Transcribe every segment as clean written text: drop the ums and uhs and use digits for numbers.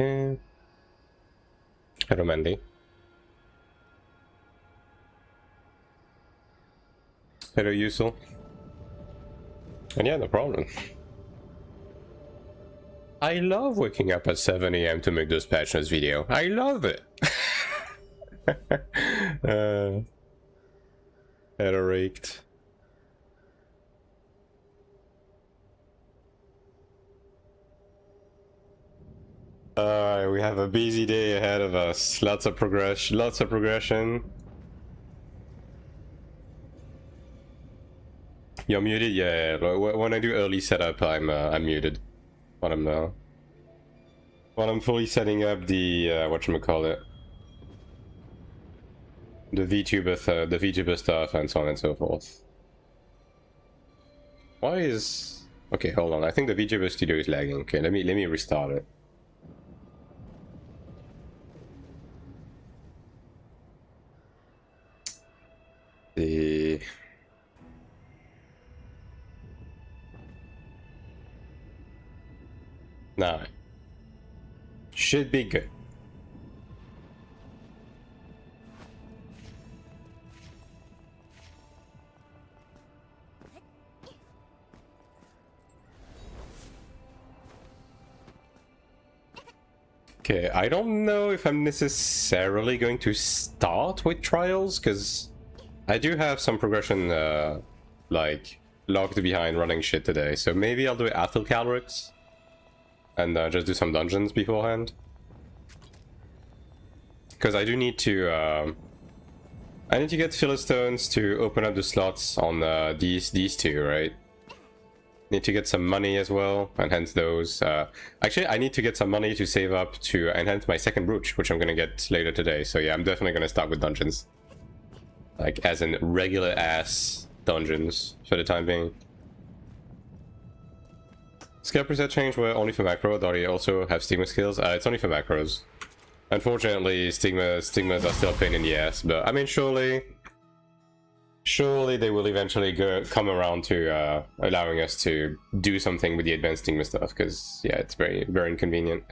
Okay. Hello, Mandy. Hello, Yusul. And yeah, no problem. I love waking up at 7 AM to make this patch notes video. I love it. Head raked. We have a busy day ahead of us. Lots of progression. You're muted? Yeah, when I do early setup, I'm muted. When I'm fully setting up the whatchamacallit, the VTuber stuff and so on and so forth. Why is... Okay, hold on. I think the VTuber studio is lagging. Okay, let me restart it. Nah. Should be good. Okay, I don't know if I'm necessarily going to start with trials, because I do have some progression, like, locked behind running shit today, so maybe I'll do it after Clerics, and just do some dungeons beforehand. Because I do need to, I need to get filler stones to open up the slots on these two, right? Need to get some money as well, enhance those. Actually, I need to get some money to save up to enhance my second brooch, which I'm gonna get later today. So yeah, I'm definitely gonna start with dungeons. Like, as in regular ass dungeons for the time being. Skill preset change were only for macro, though you also have stigma skills. It's only for macros. Unfortunately, stigmas are still a pain in the ass, but I mean, surely they will eventually come around to allowing us to do something with the advanced stigma stuff, because yeah, it's very inconvenient.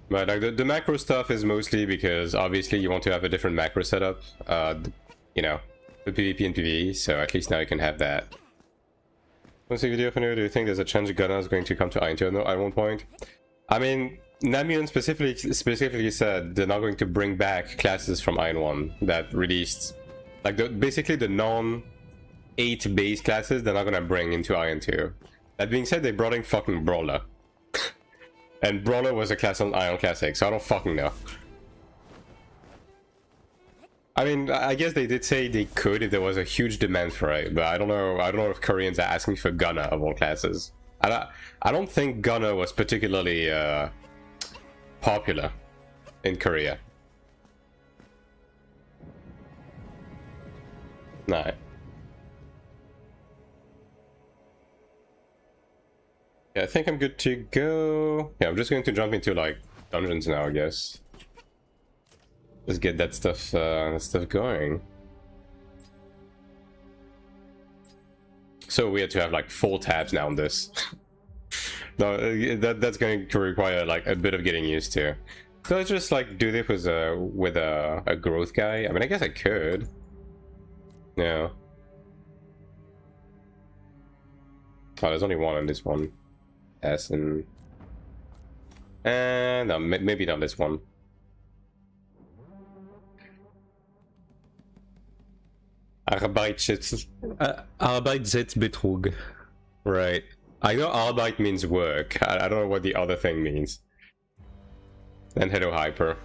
But like the macro stuff is mostly because obviously you want to have a different macro setup, you know, with PvP and PvE, so at least now you can have that. What's the video for you? Do you think there's a chance Gunna is going to come to AION2 at one point? I mean, Namion specifically said they're not going to bring back classes from AION1 that released, like basically the non-8 base classes they're not gonna bring into AION2. That being said, they brought in fucking Brawler. And Brawler was a class on Ion Classic, so I don't fucking know. I mean, I guess they did say they could if there was a huge demand for it, but I don't know if Koreans are asking for Gunna of all classes. I don't think Gunna was particularly popular in Korea. No. Yeah, I think I'm good to go. Yeah, I'm just going to jump into like dungeons now, I guess. Just get that stuff going. So weird to have like 4 tabs now on this. No, that's going to require like a bit of getting used to. So let's just like do this with a growth guy. I mean, I guess I could. Yeah. Oh, there's only one on this one. S and no, maybe not this one. Arbeitszeitbetrug. Right. I know Arbeit means work. I don't know what the other thing means. And hello, Hyper.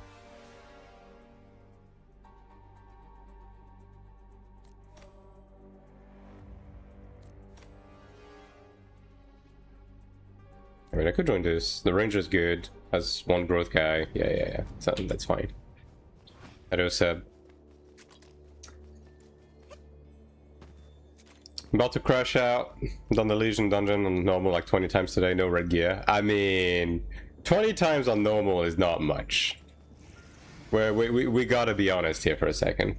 I mean, I could join this. The ranger's good. Has 1 growth guy. Yeah. So that's fine. Hello, Seb. About to crash out. Done the Legion dungeon on normal like 20 times today. No red gear. I mean, 20 times on normal is not much. We gotta be honest here for a second.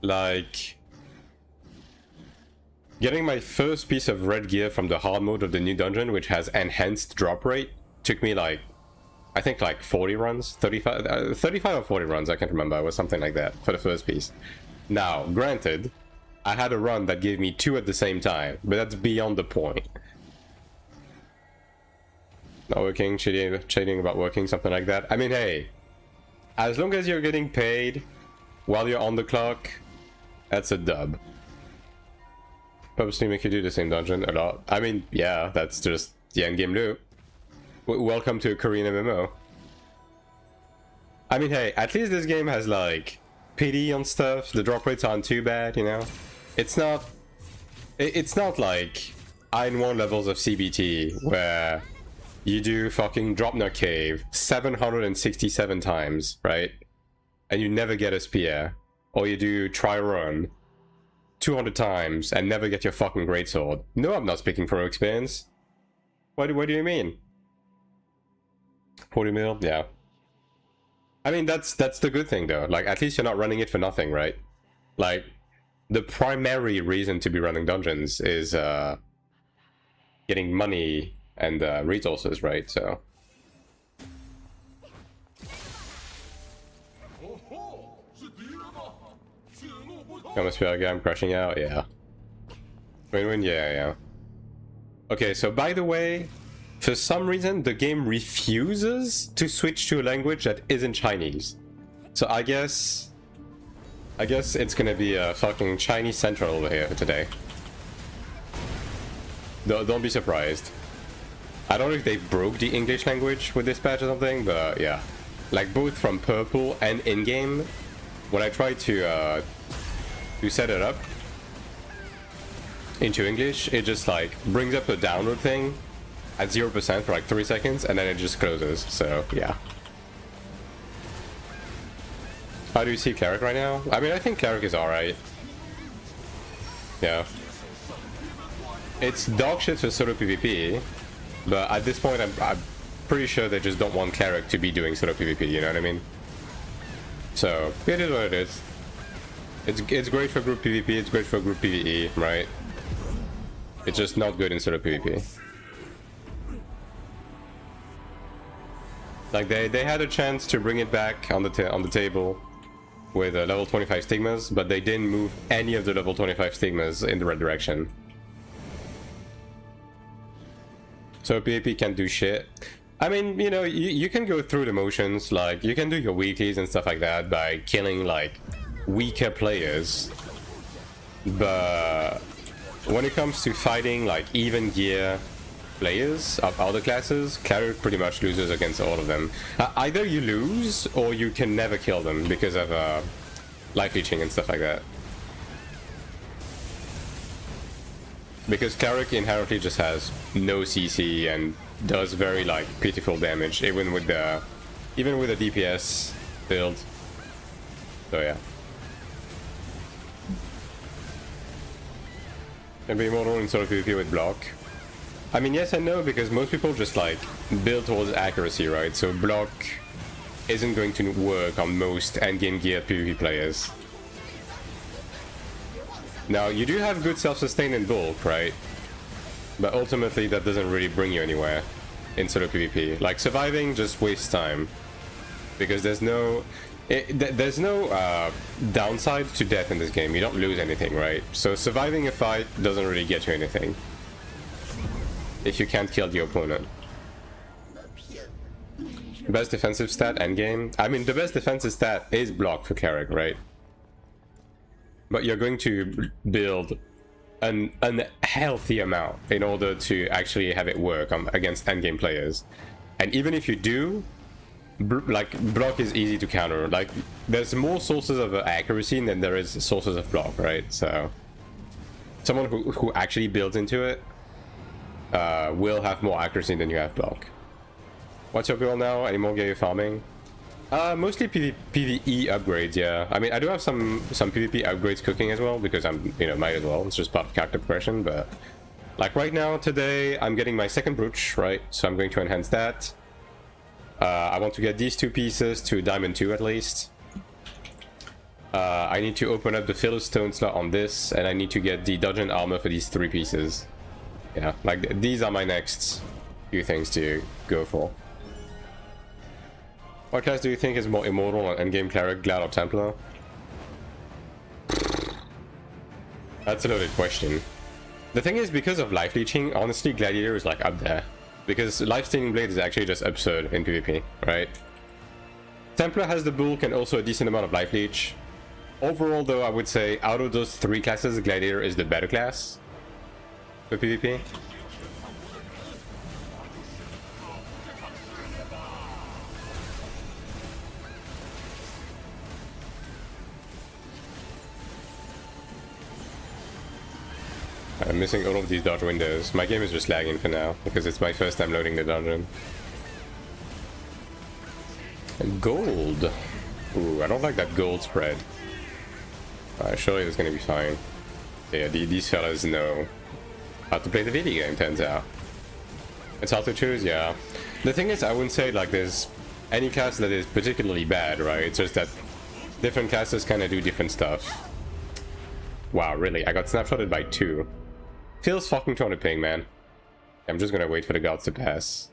Like, Getting my first piece of red gear from the hard mode of the new dungeon, which has enhanced drop rate, took me like, I think like 40 runs, 35 or 40 runs, I can't remember. It was something like that for the first piece. Now, granted, I had a run that gave me 2 at the same time, but that's beyond the point. Not working, cheating about working, something like that. I mean, hey, as long as you're getting paid while you're on the clock, that's a dub. Purposely make you do the same dungeon a lot. I mean, yeah, that's just the endgame loop. Welcome to a Korean MMO. I mean, hey, at least this game has like PD on stuff. The drop rates aren't too bad, you know. It's not like AION2 levels of CBT where you do fucking Dropner Cave 767 times, right? And you never get a spear. Or you do try run 200 times and never get your fucking greatsword. No, I'm not speaking from experience. What do you mean? 40 mil? Yeah. I mean, that's the good thing though. Like, at least you're not running it for nothing, right? Like, the primary reason to be running dungeons is getting money and resources, right? So atmosphere again, I'm crashing out, yeah. Win-win, yeah. Okay, so by the way, for some reason the game refuses to switch to a language that isn't Chinese. So I guess it's gonna be a fucking Chinese Central over here today. Don't be surprised. I don't know if they broke the English language with this patch or something, but yeah. Like both from purple and in-game, when I try to set it up into English, it just like brings up the download thing at 0% for like 3 seconds and then it just closes. So yeah. How do you see Cleric right now? I mean, I think Cleric is alright. Yeah. It's dog shit for solo PvP, but at this point I'm pretty sure they just don't want Cleric to be doing solo PvP, you know what I mean? So it is what it is. It's great for group PvP, it's great for group PvE, right? It's just not good in solo PvP. Like they had a chance to bring it back on the table with level 25 stigmas, but they didn't move any of the level 25 stigmas in the right direction. So PvP can't do shit. I mean, you know, you can go through the motions, like you can do your weeklies and stuff like that by killing like weaker players, but when it comes to fighting like even gear players of other classes, Cleric pretty much loses against all of them. Either you lose or you can never kill them because of life leeching and stuff like that. Because Cleric inherently just has no CC and does very like pitiful damage even with the DPS build. So yeah. Can be immortal in solo PvP with block. I mean, yes and no, because most people just like build towards accuracy, right? So block isn't going to work on most endgame gear PvP players. Now, you do have good self-sustain in bulk, right? But ultimately that doesn't really bring you anywhere in solo PvP. Like, surviving just wastes time. Because there's no downside to death in this game. You don't lose anything, right? So surviving a fight doesn't really get you anything if you can't kill the opponent. Best defensive stat endgame. I mean, the best defensive stat is block for Cleric, right? But you're going to build an unhealthy amount in order to actually have it work against endgame players. And even if you do, like, block is easy to counter. Like, there's more sources of accuracy than there is sources of block, right? So someone who actually builds into it will have more accuracy than you have block. What's your goal now? Any more gear you're farming? Mostly PvE upgrades, yeah. I mean, I do have some PvP upgrades cooking as well, because I'm, you know, might as well. It's just part of character progression, but like right now, today, I'm getting my second brooch, right? So I'm going to enhance that. I want to get these 2 pieces to Diamond 2 at least. I need to open up the Philistone slot on this, and I need to get the dungeon armor for these 3 pieces. Yeah, like these are my next few things to go for. What class do you think is more immortal on endgame, Cleric, Glad, or Templar? That's a loaded question. The thing is, because of life leeching, honestly, Gladiator is like up there. Because life-stealing blade is actually just absurd in PvP, right? Templar has the bulk and also a decent amount of life leech. Overall, though, I would say out of those 3 classes, Gladiator is the better class for PvP. I'm missing all of these dodge windows. My game is just lagging for now because it's my first time loading the dungeon. And gold. Ooh, I don't like that gold spread. Surely it's gonna be fine. Yeah, these fellas know how to play the video game, turns out. It's hard to choose, yeah. The thing is, I wouldn't say like there's any class that is particularly bad, right? It's just that different classes kind of do different stuff. Wow, really? I got snapshotted by 2. Feels fucking 200 ping, man. I'm just gonna wait for the gods to pass.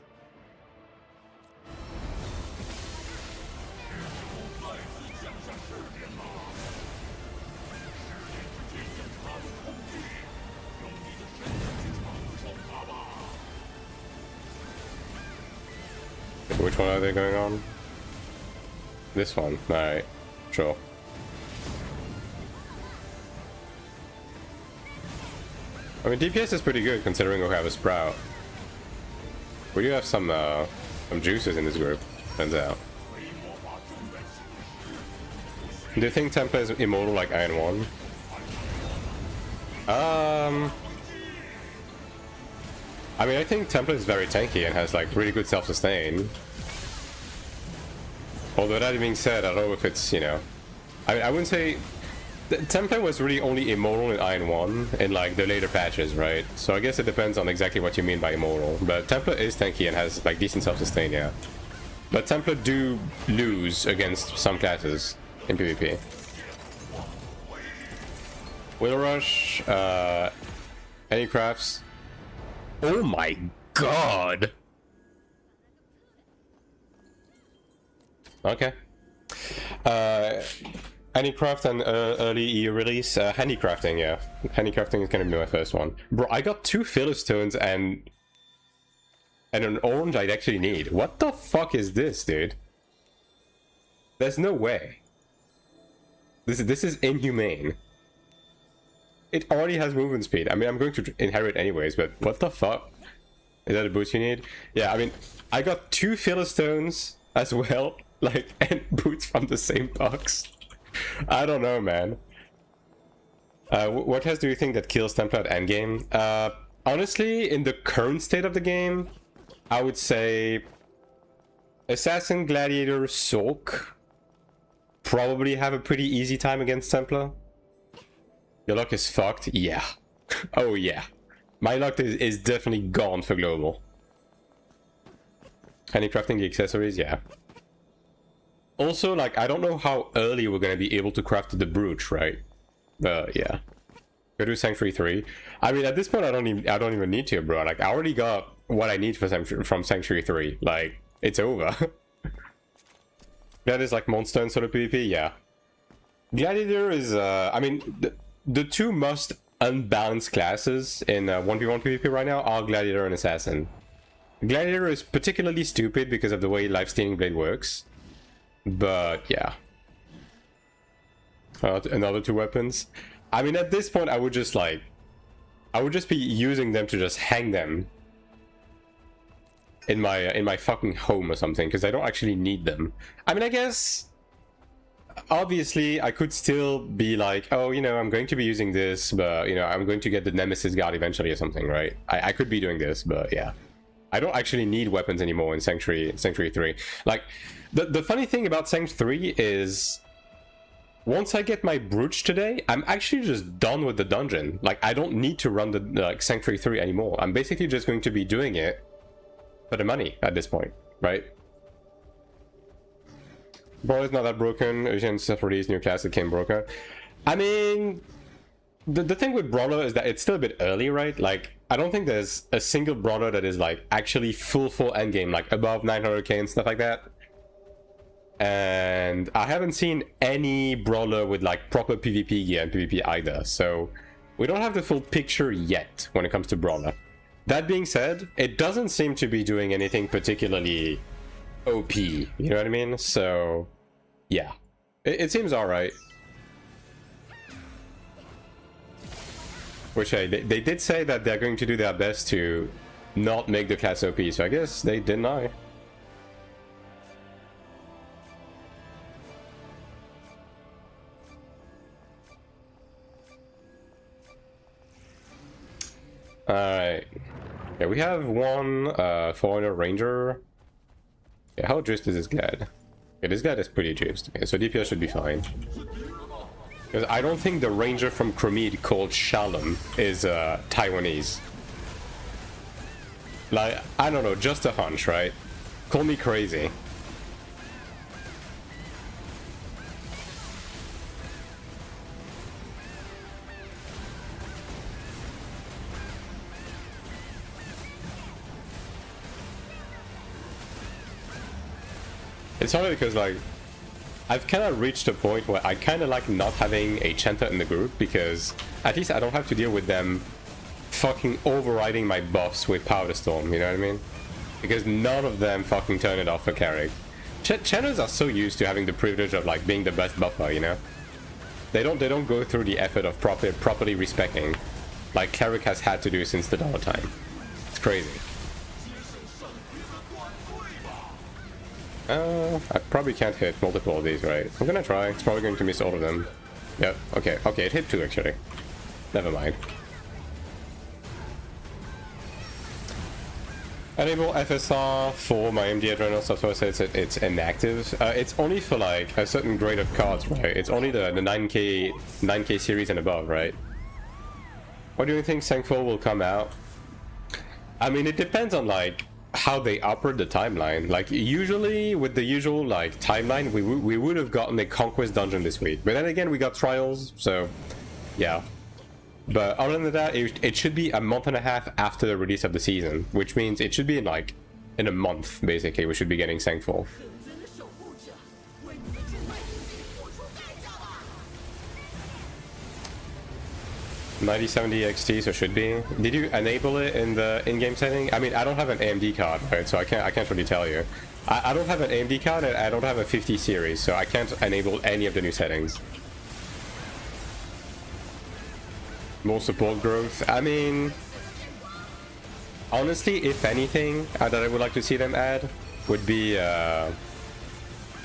Which one are they going on? This one. Alright, sure. I mean, DPS is pretty good considering we have a Sprout. We do have some juices in this group, turns out. Do you think Templar is immortal like AION2? I mean, I think Templar is very tanky and has like really good self-sustain. Although that being said, I don't know if it's, you know... I wouldn't say... Templar was really only immortal in AION2 in like the later patches, right? So I guess it depends on exactly what you mean by immortal. But Templar is tanky and has like decent self-sustain, yeah. But Templar do lose against some classes in PvP. Wheel Rush, any crafts? Oh my god! Okay. Handicraft and early EU release. Handicrafting, yeah. Handicrafting is gonna be my first one. Bro, I got 2 Philistones and an orange I'd actually need. What the fuck is this, dude? There's no way. This is inhumane. It already has movement speed. I mean, I'm going to inherit anyways, but what the fuck? Is that a boost you need? Yeah, I mean, I got 2 Philistones as well, like, and boots from the same box. I don't know, man. What class do you think that kills Templar at endgame? Honestly, in the current state of the game, I would say Assassin, Gladiator, Sorc probably have a pretty easy time against Templar. Your luck is fucked? Yeah. Oh yeah. My luck is definitely gone for global. Handicrafting the accessories? Yeah. Also, like, I don't know how early we're gonna be able to craft the brooch, right? Yeah. Go to Sanctuary 3. I mean, at this point, I don't even need to, bro. Like, I already got what I need for from Sanctuary 3. Like, it's over. That is like monster and sort of PvP, yeah. Gladiator is, I mean, the 2 most unbalanced classes in 1v1 PvP right now are Gladiator and Assassin. Gladiator is particularly stupid because of the way Life-Stealing Blade works. But, yeah. Another 2 weapons. I mean, at this point, I would just, like... I would just be using them to just hang them in my fucking home or something, because I don't actually need them. I mean, I guess... Obviously, I could still be like, oh, you know, I'm going to be using this, but, you know, I'm going to get the Nemesis Guard eventually or something, right? I could be doing this, but yeah. I don't actually need weapons anymore in Sanctuary 3. Like, the funny thing about Sanc 3 is... Once I get my brooch today, I'm actually just done with the dungeon. Like, I don't need to run the like Sanctuary 3 anymore. I'm basically just going to be doing it for the money at this point, right? Brawler's not that broken. Asian stuff released new class that came broken. I mean, the thing with Brawler is that it's still a bit early, right? Like, I don't think there's a single Brawler that is like actually full endgame, like above 900k and stuff like that. And I haven't seen any Brawler with like proper PvP gear and PvP either, so we don't have the full picture yet when it comes to Brawler. That being said, it doesn't seem to be doing anything particularly OP, you know what I mean? So yeah, it seems alright. Which hey, they did say that they're going to do their best to not make the class OP, so I guess they deny. Alright. Yeah, we have one foreigner ranger. Yeah, how juiced is this guy? Yeah, this guy is pretty juiced. Okay, so DPS should be fine. Because I don't think the ranger from Crimea called Shalom is Taiwanese. Like, I don't know, just a hunch, right? Call me crazy. It's only because, like, I've kind of reached a point where I kind of like not having a chanter in the group, because at least I don't have to deal with them fucking overriding my buffs with Power the Storm, you know what I mean? Because none of them fucking turn it off for Cleric. Chanters are so used to having the privilege of like being the best buffer, you know? They don't go through the effort of properly respecting, like Cleric has had to do since the dawn of time. It's crazy. I probably can't hit multiple of these, right? I'm gonna try. It's probably going to miss all of them. Yep, okay, it hit 2 actually. Never mind. Enable FSR for my MD Adrenal software says it's inactive. It's only for like a certain grade of cards, right? It's only the 9k series and above, right? What do you think Sanc will come out? I mean, it depends on like how they operate the timeline. Like usually with the usual like timeline, we would have gotten a conquest dungeon this week, but then again we got trials, so yeah. But other than that, it should be a month and a half after the release of the season, which means it should be in a month basically we should be getting Sanctful. 9070 XT, so should be. Did you enable it in the in-game setting? I mean, I don't have an AMD card, right? So I can't really tell you. I don't have an AMD card and I don't have a 50 series, so I can't enable any of the new settings. More support growth. I mean, honestly, if anything that I would like to see them add would be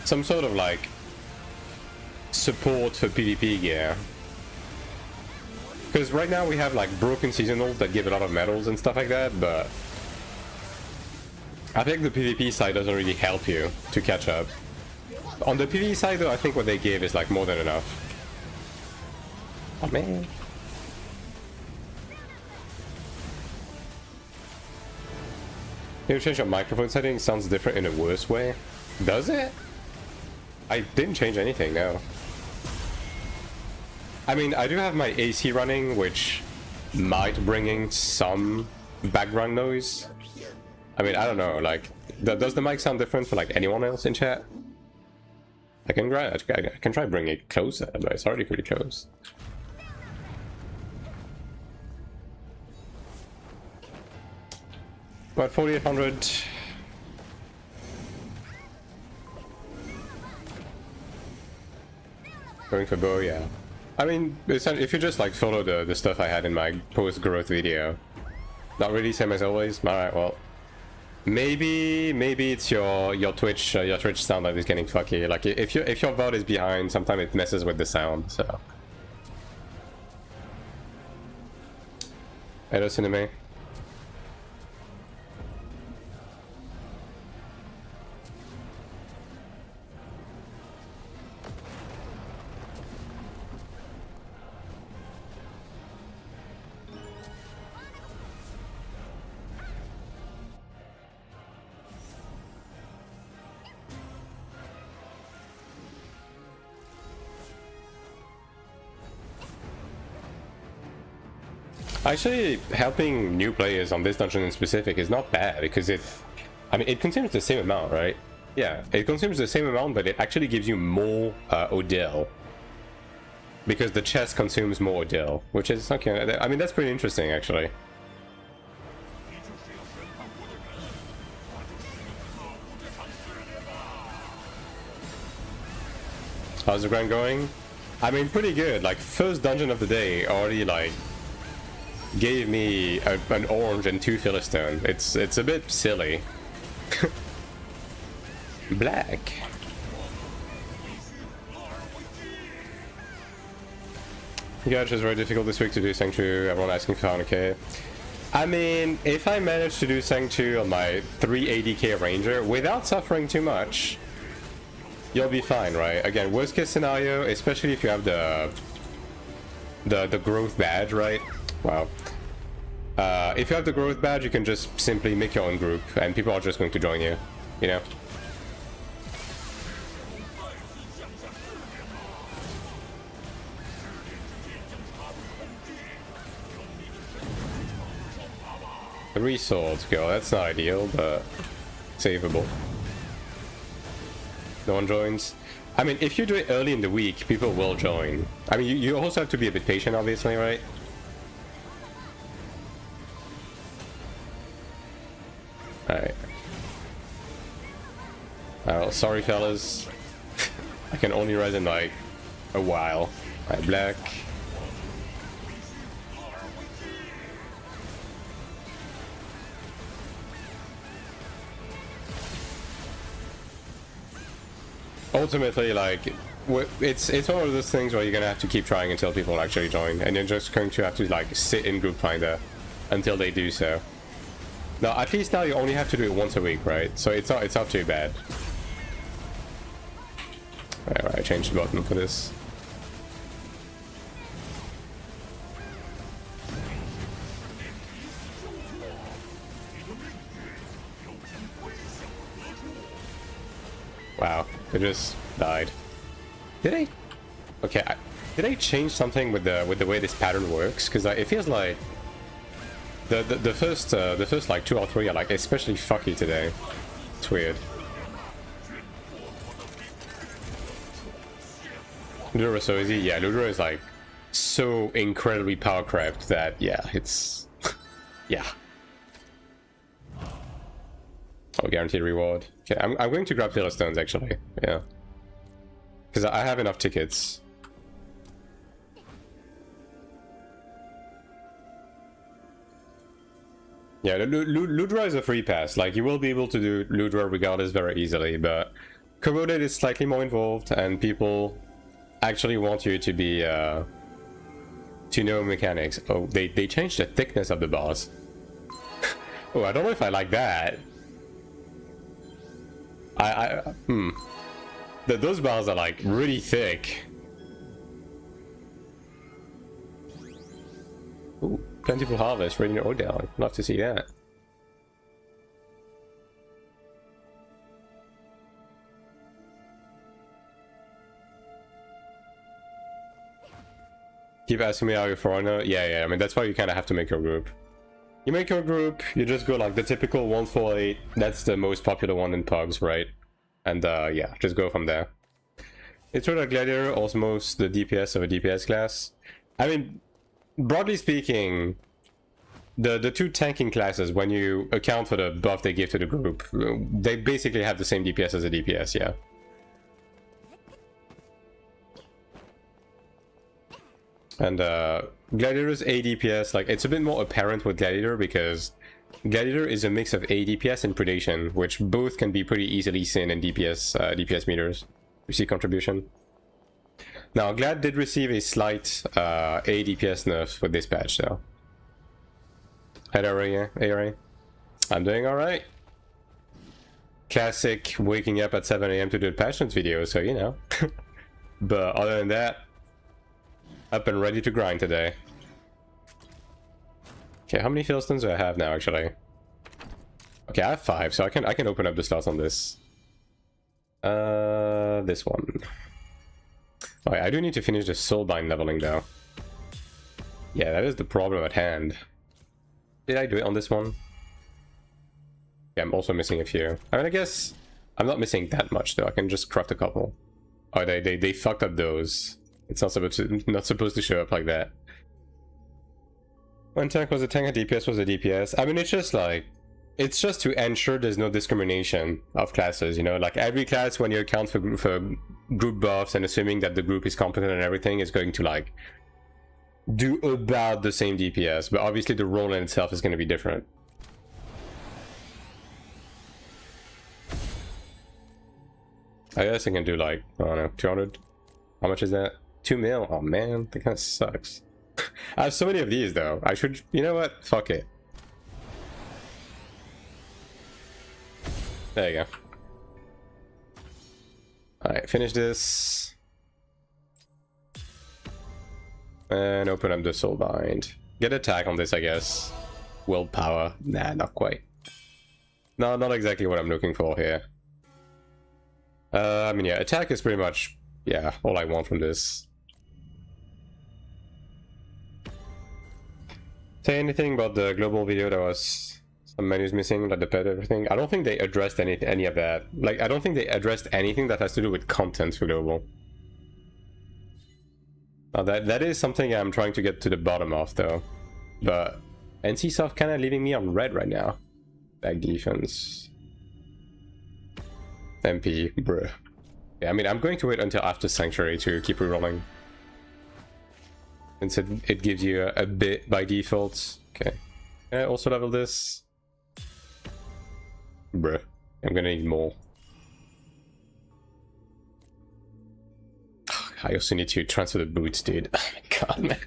some sort of like support for PvP gear. Because right now we have like broken seasonals that give a lot of medals and stuff like that, but I think the PvP side doesn't really help you to catch up. On the PvE side though, I think what they give is like more than enough. Oh man. You change your microphone settings, sounds different in a worse way. Does it? I didn't change anything, no. I mean, I do have my AC running, which might bring in some background noise. I mean, I don't know, like, does the mic sound different for like anyone else in chat? I can try bringing it closer, but it's already pretty close. About 4800. Going for bow, yeah. I mean, if you just like follow the stuff I had in my post-growth video, not really same as always. All right, well, maybe it's your Twitch sound that is getting fucky. Like if your VOD is behind, sometimes it messes with the sound. So, hello, Cinema. Actually, helping new players on this dungeon in specific is not bad because I mean, it consumes the same amount, right? Yeah, it consumes the same amount, but it actually gives you more Odil. Because the chest consumes more Odil, which is, okay, I mean, that's pretty interesting, actually. How's the grind going? I mean, pretty good. Like, first dungeon of the day already, like, gave me an orange and 2 Philistine. It's a bit silly. Black. Yeah, it's very difficult this week to do Sanc 2. Everyone asking for 100k. I mean, if I manage to do Sanc 2 on my 380k Ranger without suffering too much, you'll be fine, right? Again, worst case scenario, especially if you have the growth badge, right? Wow. If you have the growth badge, you can just simply make your own group, and people are just going to join you, you know? Three swords, go. That's not ideal, but savable. No one joins. I mean, if you do it early in the week, people will join. I mean, you also have to be a bit patient, obviously, right? Alright. Well, sorry, fellas. I can only rise in, like, a while. Alright, black. Ultimately, like, it's one of those things where you're gonna have to keep trying until people actually join, and you're just going to have to, like, sit in group finder until they do so. Now, at least now you only have to do it once a week, right? So it's not too bad. Alright, I changed the button for this. Wow, they just died. Did I? Okay, did I change something with the way this pattern works? Because it feels like the first like 2 or 3 are like especially fucky today. It's weird. Ludra is so easy. Yeah, Ludra is like so incredibly power crept that yeah, it's yeah. Oh, guaranteed reward. Okay, I'm going to grab Philistines actually. Yeah, because I have enough tickets. Yeah, Ludra is a free pass. Like, you will be able to do Ludra regardless very easily, but Corroded is slightly more involved, and people actually want you to be to know mechanics. Oh, they changed the thickness of the bars. Oh, I don't know if I like that. Those bars are like really thick. Ooh, plentiful harvest, ready to Odell. Love to see that. Keep asking me how you're foreigner. Yeah, I mean, that's why you kind of have to make your group. You make your group, you just go like the typical 148. That's the most popular one in pubs, right? And yeah, just go from there. It's sort of Gladiator, almost the DPS of a DPS class. I mean, broadly speaking, the two tanking classes, when you account for the buff they give to the group, they basically have the same DPS as a DPS, yeah. And Gladiator's ADPS, like, it's a bit more apparent with Gladiator because Gladiator is a mix of ADPS and Predation, which both can be pretty easily seen in DPS meters. You see contribution. Now, Glad did receive a slight ADPS nerf with this patch, though. Hi, ARA. I'm doing alright. Classic waking up at 7 AM to do a patch notes video, so you know. But other than that, up and ready to grind today. Okay, how many Philistines do I have now, actually? Okay, I have 5, so I can open up the slots on this. This one. Alright, I do need to finish the Soulbind leveling, though. Yeah, that is the problem at hand. Did I do it on this one? Yeah, I'm also missing a few. I mean, I guess I'm not missing that much though. I can just craft a couple. Oh, they fucked up those. It's not supposed to show up like that. When tank was a tank, a DPS was a DPS. I mean, it's just like, it's just to ensure there's no discrimination of classes, you know? Like every class, when you account for group buffs and assuming that the group is competent and everything, is going to like do about the same DPS, but obviously the role in itself is going to be different. I guess I can do like, I don't know, 200. How much is that? 2 mil? Oh man, that kind of sucks. I have so many of these though. I should, you know what? Fuck it. There you go. Alright, finish this. And open up the soul bind. Get attack on this, I guess. Willpower. Nah, not quite. No, not exactly what I'm looking for here. I mean, yeah, attack is pretty much, yeah, all I want from this. Say anything about the global video? There was some menus missing, like the pet, everything. I don't think they addressed any of that. Like, I don't think they addressed anything that has to do with content for global. Now that is something I'm trying to get to the bottom of, though. But NCSoft kind of leaving me on red right now. Back defense. MP, bruh. Yeah, I mean, I'm going to wait until after Sanctuary to keep rerolling. Since it gives you a bit by default. Okay. Can I also level this? Bruh. I'm gonna need more. I also need to transfer the boots, dude. Oh my god,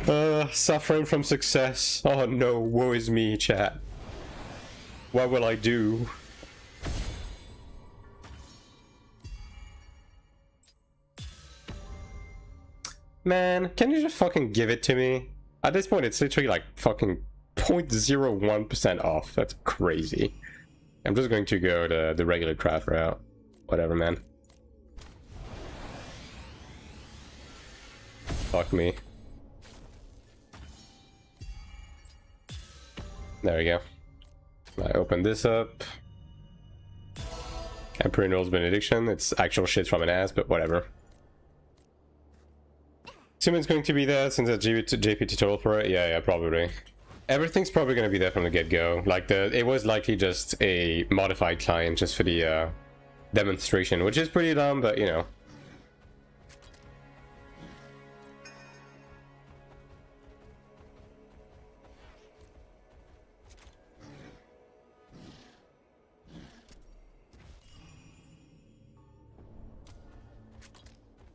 man. Suffering from success. Oh no, woe is me, chat. What will I do? Man, can you just fucking give it to me? At this point, it's literally like fucking 0.01% off. That's crazy. I'm just going to go to the regular craft route. Whatever, man. Fuck me. There we go. I open this up. Emperor Noel's Benediction. It's actual shit from an ass, but whatever. Assuming going to be there since it's JP tutorial for it. Yeah, probably. Everything's probably going to be there from the get-go. Like, it was likely just a modified client just for the demonstration, which is pretty dumb, but you know.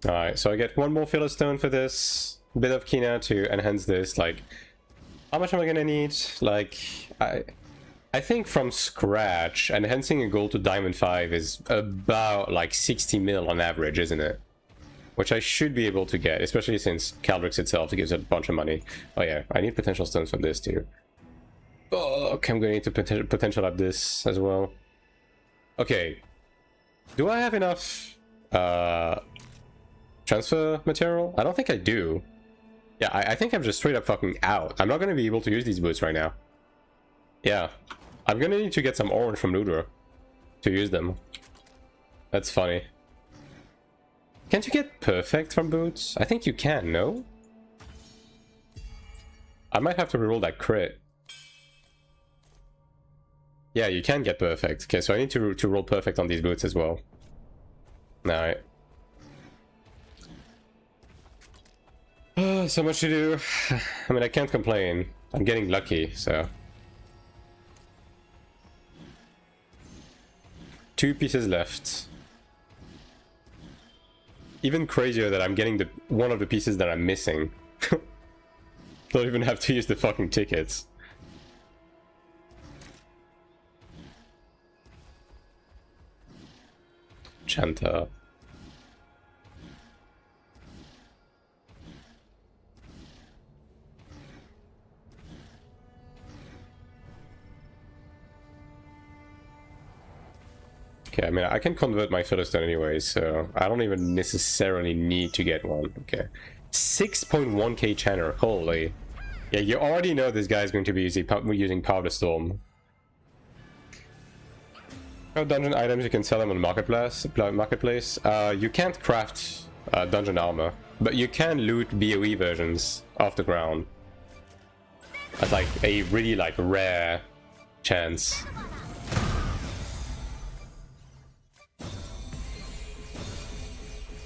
Alright, so I get one more filler stone for this, bit of Kina to enhance this. Like, how much am I gonna need? Like, I think from scratch, enhancing a gold to Diamond 5 is about like 60 mil on average, isn't it? Which I should be able to get, especially since Cleric itself gives a bunch of money. Oh yeah, I need potential stones from this too. Oh, okay, I'm gonna need to potential up this as well. Okay, do I have enough transfer material? I don't think I do. Yeah, I think I'm just straight up fucking out. I'm not going to be able to use these boots right now. Yeah. I'm going to need to get some orange from Ludra to use them. That's funny. Can't you get perfect from boots? I think you can, no? I might have to reroll that crit. Yeah, you can get perfect. Okay, so I need to roll perfect on these boots as well. Alright. So much to do. I mean, I can't complain. I'm getting lucky, so. 2 pieces left. Even crazier that I'm getting one of the pieces that I'm missing. Don't even have to use the fucking tickets. Chanta. Okay, I mean, I can convert my Philistine anyways, so I don't even necessarily need to get one. Okay. 6.1k channer, holy. Yeah, you already know this guy is going to be using Powder Storm. Dungeon items, you can sell them on marketplace. You can't craft dungeon armor, but you can loot BOE versions off the ground. That's like a really like rare chance.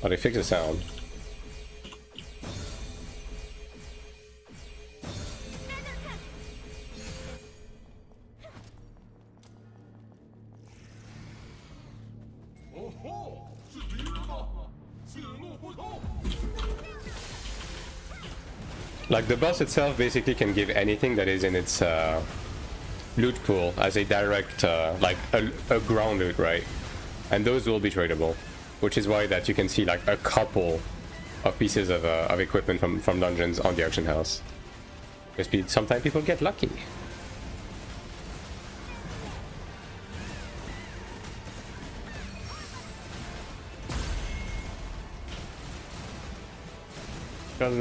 Oh, they fixed the sound. Like the boss itself basically can give anything that is in its loot pool as a direct like a ground loot, right? And those will be tradable, which is why that you can see like a couple of pieces of equipment from dungeons on the auction house. Because sometimes people get lucky.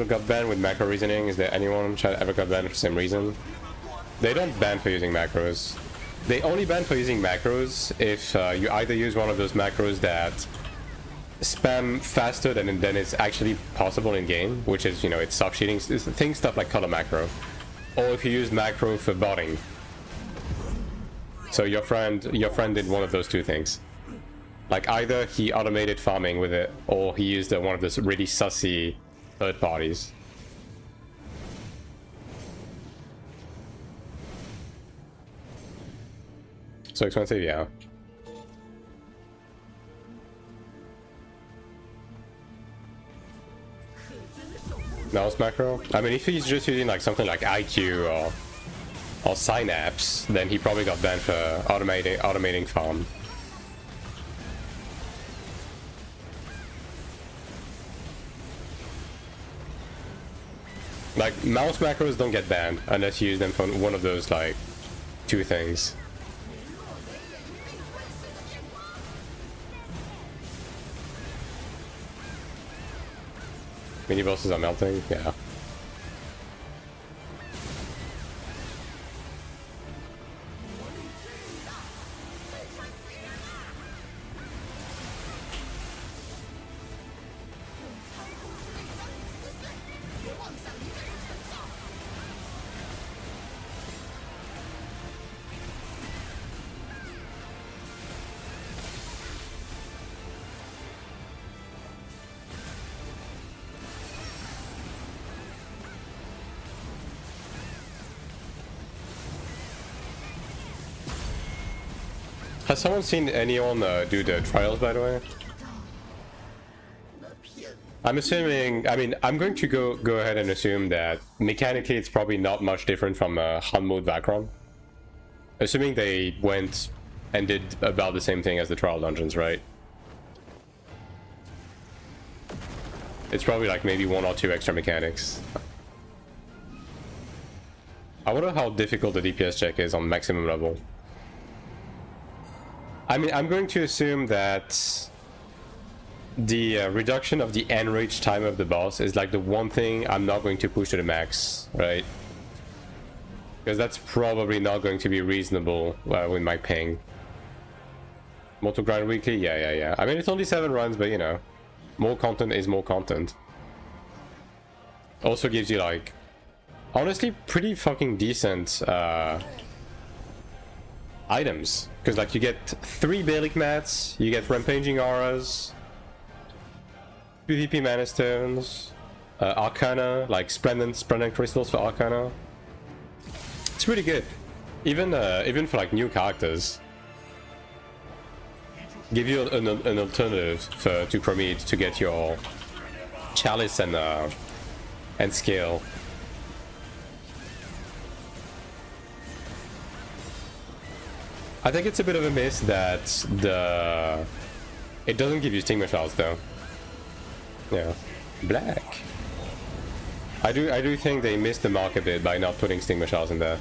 Got banned with macro reasoning. Is there anyone that ever got banned for the same reason? They don't ban for using macros. They only ban for using macros if you either use one of those macros that spam faster than it's actually possible in game, which is, you know, it's soft cheating, things stuff like color macro, or if you use macro for botting. So your friend did one of those two things. Like either he automated farming with it, or he used one of those really sussy third parties. So expensive, yeah. Mouse macro? I mean, if he's just using like something like IQ or Synapse, then he probably got banned for automating farm. Like, mouse macros don't get banned unless you use them for one of those, like, two things. Mini bosses are melting? Yeah. Has someone seen anyone do the trials, by the way? I'm assuming, I mean, I'm going to go ahead and assume that mechanically it's probably not much different from Hunt Mode Vacron. Assuming they went and did about the same thing as the trial dungeons, right? It's probably like maybe one or two extra mechanics. I wonder how difficult the DPS check is on maximum level. I mean, I'm going to assume that the reduction of the end reach time of the boss is like the one thing I'm not going to push to the max, right? Because that's probably not going to be reasonable with my ping. Mortal grind weekly? Yeah. I mean, it's only 7 runs, but you know, more content is more content. Also gives you like, honestly, pretty fucking decent items. Because like you get 3 Balic mats, you get rampaging auras, PvP mana stones, Arcana, like splendid crystals for Arcana. It's really good. Even for like new characters. Give you an alternative to Chromede to get your chalice and scale. I think it's a bit of a miss that it doesn't give you Stigma Shards though. Yeah, black. I do think they missed the mark a bit by not putting Stigma Shards in there.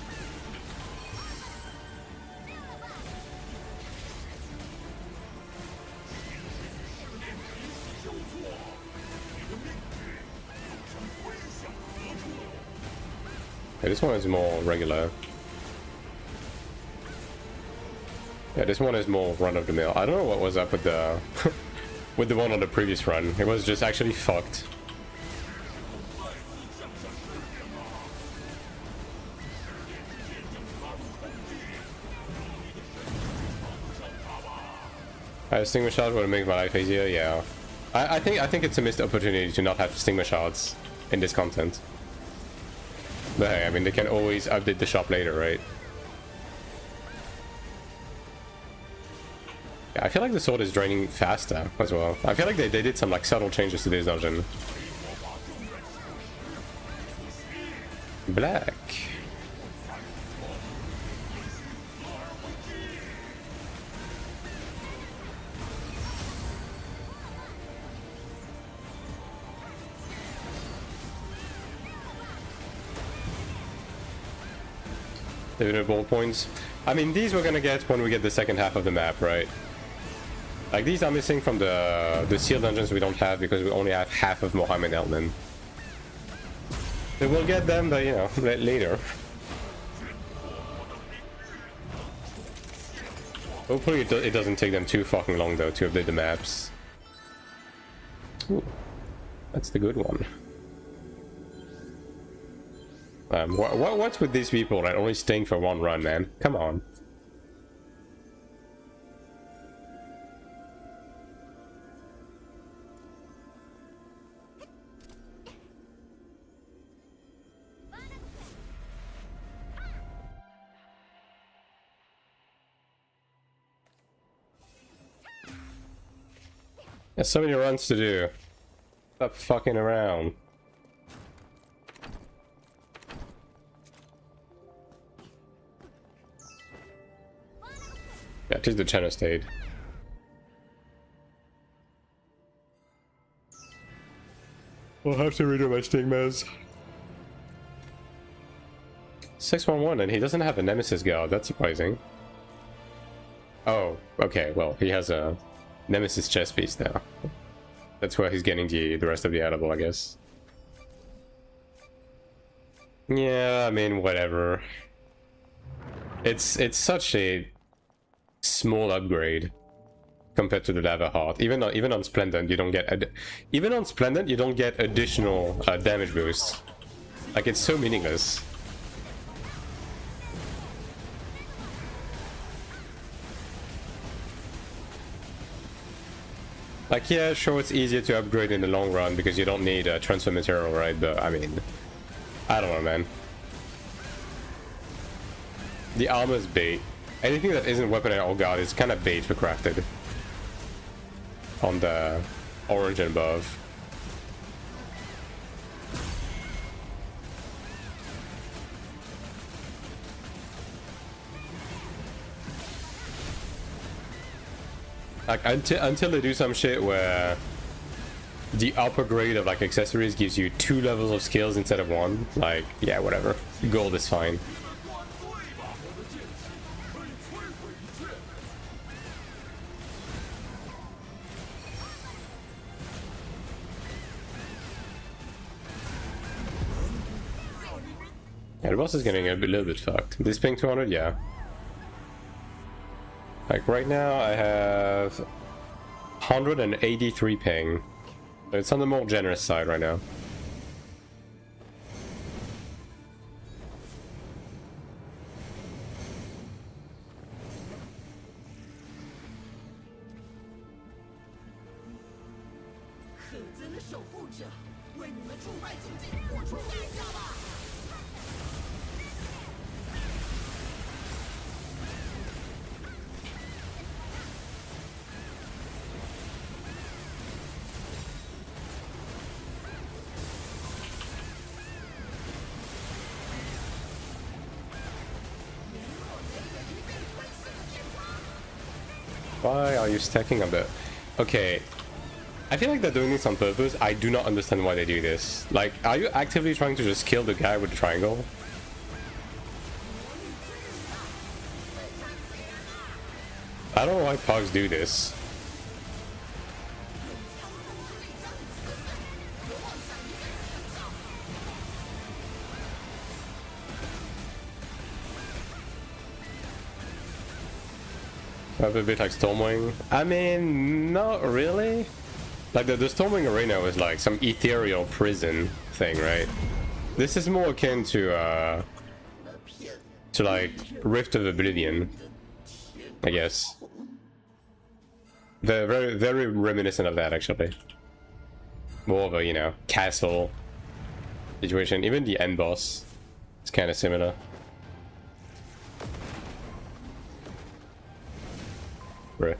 Yeah, this one is more regular. Yeah, this one is more run-of-the-mill. I don't know what was up with the with the one on the previous run. It was just actually fucked. Stigma shot would make my life easier. Yeah, I think it's a missed opportunity to not have stigma shots in this content. But hey, I mean, they can always update the shop later, right? Yeah, I feel like the sword is draining faster as well. I feel like they did some like subtle changes to this dungeon. Black. Dividend ball points. I mean, these we're gonna get when we get the second half of the map, right? Like, these are missing from the seal dungeons we don't have because we only have half of Mohammed Elman. So we'll get them, but you know, later. Hopefully it doesn't take them too fucking long though to update the maps. Ooh, that's the good one. What's with these people that only staying for one run, man? Come on. There's so many runs to do. Stop fucking around. Yeah, just the channel stayed. We'll have to redo my stigmas. 611, and he doesn't have a Nemesis guard. That's surprising. Oh, okay. Well, he has a Nemesis chest piece now. That's why he's getting the rest of the edible, I guess. Yeah, I mean, whatever. It's such a small upgrade compared to the lava heart. Even on Splendid, you don't get additional damage boost. Like, it's so meaningless. Like, yeah, sure, it's easier to upgrade in the long run because you don't need transfer material, right? But I mean, I don't know, man. The armor's bait. Anything that isn't weapon or guard is kind of bait for crafted. On the orange and above. Like, until they do some shit where the upper grade of like accessories gives you 2 levels of skills instead of 1. Like, yeah, whatever. Gold is fine. Yeah, the boss is getting a little bit fucked. This ping 200, yeah. Like, right now I have 183 ping. So it's on the more generous side right now. Why are you stacking up there? Okay. I feel like they're doing this on purpose. I do not understand why they do this. Like, are you actively trying to just kill the guy with the triangle? I don't know why pugs do this. Have a bit like Stormwing. I mean, not really. Like the Stormwing Arena was like some ethereal prison thing, right? This is more akin to like Rift of Oblivion, I guess. They're very, very reminiscent of that, actually. More of a, you know, castle situation. Even the end boss is kind of similar. Right.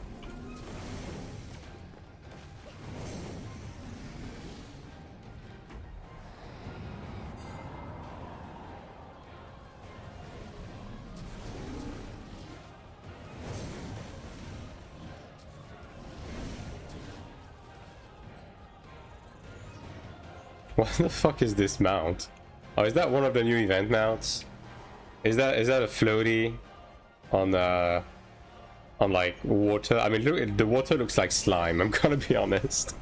What the fuck is this mount? Oh, is that one of the new event mounts? Is that a floaty on like water? I mean, look, the water looks like slime. I'm gonna be honest.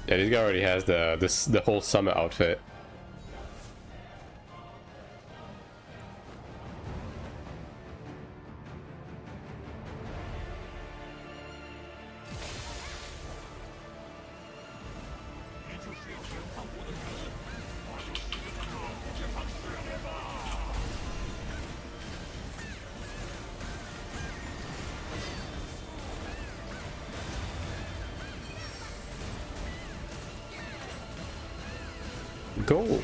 Yeah, this guy already has the whole summer outfit. Gold.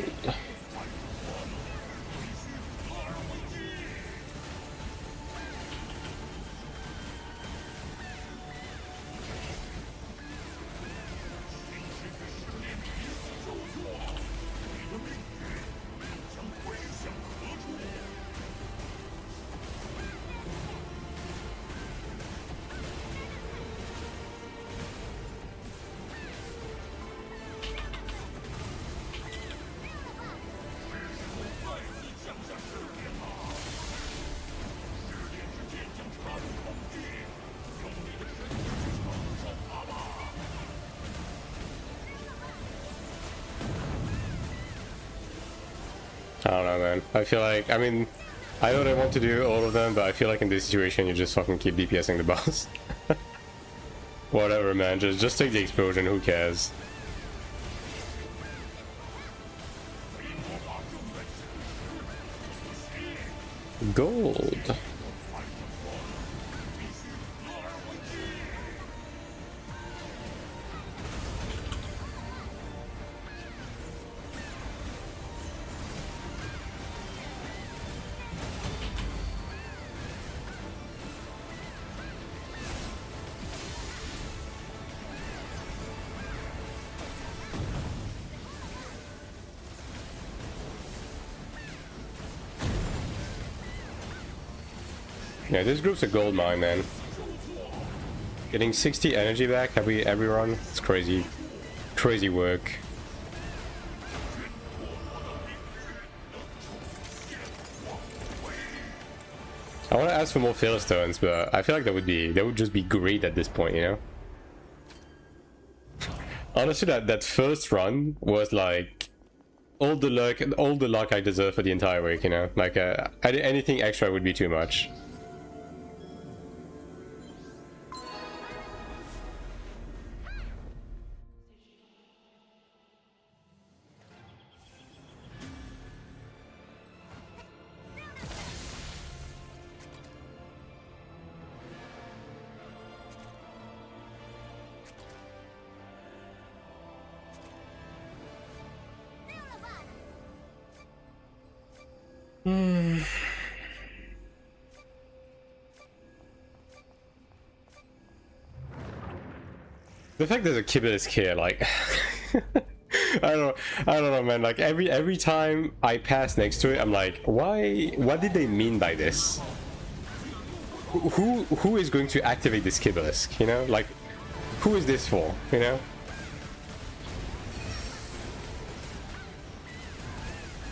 I don't know, man. I feel like, I mean, I know they want to do all of them, but I feel like in this situation you just fucking keep DPSing the boss. Whatever, man. Just take the explosion. Who cares? Gold. Yeah, this group's a gold mine, man. Getting 60 energy back every run. It's crazy. Crazy work. I want to ask for more Philistines, but I feel like that would just be great at this point, you know? Honestly, that first run was like all the luck I deserve for the entire week, you know? Like anything extra would be too much. The fact there's a Kibblisk here, like, I don't know, man. Like every time I pass next to it, I'm like, why? What did they mean by this? Who is going to activate this Kibblisk? You know, like, who is this for? You know.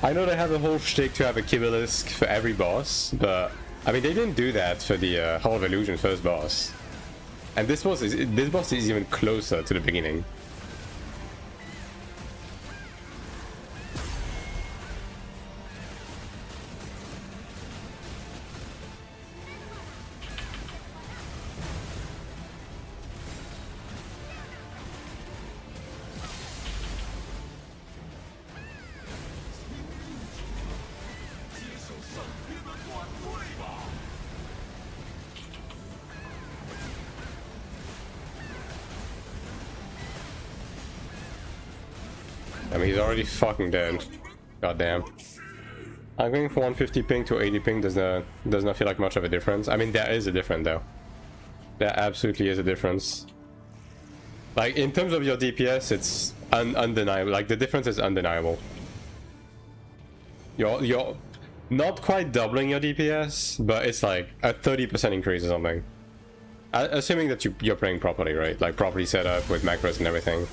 I know they have a whole shtick to have a Kibblisk for every boss, but I mean they didn't do that for the Hall of Illusion first boss. And this boss is even closer to the beginning. mean, he's already fucking dead. Goddamn. I'm going from 150 ping to 80 ping does not feel like much of a difference. I mean, there is a difference though. There absolutely is a difference. Like, in terms of your DPS, it's undeniable. Like, the difference is undeniable. You're not quite doubling your DPS, but it's like a 30% increase or something. Assuming that you're playing properly, right? Like, properly set up with macros and everything.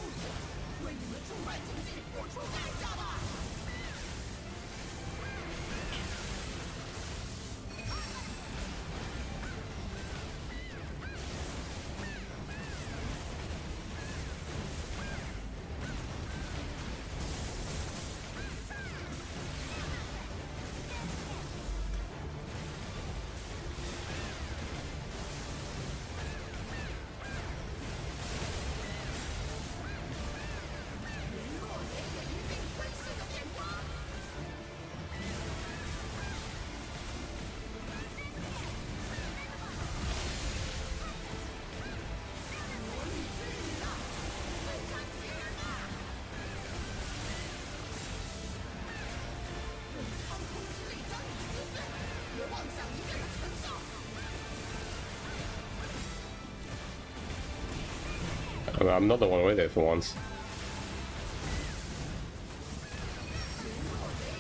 I'm not the one with it for once.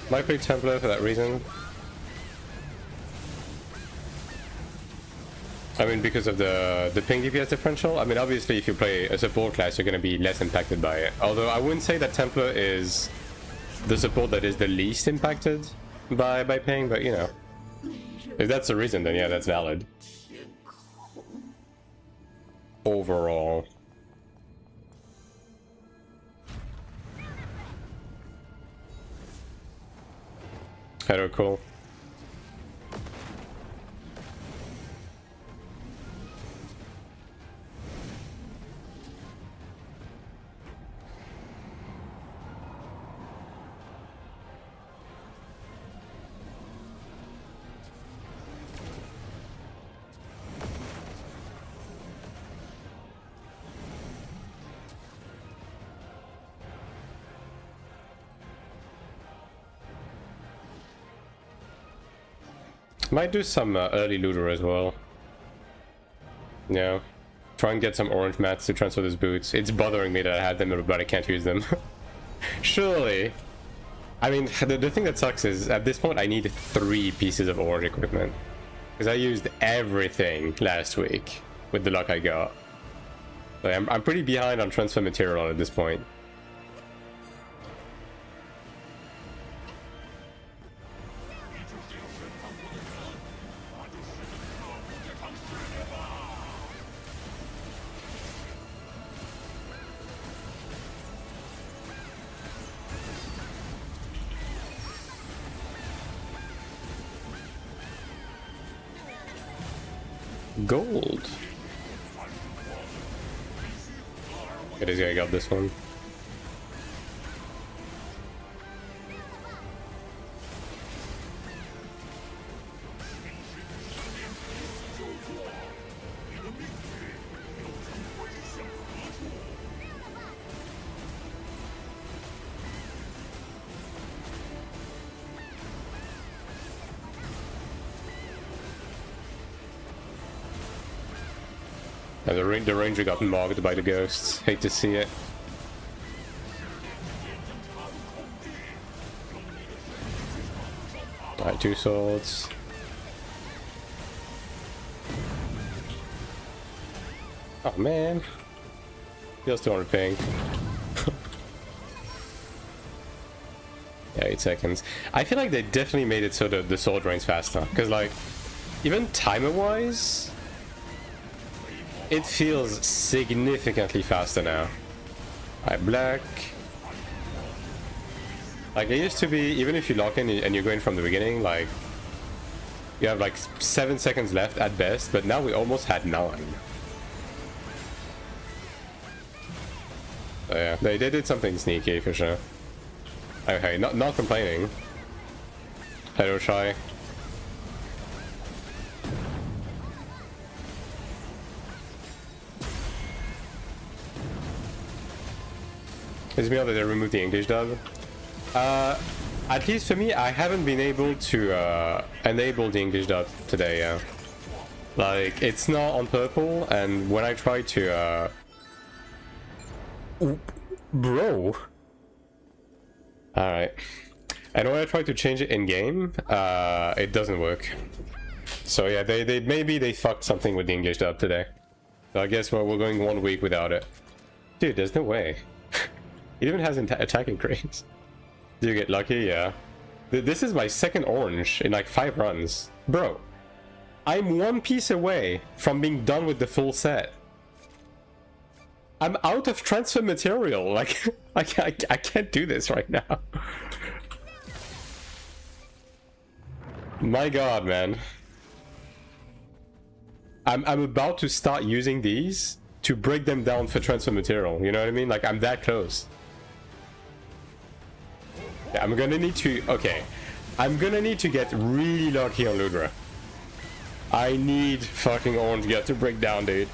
Might play Templar for that reason. I mean, because of the ping DPS differential. I mean, obviously, if you play a support class, you're going to be less impacted by it. Although I wouldn't say that Templar is the support that is the least impacted by ping, but you know, if that's the reason, then yeah, that's valid. Overall. Hello, cool. Might do some early looter as well. Yeah. Try and get some orange mats to transfer those boots. It's bothering me that I have them but I can't use them. Surely. I mean, the thing that sucks is at this point I need 3 pieces of orange equipment. Because I used everything last week with the luck I got. Like, I'm pretty behind on transfer material at this point. Gold. It is gonna got this one. And the ranger got mogged by the ghosts. Hate to see it. Alright, 2 swords. Oh man. Feels 200 ping. Yeah, 8 seconds. I feel like they definitely made it so that the sword drains faster. Because like, even timer-wise, it feels significantly faster now. Alright, black. Like, it used to be, even if you lock in and you're going from the beginning, like, you have like 7 seconds left at best, but now we almost had 9. So yeah, they did something sneaky for sure. Okay, not complaining. Hello, Shy. It's beyond that they removed the English dub. At least for me, I haven't been able to enable the English dub today, yeah. Like, it's not on purple, and when I try to, Bro! Alright. And when I try to change it in-game, it doesn't work. So yeah, maybe they fucked something with the English dub today. So I guess we're going 1 week without it. Dude, there's no way. It even has attacking cranes. Do you get lucky? Yeah. This is my second orange in like 5 runs. Bro, I'm 1 piece away from being done with the full set. I'm out of transfer material. Like, I can't do this right now. My god, man. I'm about to start using these to break them down for transfer material. You know what I mean? Like, I'm that close. Yeah, I'm gonna need to... Okay. I'm gonna need to get really lucky on Ludra. I need fucking orange gut to break down, dude.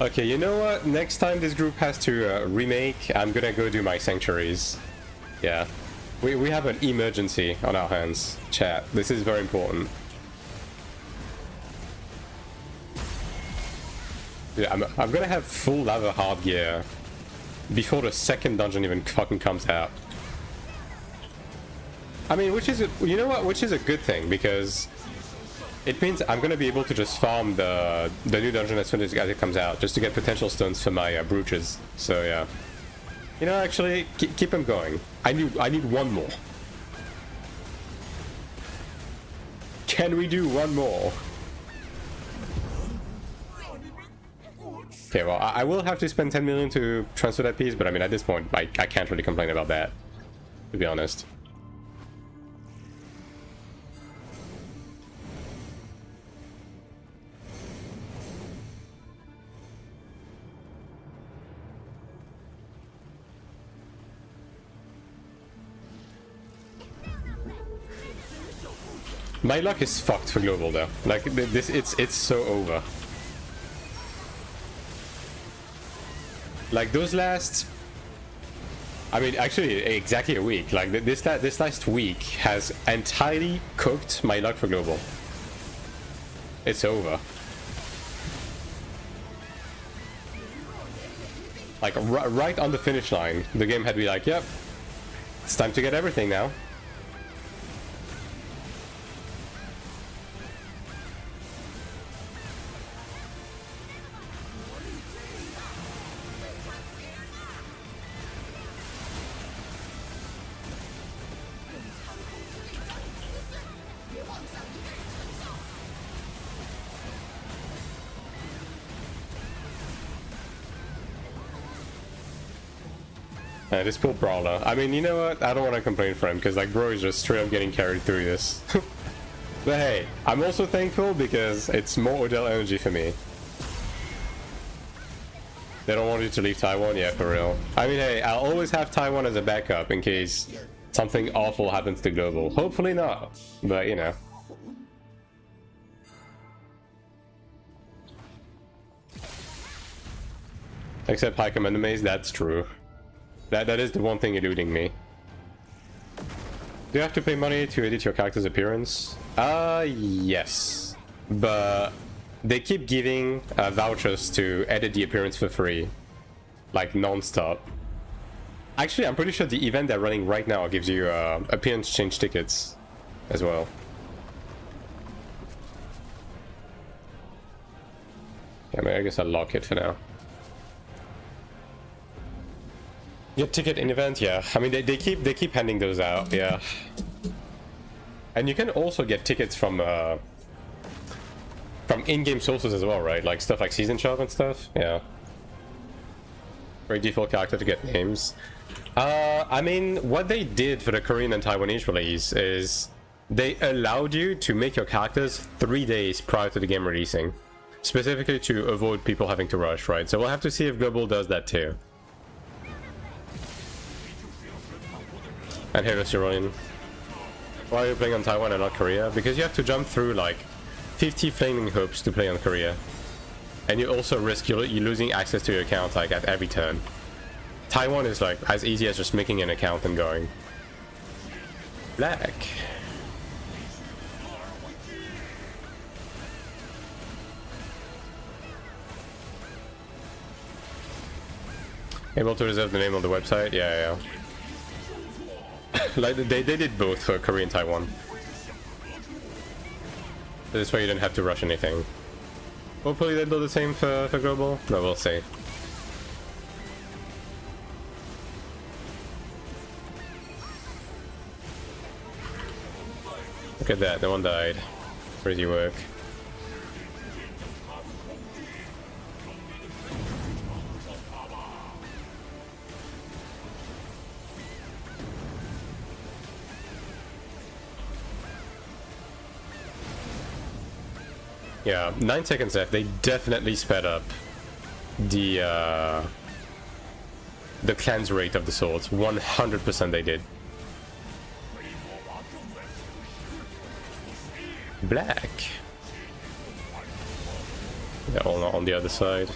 Okay, you know what? Next time this group has to remake, I'm gonna go do my sanctuaries. Yeah. We have an emergency on our hands, chat. This is very important. Yeah, I'm gonna have full lava hard gear before the second dungeon even fucking comes out. I mean, which is, you know what? Which is a good thing, because it means I'm gonna be able to just farm the new dungeon as soon as it comes out, just to get potential stones for my brooches. So yeah. You know, actually, keep them going. I need 1 more. Can we do 1 more? Okay, well, I will have to spend 10 million to transfer that piece, but I mean, at this point, I can't really complain about that, to be honest. My luck is fucked for global though. Like this, it's so over. Like those last, I mean, actually exactly a week. Like this last week has entirely cooked my luck for global. It's over. Like right on the finish line, the game had to be like, yep, it's time to get everything now. This poor brawler. I mean, you know what? I don't want to complain for him, because like bro is just straight up getting carried through this. But hey, I'm also thankful because it's more Odell energy for me. They don't want you to leave Taiwan yet, for real. I mean, hey, I'll always have Taiwan as a backup in case something awful happens to global. Hopefully not, but you know. Except high commander maze, that's true. That is the one thing eluding me. Do you have to pay money to edit your character's appearance? Yes. But they keep giving vouchers to edit the appearance for free. Like non-stop. Actually, I'm pretty sure the event they're running right now gives you appearance change tickets as well. Yeah, I mean, I guess I'll lock it for now. Get ticket in event, yeah. I mean, they keep handing those out, yeah. And you can also get tickets from in-game sources as well, right? Like stuff like season shop and stuff, yeah. Great default character to get names. I mean, what they did for the Korean and Taiwanese release is they allowed you to make your characters 3 days prior to the game releasing, specifically to avoid people having to rush, right? So we'll have to see if Global does that too. And Hero Cyrillian. Why are you playing on Taiwan and not Korea? Because you have to jump through like 50 flaming hoops to play on Korea. and you also risk you losing access to your account like at every turn. Taiwan is like as easy as just making an account and going. Black. Able to reserve the name on the website? Yeah. Like they did both for Korea and Taiwan. This way you don't have to rush anything. Hopefully they'll do the same for global. No, we'll see. Look at that, no one died. Crazy work. Yeah, 9 seconds left. They definitely sped up the cleanse rate of the swords. 100% they did. Black. Yeah, all on the other side.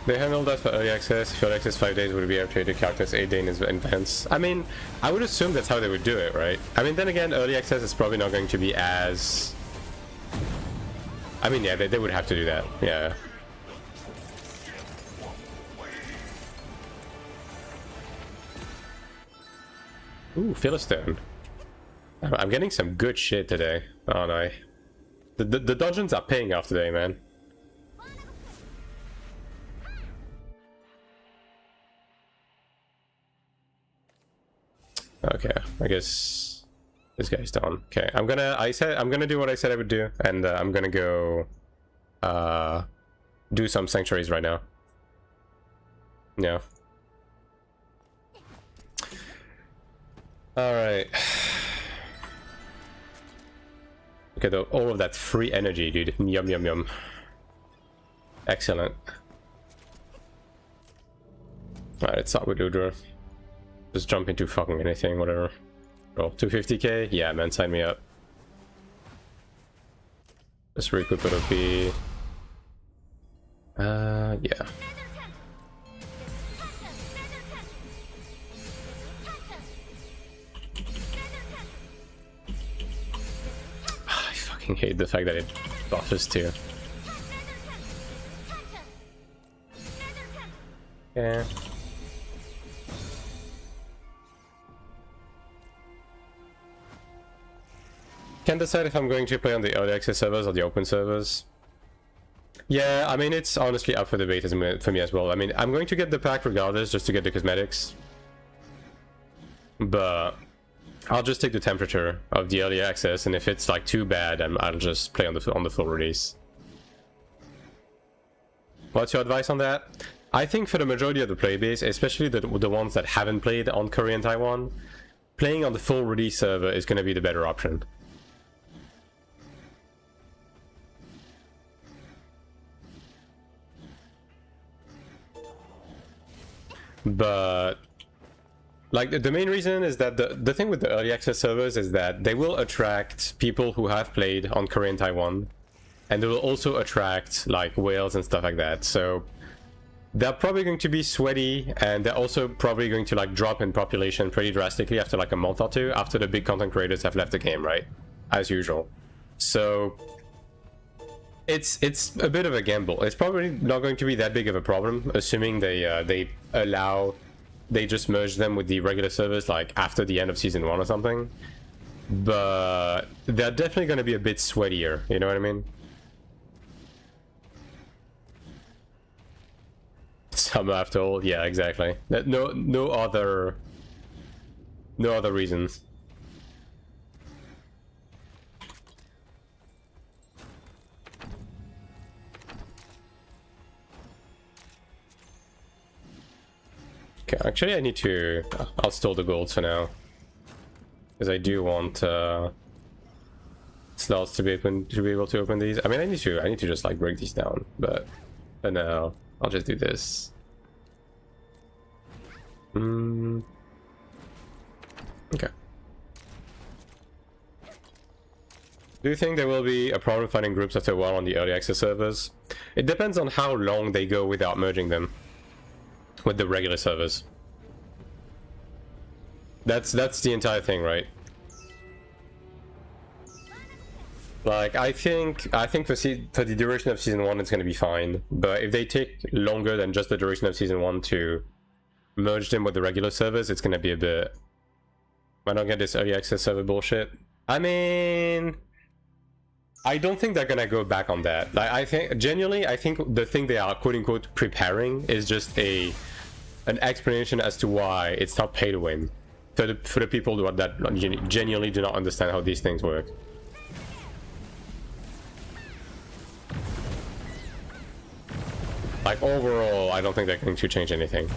They handled that for early access. If early access 5 days would be updated, calculus 8 days in advance. I mean, I would assume that's how they would do it, right? I mean, then again, early access is probably not going to be as... I mean, yeah, they would have to do that, yeah. Ooh, Philistine. I'm getting some good shit today, aren't I? The dungeons are paying off today, man. Okay, I guess this guy's done. Okay, I'm gonna do what I said I would do, and I'm gonna go do some sanctuaries right now. Yeah. All right. Look at all of that free energy, dude. Yum yum yum. Excellent. All right, let's start with Ludra. Just jump into fucking anything, whatever. Oh, 250k? Yeah, man, sign me up. Just recoup it would be... yeah. I fucking hate the fact that it buffers too. Yeah. Can't decide if I'm going to play on the early access servers or the open servers. Yeah, I mean, it's honestly up for debate for me as well. I mean, I'm going to get the pack regardless, just to get the cosmetics. But I'll just take the temperature of the early access, and if it's like too bad, I'll just play on the full release. What's your advice on that? I think for the majority of the playbase, especially the ones that haven't played on Korea and Taiwan, playing on the full release server is going to be the better option. But like the main reason is that the thing with the early access servers is that they will attract people who have played on Korea and Taiwan, and they will also attract like whales and stuff like that. So they're probably going to be sweaty, and they're also probably going to like drop in population pretty drastically after like a month or two, after the big content creators have left the game, right? As usual. So it's a bit of a gamble. It's probably not going to be that big of a problem, assuming they just merge them with the regular servers like after the end of season 1 or something. But they're definitely going to be a bit sweatier, you know what I mean? Summer after all, yeah, exactly. No other reasons. Okay, actually I need to... I'll store the gold for now. Because I do want slots to be able to open these. I mean, I need to just like break these down, but for now I'll just do this. Okay. Do you think there will be a problem finding groups after a while on the early access servers? It depends on how long they go without merging them with the regular servers. That's the entire thing, right? Like, I think for the duration of season 1 it's gonna be fine, but if they take longer than just the duration of season 1 to merge them with the regular servers, it's gonna be a bit... I don't get this early access server bullshit. I mean, I don't think they're gonna go back on that. Like, I think the thing they are quote-unquote preparing is just an explanation as to why it's not pay to win for the people that genuinely do not understand how these things work. Like, overall, I don't think they're going to change anything.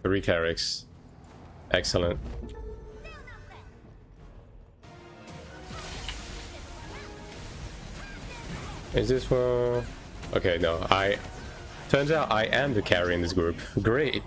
Three clerics. Excellent. Is this for... Okay, no, turns out I am the carry in this group. Great.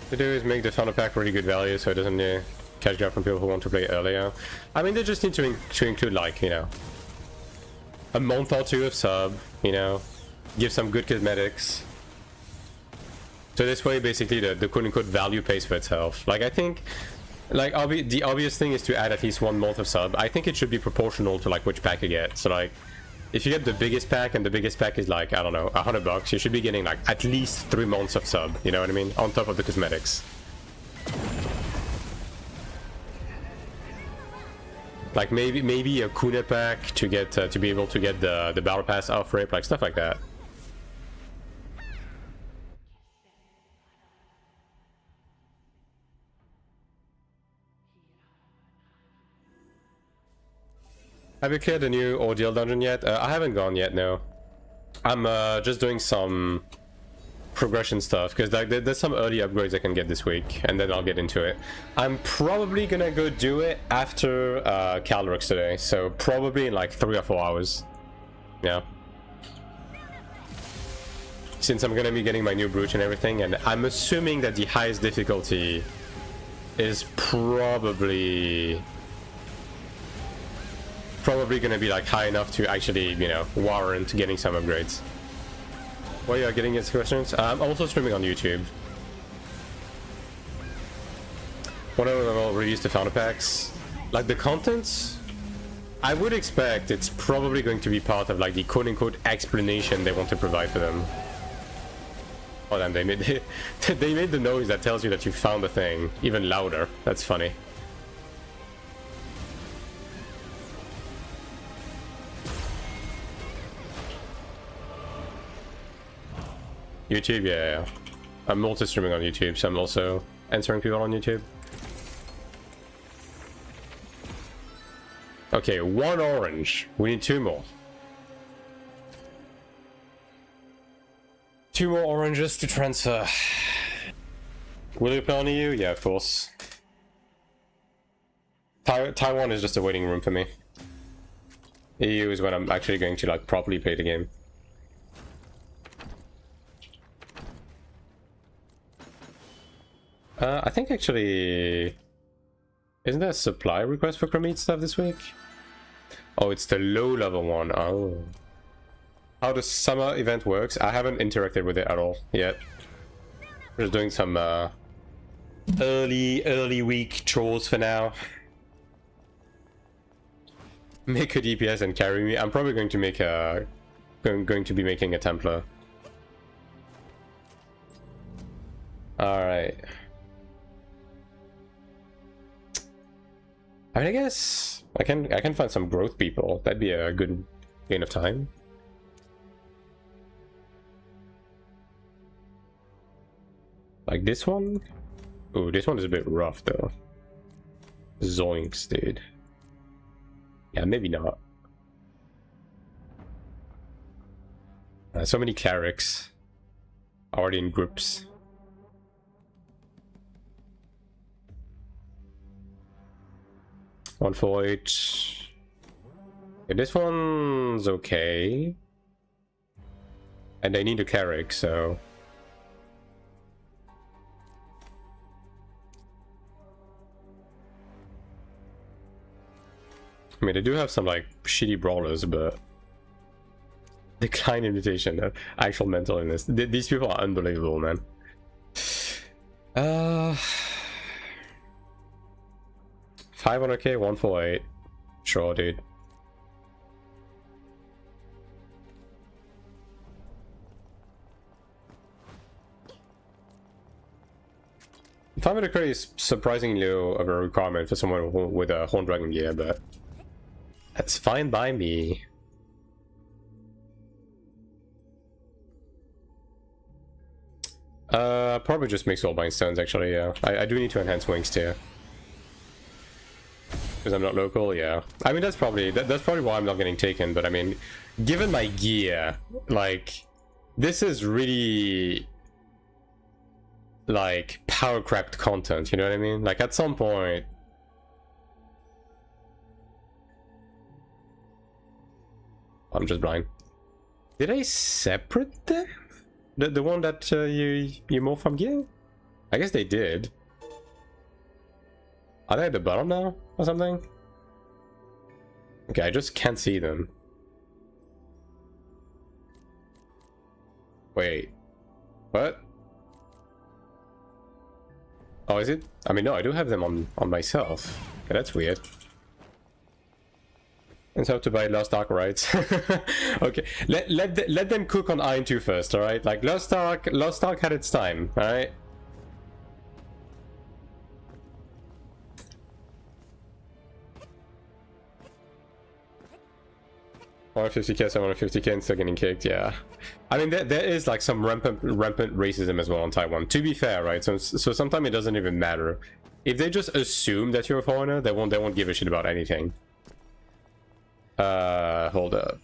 To do is make the founder pack really good value so it doesn't catch grab from people who want to play earlier. I mean, they just need to include, like, you know, a month or two of sub, you know, give some good cosmetics. So this way, basically, the quote-unquote value pays for itself. Like, I think, like, the obvious thing is to add at least 1 month of sub. I think it should be proportional to, like, which pack you get. So, like, if you get the biggest pack, and the biggest pack is, like, I don't know, $100, you should be getting, like, at least 3 months of sub, you know what I mean? On top of the cosmetics. Like, maybe a Kuna pack to get, to be able to get the Battle Pass off rip, like, stuff like that. Have you cleared the new Ordeal dungeon yet? I haven't gone yet, no. I'm just doing some progression stuff, because like, there's some early upgrades I can get this week, and then I'll get into it. I'm probably gonna go do it after Cleric today, so probably in like 3 or 4 hours. Yeah. Since I'm gonna be getting my new brooch and everything, and I'm assuming that the highest difficulty is probably gonna be like high enough to actually, you know, warrant getting some upgrades. While you're getting these questions, I'm also streaming on YouTube. Whenever I'll release the founder packs, like the contents, I would expect it's probably going to be part of like the quote-unquote explanation they want to provide for them. Oh damn, they made the noise that tells you that you found the thing even louder. That's funny. YouTube, yeah. I'm multi-streaming on YouTube, so I'm also answering people on YouTube. Okay, 1 orange. We need 2 more. 2 more oranges to transfer. Will you play on EU? Yeah, of course. Taiwan is just a waiting room for me. EU is when I'm actually going to like properly play the game. I think actually... Isn't there a supply request for Chromite stuff this week? Oh, it's the low level one. Oh. How the summer event works? I haven't interacted with it at all yet. Just doing some early week chores for now. Make a DPS and carry me. I'm probably going to make a... going to be making a Templar. Alright. I mean, I guess I can find some growth people. That'd be a good gain of time. Like this one? Oh, this one is a bit rough though. Zoinks, dude. Yeah, maybe not. So many clerics already in groups. One for each. Yeah, this one's okay. And they need a cleric, so... I mean, they do have some, like, shitty brawlers, but... Decline invitation, actual mental illness. These people are unbelievable, man. 500k, 148. Sure, dude. $500k is surprisingly low of a requirement for someone with a Horn Dragon gear, but that's fine by me. Probably just mix all bind stones actually, yeah. I do need to enhance wings too. Because I'm not local, yeah. I mean that's probably why I'm not getting taken, but I mean, given my gear, like, this is really like power cracked content, you know what I mean? Like at some point. I'm just blind. Did I separate them? The one that you morph from gear? I guess they did. Are they at the bottom now or something? Okay, I just can't see them. Wait. What? Oh, is it? I mean, no, I do have them on myself. Okay, that's weird. And so to buy Lost Ark rights. Okay, let them cook on AION2 first, all right? Like Lost Ark had its time, all right? $150k, 750k and still getting kicked, yeah. I mean, there is like some rampant racism as well on Taiwan. To be fair, right? So sometimes it doesn't even matter. If they just assume that you're a foreigner, they won't give a shit about anything. Hold up.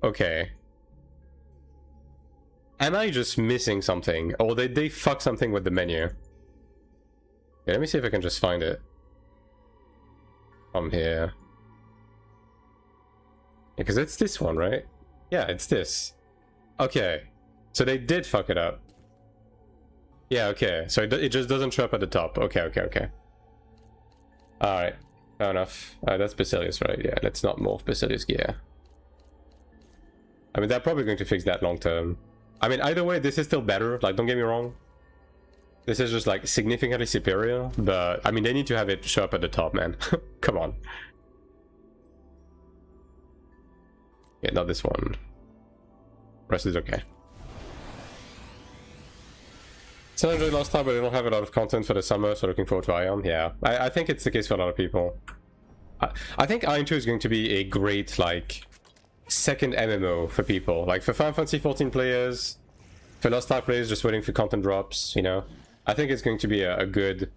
Okay. Am I just missing something? Or they fuck something with the menu? Okay, let me see if I can just find it. From here. Yeah, because it's this one, right? Yeah, it's this. Okay. So they did fuck it up. Yeah, okay. So it just doesn't show up at the top. Okay. Alright. Fair enough. That's Basilius, right? Yeah, let's not morph Basilius gear. I mean, they're probably going to fix that long term. I mean, either way, this is still better. Like, don't get me wrong. This is just, like, significantly superior. But, I mean, they need to have it show up at the top, man. Come on. Yeah, not this one. Rest is okay. So I really lost time, but they don't have a lot of content for the summer, so looking forward to AION. Yeah, I think it's the case for a lot of people. I think AION2 is going to be a great, like, second MMO for people. Like, for Final Fantasy 14 players, for Lost Ark players just waiting for content drops, you know. I think it's going to be a good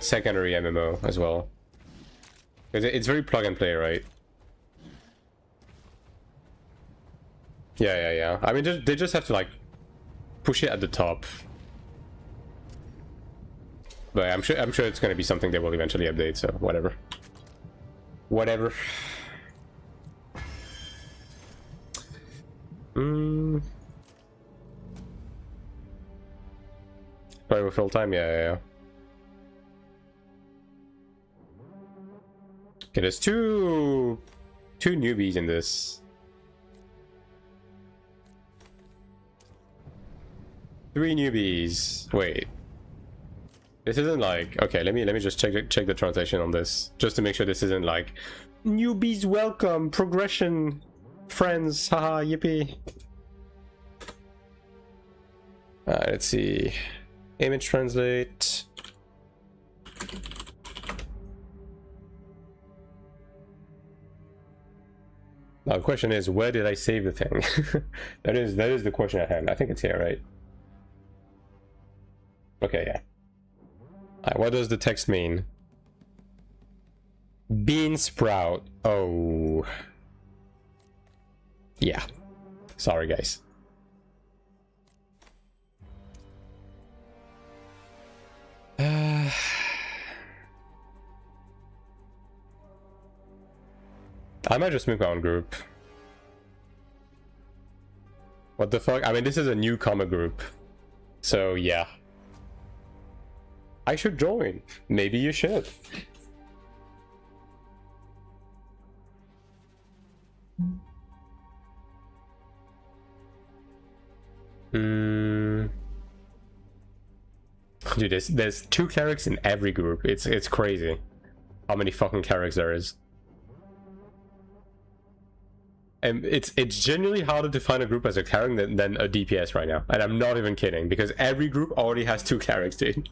secondary MMO as well. It's very plug and play, right? Yeah. I mean, they just have to, like, push it at the top. But I'm sure it's going to be something they will eventually update, so whatever. Play with full time, yeah. Okay, there's two newbies in this. 3 newbies. Wait. This isn't like, okay, let me just check the translation on this, just to make sure this isn't like newbies welcome, progression, friends, haha, yippee. Let's see. Image translate. Now the question is, where did I save the thing? that is the question at hand. I think it's here, right? Okay, yeah. Alright, what does the text mean? Bean sprout. Oh. Yeah. Sorry, guys. I might just make my own group. What the fuck? I mean, this is a newcomer group. So, yeah. I should join. Maybe you should. Dude, there's 2 clerics in every group. It's crazy how many fucking clerics there is. And it's genuinely harder to find a group as a cleric than a DPS right now. And I'm not even kidding, because every group already has 2 clerics, dude.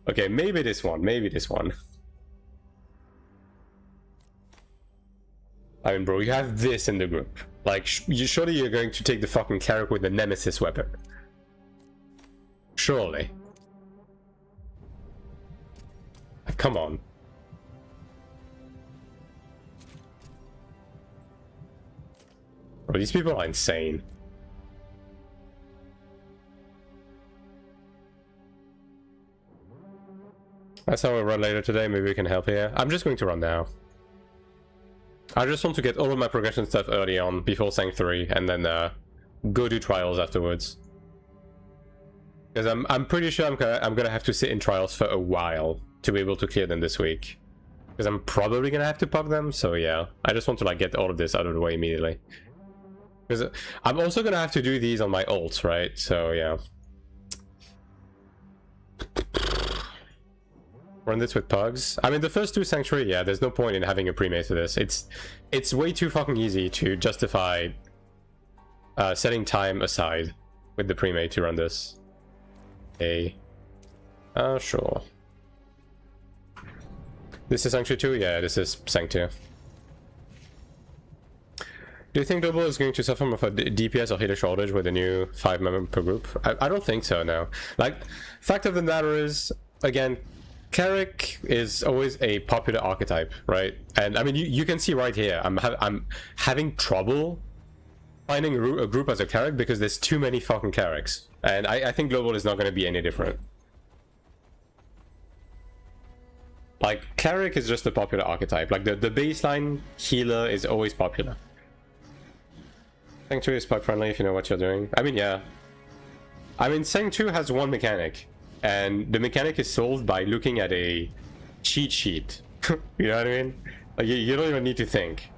Okay, maybe this one, maybe this one. I mean, bro, you have this in the group. Like, surely you're going to take the fucking cleric with the nemesis weapon. Surely. Come on. Bro, these people are insane. That's how we'll run later today. Maybe we can help here. I'm just going to run now. I just want to get all of my progression stuff early on before Sanc 3 and then go do trials afterwards. Because I'm pretty sure I'm gonna have to sit in trials for a while to be able to clear them this week. Because I'm probably gonna have to pop them, so yeah. I just want to like get all of this out of the way immediately. Because I'm also gonna have to do these on my ult, right? So yeah. Run this with pugs. I mean, the first 2 sanctuary, yeah, there's no point in having a pre-made for this. It's way too fucking easy to justify setting time aside with the pre-made to run this. Okay. Sure. This is Sanctuary 2? Yeah, this is Sanc 2. Do you think Global is going to suffer from a DPS or healer shortage with a new 5 member per group? I don't think so, no. Like, fact of the matter is, again, Cleric is always a popular archetype, right? And I mean, you can see right here, I'm having trouble finding a group as a Cleric because there's too many fucking Clerics. And I think Global is not going to be any different. Like, Cleric is just a popular archetype. Like, the baseline healer is always popular. Sanc 2 is bug friendly if you know what you're doing. I mean, yeah. I mean, Sanc 2 has one mechanic. And the mechanic is solved by looking at a cheat sheet. You know what I mean? Like, you don't even need to think.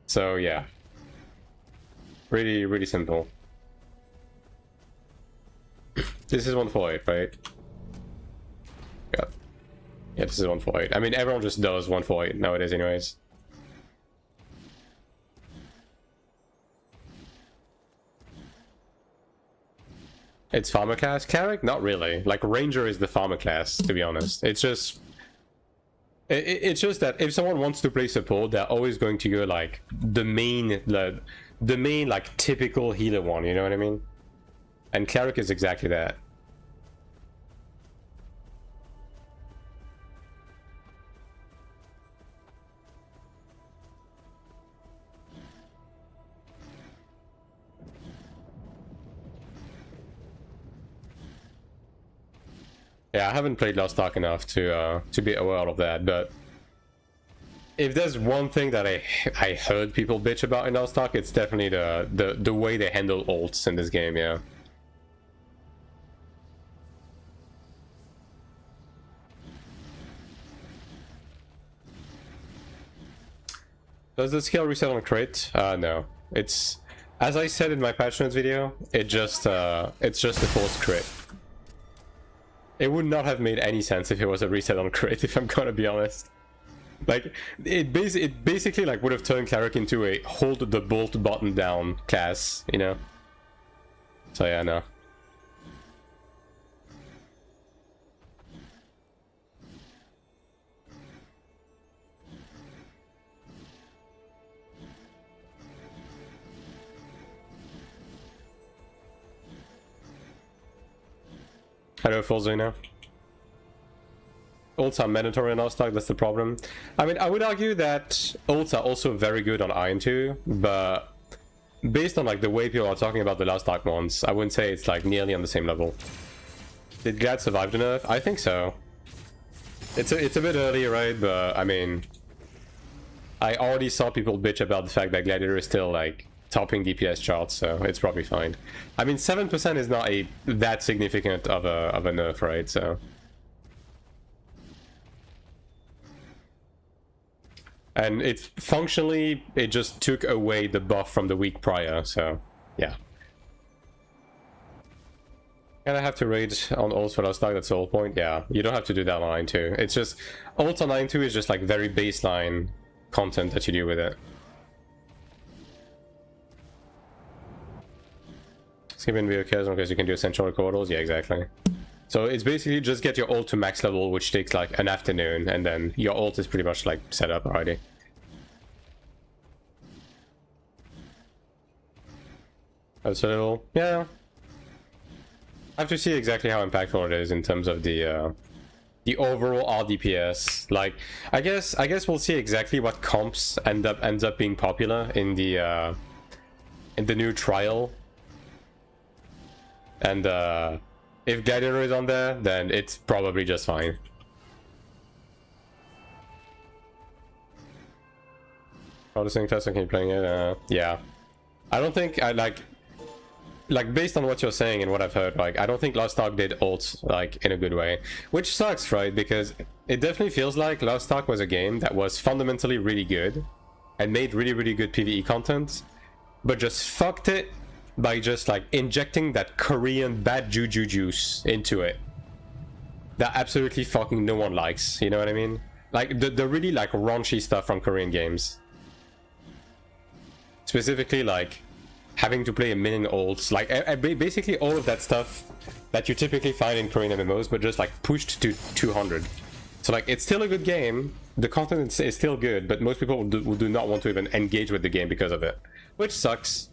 So, yeah. Really, really simple. This is 148, right? Yeah. Yeah, this is 148. I mean, everyone just does 148 nowadays anyways. It's farmer class. Cleric? Not really. Like, Ranger is the farmer class, to be honest. It's just... It's just that if someone wants to play support, they're always going to go, like, the main, like, typical healer one, you know what I mean? And Cleric is exactly that. Yeah, I haven't played Lost Ark enough to be aware of that, but if there's one thing that I heard people bitch about in Lost Ark, it's definitely the way they handle ults in this game, yeah. Does the skill reset on crit? No. It's, as I said in my patch notes video, it's just a forced crit. It would not have made any sense if it was a reset on crit, if I'm gonna be honest. Like, it basically like would have turned Cleric into a hold the bolt button down class, you know? So yeah, no. I know full now. Ults are mandatory in Lost Ark, that's the problem. I mean, I would argue that ults are also very good on AION2, but based on like the way people are talking about the Lost Ark ones, I wouldn't say it's like nearly on the same level. Did Glad survive the nerf? I think so. It's a bit early, right? But I mean, I already saw people bitch about the fact that Gladiator is still like topping DPS charts, so it's probably fine. I mean, 7% is not that significant of a nerf, right? So. And it functionally, it just took away the buff from the week prior, so yeah. And I have to raid on ults for Lost Ark, that's the whole point. Yeah, you don't have to do that on AION2. It's just, ults on AION2 is just like very baseline content that you do with it. Skipping be okay as long as you can do essential recordals. Yeah, exactly. So it's basically just get your ult to max level, which takes like an afternoon, and then your ult is pretty much like set up already. That's a little, yeah. I have to see exactly how impactful it is in terms of the overall RDPS. Like, I guess we'll see exactly what comps ends up being popular in the new trial. And if Gladiator is on there, then it's probably just fine. Oh, the Sanc test, I keep playing it. Yeah, I don't think I like based on what you're saying and what I've heard, like I don't think Lost Ark did ult like in a good way, which sucks, right? Because it definitely feels like Lost Ark was a game that was fundamentally really good and made really good PvE content, but just fucked it by just like injecting that Korean bad juju juice into it that absolutely fucking no one likes, you know what I mean? Like the really like raunchy stuff from Korean games, specifically like having to play a million ults, like basically all of that stuff that you typically find in Korean MMOs, but just like pushed to 200. So like it's still a good game, the content is still good, but most people do not want to even engage with the game because of it, which sucks.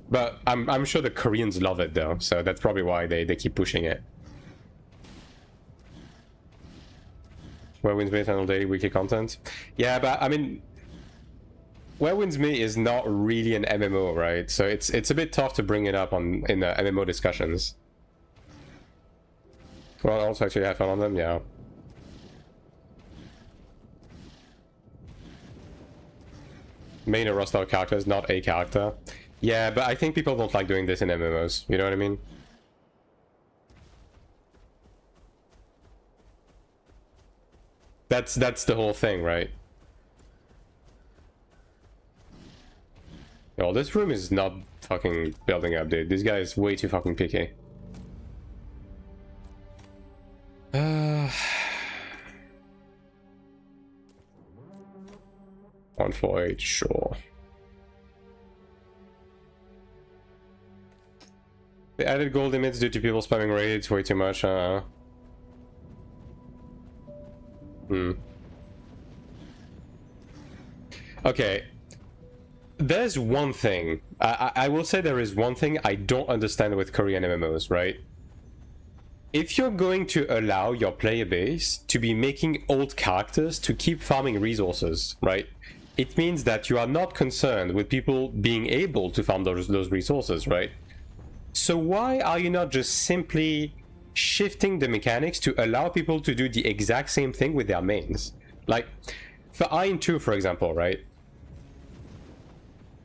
But I'm sure the Koreans love it though, so that's probably why they keep pushing it. Where wins me eternal daily weekly content? Yeah, but I mean, Where Wins Me is not really an MMO, right? So it's a bit tough to bring it up in the MMO discussions. Well, also actually have fun on them, yeah. Main or roster characters, not a character. Yeah, but I think people don't like doing this in MMOs, you know what I mean? That's the whole thing, right? Oh, this room is not fucking building up, dude. This guy is way too fucking picky. 148, sure. They added gold limits due to people spamming raids way too much. Okay. There's one thing. I will say there is one thing I don't understand with Korean MMOs, right? If you're going to allow your player base to be making old characters to keep farming resources, right? It means that you are not concerned with people being able to farm those resources, right? So why are you not just simply shifting the mechanics to allow people to do the exact same thing with their mains? Like, for AION2, for example, right?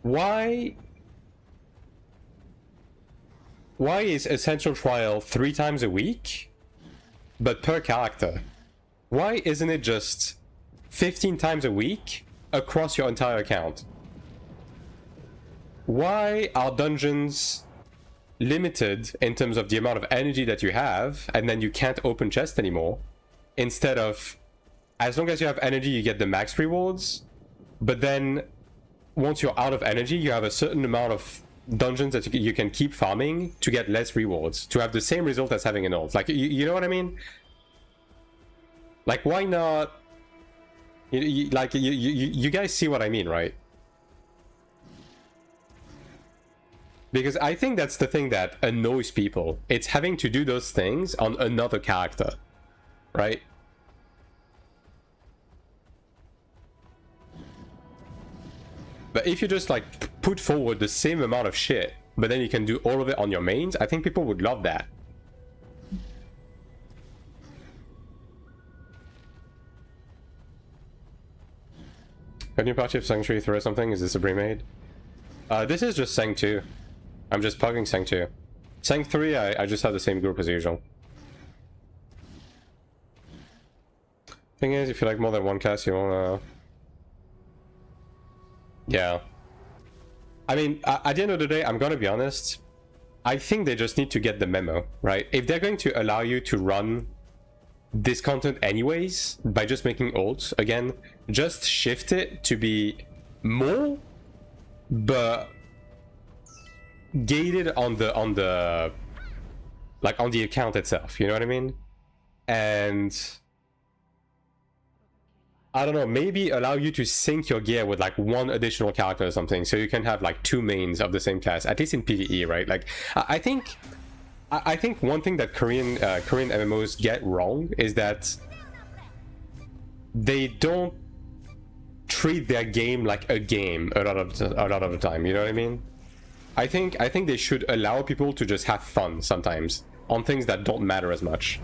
Why is Essential Trial 3 times a week, but per character? Why isn't it just 15 times a week across your entire account? Why are dungeons limited in terms of the amount of energy that you have, and then you can't open chests anymore, instead of, as long as you have energy, you get the max rewards, but then once you're out of energy, you have a certain amount of dungeons that you can keep farming to get less rewards, to have the same result as having an ult. Like, you know what I mean? Like, why not? You guys see what I mean, right? Because I think that's the thing that annoys people. It's having to do those things on another character, right? But if you just like put forward the same amount of shit, but then you can do all of it on your mains, I think people would love that. Can you party of Sanctuary throw something? Is this a pre-made? This is just Sanc 2. I'm just plugging Sanc 2. Sanc 3, I just have the same group as usual. Thing is, if you like more than one class, you wanna... Yeah. I mean, at the end of the day, I'm gonna be honest. I think they just need to get the memo, right? If they're going to allow you to run this content anyways, by just making ults, again, just shift it to be more, but gated on the like on the account itself, you know what I mean? And I don't know, maybe allow you to sync your gear with like one additional character or something, so you can have like two mains of the same class, at least in PvE, right? Like I think one thing that Korean MMOs get wrong is that they don't treat their game like a game a lot of the time, you know what I mean? I think they should allow people to just have fun sometimes on things that don't matter as much.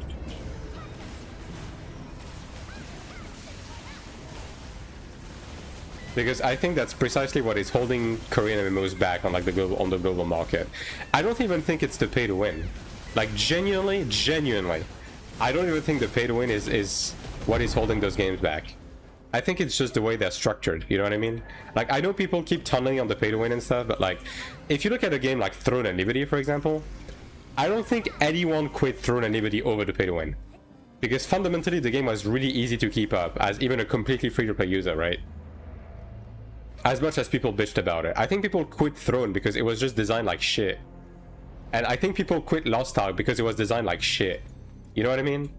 Because I think that's precisely what is holding Korean MMOs back on like the global market. I don't even think it's the pay to win. Like genuinely, I don't even think the pay to win is what is holding those games back. I think it's just the way they're structured, you know what I mean? Like, I know people keep tunneling on the pay to win and stuff, but like, if you look at a game like Throne and Liberty, for example, I don't think anyone quit Throne and Liberty over the pay to win. Because fundamentally, the game was really easy to keep up as even a completely free-to-play user, right? As much as people bitched about it. I think people quit Throne because it was just designed like shit. And I think people quit Lost Ark because it was designed like shit. You know what I mean?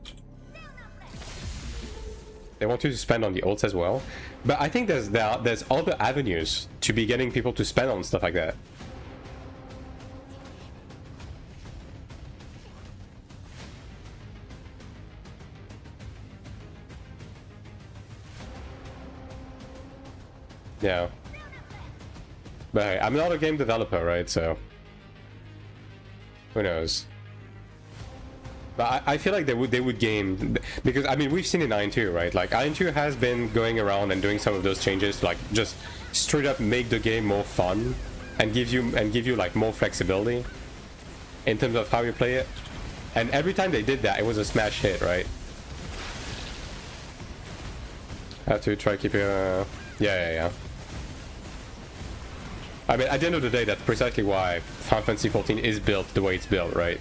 They want you to spend on the ults as well. But I think there's other avenues to be getting people to spend on stuff like that. Yeah. But hey, I'm not a game developer, right? So who knows? But I feel like they would gain, because I mean we've seen in AION2, right? Like AION2 has been going around and doing some of those changes to like just straight up make the game more fun and give you like more flexibility in terms of how you play it. And every time they did that, it was a smash hit, right? Have to try keep your yeah. I mean, at the end of the day, that's precisely why Final Fantasy XIV is built the way it's built, right?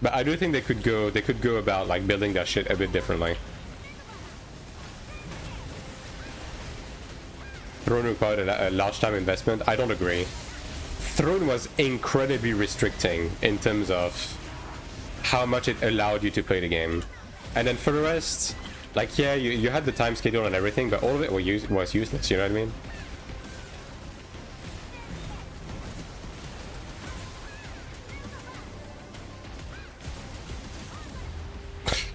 But I do think they could go about like building that shit a bit differently. Throne required a large time investment. I don't agree. Throne was incredibly restricting in terms of how much it allowed you to play the game. And then for the rest, like yeah, you had the time schedule and everything, but all of it was useless, you know what I mean?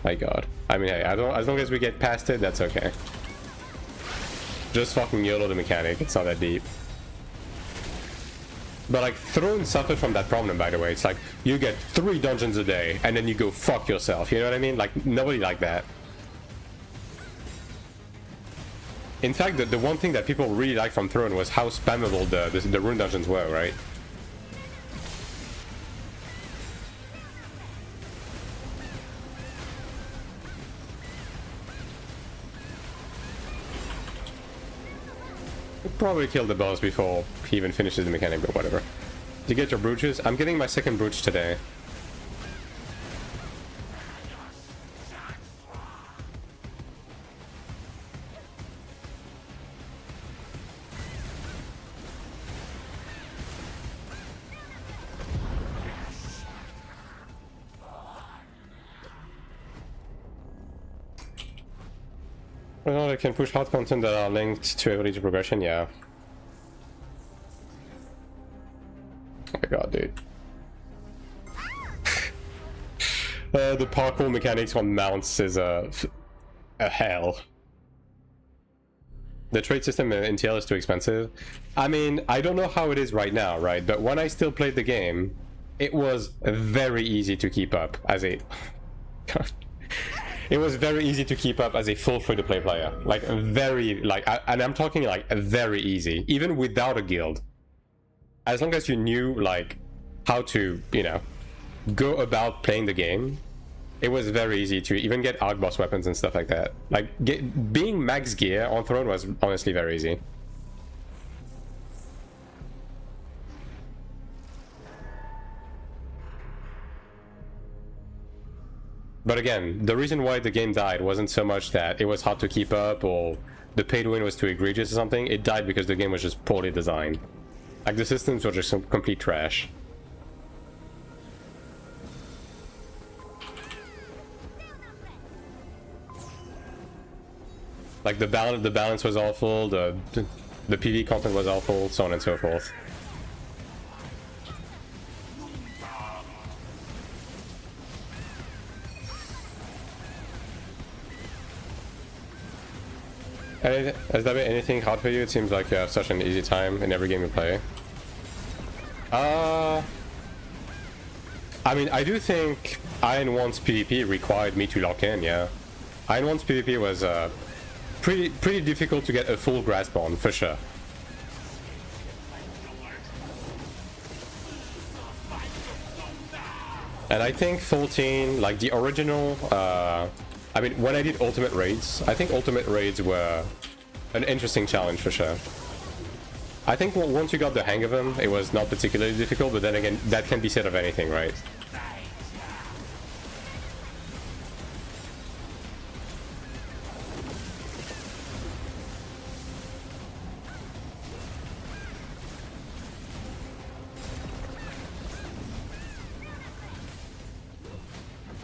My god. I mean, hey, as long as we get past it, that's okay. Just fucking YOLO the mechanic, it's not that deep. But like, Throne suffered from that problem, by the way. It's like, you get 3 dungeons a day, and then you go fuck yourself, you know what I mean? Like, nobody liked that. In fact, the one thing that people really liked from Throne was how spammable the rune dungeons were, right? Probably kill the boss before he even finishes the mechanic, but whatever. Did you get your brooches? I'm getting my second brooch today. Well, they can push hard content that are linked to ability progression, yeah. Oh my god, dude. The parkour mechanics on mounts is a hell. The trade system in TL is too expensive. I mean, I don't know how it is right now, right? But when I still played the game, it was very easy to keep up as a... God. It was very easy to keep up as a full free-to-play player. Like, very, like, and I'm talking, like, very easy. Even without a guild. As long as you knew, like, how to, you know, go about playing the game, it was very easy to even get arc boss weapons and stuff like that. Like, being max gear on Throne was honestly very easy. But again, the reason why the game died wasn't so much that it was hard to keep up or the pay to win was too egregious or something. It died because the game was just poorly designed. Like, the systems were just some complete trash. Like, the balance was awful, the PvE content was awful, so on and so forth. Has there been anything hard for you? It seems like you have such an easy time in every game you play. I mean, I do think AION1's PvP required me to lock in, yeah. AION1's PvP was pretty difficult to get a full grasp on, for sure. And I think 14, like the original, I mean, when I did ultimate raids, I think ultimate raids were an interesting challenge for sure. I think once you got the hang of them, it was not particularly difficult, but then again, that can be said of anything, right?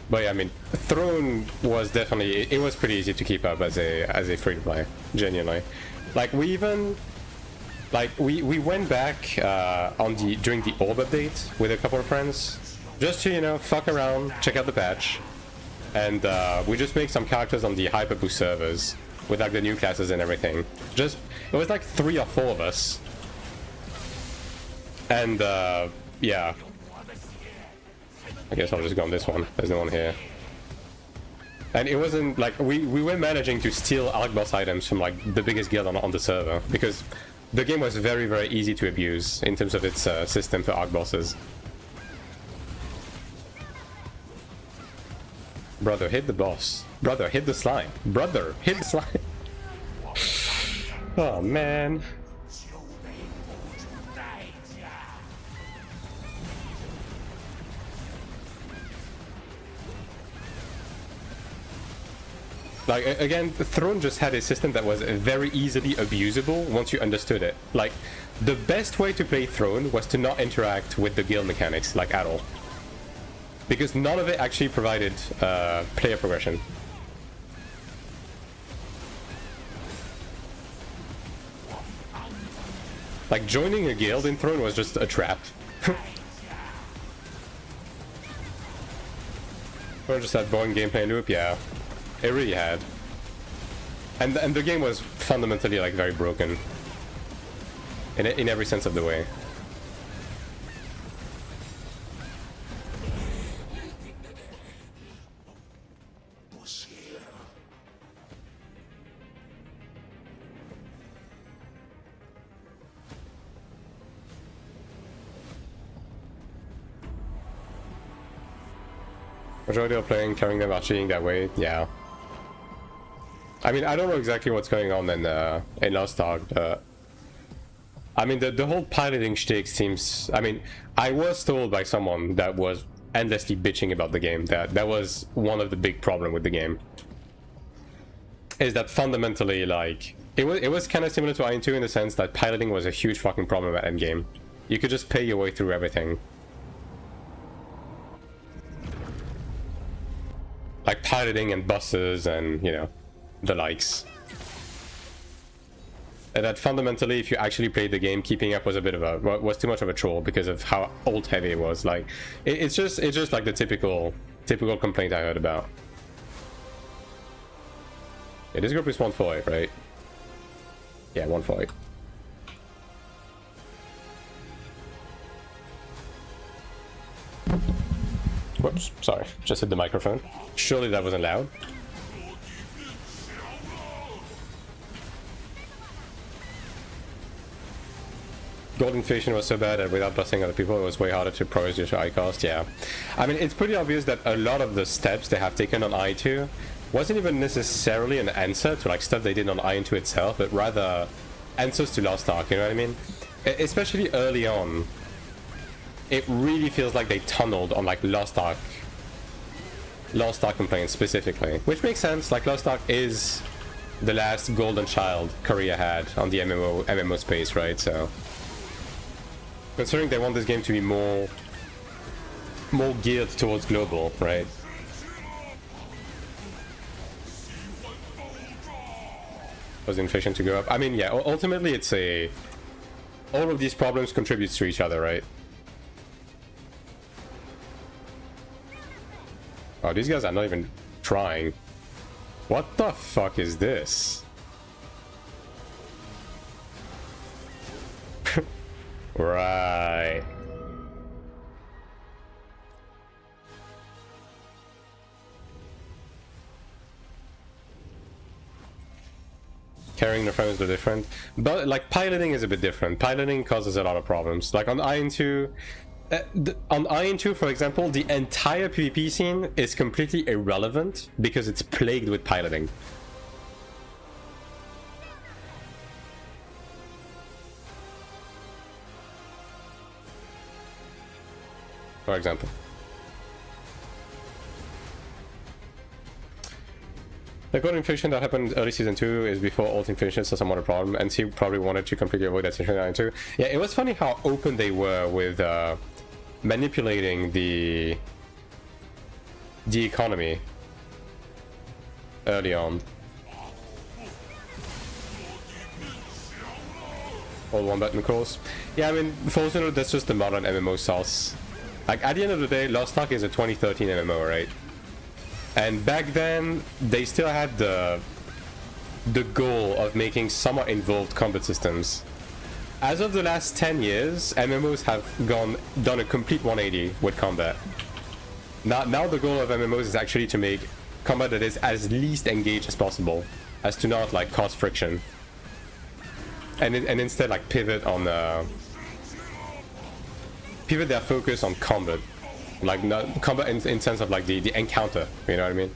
But yeah, I mean, Throne was definitely, it was pretty easy to keep up as a free to play, genuinely. Like, we even, like, we went back during the Orb update with a couple of friends, just to, you know, fuck around, check out the patch, and we just make some characters on the Hyperboost servers with like the new classes and everything. Just, it was like 3 or 4 of us, and yeah. I guess I'll just go on this one. There's no one here. And it wasn't like we were managing to steal arc boss items from like the biggest guild on the server because the game was very, very easy to abuse in terms of its system for arc bosses. Brother, hit the boss. Brother, hit the slime. Brother, hit the slime. Oh man. Like, again, Throne just had a system that was very easily abusable once you understood it. Like, the best way to play Throne was to not interact with the guild mechanics, like, at all. Because none of it actually provided player progression. Like, joining a guild in Throne was just a trap. Or just that boring gameplay loop, yeah. It really had. And the game was fundamentally like very broken. In every sense of the way. Majority of playing, carrying them out cheating that way, yeah. I mean, I don't know exactly what's going on in Lost Ark, but I mean, the whole piloting shtick seems. I mean, I was told by someone that was endlessly bitching about the game that was one of the big problem with the game. Is that fundamentally, like, it was kind of similar to AION2 in the sense that piloting was a huge fucking problem at endgame. You could just pay your way through everything. Like piloting and buses and, you know, the likes. And that fundamentally, if you actually played the game, keeping up was a bit of a was too much of a chore because of how ult heavy it was. Like it's just like the typical complaint I heard about. Yeah, this group is 148, right? Yeah, 148. Whoops, sorry, just hit the microphone. Surely that wasn't loud. Gold inflation was so bad that without busting other people, it was way harder to progress due to high cost. Yeah, I mean, it's pretty obvious that a lot of the steps they have taken on AION2 wasn't even necessarily an answer to like stuff they did on AION2 itself, but rather answers to Lost Ark, you know what I mean? Especially early on, it really feels like they tunneled on like Lost Ark complaints specifically, which makes sense. Like Lost Ark is the last golden child Korea had on the MMO space, right? So considering they want this game to be more geared towards global, right? Was inflation to go up? I mean, yeah, ultimately it's all of these problems contributes to each other, right? Oh, these guys are not even trying. What the fuck is this? Right. Carrying the frames are different, but like piloting is a bit different. Piloting causes a lot of problems. Like on AION2, for example, the entire PvP scene is completely irrelevant because it's plagued with piloting. For example. The gold inflation that happened early season 2 is before alt inflation, so somewhat a problem, and he probably wanted to completely avoid that situation in 2. Yeah, it was funny how open they were with manipulating the economy early on. All one button calls. Yeah, I mean, fortunately, that's just the modern MMO sauce. Like, at the end of the day, Lost Ark is a 2013 MMO, right? And back then, they still had the goal of making somewhat involved combat systems. As of the last 10 years, MMOs have done a complete 180 with combat. Now the goal of MMOs is actually to make combat that is as least engaged as possible, as to not like cause friction, and instead like pivot their focus on combat, like not combat in sense of like the encounter. You know what I mean?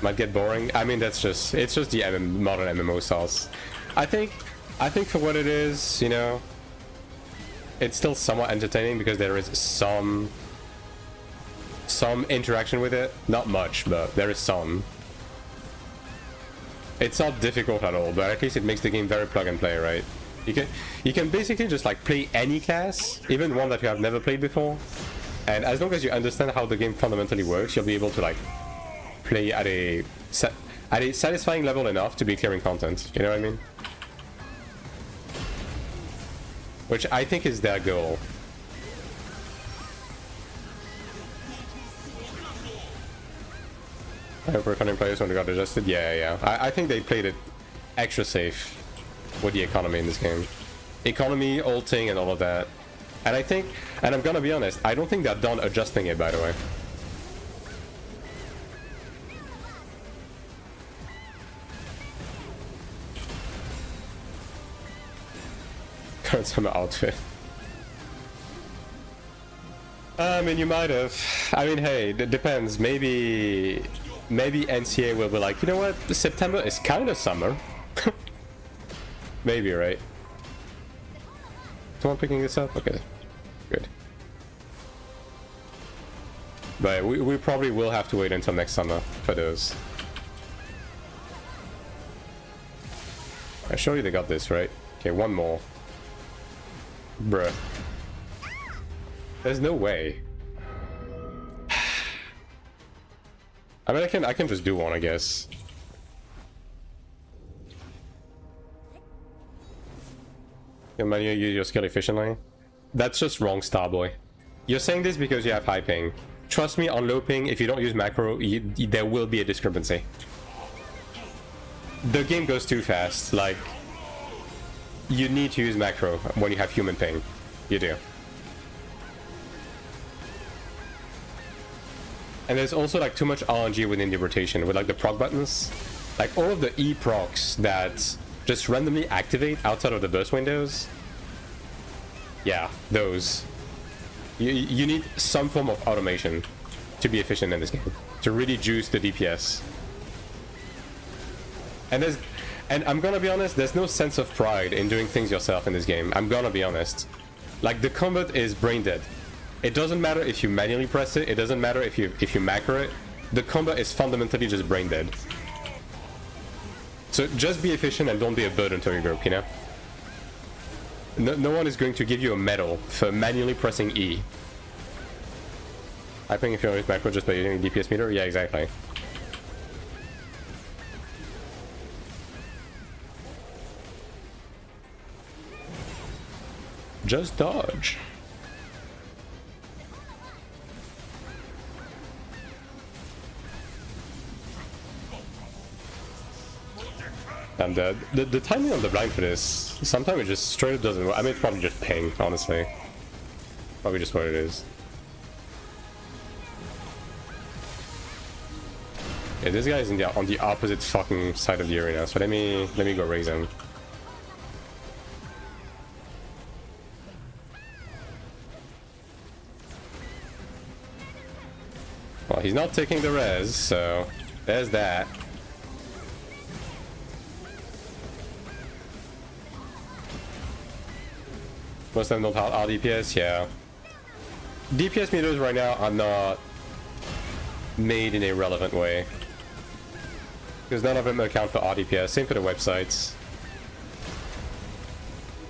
Might get boring. I mean, it's just the modern MMO sauce. I think for what it is, you know, it's still somewhat entertaining because there is some interaction with it. Not much, but there is some. It's not difficult at all, but at least it makes the game very plug and play, right? You can basically just like play any class, even one that you have never played before, and as long as you understand how the game fundamentally works, you'll be able to like play at a satisfying level enough to be clearing content. You know what I mean? Which I think is their goal. I hope recording players when they got adjusted. Yeah. I think they played it extra safe with the economy in this game. Economy, ulting, and all of that. And I think, and I'm gonna be honest, I don't think they're done adjusting it, by the way. Current summer outfit. I mean, you might have. I mean, hey, it depends. Maybe NCA will be like, you know what? September is kind of summer. Maybe, right? Someone picking this up? Okay, good. But we probably will have to wait until next summer for those. I surely they got this, right? Okay, one more. Bruh. There's no way. I mean, I can just do one, I guess. You manually use your skill efficiently. That's just wrong, Starboy. You're saying this because you have high ping. Trust me, on low ping, if you don't use macro, there will be a discrepancy. The game goes too fast. Like, you need to use macro when you have human ping. You do. And there's also like too much RNG within the rotation with like the proc buttons. Like all of the E procs that just randomly activate outside of the burst windows. Yeah, those. You need some form of automation to be efficient in this game, to really juice the DPS. And I'm gonna be honest, there's no sense of pride in doing things yourself in this game. I'm gonna be honest. Like, the combat is brain dead. It doesn't matter if you manually press it, it doesn't matter if you macro it. The combat is fundamentally just brain dead. So just be efficient and don't be a burden to your group, you know? No one is going to give you a medal for manually pressing E. I think if you use macro just by using a DPS meter, yeah, exactly. Just dodge. And the timing on the blind for this, sometimes it just straight up doesn't work. I mean, it's probably just ping, honestly. Probably just what it is. Yeah, this guy is on the opposite fucking side of the arena, so let me go raise him. Well, he's not taking the res, so there's that. Most of them don't have RDPS, yeah. DPS meters right now are not made in a relevant way. Because none of them account for RDPS, same for the websites.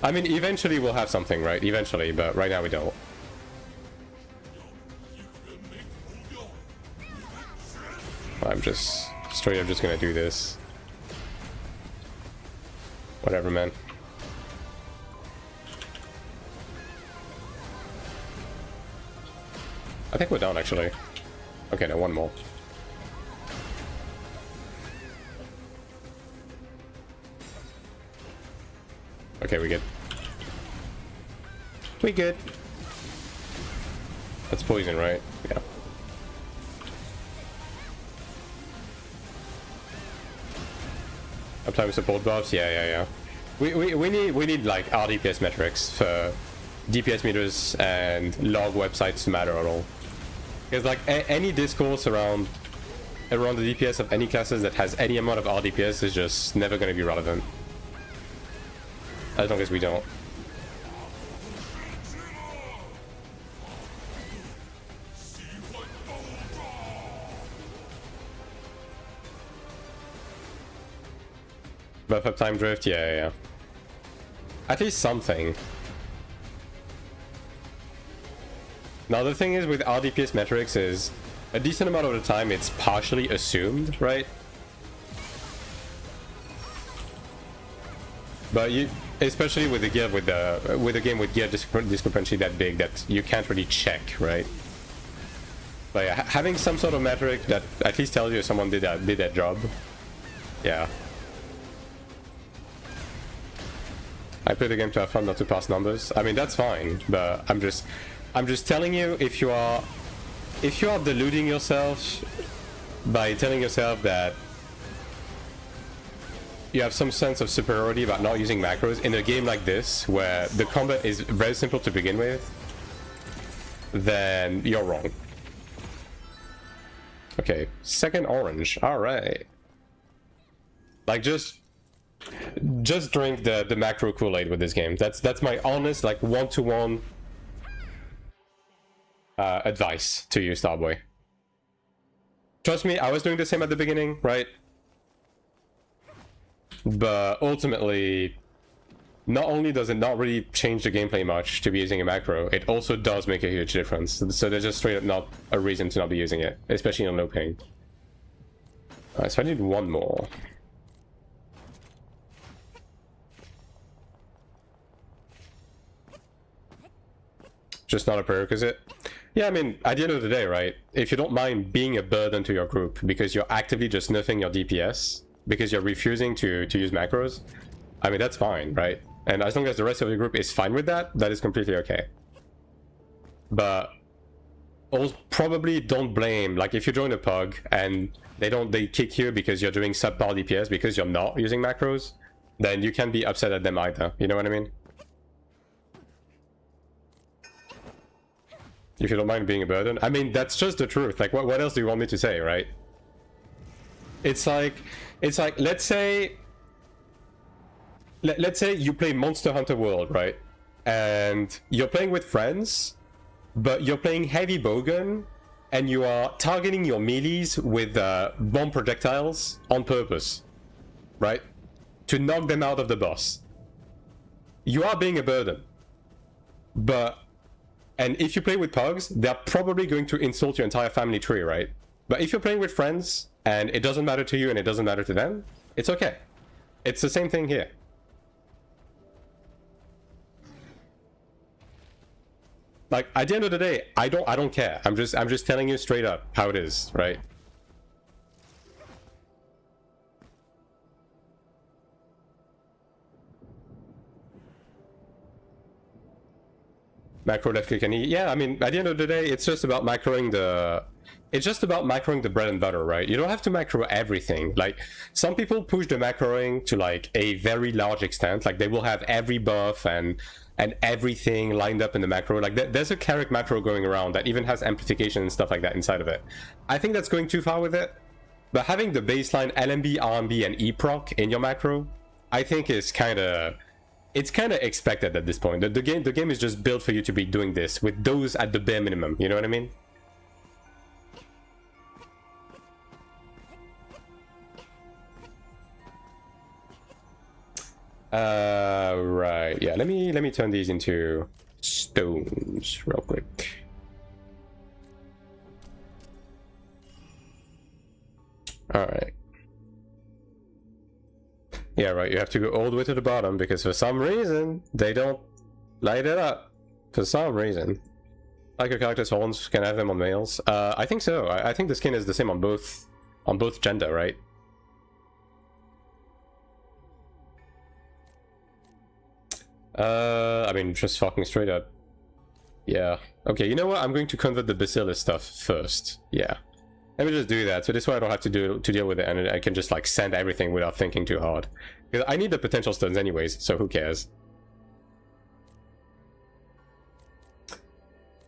I mean, eventually we'll have something, right? Eventually, but right now we don't. I'm just straight up just gonna do this. Whatever, man. I think we're done, actually. Okay, no, one more. Okay, we good. We good. That's poison, right? Yeah. Uptime support buffs, yeah. We need like RDPS metrics for DPS meters and log websites to matter at all. Because like any discourse around the DPS of any classes that has any amount of RDPS is just never going to be relevant. As long as we don't. Buff up time drift, yeah. At least something. Now the thing is with RDPS metrics is a decent amount of the time it's partially assumed, right? But you, especially with the gear, with a game with gear discrepancy that big, that you can't really check, right? But yeah, having some sort of metric that at least tells you if someone did that job, yeah. I play the game to have fun, not to pass numbers. I mean, that's fine, but I'm just telling you, if you are deluding yourself by telling yourself that you have some sense of superiority about not using macros in a game like this, where the combat is very simple to begin with, then you're wrong. Okay, second orange. All right. Like just drink the macro Kool-Aid with this game. That's my honest, like, one-to-one advice to you, Starboy. Trust me, I was doing the same at the beginning, right? But ultimately, not only does it not really change the gameplay much to be using a macro, it also does make a huge difference. So there's just straight up not a reason to not be using it, especially on low ping. Alright, so I need one more. just not a prerequisite. Yeah, I mean, at the end of the day, right, if you don't mind being a burden to your group because you're actively just nerfing your DPS, because you're refusing to use macros, I mean, that's fine, right? And as long as the rest of your group is fine with that, that is completely okay. But also probably don't blame, like if you join a pug and they kick you because you're doing subpar DPS because you're not using macros, then you can't be upset at them either, you know what I mean? If you don't mind being a burden. I mean, that's just the truth. Like, what else do you want me to say, right? It's like, let's say you play Monster Hunter World, right? And you're playing with friends, but you're playing heavy bowgun, and you are targeting your melees with bomb projectiles on purpose, right? To knock them out of the boss. You are being a burden. And if you play with pugs, they're probably going to insult your entire family tree, right? But if you're playing with friends, and it doesn't matter to you and it doesn't matter to them, it's okay. It's the same thing here. Like, at the end of the day, I don't care. I'm just telling you straight up how it is, right? Macro left click and E. Yeah, I mean, at the end of the day, it's just about macroing the... It's just about macroing the bread and butter, right? You don't have to macro everything. Like, some people push the macroing to, like, a very large extent. Like, they will have every buff and everything lined up in the macro. Like, there's a Cleric macro going around that even has amplification and stuff like that inside of it. I think that's going too far with it. But having the baseline LMB, RMB, and E-proc in your macro, I think is kind of... It's kind of expected at this point. The game is just built for you to be doing this with those at the bare minimum. You know what I mean? Right. Yeah. Let me turn these into stones real quick. All right. Yeah, right, you have to go all the way to the bottom because for some reason they don't light it up. For some reason. Like your character's horns, can I have them on males? I think so. I think the skin is the same on both gender, right? I mean, just fucking straight up. Yeah. Okay, you know what? I'm going to convert the Bacillus stuff first. Yeah. Let me just do that, so this way I don't have to deal with it, and I can just like send everything without thinking too hard. Because I need the potential stones anyways, so who cares?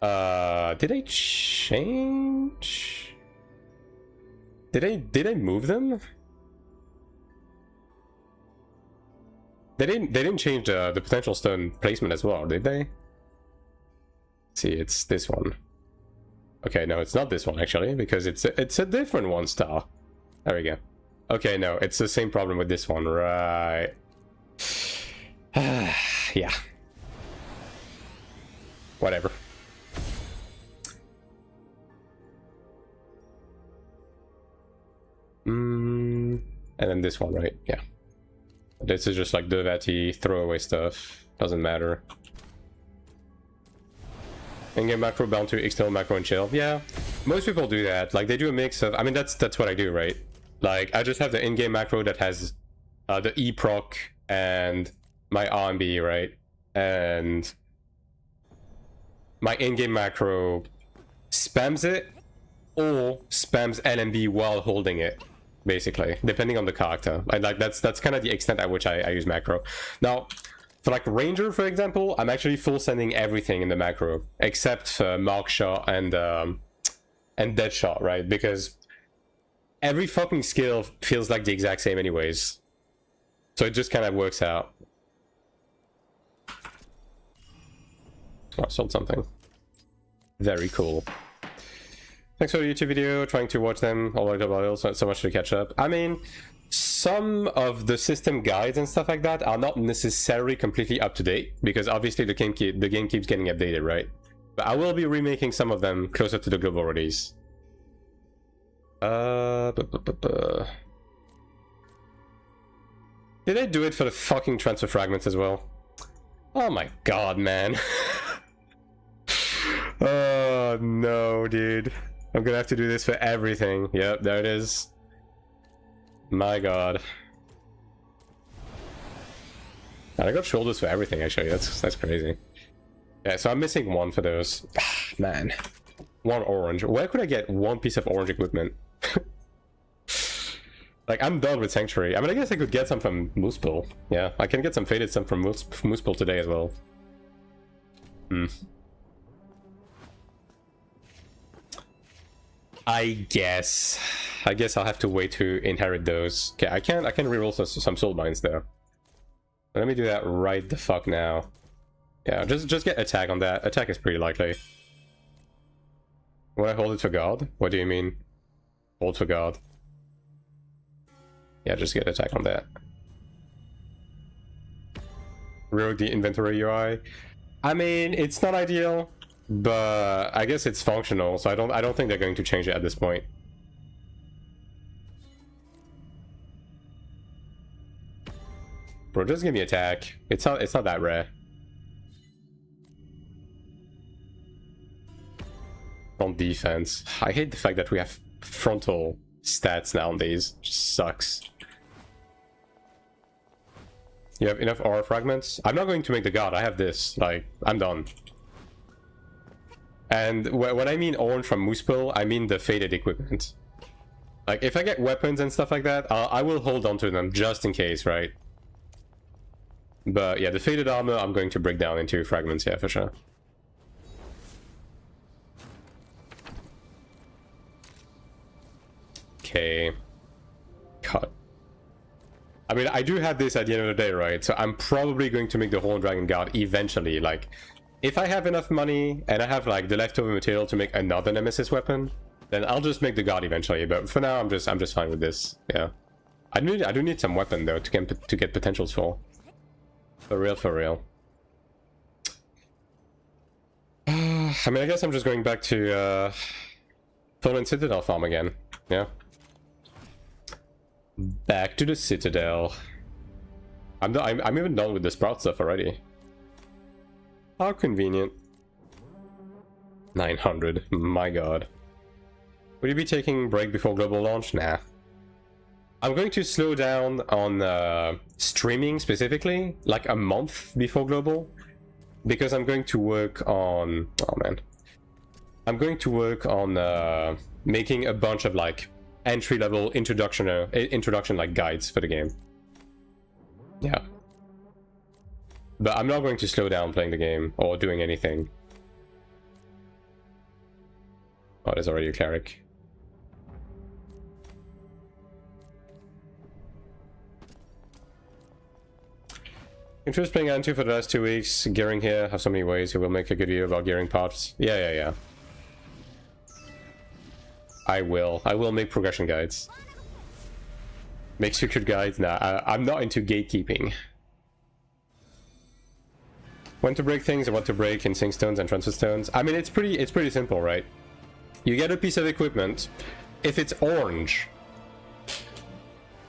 Did I change? Did I move them? They didn't change the potential stone placement as well, did they? Let's see, it's this one. Okay, no, it's not this one actually, because it's a different one star. There we go. Okay, no, it's the same problem with this one, right? Yeah. Whatever. And then this one, right? Yeah. This is just like Devati throwaway stuff. Doesn't matter. In-game macro bound to external macro and chill. Yeah, most people do that. Like, they do a mix of... I mean, that's what I do, right? Like, I just have the in-game macro that has the E-proc and my RMB, right? And my in-game macro spams it or spams LMB while holding it, basically, depending on the character. Like that's kind of the extent at which I use macro. Now, for like Ranger, for example, I'm actually full sending everything in the macro except Mark Shot and Dead Shot, right? Because every fucking skill feels like the exact same anyways, so it just kind of works out. Oh, I sold something. Very cool. Thanks for the YouTube video, trying to watch them all over the world, so much to catch up. I mean, some of the system guides and stuff like that are not necessarily completely up to date, because obviously the game keeps getting updated, right? But I will be remaking some of them closer to the global release. Did I do it for the fucking transfer fragments as well? Oh my god, man. Oh no, dude. I'm gonna have to do this for everything. Yep, there it is. My god. And I got shoulders for everything, actually. That's crazy. Yeah, so I'm missing one for those. Man. One orange. Where could I get one piece of orange equipment? Like, I'm done with Sanctuary. I mean, I guess I could get some from Moosepool. Yeah, I can get some faded stuff from Moosepool today as well. I guess I'll have to wait to inherit those. Okay, I can reroll some soul mines though. Let me do that right the fuck now. Yeah, just get attack on that. Attack is pretty likely. When I hold it for God? What do you mean? Hold for God. Yeah, just get attack on that. Reroll the inventory UI. I mean, it's not ideal, but I guess it's functional, so I don't think they're going to change it at this point. Bro, just give me attack. It's not that rare. On defense. I hate the fact that we have frontal stats nowadays. It just sucks. You have enough aura fragments? I'm not going to make the god. I have this. Like, I'm done. And when I mean orange from Moosepool, I mean the faded equipment. Like, if I get weapons and stuff like that, I will hold on to them just in case, right? But yeah, the faded armor I'm going to break down into fragments, yeah, for sure. Okay. Cut. I mean, I do have this at the end of the day, right? So I'm probably going to make the Horned Dragon Guard eventually. Like, if I have enough money and I have like the leftover material to make another Nemesis weapon, then I'll just make the guard eventually. But for now, I'm just fine with this. Yeah. I do need some weapon though to get potentials for. For real, for real. I mean, I guess I'm just going back to Fallen Citadel farm again. Yeah. Back to the Citadel. I'm even done with the Sprout stuff already. How convenient. 900. My god. Will you be taking break before global launch? Nah. I'm going to slow down on streaming specifically, like a month before global, because I'm going to work on... Oh man. I'm going to work on making a bunch of like entry-level introduction like guides for the game. Yeah. But I'm not going to slow down playing the game or doing anything. Oh, there's already a Cleric. Interest playing AION2 for the last 2 weeks. Gearing here, have so many ways. We will make a good video about gearing parts. Yeah. I will make progression guides. Make secret guides? Nah, I'm not into gatekeeping. When to break things and what to break in Sync Stones and Transfer Stones. I mean, it's pretty simple, right? You get a piece of equipment. If it's orange,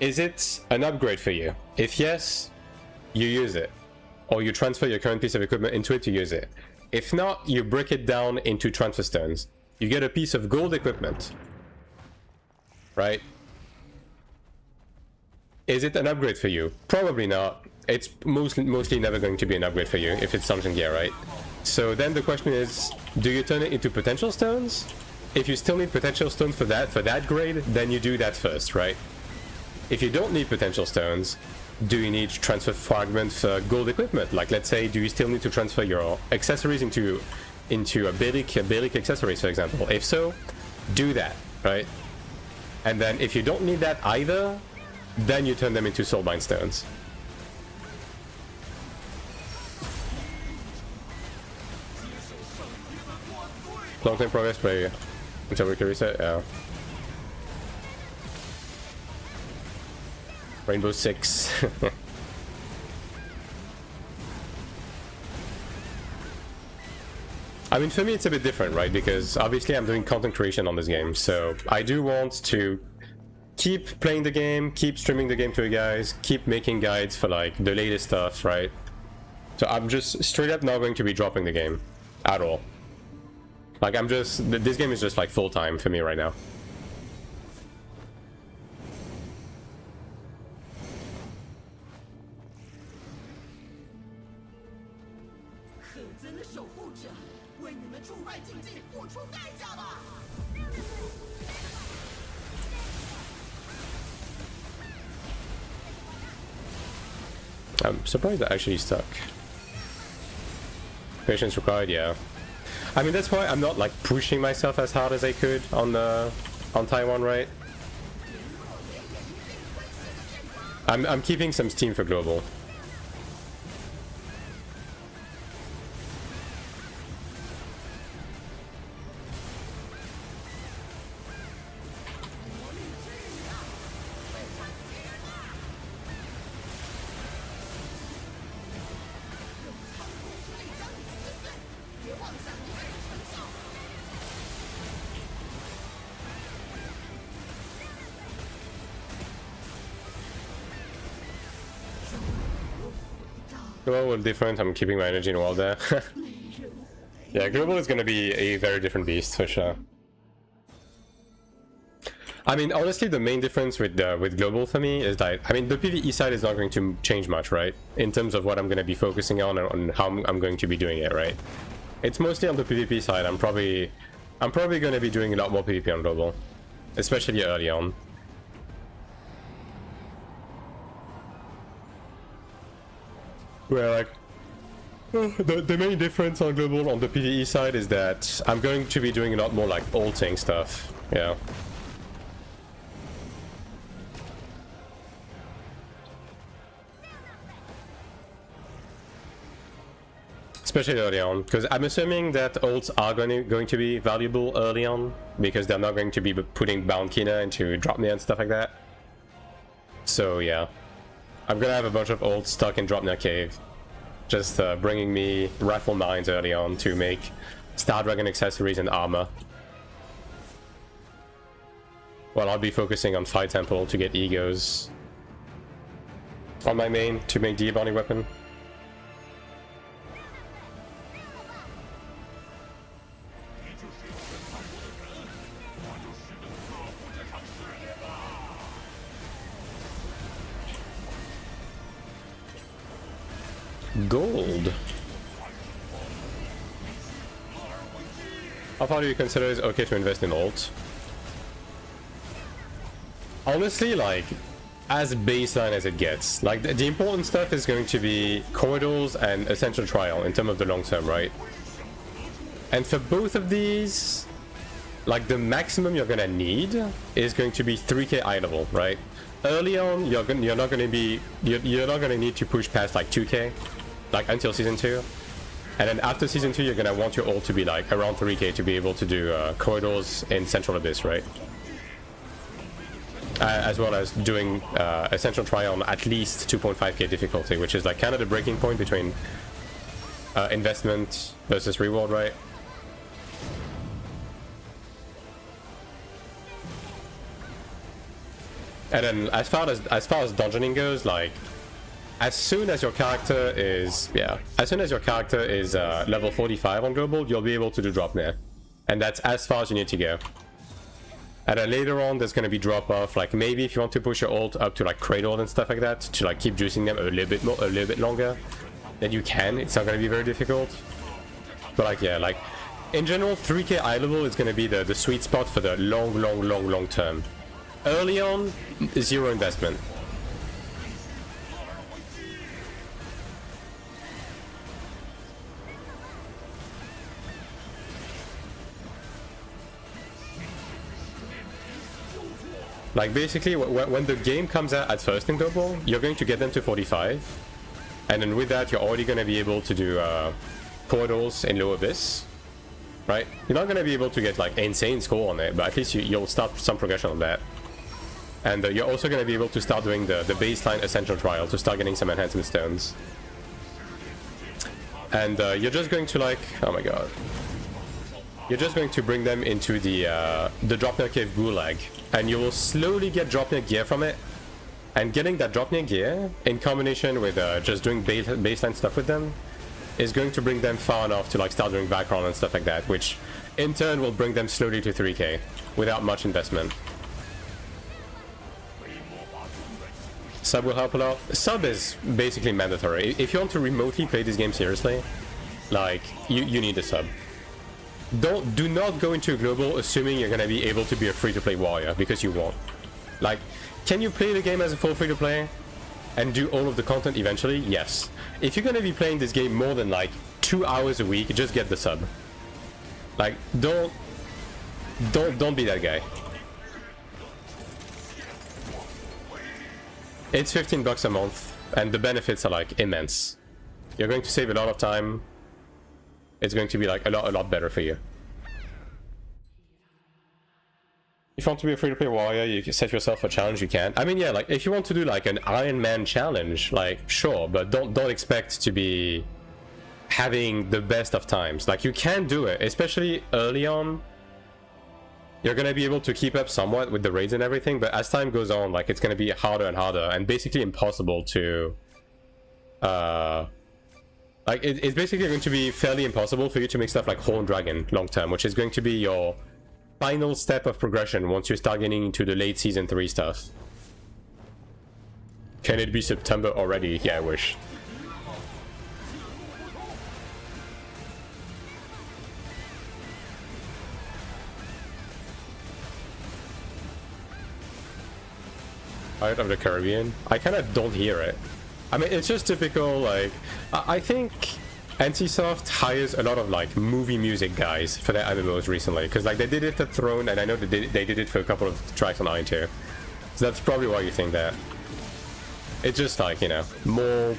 is it an upgrade for you? If yes, you use it. Or you transfer your current piece of equipment into it to use it. If not, you break it down into Transfer Stones. You get a piece of gold equipment. Right? Is it an upgrade for you? Probably not. It's mostly never going to be an upgrade for you if it's dungeon gear, right? So then the question is, do you turn it into potential stones? If you still need potential stones for that grade, then you do that first, right? If you don't need potential stones, do you need to transfer fragments for gold equipment? Like, let's say, do you still need to transfer your accessories into a Belic accessories, for example? If so, do that, right? And then if you don't need that either, then you turn them into soulbind stones. Long-term progress play until we can reset, yeah. Rainbow 6. I mean, for me it's a bit different, right? Because obviously I'm doing content creation on this game, so I do want to keep playing the game, keep streaming the game to you guys, keep making guides for like the latest stuff, right? So I'm just straight up not going to be dropping the game at all. Like I'm just, this game is just like full time for me right now. I'm surprised that actually stuck. Patience required, yeah. I mean, that's why I'm not like pushing myself as hard as I could on Taiwan, right? I'm keeping some steam for global. Global different, I'm keeping my energy in wall there. Yeah, global is gonna be a very different beast for sure. I mean, honestly, the main difference with global for me is that, I mean, the PvE side is not going to change much, right? In terms of what I'm gonna be focusing on and how I'm going to be doing it, right? It's mostly on the PvP side. I'm probably gonna be doing a lot more PvP on global, especially early on. Where like the main difference on global on the PvE side is that I'm going to be doing a lot more like ulting stuff. Yeah. Especially early on, because I'm assuming that ults are going to be valuable early on, because they're not going to be putting bound Kina into Dropnir and stuff like that. So yeah. I'm gonna have a bunch of ults stuck in Dropnir Cave, just bringing me rifle mines early on to make Star Dragon accessories and armor. While I'll be focusing on Fire Temple to get egos on my main to make the bounty weapon. Gold. How far do you consider it's okay to invest in ult? Honestly, like, as baseline as it gets. Like, the important stuff is going to be corridors and essential trial in terms of the long term, right? And for both of these, like, the maximum you're gonna need is going to be 3k eye level, right? Early on, you're not gonna need to push past like 2k. Like until season 2, and then after season 2 you're gonna want your ult to be like around 3k to be able to do corridors in Central Abyss, right? As well as doing essential trial on at least 2.5k difficulty, which is like kind of the breaking point between investment versus reward, right? And then as far as dungeoning goes, like, as soon as your character is level 45 on global, you'll be able to do Dropnir, and that's as far as you need to go. And then later on, there's going to be drop off. Like maybe if you want to push your ult up to like Cradle and stuff like that to like keep juicing them a little bit longer, then you can. It's not going to be very difficult. But like yeah, like in general, 3k eye level is going to be the sweet spot for the long term. Early on, zero investment. Like basically, when the game comes out at first in global, you're going to get them to 45, and then with that, you're already going to be able to do portals in Low Abyss, right? You're not going to be able to get like insane score on it, but at least you'll start some progression on that. And you're also going to be able to start doing the baseline essential trial to start getting some enhancement stones. And you're just going to like, oh my god. You're just going to bring them into the Dropnir Cave Gulag, and you will slowly get Dropnir gear from it. And getting that Dropnir gear, in combination with just doing baseline stuff with them, is going to bring them far enough to like start doing background and stuff like that, which in turn will bring them slowly to 3k without much investment. Sub will help a lot. Sub is basically mandatory. If you want to remotely play this game seriously, like, you need a sub. Do not go into a global assuming you're gonna be able to be a free-to-play warrior, because you won't. Like, can you play the game as a full free-to-play and do all of the content eventually? Yes. If you're gonna be playing this game more than like 2 hours a week, just get the sub. Like, don't be that guy. It's $15 a month, and the benefits are like immense. You're going to save a lot of time. It's going to be like a lot better for you. If you want to be a free-to-play warrior, you can set yourself a challenge. You can. I mean, yeah, like if you want to do like an Iron Man challenge, like sure, but don't expect to be having the best of times. Like you can do it, especially early on. You're gonna be able to keep up somewhat with the raids and everything, but as time goes on, like it's gonna be harder and harder, and basically impossible to. Like it's basically going to be fairly impossible for you to make stuff like Horned Dragon long term, which is going to be your final step of progression once you start getting into the late season 3 stuff. Can it be September already? Yeah, I wish. Pirates of the Caribbean? I kind of don't hear it. I mean, it's just typical, like, I think NCSoft hires a lot of, like, movie music guys for their MMOs recently, because, like, they did it at Throne, and I know they did it for a couple of tracks on AION2. So that's probably why you think that. It's just, like, you know, more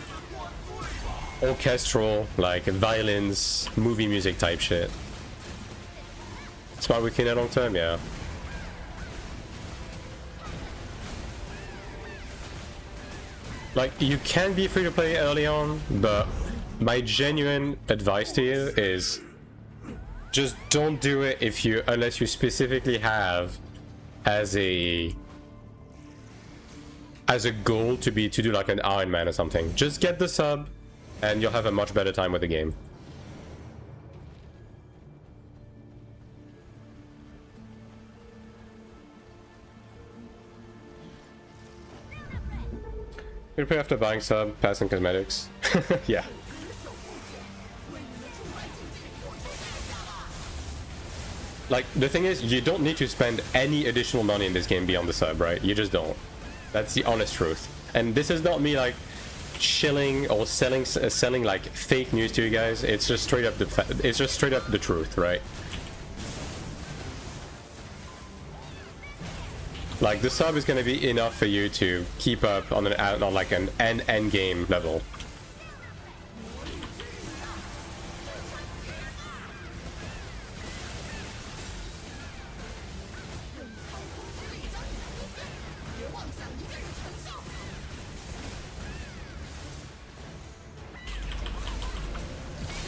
orchestral, like, violins, movie music type shit. Smart Weekend long term, yeah. Like, you can be free to play early on, but my genuine advice to you is just don't do it unless you specifically have as a goal to do like an Iron Man or something. Just get the sub and you'll have a much better time with the game. You pay after buying sub, passing cosmetics. Yeah. Like, the thing is, you don't need to spend any additional money in this game beyond the sub, right? You just don't. That's the honest truth. And this is not me, like, shilling or selling like fake news to you guys. It's just straight up the truth, right? Like, the sub is going to be enough for you to keep up on like an end game level.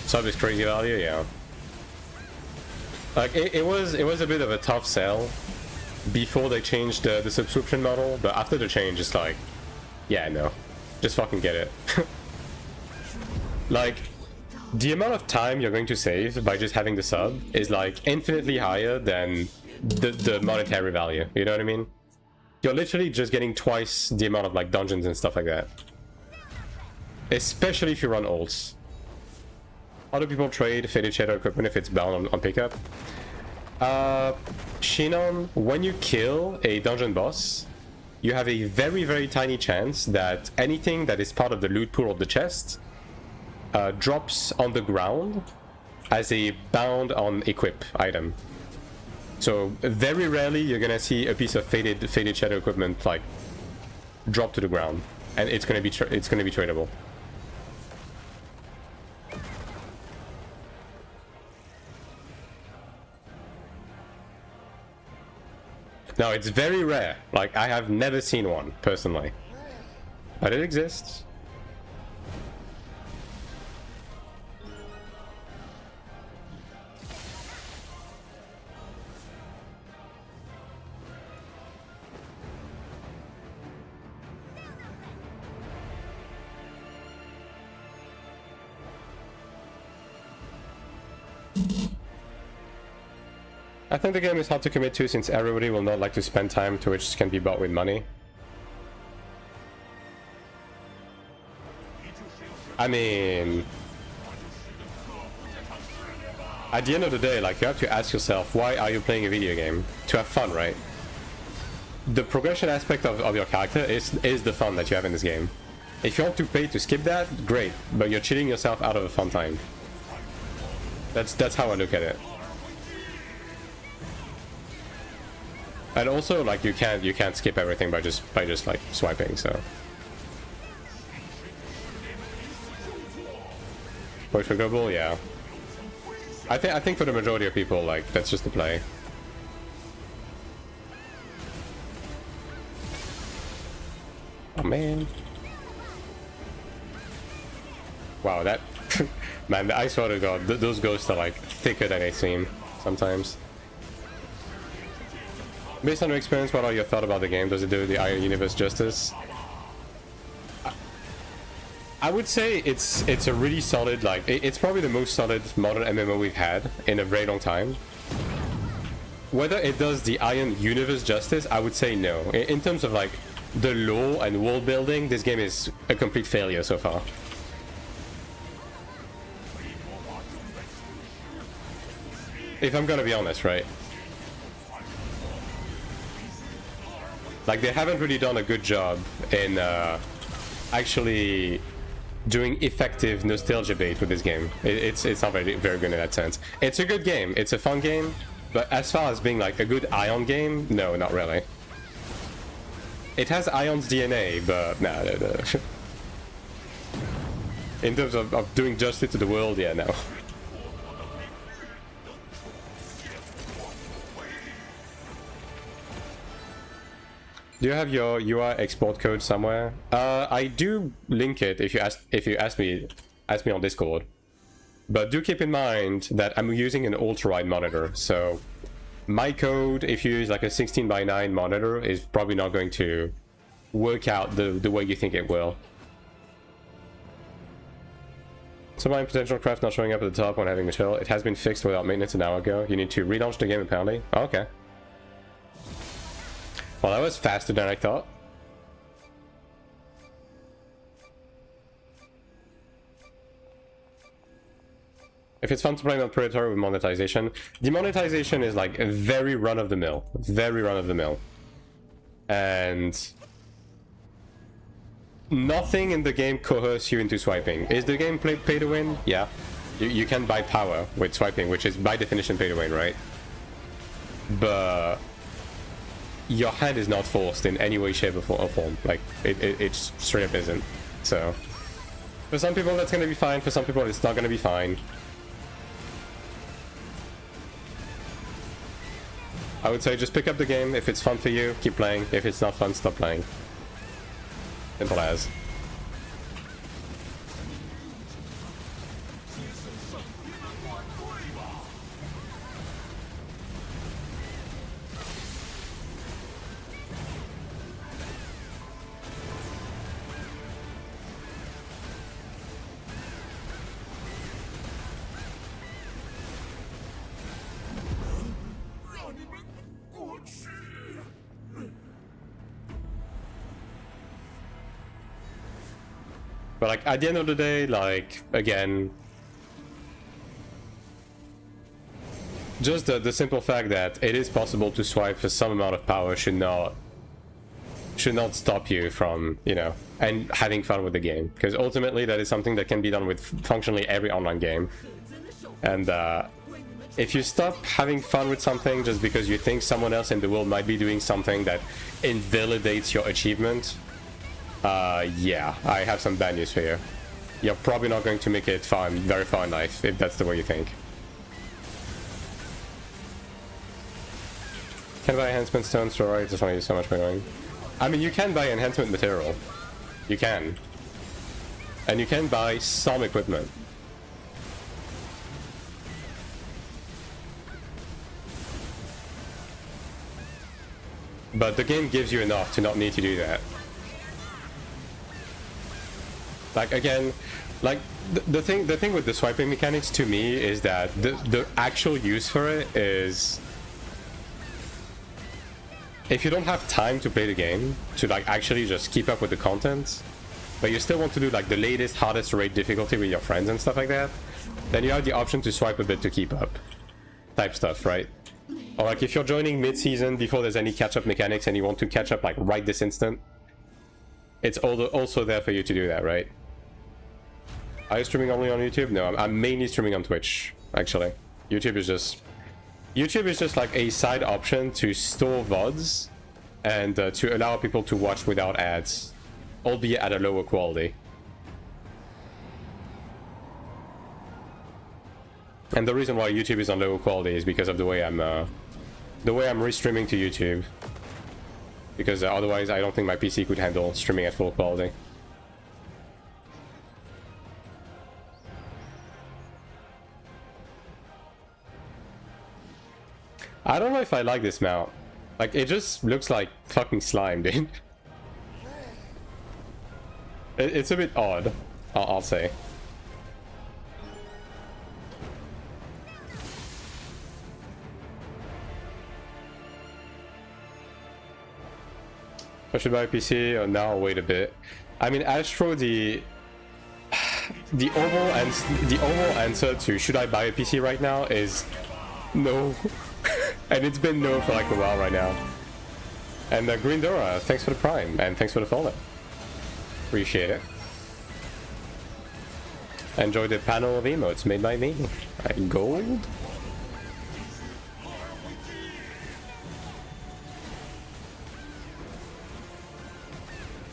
Sub is crazy value, yeah. Like, it was a bit of a tough sell before they changed the subscription model, but after the change, it's like, yeah, no, just fucking get it. Like, the amount of time you're going to save by just having the sub is like infinitely higher than the monetary value, you know what I mean? You're literally just getting twice the amount of like dungeons and stuff like that. Especially if you run ults. Other people trade faded shadow equipment if it's bound on pickup. Shinon, when you kill a dungeon boss, you have a very, very tiny chance that anything that is part of the loot pool of the chest drops on the ground as a bound on equip item. So very rarely you're gonna see a piece of faded shadow equipment like drop to the ground, and it's gonna be tradable. No, it's very rare. Like, I have never seen one, personally. But it exists. I think the game is hard to commit to since everybody will not like to spend time to which can be bought with money. I mean, at the end of the day, like, you have to ask yourself, why are you playing a video game? To have fun, right? The progression aspect of your character is the fun that you have in this game. If you want to pay to skip that, great, but you're cheating yourself out of a fun time. That's how I look at it. And also, like, you can't skip everything by just like swiping. So, wait for global, yeah. I think for the majority of people, like, that's just the play. Oh man. Wow, that man, I swear to God, those ghosts are like thicker than they seem sometimes. Based on your experience, what are your thoughts about the game? Does it do the AION universe justice? I would say it's a really solid, like, it's probably the most solid modern MMO we've had in a very long time. Whether it does the AION universe justice, I would say no. In terms of like the lore and world building, this game is a complete failure so far. If I'm gonna be honest, right? Like, they haven't really done a good job in actually doing effective nostalgia bait with this game. It's not very good in that sense. It's a good game, it's a fun game, but as far as being like a good AION game, no, not really. It has AION's DNA, but no. In terms of doing justice to the world, yeah, no. Do you have your UI export code somewhere? I do link it if you ask me on Discord. But do keep in mind that I'm using an ultra-wide monitor, so my code, if you use like a 16:9 monitor, is probably not going to work out the way you think it will. Sublime potential craft not showing up at the top when having Michelle. It has been fixed without maintenance an hour ago. You need to relaunch the game apparently. Oh, okay. Well, that was faster than I thought. If it's fun to play on Predatory with monetization, the monetization is like very run-of-the-mill. Very run-of-the-mill. And nothing in the game coerces you into swiping. Is the game pay to win? Yeah. You can buy power with swiping, which is by definition pay to win, right? But your hand is not forced in any way, shape, or form. Like, it straight up isn't. So, for some people that's gonna be fine, for some people it's not gonna be fine. I would say just pick up the game. If it's fun for you, keep playing. If it's not fun, stop playing. Simple as. But like at the end of the day, like again, just the simple fact that it is possible to swipe for some amount of power should not stop you from, you know, and having fun with the game, because ultimately that is something that can be done with functionally every online game. And if you stop having fun with something just because you think someone else in the world might be doing something that invalidates your achievement, yeah, I have some bad news for you. You're probably not going to make it very far in life, if that's the way you think. Can buy enhancement stone steroids, just want to use so much by going. I mean, you can buy enhancement material. You can. And you can buy some equipment. But the game gives you enough to not need to do that. Like, again, like the thing with the swiping mechanics to me is that the actual use for it is if you don't have time to play the game, to like actually just keep up with the content, but you still want to do like the latest, hardest raid difficulty with your friends and stuff like that, then you have the option to swipe a bit to keep up. Type stuff, right? Or like if you're joining mid-season before there's any catch-up mechanics and you want to catch up like right this instant, it's also there for you to do that, right? Are you streaming only on YouTube? No, I'm mainly streaming on Twitch, actually. YouTube is just like a side option to store VODs and to allow people to watch without ads, albeit at a lower quality. And the reason why YouTube is on lower quality is because of the way I'm restreaming to YouTube. Because otherwise I don't think my PC could handle streaming at full quality. I don't know if I like this mount. Like, it just looks like fucking slime, dude. It's a bit odd, I'll say. I should buy a PC, or now I'll wait a bit. I mean, Astro, the overall answer to should I buy a PC right now is no. And it's been no for like a while right now. And Green Dora, thanks for the Prime, and thanks for the follow. Appreciate it. Enjoy the panel of emotes made by me. Gold?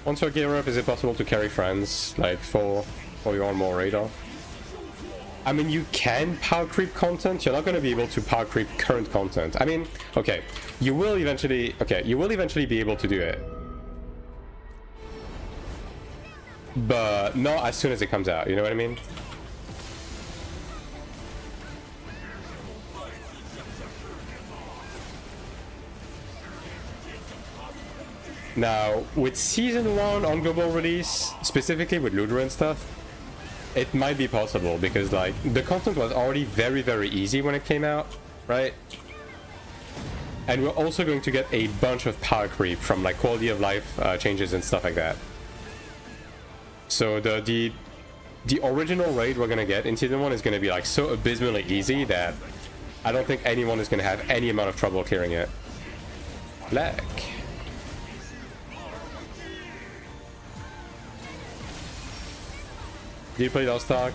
Once you're gear up, is it possible to carry friends, like for your own more radar? I mean, you can power creep content. You're not going to be able to power creep current content. I mean, okay, you will eventually be able to do it, but not as soon as it comes out. You know what I mean? Now, with Season 1 on global release, specifically with Looter and stuff, it might be possible because, like, the content was already very, very easy when it came out, right? And we're also going to get a bunch of power creep from, like, quality of life changes and stuff like that. So the original raid we're gonna get in Season 1 is gonna be, like, so abysmally easy that I don't think anyone is gonna have any amount of trouble clearing it. Black. Do you play Lost Ark?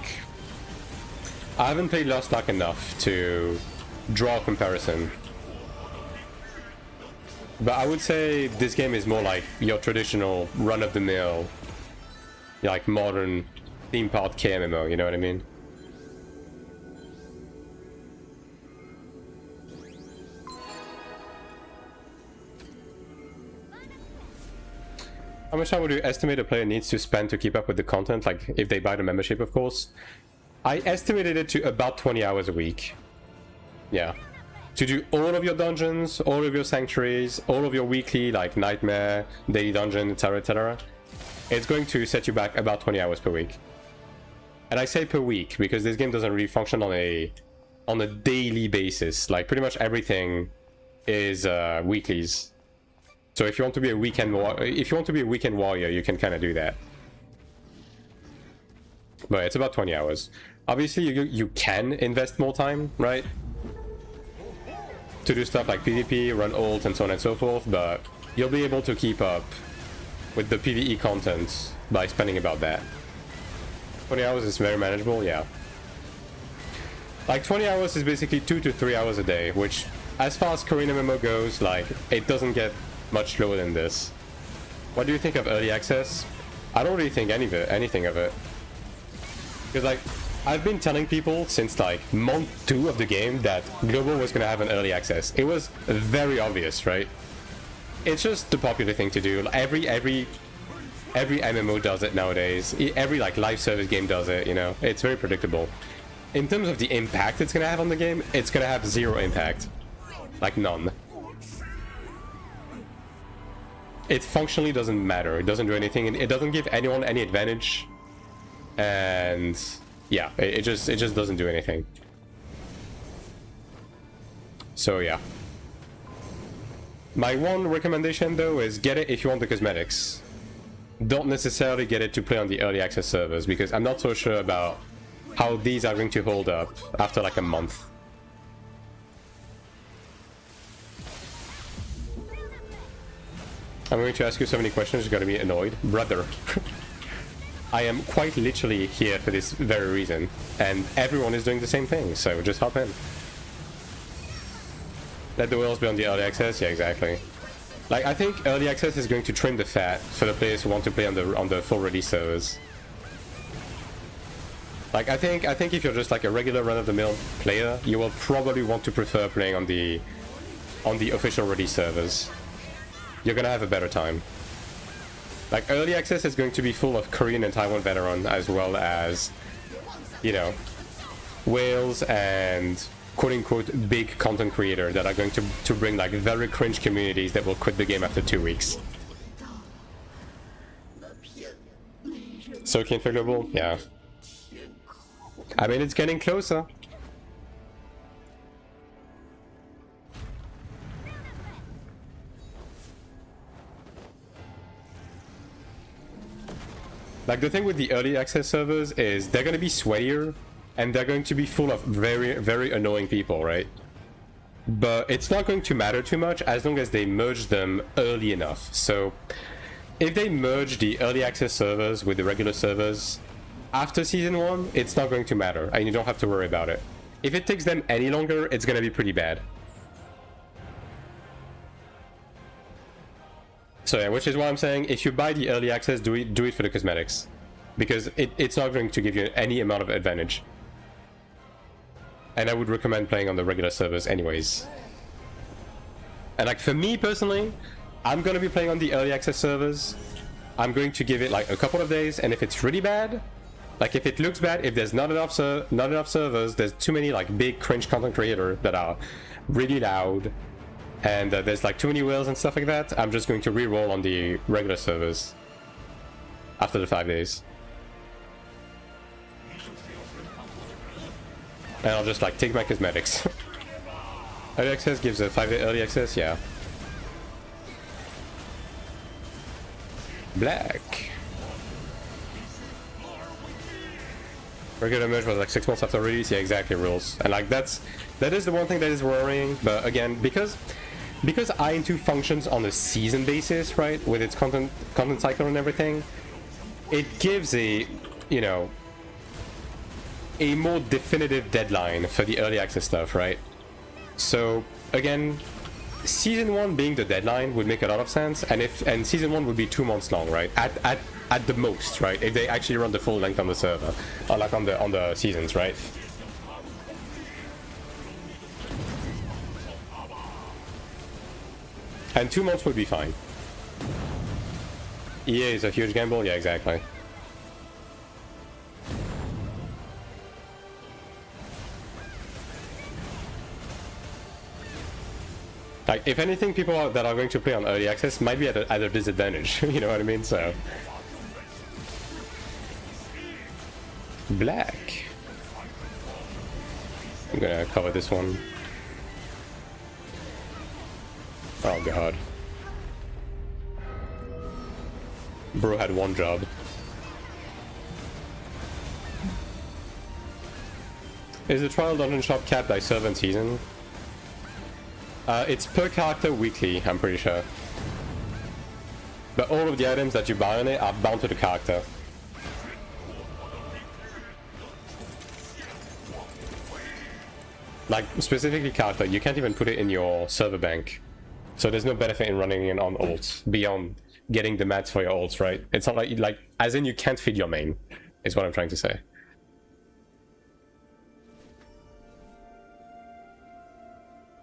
I haven't played Lost Ark enough to draw a comparison. But I would say this game is more like your traditional run-of-the-mill, like modern theme park KMMO, you know what I mean? How much time would you estimate a player needs to spend to keep up with the content, like if they buy the membership, of course? I estimated it to about 20 hours a week. Yeah. To do all of your dungeons, all of your sanctuaries, all of your weekly, like nightmare, daily dungeon, etc, etc. It's going to set you back about 20 hours per week. And I say per week because this game doesn't really function on a daily basis. Like pretty much everything is weeklies. So if you want to be a weekend warrior, you can kind of do that. But it's about 20 hours. Obviously, you can invest more time, right? To do stuff like PvP, run ult, and so on and so forth, but you'll be able to keep up with the PvE content by spending about that. 20 hours is very manageable, yeah. Like 20 hours is basically 2 to 3 hours a day, which as far as Korean MMO goes, like it doesn't get much lower than this. What do you think of early access? I don't really think anything of it. Because like, I've been telling people since like month 2 of the game that Global was gonna have an early access. It was very obvious, right? It's just the popular thing to do. Every MMO does it nowadays. Every like live service game does it, you know? It's very predictable. In terms of the impact it's gonna have on the game, it's gonna have 0 impact. Like none. It functionally doesn't matter. It doesn't do anything, and it doesn't give anyone any advantage. And yeah, it just doesn't do anything. So yeah. My one recommendation though is get it if you want the cosmetics. Don't necessarily get it to play on the early access servers, because I'm not so sure about how these are going to hold up after like a month. I'm going to ask you so many questions, you're gonna be annoyed. Brother. I am quite literally here for this very reason, and everyone is doing the same thing, so just hop in. Let the whales be on the early access? Yeah, exactly. Like, I think early access is going to trim the fat for the players who want to play on the full release servers. Like, I think if you're just like a regular run-of-the-mill player, you will probably want to prefer playing on the official release servers. You're gonna have a better time. Like, early access is going to be full of Korean and Taiwan veteran, as well as, you know, whales and quote-unquote big content creator that are going to bring like very cringe communities that will quit the game after 2 weeks. So configurable? Yeah. I mean, it's getting closer. Like, the thing with the early access servers is they're going to be sweatier, and they're going to be full of very, very annoying people, right? But it's not going to matter too much as long as they merge them early enough. So if they merge the early access servers with the regular servers after Season 1, it's not going to matter, and you don't have to worry about it. If it takes them any longer, it's going to be pretty bad. So yeah, which is why I'm saying, if you buy the early access, do it for the cosmetics. Because it's not going to give you any amount of advantage. And I would recommend playing on the regular servers anyways. And like, for me personally, I'm going to be playing on the early access servers. I'm going to give it like a couple of days, and if it's really bad, like if it looks bad, if there's not enough servers, there's too many like big cringe content creators that are really loud, and there's like too many whales and stuff like that, I'm just going to re-roll on the regular servers after the 5 days. And I'll just like take my cosmetics. Early access gives a 5-day early access, yeah. Black. Regular merge was like 6 months after release, yeah, exactly, rules. And like that is the one thing that is worrying, but again, because AION2 functions on a season basis, right, with its content cycle and everything, it gives a, you know, a more definitive deadline for the early access stuff, right? So again, Season 1 being the deadline would make a lot of sense, and Season 1 would be 2 months long, right? At the most, right? If they actually run the full length on the server, or like on the seasons, right? And 2 months would be fine. EA is a huge gamble, yeah, exactly. Like, if anything, people that are going to play on early access might be at a disadvantage, you know what I mean? So... Black. I'm gonna cover this one. Oh god. Bro had one job. Is the trial dungeon shop capped by server and season? It's per character weekly, I'm pretty sure. But all of the items that you buy on it are bound to the character. Like, specifically character, you can't even put it in your server bank. So there's no benefit in running it on ults, beyond getting the mats for your ults, right? It's not like, as in you can't feed your main, is what I'm trying to say.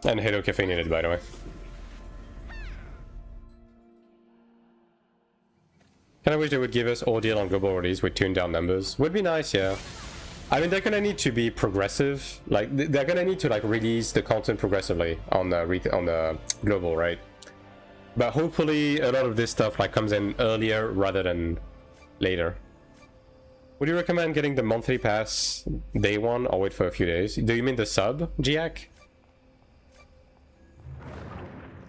And Halo caffeinated, by the way. Kinda wish they would give us ordeal on global release with tuned down numbers. Would be nice, yeah. I mean, they're gonna need to be progressive. Like, they're gonna need to like release the content progressively on the global, right? But hopefully a lot of this stuff like comes in earlier rather than later. Would you recommend getting the monthly pass day one or wait for a few days? Do you mean the sub, Giac?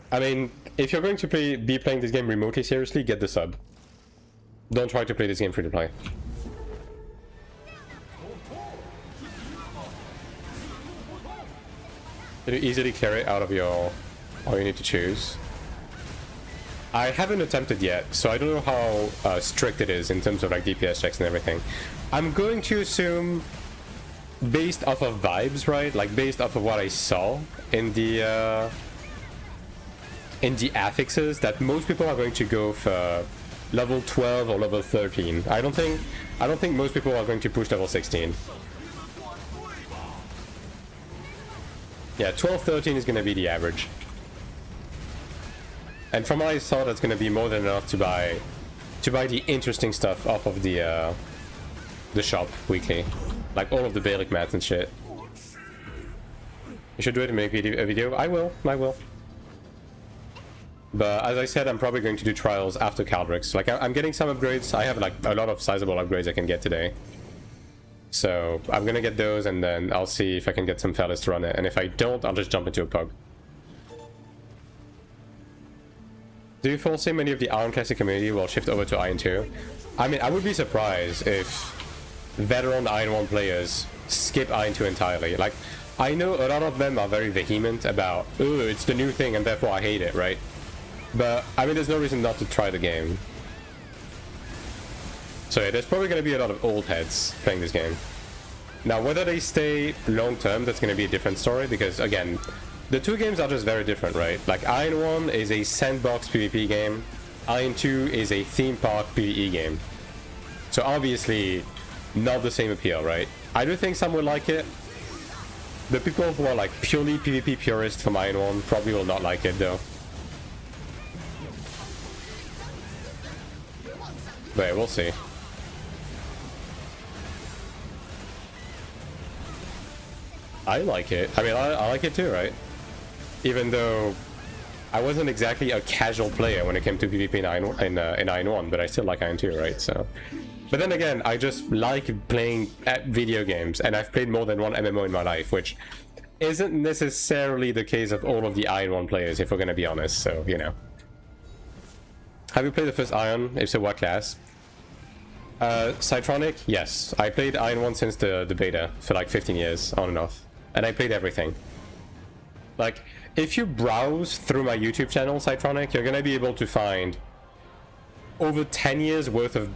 I mean, if you're going to be playing this game remotely seriously, get the sub. Don't try to play this game free to play. You easily clear it out of your all you need to choose. I haven't attempted yet, so I don't know how strict it is in terms of like DPS checks and everything. I'm going to assume, based off of vibes, right? Like based off of what I saw in the affixes, that most people are going to go for level 12 or level 13. I don't think most people are going to push level 16. Yeah, 12, 13 is going to be the average. And from what I saw, that's going to be more than enough to buy the interesting stuff off of the shop weekly. Like all of the Balic mats and shit. You should do it and make a video. I will. But as I said, I'm probably going to do trials after Caldrix. Like I'm getting some upgrades. I have like a lot of sizable upgrades I can get today. So I'm gonna get those, and then I'll see if I can get some fellas to run it. And if I don't, I'll just jump into a pub. Do you foresee many of the AION Classic community will shift over to AION2? I mean, I would be surprised if veteran AION1 players skip AION2 entirely. Like, I know a lot of them are very vehement about, ooh, it's the new thing and therefore I hate it, right? But, I mean, there's no reason not to try the game. So yeah, there's probably going to be a lot of old heads playing this game. Now, whether they stay long-term, that's going to be a different story, because, again, the two games are just very different, right? Like, AION1 is a sandbox PvP game, AION2 is a theme park PvE game. So obviously, not the same appeal, right? I do think some will like it. The people who are like purely PvP purists from AION1 probably will not like it, though. But yeah, we'll see. I like it. I mean, I like it too, right? Even though I wasn't exactly a casual player when it came to PvP in AION1, but I still like AION2, right? So, but then again, I just like playing video games, and I've played more than one MMO in my life, which isn't necessarily the case of all of the AION1 players, if we're gonna be honest. So, you know. Have you played the first AION? If so, what class? Cytronic? Yes. I played AION1 since the beta for like 15 years, on and off. And I played everything. Like, if you browse through my YouTube channel, Cytronic, you're gonna be able to find over 10 years worth of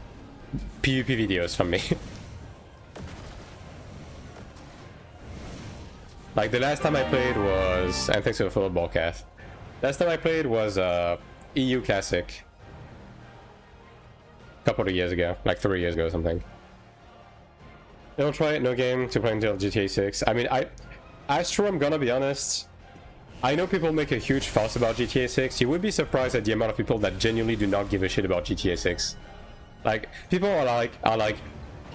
PvP videos from me. Like, the last time I played was... And thanks for the follow, Ballcast. Last time I played was EU Classic. A couple of years ago. Like 3 years ago or something. Don't try it, no game to play until GTA 6. I mean, Astro, I'm gonna be honest. I know people make a huge fuss about GTA 6. You would be surprised at the amount of people that genuinely do not give a shit about GTA 6. Like, people are like,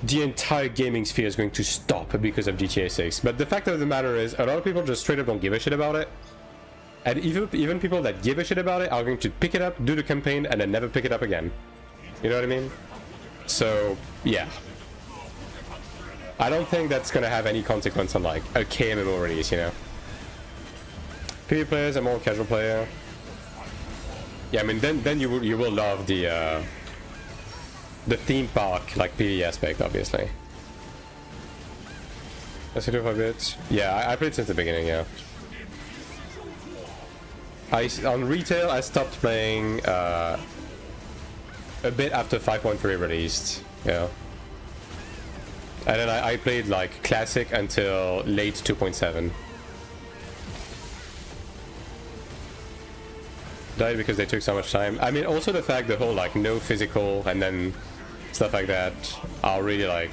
the entire gaming sphere is going to stop because of GTA 6. But the fact of the matter is, a lot of people just straight up don't give a shit about it. And even people that give a shit about it are going to pick it up, do the campaign, and then never pick it up again. You know what I mean? So, yeah. I don't think that's gonna have any consequence on like a KMMO release, you know. PvP players are more casual player. Yeah, I mean then you will love the theme park like PvE aspect, obviously. Let's do for a bit. Yeah, I played since the beginning. Yeah. On retail I stopped playing a bit after 5.3 released. Yeah. And then I played like classic until late 2.7. Died because they took so much time. I mean, also the fact the whole like no physical and then stuff like that are really like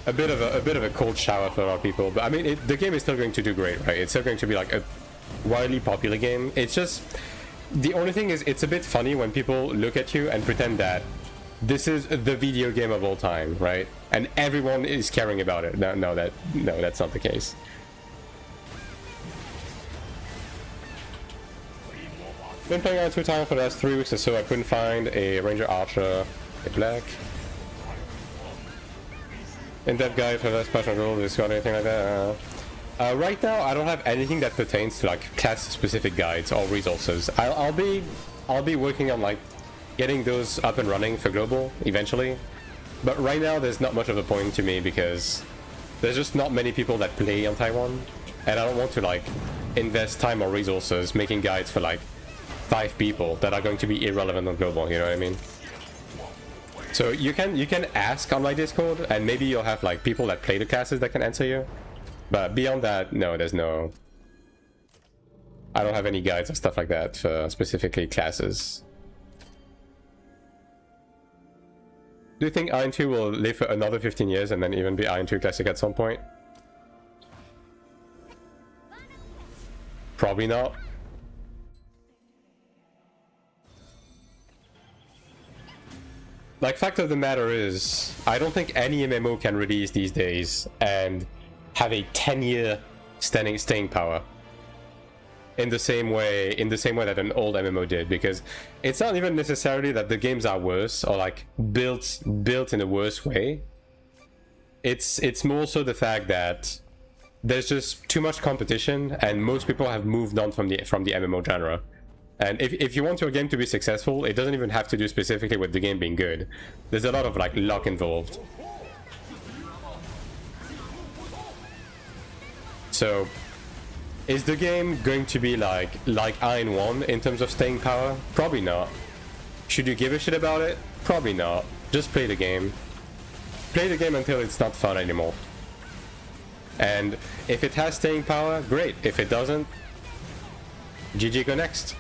a bit of a cold shower for a lot of people. But I mean, the game is still going to do great, right? It's still going to be like a widely popular game. It's just the only thing is it's a bit funny when people look at you and pretend that this is the video game of all time, right? And everyone is caring about it. No, that's not the case. Been playing AION2 time for the last 3 weeks or so. I couldn't find a Ranger Archer, a black. In-depth guide for less passion rule, Discord, anything like that. Right now, I don't have anything that pertains to like class-specific guides or resources. I'll be working on like getting those up and running for global eventually. But right now, there's not much of a point to me because there's just not many people that play on Taiwan, and I don't want to like invest time or resources making guides for like 5 people that are going to be irrelevant on global. You know what I mean? So you can ask on my Discord, and maybe you'll have like people that play the classes that can answer you. But beyond that, no, there's no... I don't have any guides or stuff like that for specifically classes. Do you think AION2 will live for another 15 years and then even be AION2 Classic at some point? Probably not. Like, fact of the matter is, I don't think any MMO can release these days and have a 10-year staying power in the same way that an old MMO did, because it's not even necessarily that the games are worse or like built in a worse way. It's more so the fact that there's just too much competition and most people have moved on from the MMO genre. And if you want your game to be successful, it doesn't even have to do specifically with the game being good. There's a lot of like luck involved. So, is the game going to be like AION1 in terms of staying power? Probably not. Should you give a shit about it? Probably not. Just play the game. Play the game until it's not fun anymore. And if it has staying power, great. If it doesn't, GG, go next.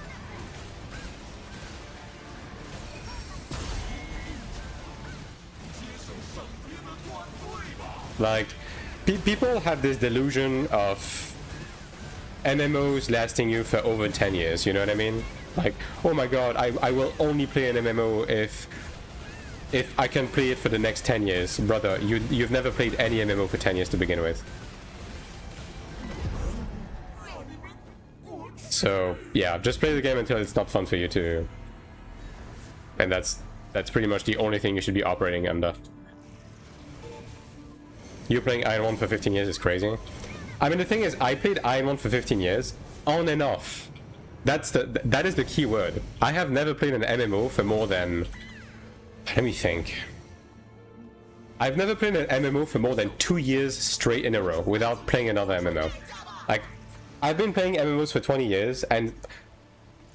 Like, people have this delusion of MMOs lasting you for over 10 years, you know what I mean? Like, oh my god, I will only play an MMO if I can play it for the next 10 years. Brother, you've never played any MMO for 10 years to begin with. So, yeah, just play the game until it's not fun for you to... And that's pretty much the only thing you should be operating under. You playing AION1 for 15 years is crazy. I mean, the thing is, I played AION1 for 15 years, on and off. That is the key word. I have never played an MMO for more than... Let me think. I've never played an MMO for more than 2 years straight in a row without playing another MMO. Like, I've been playing MMOs for 20 years, and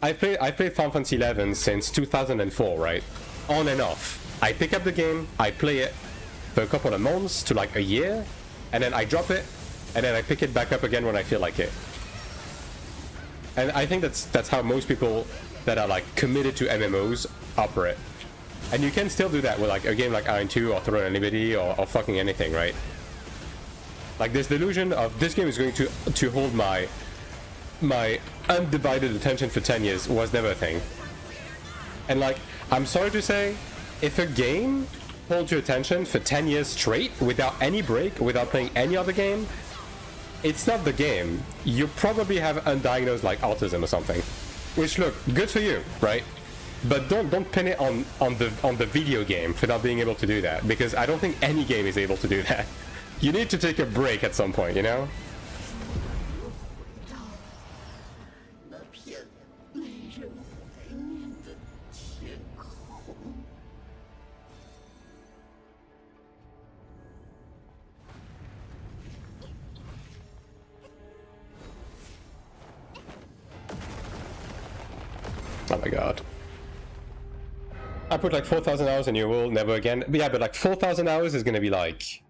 I've played Final Fantasy XI since 2004, right? On and off. I pick up the game, I play it for a couple of months to like a year, and then I drop it, and then I pick it back up again when I feel like it. And I think that's how most people that are like committed to MMOs operate. And you can still do that with like a game like AION2 or Throne and Liberty or fucking anything, right? Like this delusion of this game is going to hold my undivided attention for 10 years was never a thing. And like, I'm sorry to say, if a game holds your attention for 10 years straight without any break, without playing any other game, it's not the game. You probably have undiagnosed like autism or something. Which, look, good for you, right? But don't pin it on the video game for not being able to do that, because I don't think any game is able to do that. You need to take a break at some point, you know? Oh my god. I put like 4,000 hours in your world, never again. But yeah, but like 4,000 hours is gonna be like...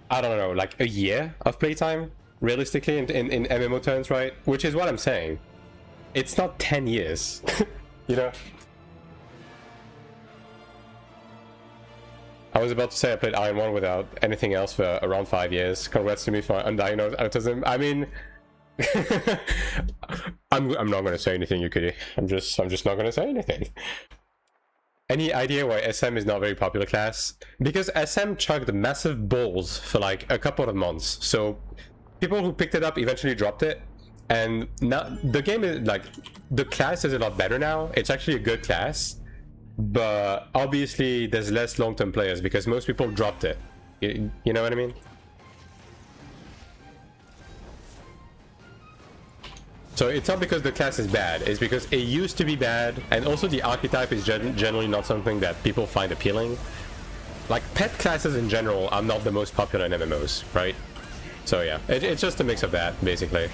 I don't know, like a year of playtime, realistically, in MMO terms, right? Which is what I'm saying. It's not 10 years, you know? I was about to say I played AION1 without anything else for around 5 years. Congrats to me for undiagnosed autism. I mean... I'm not gonna say anything, Yukiri. I'm just not gonna say anything. Any idea why SM is not a very popular class? Because SM chugged massive balls for like a couple of months. So people who picked it up eventually dropped it. And now the game is like, the class is a lot better now. It's actually a good class. But obviously there's less long-term players because most people dropped it. You know what I mean? So it's not because the class is bad, it's because it used to be bad, and also the archetype is generally not something that people find appealing. Like, pet classes in general are not the most popular in MMOs, right? So yeah, it's just a mix of that, basically.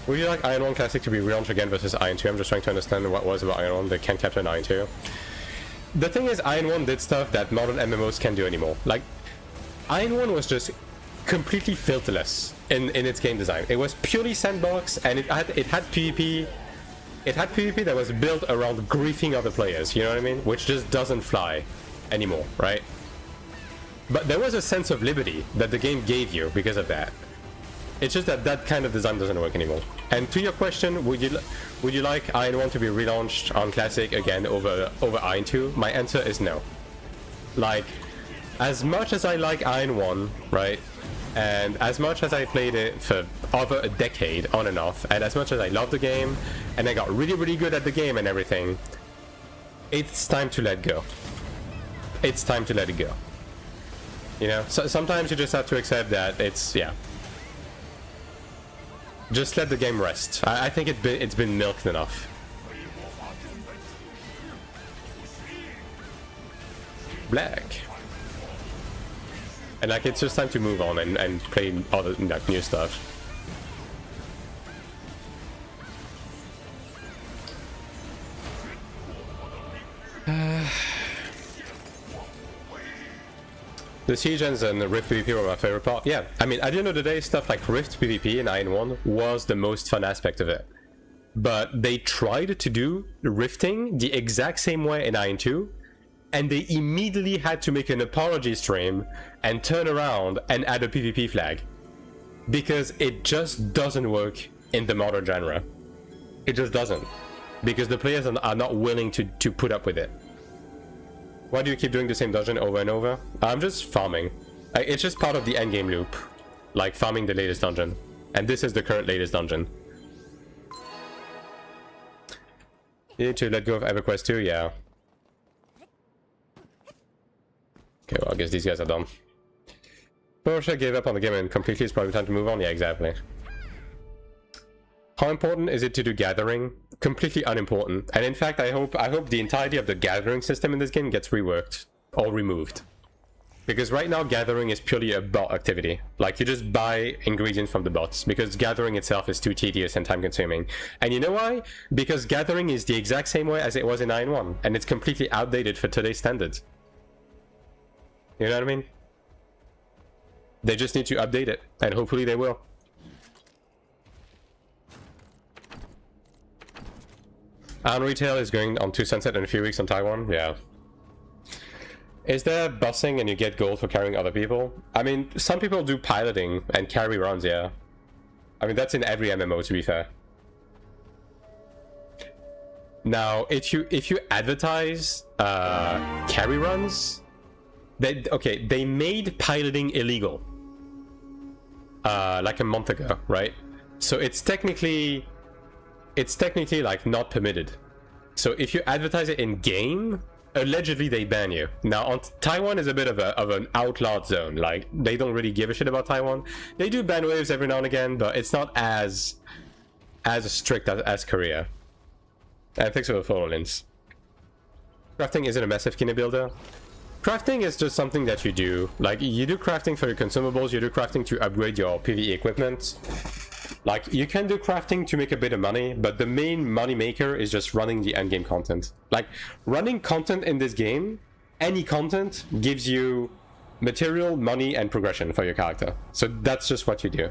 Would you like AION1 Classic to be relaunched again versus AION2? I'm just trying to understand what was about AION1 that can't capture in AION2. The thing is, AION1 did stuff that modern MMOs can't do anymore. Like, AION1 was just completely filterless in its game design. It was purely sandbox, and it had PvP. It had PvP that was built around griefing other players, you know what I mean? Which just doesn't fly anymore, right? But there was a sense of liberty that the game gave you because of that. It's just that that kind of design doesn't work anymore. And to your question, would you like AION1 to be relaunched on Classic again over AION2? My answer is no. Like, as much as I like AION1, right? And as much as I played it for over a decade on and off, and as much as I love the game, and I got really, really good at the game and everything, it's time to let go. It's time to let it go. You know, so sometimes you just have to accept that it's, yeah. Just let the game rest. I think it's been milked enough. Black. And like, it's just time to move on and play other, like, new stuff. The siege ends and the Rift PvP were my favorite part. Yeah, I mean, at the end of the day, stuff like Rift PvP in AION1 was the most fun aspect of it. But they tried to do rifting the exact same way in AION2, and they immediately had to make an apology stream and turn around and add a PvP flag. Because it just doesn't work in the modern genre. It just doesn't. Because the players are not willing to put up with it. Why do you keep doing the same dungeon over and over? I'm just farming. It's just part of the endgame loop. Like, farming the latest dungeon. And this is the current latest dungeon. You need to let go of EverQuest 2? Yeah. Okay, well, I guess these guys are done. Porsche gave up on the game and completely. It's probably time to move on. Yeah, exactly. How important is it to do gathering? Completely unimportant. And in fact, I hope the entirety of the gathering system in this game gets reworked or removed. Because right now, gathering is purely a bot activity. Like, you just buy ingredients from the bots, because gathering itself is too tedious and time consuming. And you know why? Because gathering is the exact same way as it was in AION1, and it's completely outdated for today's standards. You know what I mean? They just need to update it, and hopefully they will. AION Retail is going on to Sunset in a few weeks on Taiwan. Yeah. Is there bussing and you get gold for carrying other people? I mean, some people do piloting and carry runs, yeah. I mean, that's in every MMO, to be fair. Now, if you advertise carry runs, they made piloting illegal like a month ago, right? So it's technically like not permitted. So if you advertise it in game, allegedly they ban you. Now Taiwan is a bit of an outlawed zone. Like, they don't really give a shit about Taiwan. They do ban waves every now and again, but it's not as strict as Korea. And thanks for the follow, Linz. Crafting isn't a massive kina builder. Crafting is just something that you do. Like, you do crafting for your consumables, you do crafting to upgrade your PvE equipment. Like, you can do crafting to make a bit of money, but the main money maker is just running the endgame content. Like, running content in this game, any content gives you material, money, and progression for your character. So that's just what you do.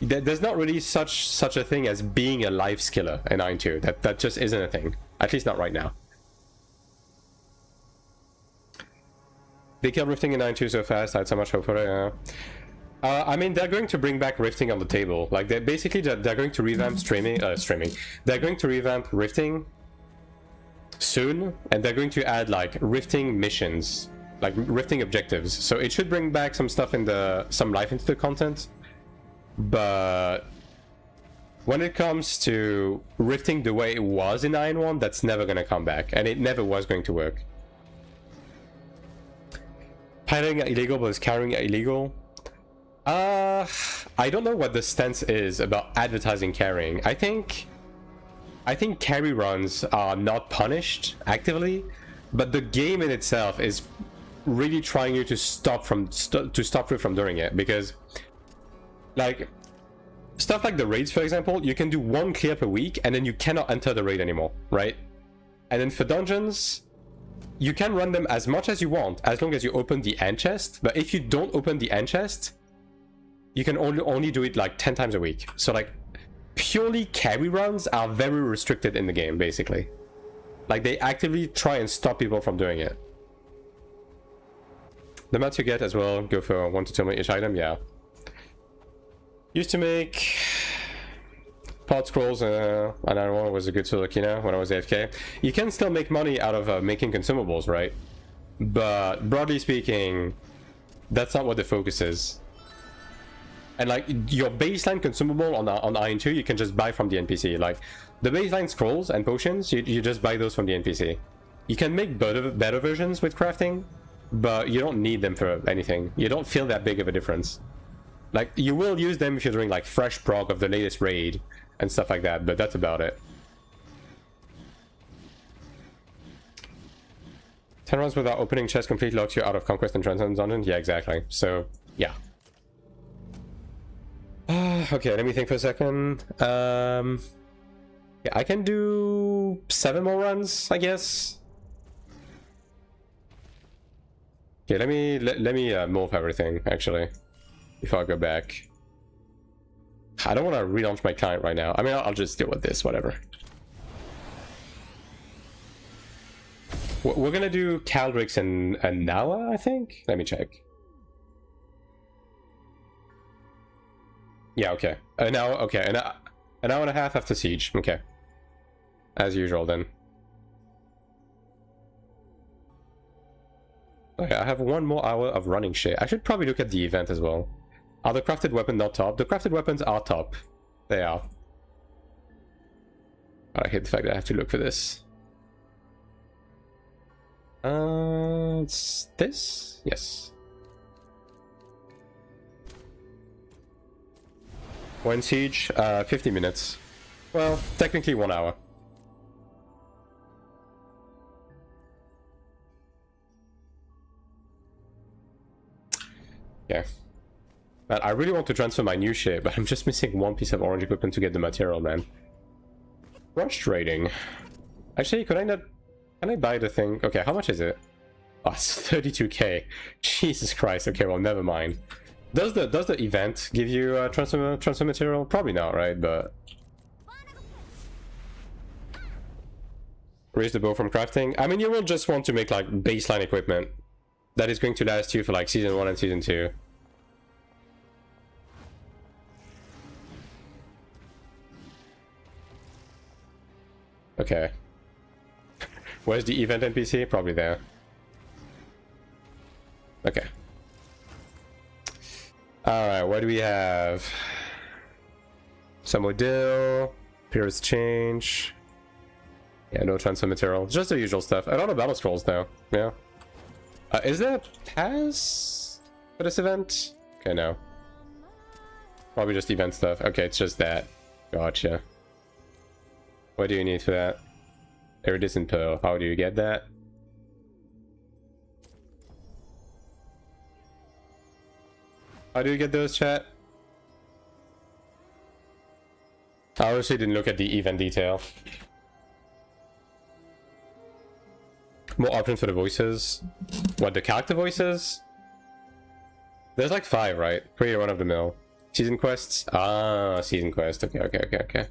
There's not really such a thing as being a life skiller in AION2. That just isn't a thing. At least not right now. They killed rifting in AION2 so fast. I had so much hope for it. I mean, they're going to bring back rifting on the table. Like, they're going to revamp streaming. They're going to revamp rifting soon, and they're going to add like rifting missions, like rifting objectives. So it should bring back some stuff some life into the content. But when it comes to rifting the way it was in AION1, that's never going to come back, and it never was going to work. Piloting illegal, but is carrying illegal. I don't know what the stance is about advertising carrying. I think carry runs are not punished actively, but the game in itself is really trying you to stop you from doing it, because like stuff like the raids, for example, you can do 1 clear per week and then you cannot enter the raid anymore, right? And then for dungeons, you can run them as much as you want as long as you open the end chest, but if you don't open the end chest, you can only do it like 10 times a week. So like purely carry runs are very restricted in the game, basically. Like they actively try and stop people from doing it. The mats you get as well go for 1 to 2 million each item, yeah. Used to make pod scrolls, and I don't know, was a good Solokina when I was AFK. You can still make money out of making consumables, right? But broadly speaking, that's not what the focus is. And like your baseline consumable on AION2, you can just buy from the NPC. Like the baseline scrolls and potions, you just buy those from the NPC. You can make better versions with crafting, but you don't need them for anything. You don't feel that big of a difference. Like you will use them if you're doing like fresh prog of the latest raid and stuff like that, but that's about it. 10 runs without opening chest complete locks you out of Conquest and Transcendence Dungeon? Yeah, exactly. So, yeah. Okay, let me think for a second. Yeah, I can do 7 more runs, I guess. Okay, let me morph everything, actually, before I go back. I don't want to relaunch my client right now. I mean, I'll just deal with this, whatever. We're gonna do Cleric and Nala, I think? Let me check. Yeah, okay. Now, okay, an hour and a half after Siege. Okay. As usual, then. Okay, I have 1 more hour of running shit. I should probably look at the event as well. Are the crafted weapons not top? The crafted weapons are top. They are. I hate the fact that I have to look for this. It's this? Yes. When Siege, 50 minutes. Well, technically 1 hour. Yeah. Man, I really want to transfer my new shit, but I'm just missing 1 piece of orange equipment to get the material, man. Frustrating. Actually, could I not... Can I buy the thing? Okay, how much is it? Oh, it's 32k. Jesus Christ. Okay, well, never mind. Does the event give you transfer material? Probably not, right? But raise the bow from crafting. I mean, you will just want to make like baseline equipment that is going to last you for like season 1 and season 2. Okay. Where's the event NPC? Probably there. Okay. Alright, what do we have? Some Odil, Pierce Change. Yeah, no transfer material. Just the usual stuff. A lot of battle scrolls though. Yeah. Is there a pass for this event? Okay, no. Probably just event stuff. Okay, it's just that. Gotcha. What do you need for that? Iridescent Pearl. How do you get that? How do you get those, chat? I honestly didn't look at the event detail. More options for the voices. What, the character voices? There's like 5, right? Pretty run-of-the-mill. Season quests? Ah, season quest. Okay.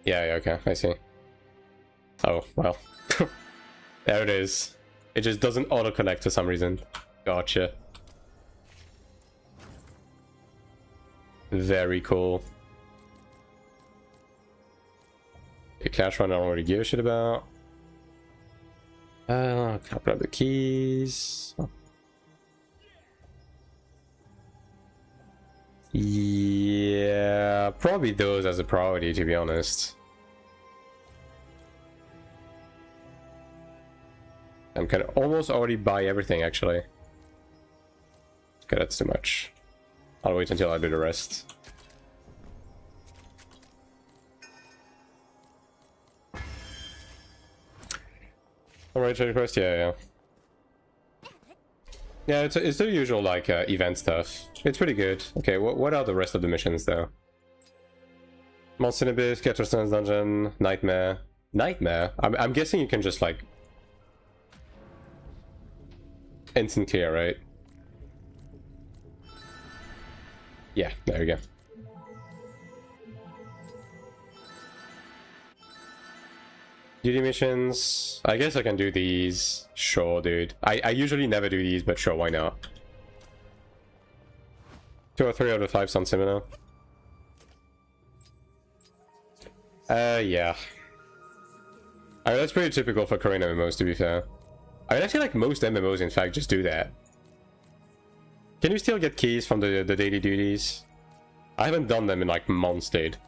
Yeah, okay, I see. Oh, well. There it is. It just doesn't auto-collect for some reason. Gotcha. Very cool. A cash run I don't really give a shit about. Couple of the keys. Oh. Yeah, probably those as a priority, to be honest. I'm kind of almost already buy everything, actually. Okay, that's too much. I'll wait until I do the rest. Alright, trade request, yeah. Yeah, it's the usual, like, event stuff. It's pretty good. Okay, what are the rest of the missions, though? Monster Abyss, Capture Stone's Dungeon, Nightmare. Nightmare? I'm guessing you can just, like... instant clear, right? Yeah, there we go. Duty missions. I guess I can do these. Sure, dude. I usually never do these, but sure, why not? 2 or 3 out of 5 sound similar. Yeah. I mean, that's pretty typical for Korean MMOs, to be fair. I mean, I feel like most MMOs, in fact, just do that. Can you still get keys from the daily duties? I haven't done them in like months, dude.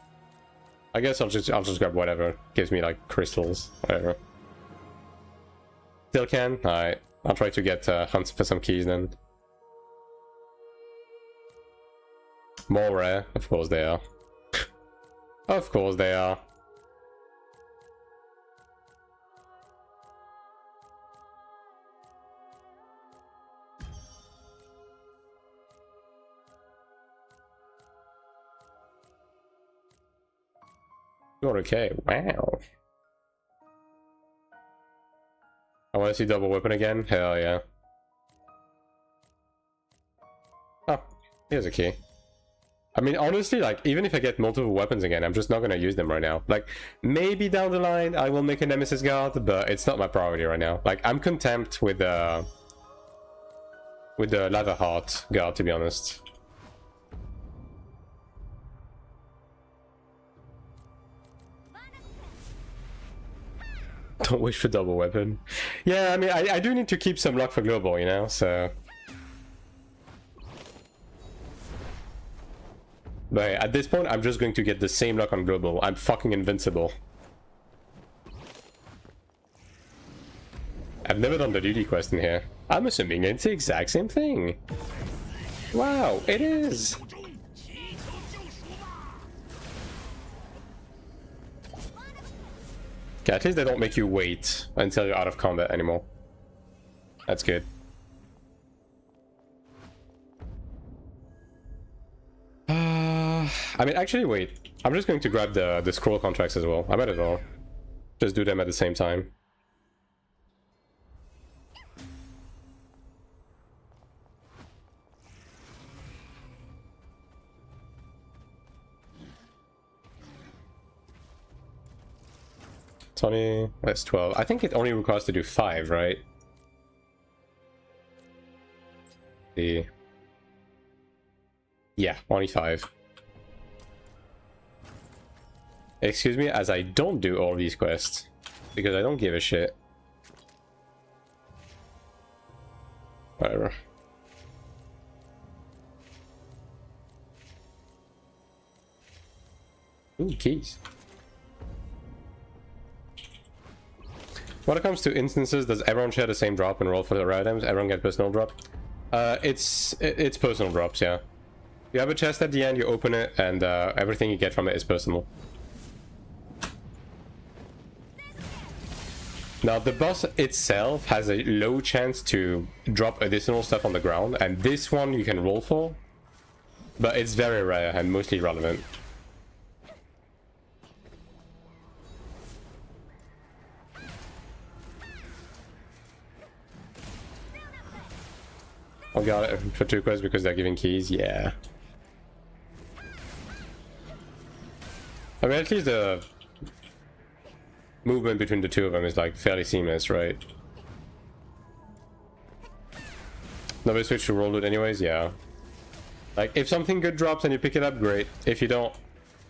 I guess I'll just grab whatever gives me like crystals, whatever. Still can? Alright, I'll try to get hunts for some keys then. More rare, of course they are. Of course they are. You're okay. Wow. I want to see double weapon again. Hell yeah. Oh, here's a key. I mean, honestly, like, even if I get multiple weapons again, I'm just not gonna use them right now. Like, maybe down the line I will make a Nemesis guard, but it's not my priority right now. Like, I'm content with the Lava Heart guard, to be honest. Don't wish for double weapon. Yeah, I mean, I do need to keep some luck for global, you know, so... But at this point, I'm just going to get the same luck on global. I'm fucking invincible. I've never done the duty quest in here. I'm assuming it's the exact same thing. Wow, it is! Okay, at least they don't make you wait until you're out of combat anymore. That's good. I mean, actually, wait. I'm just going to grab the scroll contracts as well. I might as well just do them at the same time. That's 12. I think it only requires to do 5, right? Yeah, only 5. Excuse me, as I don't do all these quests because I don't give a shit. Whatever. Ooh, keys. When it comes to instances, does everyone share the same drop and roll for the rare items? Everyone get personal drop? It's personal drops, yeah. You have a chest at the end, you open it, and everything you get from it is personal. Now, the boss itself has a low chance to drop additional stuff on the ground, and this one you can roll for, but it's very rare and mostly relevant. I got it for 2 quests because they're giving keys, yeah. I mean, at least the movement between the two of them is like fairly seamless, right? Nobody switch to roll loot anyways, yeah. Like, if something good drops and you pick it up, great. If you don't,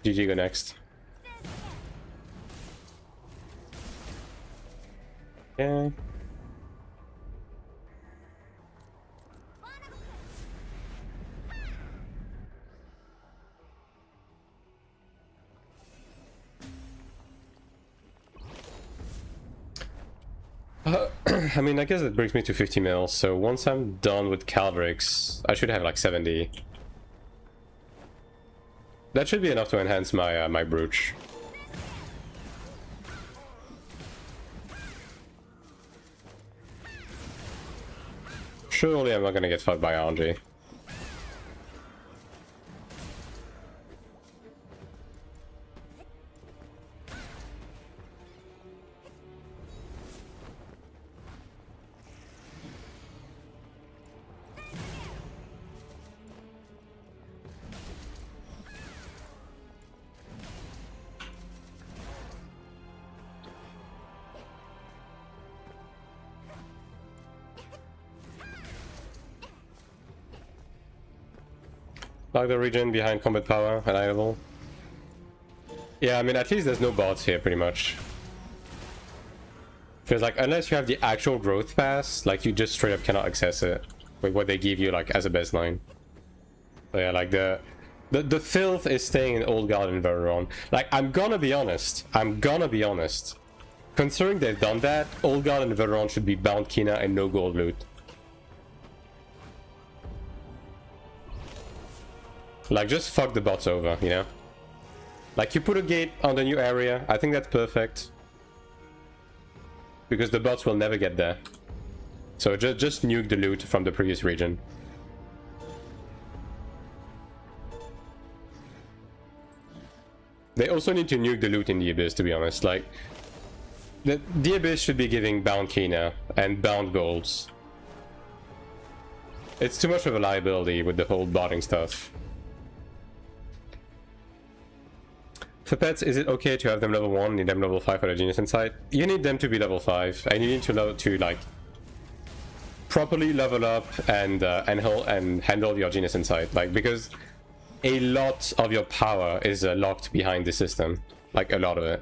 GG, go next. Yeah. I mean, I guess that brings me to 50 mil, so once I'm done with Clerics, I should have like 70. That should be enough to enhance my my brooch. Surely I'm not gonna get fucked by RNG. Like the region behind combat power at eye level. Yeah, I mean, at least there's no bots here, pretty much. Feels like, unless you have the actual growth pass, like, you just straight up cannot access it with what they give you, like, as a baseline. So yeah, like, the filth is staying in Old Guard and Veteran. Like, I'm gonna be honest. Considering they've done that, Old Guard and Veteran should be bound Kina and no gold loot. Like, just fuck the bots over, you know? Like, you put a gate on the new area, I think that's perfect. Because the bots will never get there. So just nuke the loot from the previous region. They also need to nuke the loot in the Abyss, to be honest. Like, the Abyss should be giving bound Kina and bound golds. It's too much of a liability with the whole botting stuff. For pets, is it okay to have them level 1, need them level 5 for the Genius Insight? You need them to be level 5, and you need to like properly level up and handle your Genius Insight, like, because a lot of your power is locked behind the system, like a lot of it.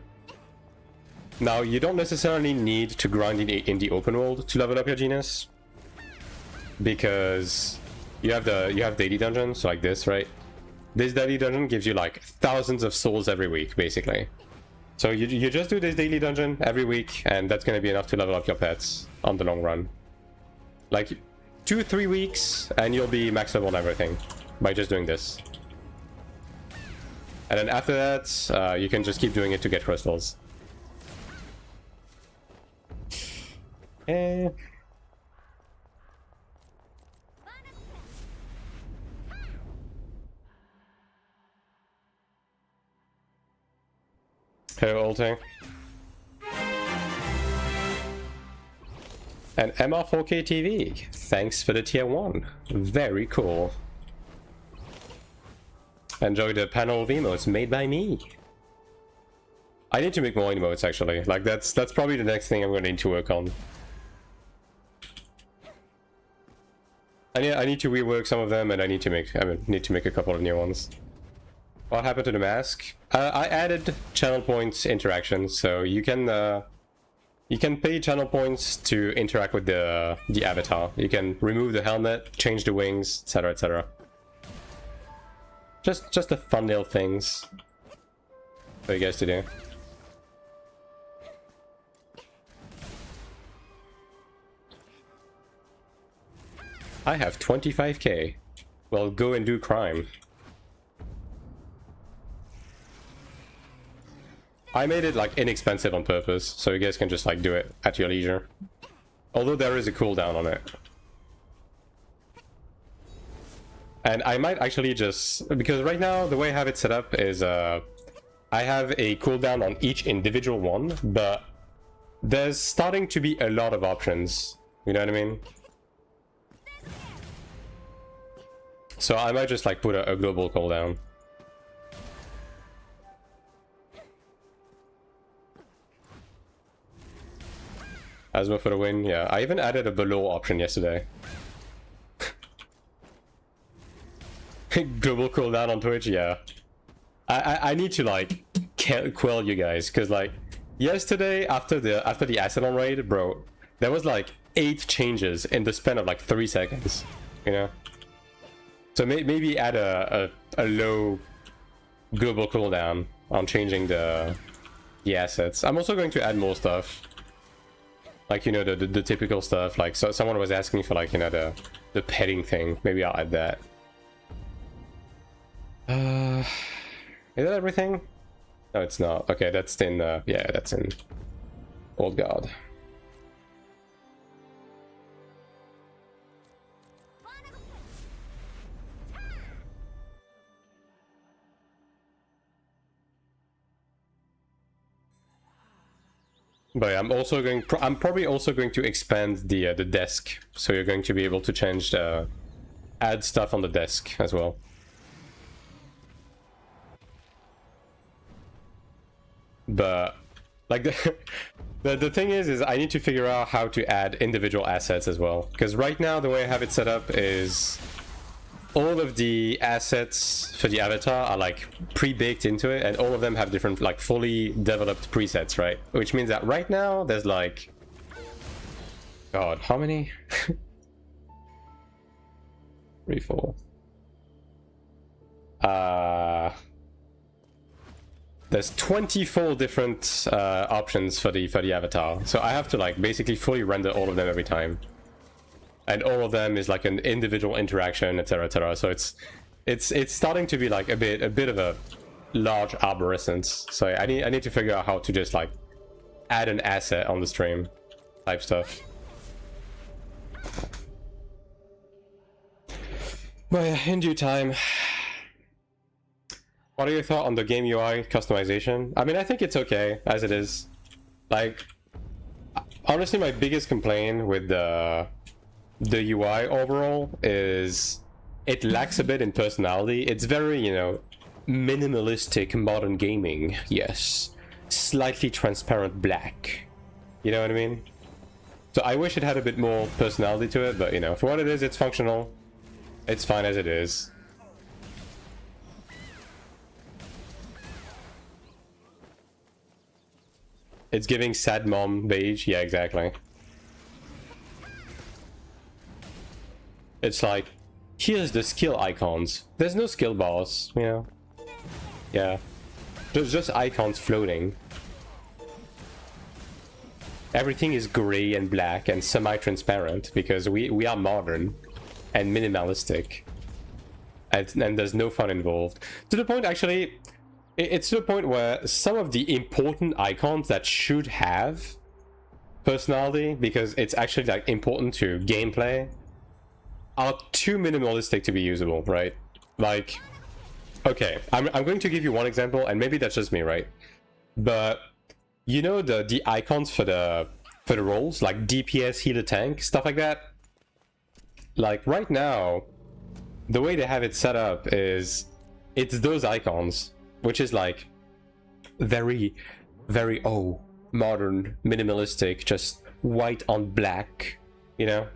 Now, you don't necessarily need to grind in the open world to level up your Genius, because you have daily dungeons like this, right? This daily dungeon gives you like thousands of souls every week, basically. So you just do this daily dungeon every week, and that's going to be enough to level up your pets on the long run. Like 2-3 weeks, and you'll be max level on everything by just doing this. And then after that, you can just keep doing it to get crystals. Eh. Hello, Ulting. And MR4K TV, thanks for the tier 1. Very cool. Enjoy the panel of emotes made by me. I need to make more emotes, actually. Like, that's probably the next thing I'm going to need to work on. I need to rework some of them, and I need to make a couple of new ones. What happened to the mask? I added channel points interactions, so you can pay channel points to interact with the avatar. You can remove the helmet, change the wings, etc., etc. Just the fun little things for you guys to do. I have 25k. Well, go and do crime. I made it like inexpensive on purpose, so you guys can just like do it at your leisure. Although there is a cooldown on it. And I might actually just, because right now the way I have it set up is I have a cooldown on each individual one, but there's starting to be a lot of options. You know what I mean? So I might just like put a global cooldown. Asthma for the win, yeah. I even added a below option yesterday. Global cooldown on Twitch, yeah. I need to like quell you guys, because like yesterday after the Acedon raid, bro, there was like 8 changes in the span of like 3 seconds, you know? So maybe add a low global cooldown on changing the assets. I'm also going to add more stuff. Like, you know, the typical stuff. Like, so someone was asking for, like, you know, the petting thing. Maybe I'll add that. Is that everything? No, it's not. Okay, that's in, yeah, that's in Old Guard. But yeah, I'm probably also going to expand the desk, so you're going to be able to change add stuff on the desk as well. But like the thing is I need to figure out how to add individual assets as well, because right now the way I have it set up is all of the assets for the avatar are like pre-baked into it, and all of them have different like fully developed presets, right? Which means that right now there's like, god, how many? 3, 4. There's 24 different options for the avatar, so I have to like basically fully render all of them every time, and all of them is like an individual interaction, etc., etc. So it's starting to be like a bit of a large arborescence. So I need to figure out how to just like add an asset on the stream type stuff. But yeah, in due time. What are your thoughts on the game UI customization? I mean, I think it's okay as it is. Like, honestly, my biggest complaint with the UI overall is it lacks a bit in personality. It's very, you know, minimalistic modern gaming. Yes, slightly transparent black. You know what I mean? So I wish it had a bit more personality to it, but you know, for what it is, it's functional. It's fine as it is. It's giving sad mom beige. Yeah, exactly. It's like, here's the skill icons. There's no skill bars, you know? Yeah. There's just icons floating. Everything is gray and black and semi-transparent because we are modern and minimalistic. And there's no fun involved. To the point, actually, it's to the point where some of the important icons that should have personality, because it's actually like important to gameplay, are too minimalistic to be usable, right? Like, okay, I'm going to give you one example, and maybe that's just me, right? But you know the icons for the roles, like DPS, healer, tank, stuff like that. Like right now, the way they have it set up is it's those icons, which is like very, very modern, minimalistic, just white on black, you know?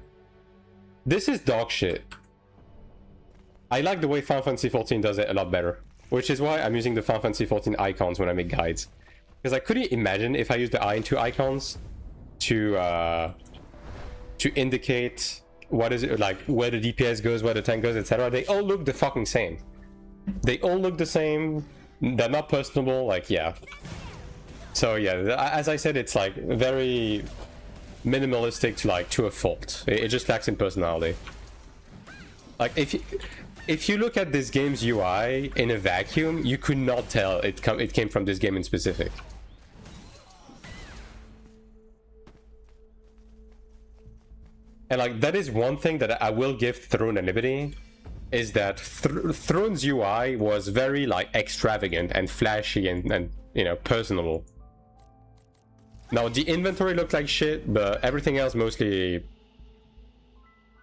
This is dog shit. I like the way Final Fantasy XIV does it a lot better, which is why I'm using the Final Fantasy XIV icons when I make guides. Because I couldn't imagine if I used the AION2 icons to indicate what is it, like where the DPS goes, where the tank goes, etc. They all look the fucking same. They all look the same. They're not personable, like, yeah. So yeah, as I said, it's like very minimalistic to a fault. It just lacks in personality. Like if you look at this game's UI in a vacuum, you could not tell it came from this game in specific. And like that is one thing that I will give Throne and Liberty, is that Throne's UI was very like extravagant and flashy and you know, personable. Now the inventory looked like shit, but everything else mostly,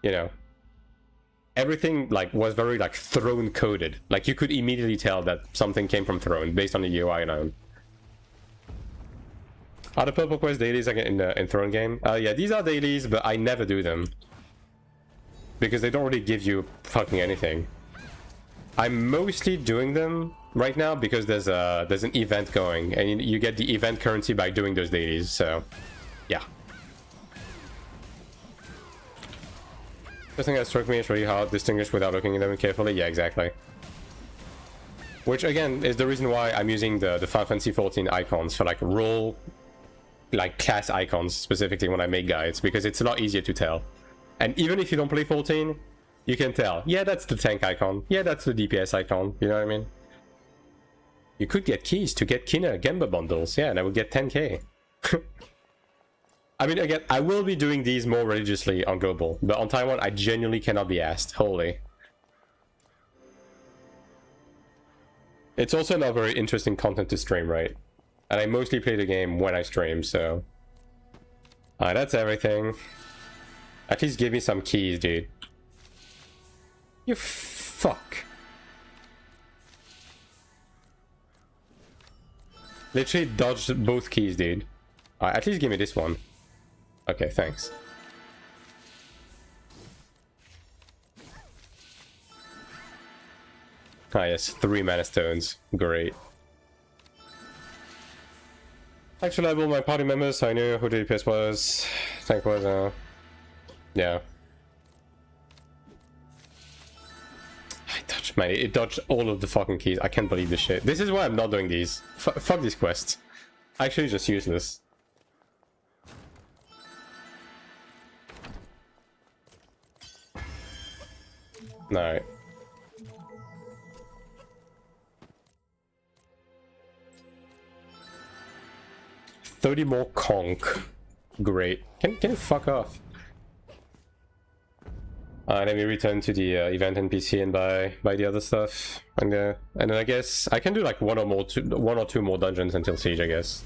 you know, everything like was very like Throne coded. Like you could immediately tell that something came from Throne based on the UI alone. Are the Purple Quest dailies like in Throne game? Yeah, these are dailies, but I never do them. Because they don't really give you fucking anything. I'm mostly doing them right now because there's an event going, and you get the event currency by doing those dailies, so yeah. The thing that struck me is really hard to distinguish without looking at them carefully. Yeah, exactly. Which again is the reason why I'm using the Final Fantasy XIV icons for like role, like class icons specifically when I make guides, because it's a lot easier to tell. And even if you don't play 14, you can tell, yeah, that's the tank icon, yeah, that's the DPS icon, you know what I mean? You could get keys to get Kina Gemba bundles, yeah, and I would get 10k. I mean, again, I will be doing these more religiously on Global, but on Taiwan, I genuinely cannot be asked. Holy. It's also not very interesting content to stream, right? And I mostly play the game when I stream, so... Alright, that's everything. At least give me some keys, dude. You fuck. Literally dodged both keys, dude. Alright, at least give me this one. Okay, thanks. Ah yes, 3 mana stones. Great. Actually, I will my party members, so I knew who the DPS was. Sanc was, yeah. I dodged, man. It dodged all of the fucking keys. I can't believe this shit. This is why I'm not doing these. Fuck these quests. Actually, just useless. Alright. $30 more conch. Great. Can you fuck off? Let me return to the event NPC and buy the other stuff. And then I guess I can do like one or two more dungeons until Siege, I guess.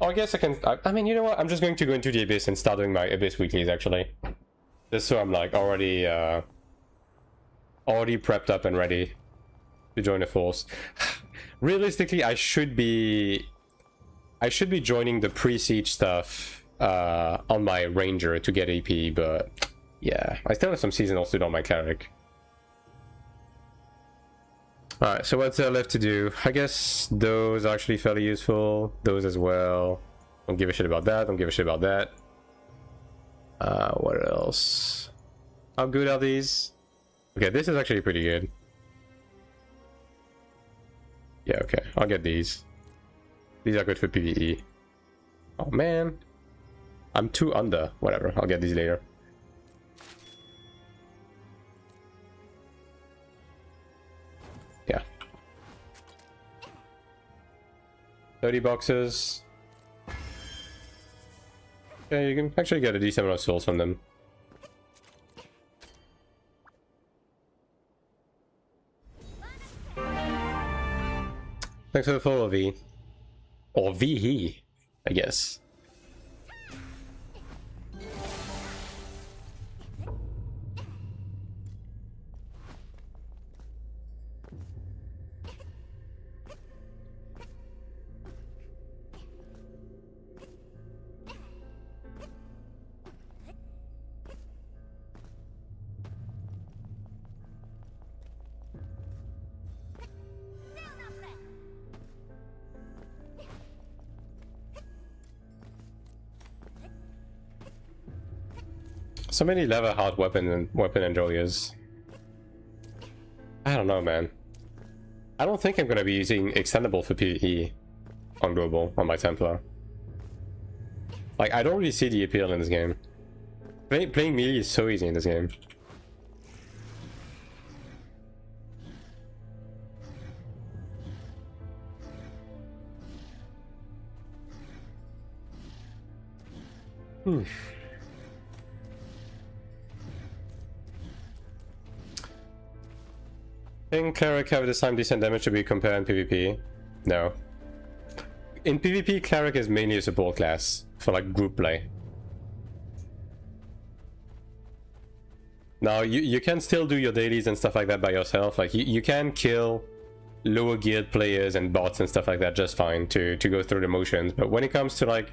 Oh, I guess I can. I mean, you know what? I'm just going to go into the Abyss and start doing my Abyss weeklies actually. Just so I'm like already prepped up and ready to join the force. Realistically, I should be joining the pre-siege stuff on my ranger to get AP, but yeah, I still have some seasonals to do on my cleric. Alright, so what's there left to do? I guess those are actually fairly useful. Those as well. Don't give a shit about that. Don't give a shit about that. What else? How good are these? Okay, this is actually pretty good. Yeah, okay. I'll get these. These are good for PvE. Oh man. I'm 2 under. Whatever, I'll get these later. Yeah. 30 boxes. Yeah, you can actually get a decent amount of souls from them. Thanks for the follow, V. Or V-he, I guess. So many level hard weapon enjoyers. I don't know, man. I don't think I'm gonna be using extendable for PvE on global on my Templar. Like, I don't really see the appeal in this game. Playing melee is so easy in this game. Think Cleric have the same decent damage to be compared in PvP? No. In PvP, Cleric is mainly a support class for like group play. Now, you can still do your dailies and stuff like that by yourself. Like, you can kill lower geared players and bots and stuff like that just fine to go through the motions. But when it comes to like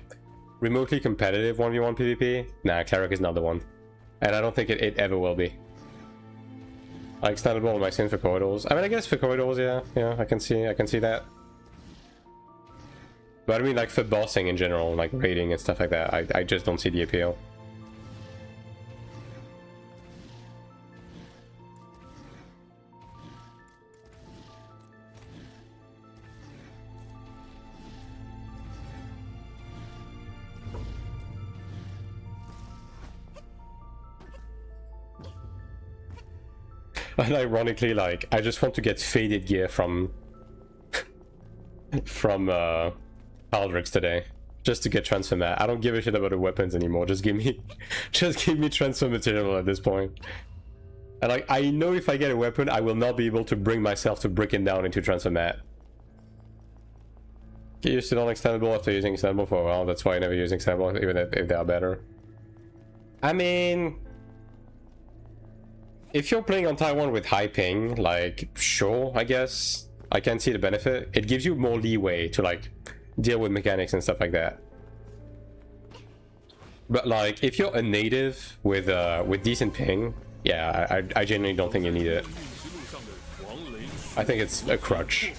remotely competitive 1v1 PvP, nah, Cleric is not the one. And I don't think it ever will be. Like, extendable on my skin for corridors. I mean, I guess for corridors, yeah, I can see that. But I mean, like, for bossing in general, like raiding and stuff like that, I just don't see the appeal. And ironically, like, I just want to get faded gear from from Clerics today, just to get transfer mat. I don't give a shit about the weapons anymore. Just give me, just give me transfer material at this point. And like, I know if I get a weapon, I will not be able to bring myself to break it down into transfer mat. Get used to non-extendable after using extendable for a while. That's why I never use extendable, even if they are better. I mean, if you're playing on Taiwan with high ping, like, sure, I guess I can see the benefit. It gives you more leeway to like deal with mechanics and stuff like that. But like, if you're a native with decent ping, yeah, I genuinely don't think you need it. I think it's a crutch.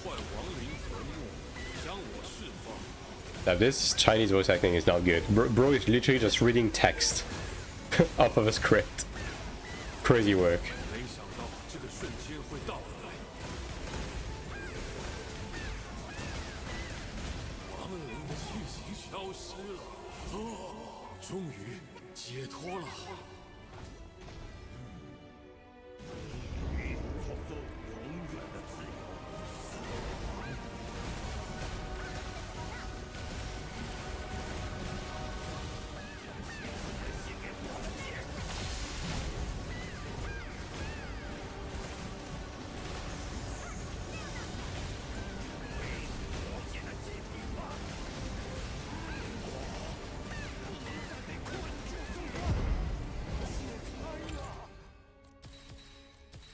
Now this Chinese voice acting is not good. Bro is literally just reading text off of a script. Crazy work.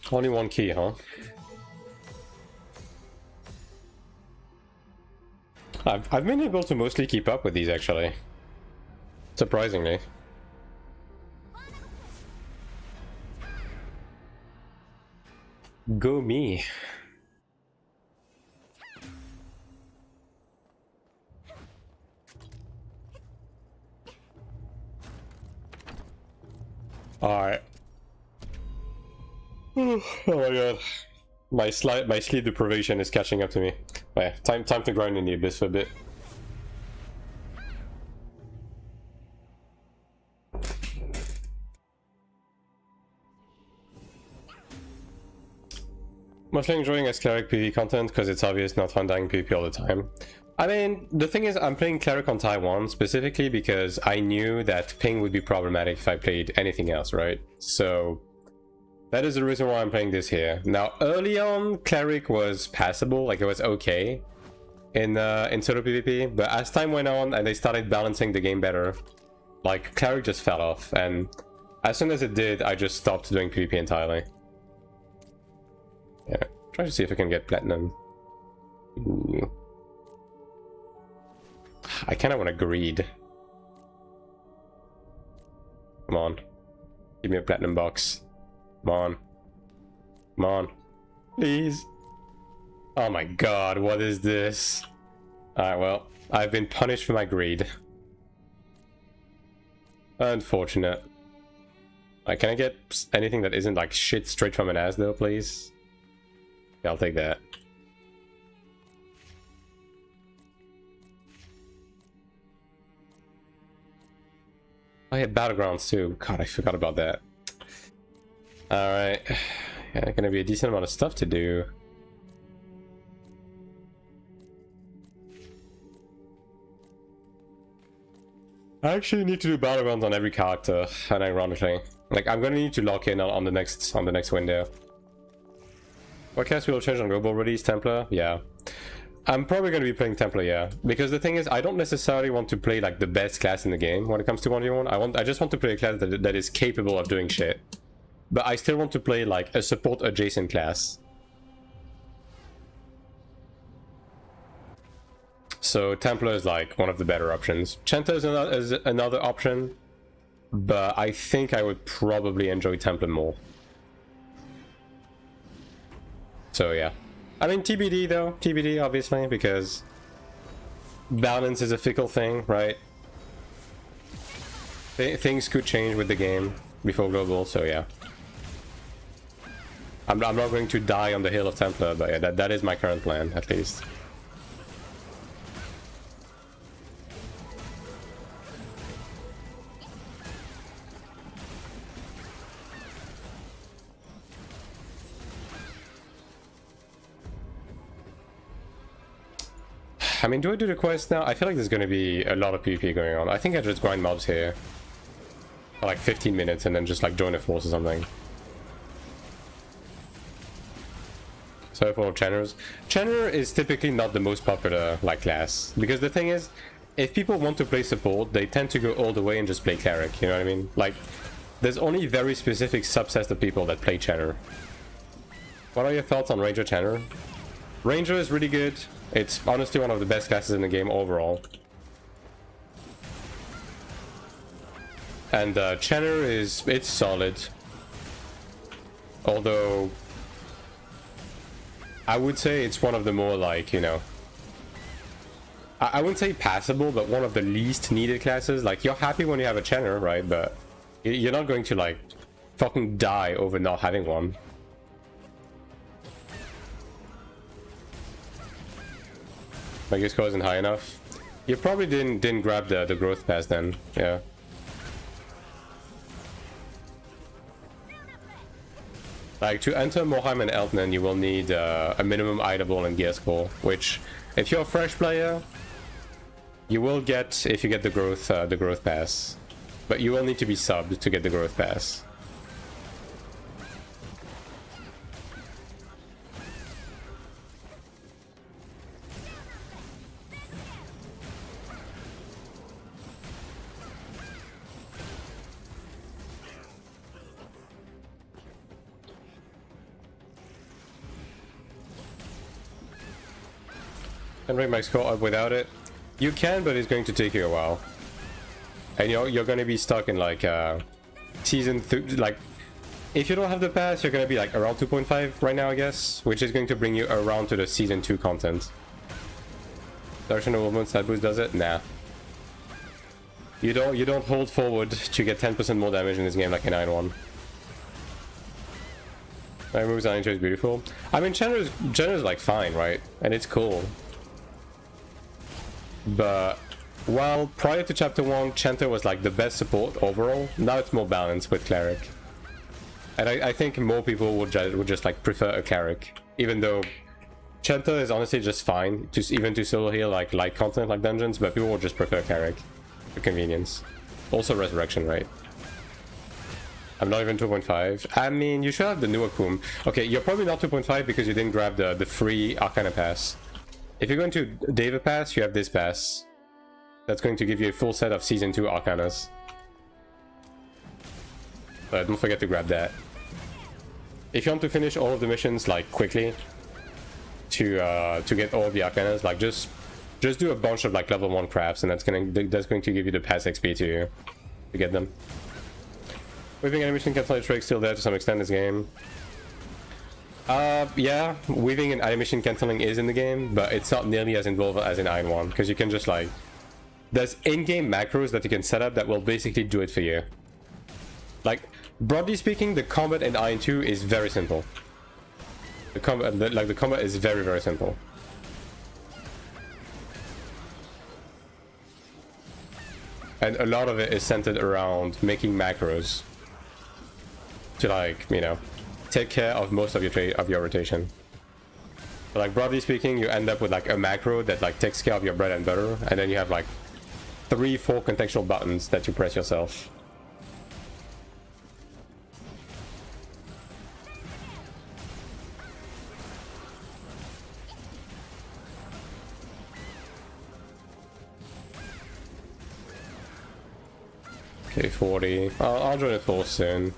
Only one key, huh? I've been able to mostly keep up with these, actually. Surprisingly. Go me. Alright. Oh my god. My sleep deprivation is catching up to me. Yeah, time to grind in the abyss for a bit. Mostly enjoying as Cleric PvP content because it's obvious not fun dying PvP all the time. I mean, the thing is, I'm playing Cleric on Taiwan specifically because I knew that ping would be problematic if I played anything else, right? So that is the reason why I'm playing this here. Now, early on, Cleric was passable, like it was okay in solo PvP, but as time went on and they started balancing the game better, like Cleric just fell off, and as soon as it did, I just stopped doing PvP entirely. Yeah, try to see if I can get platinum. Ooh. I kind of want to greed. Come on, give me a platinum box. Come on. Come on. Please. Oh my god, what is this? Alright, well, I've been punished for my greed. Unfortunate. Can I get anything that isn't like shit straight from an ass though, please? Yeah, I'll take that. I had battlegrounds too. God, I forgot about that. Alright, yeah, gonna be a decent amount of stuff to do. I actually need to do battlegrounds on every character, unironically. Like, I'm gonna need to lock in on the next window. What class will change on global release? Templar? Yeah. I'm probably gonna be playing Templar, yeah. Because the thing is, I don't necessarily want to play like the best class in the game when it comes to 1v1. I just want to play a class that is capable of doing shit. But I still want to play like a support adjacent class. So Templar is like one of the better options. Chenta is another option, but I think I would probably enjoy Templar more. So yeah. I mean TBD though, TBD obviously, because balance is a fickle thing, right? Things could change with the game before global, so yeah. I'm not going to die on the hill of Templar, but yeah, that is my current plan, at least. I mean, do I do the quest now? I feel like there's going to be a lot of PvP going on. I think I just grind mobs here for like 15 minutes and then just like join a force or something. So for Channers. Channer is typically not the most popular like class. Because the thing is, if people want to play support, they tend to go all the way and just play Cleric, you know what I mean? Like, there's only very specific subsets of people that play Channer. What are your thoughts on Ranger Channer? Ranger is really good. It's honestly one of the best classes in the game overall. And Channer it's solid. Although I would say it's one of the more like, you know, I wouldn't say passable, but one of the least needed classes. Like, you're happy when you have a Channer, right? But you're not going to like fucking die over not having one. My gear score isn't high enough. You probably didn't grab the growth pass then. Yeah. Like, to enter Moheim and Eltnan, you will need a minimum Idable and gear score, which, if you're a fresh player, you will get if you get the growth pass. But you will need to be subbed to get the growth pass. Can bring my score up without it. You can, but it's going to take you a while. And you're going to be stuck in like season 3. Like, if you don't have the pass, you're going to be like around 2.5 right now, I guess, which is going to bring you around to the season 2 content. Direction of movement stat boost does it? Nah. You don't hold forward to get 10% more damage in this game like in AION1. My moves AION2 is beautiful. I mean, Channer's like fine, right? And it's cool. But while prior to chapter 1, Chanter was like the best support overall, now it's more balanced with Cleric. And I think more people would just like prefer a Cleric, even though Chanter is honestly just fine, even to solo heal like light content like dungeons, but people would just prefer Cleric for convenience. Also Resurrection, right? I'm not even 2.5. I mean, you should have the new Akum. Okay, you're probably not 2.5 because you didn't grab the free Arcana pass. If you're going to Deva pass, you have this pass. That's going to give you a full set of Season 2 Arcanas. But don't forget to grab that. If you want to finish all of the missions like quickly, to get all of the Arcanas, like just do a bunch of like level 1 crafts, and that's going to give you the pass XP to get them. Weaving animation canceling trick still there to some extent in this game. Yeah, weaving and animation canceling is in the game, but it's not nearly as involved as in AION1, because you can just like, there's in-game macros that you can set up that will basically do it for you. Like, broadly speaking, the combat in AION2 is very simple. The combat is very, very simple. And a lot of it is centered around making macros to, like, you know, take care of most of your rotation. So, like, broadly speaking, you end up with like a macro that like takes care of your bread and butter, and then you have like 3-4 contextual buttons that you press yourself. Okay, 40. I'll join a force soon.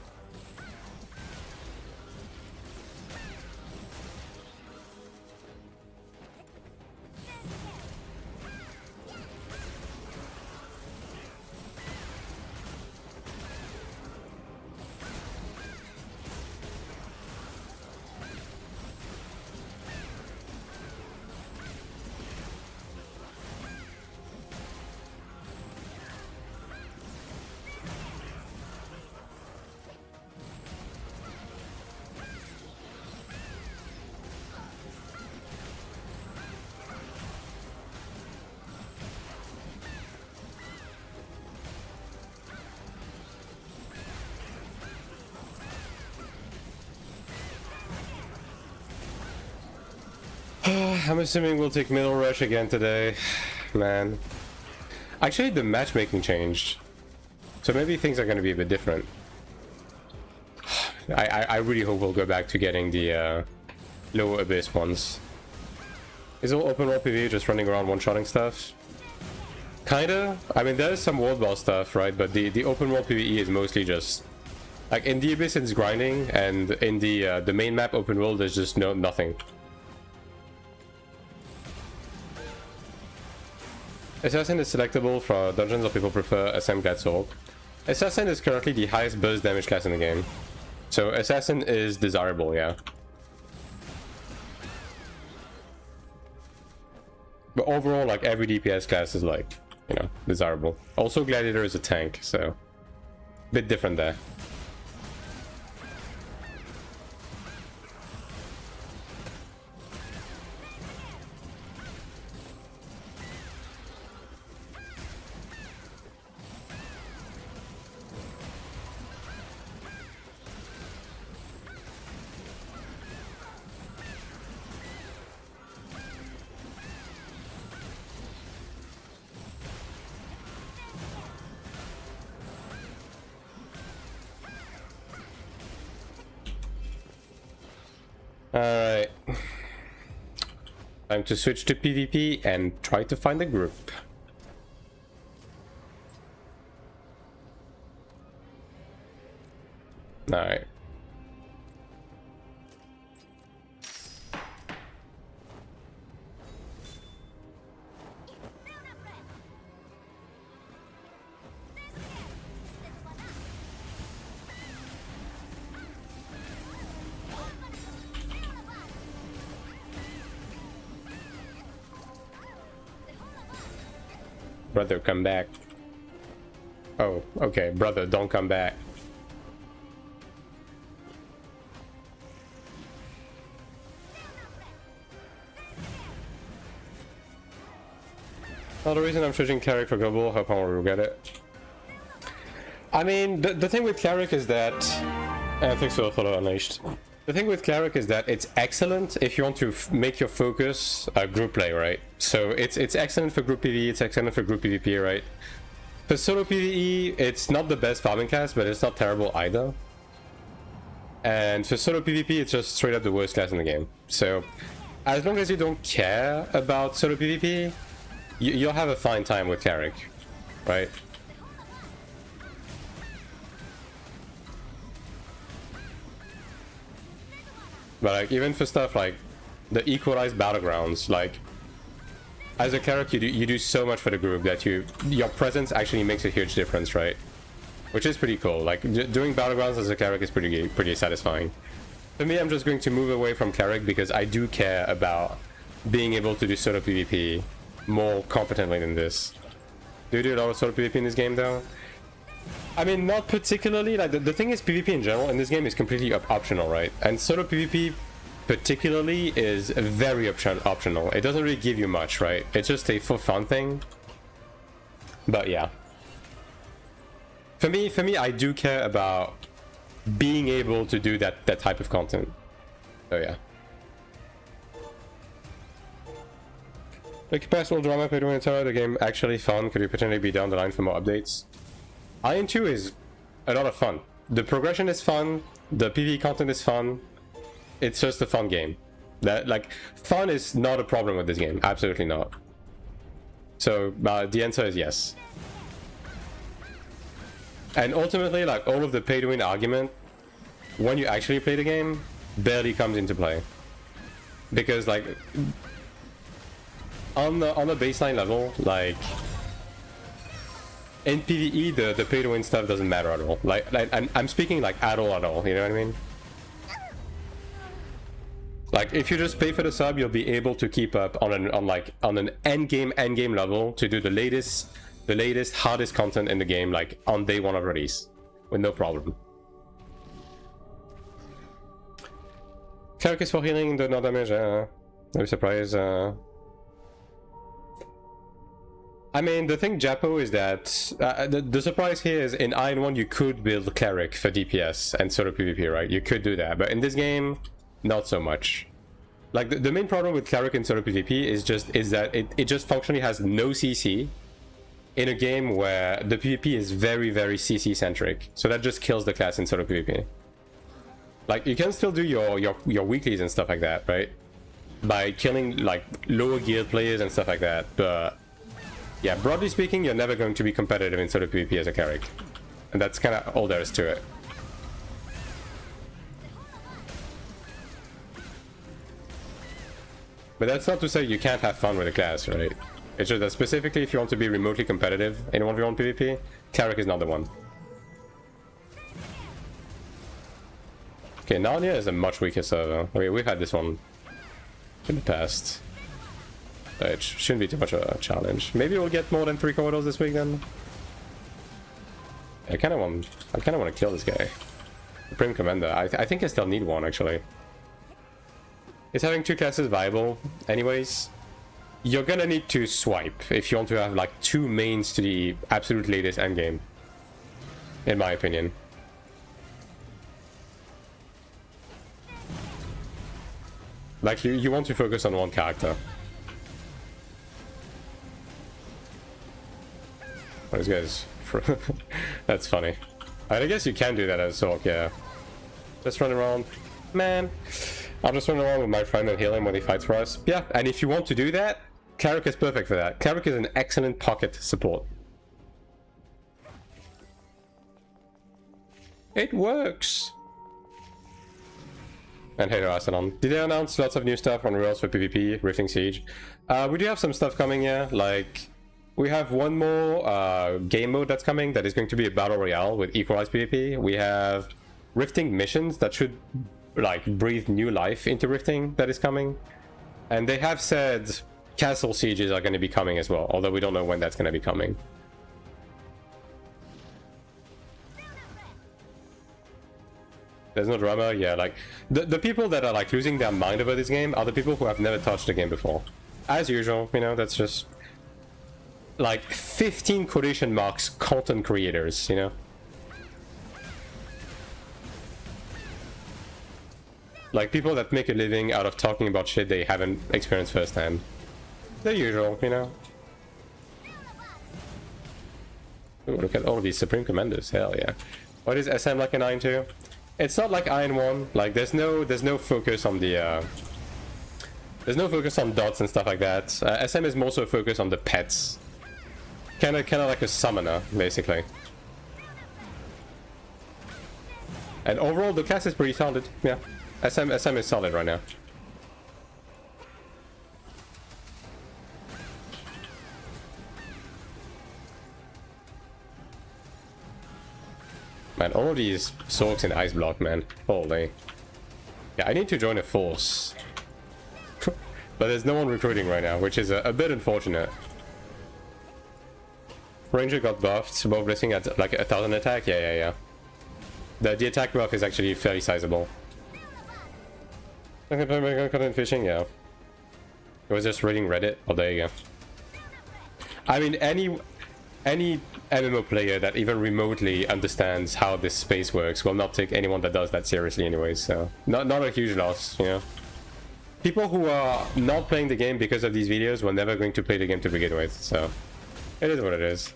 I'm assuming we'll take middle rush again today. Man. Actually, the matchmaking changed. So maybe things are going to be a bit different. I really hope we'll go back to getting the low abyss ones. Is all open world PvE just running around one-shotting stuff? Kinda. I mean, there's some world boss stuff, right? But the open world PvE is mostly just... Like, in the abyss it's grinding, and in the main map open world there's just nothing. Assassin is selectable for dungeons or people prefer SM Glad Sword. Assassin is currently the highest burst damage class in the game. So Assassin is desirable, yeah. But overall, like, every DPS class is, like, you know, desirable. Also, Gladiator is a tank, so... Bit different there. Alright. Time to switch to PvP and try to find a group. Alright. Brother, come back. Oh, okay. Brother, don't come back. Well, the reason I'm switching Cleric for Global, hope I won't regret it. I mean, the thing with Cleric is that... thanks for the follow, Unleashed. The thing with Cleric is that it's excellent if you want to make your focus group play, right? So it's excellent for group PvE, it's excellent for group PvP, right? For solo PvE, it's not the best farming class, but it's not terrible either. And for solo PvP, it's just straight up the worst class in the game. So as long as you don't care about solo PvP, you'll have a fine time with Cleric, right? But like, even for stuff like the equalized battlegrounds, like as a Cleric you do so much for the group that your presence actually makes a huge difference, right? Which is pretty cool. Like doing battlegrounds as a Cleric is pretty satisfying. For me, I'm just going to move away from Cleric because I do care about being able to do solo PvP more competently than this. Do you do a lot of solo PvP in this game though? I mean, not particularly. Like the thing is, PvP in general in this game is completely optional, right? And solo PvP particularly is very optional. It doesn't really give you much, right? It's just a for fun thing. But yeah, for me, I do care about being able to do that type of content. So yeah. Like past all drama played when it's the game actually fun. Could you potentially be down the line for more updates? AION2 is a lot of fun. The progression is fun, the PvE content is fun. It's just a fun game. That, like, fun is not a problem with this game. Absolutely not. So the answer is yes. And ultimately, like, all of the pay to win argument, when you actually play the game, barely comes into play. Because, like, on the baseline level, like, in PvE, the pay to win stuff doesn't matter at all. Like I'm speaking like at all, you know what I mean? Like if you just pay for the sub, you'll be able to keep up on an end game level to do the latest hardest content in the game, like on day one of release, with no problem. Cleric is for healing, the no damage. No surprise. I mean, the thing, Japo, is that the surprise here is in AION1 you could build Cleric for DPS and solo PvP, right? You could do that, but in this game, not so much. Like the main problem with Cleric in solo PvP is that it just functionally has no CC in a game where the PvP is very CC centric. So that just kills the class in solo PvP. Like you can still do your weeklies and stuff like that, right? By killing like lower geared players and stuff like that. But yeah, broadly speaking, you're never going to be competitive in solo PvP as a Cleric. And that's kind of all there is to it. But that's not to say you can't have fun with the class, right? It's just that specifically if you want to be remotely competitive in 1v1 PvP, Cleric is not the one. Okay, Narnia is a much weaker server. Okay, we've had this one in the past. It shouldn't be too much of a challenge. Maybe we'll get more than 3 corridors this week then. I kind of want to kill this guy. Supreme Commander. I think I still need one actually. Is having 2 classes viable? Anyways, you're gonna need to swipe if you want to have like 2 mains to the absolute latest endgame. In my opinion. Like you want to focus on one character. Oh, this guy's... That's funny. I guess you can do that as Sorc, yeah. Just run around. Man. I'll just run around with my friend and heal him when he fights for us. Yeah, and if you want to do that, Cleric is perfect for that. Cleric is an excellent pocket support. It works! And hey, Arsenal. Did they announce lots of new stuff on Rails for PvP, Rifting Siege? We do have some stuff coming, yeah. Like, we have one more game mode that's coming that is going to be a battle royale with equalized PvP. We have Rifting missions that should like breathe new life into Rifting that is coming. And they have said castle sieges are going to be coming as well, although we don't know when that's going to be coming. There's no drama, yeah, like the people that are like losing their mind over this game are the people who have never touched the game before. As usual, you know, that's just like 15 quotation marks content creators, you know. Like people that make a living out of talking about shit they haven't experienced firsthand. The usual, you know. Ooh, look at all of these Supreme Commanders, hell yeah. What is SM like an AION2? It's not like AION1, like there's no focus on the there's no focus on dots and stuff like that. SM is more so focused on the pets. Kinda like a summoner, basically. And overall the class is pretty solid, yeah. SM is solid right now. Man, all of these Sorcs in Ice Block, man. Holy. Yeah, I need to join a force. But there's no one recruiting right now, which is a bit unfortunate. Ranger got buffed, bow blessing at like 1000 attack. Yeah. The attack buff is actually fairly sizable. Content fishing, yeah. I was just reading Reddit. Oh, there you go. I mean, any MMO player that even remotely understands how this space works will not take anyone that does that seriously anyways, so not a huge loss, you know. People who are not playing the game because of these videos were never going to play the game to begin with, so it is what it is.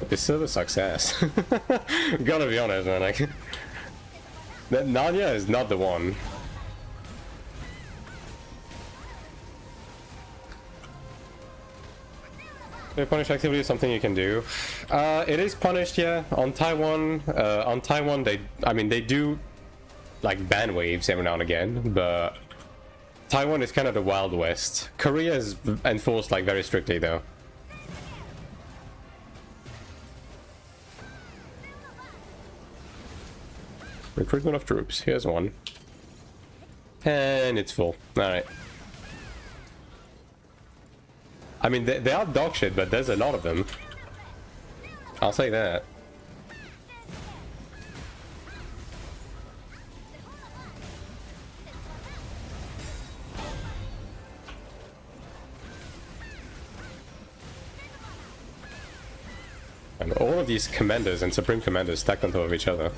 This server sucks ass. Gotta be honest, man. Like, that Narnia is not the one. Punish activity is something you can do. It is punished, yeah. On Taiwan, they do like ban waves every now and again, but Taiwan is kind of the Wild West. Korea is enforced like very strictly though. Recruitment of troops. Here's one. And it's full. Alright. I mean, they are dog shit, but there's a lot of them. I'll say that. And all of these commanders and supreme commanders stacked on top of each other.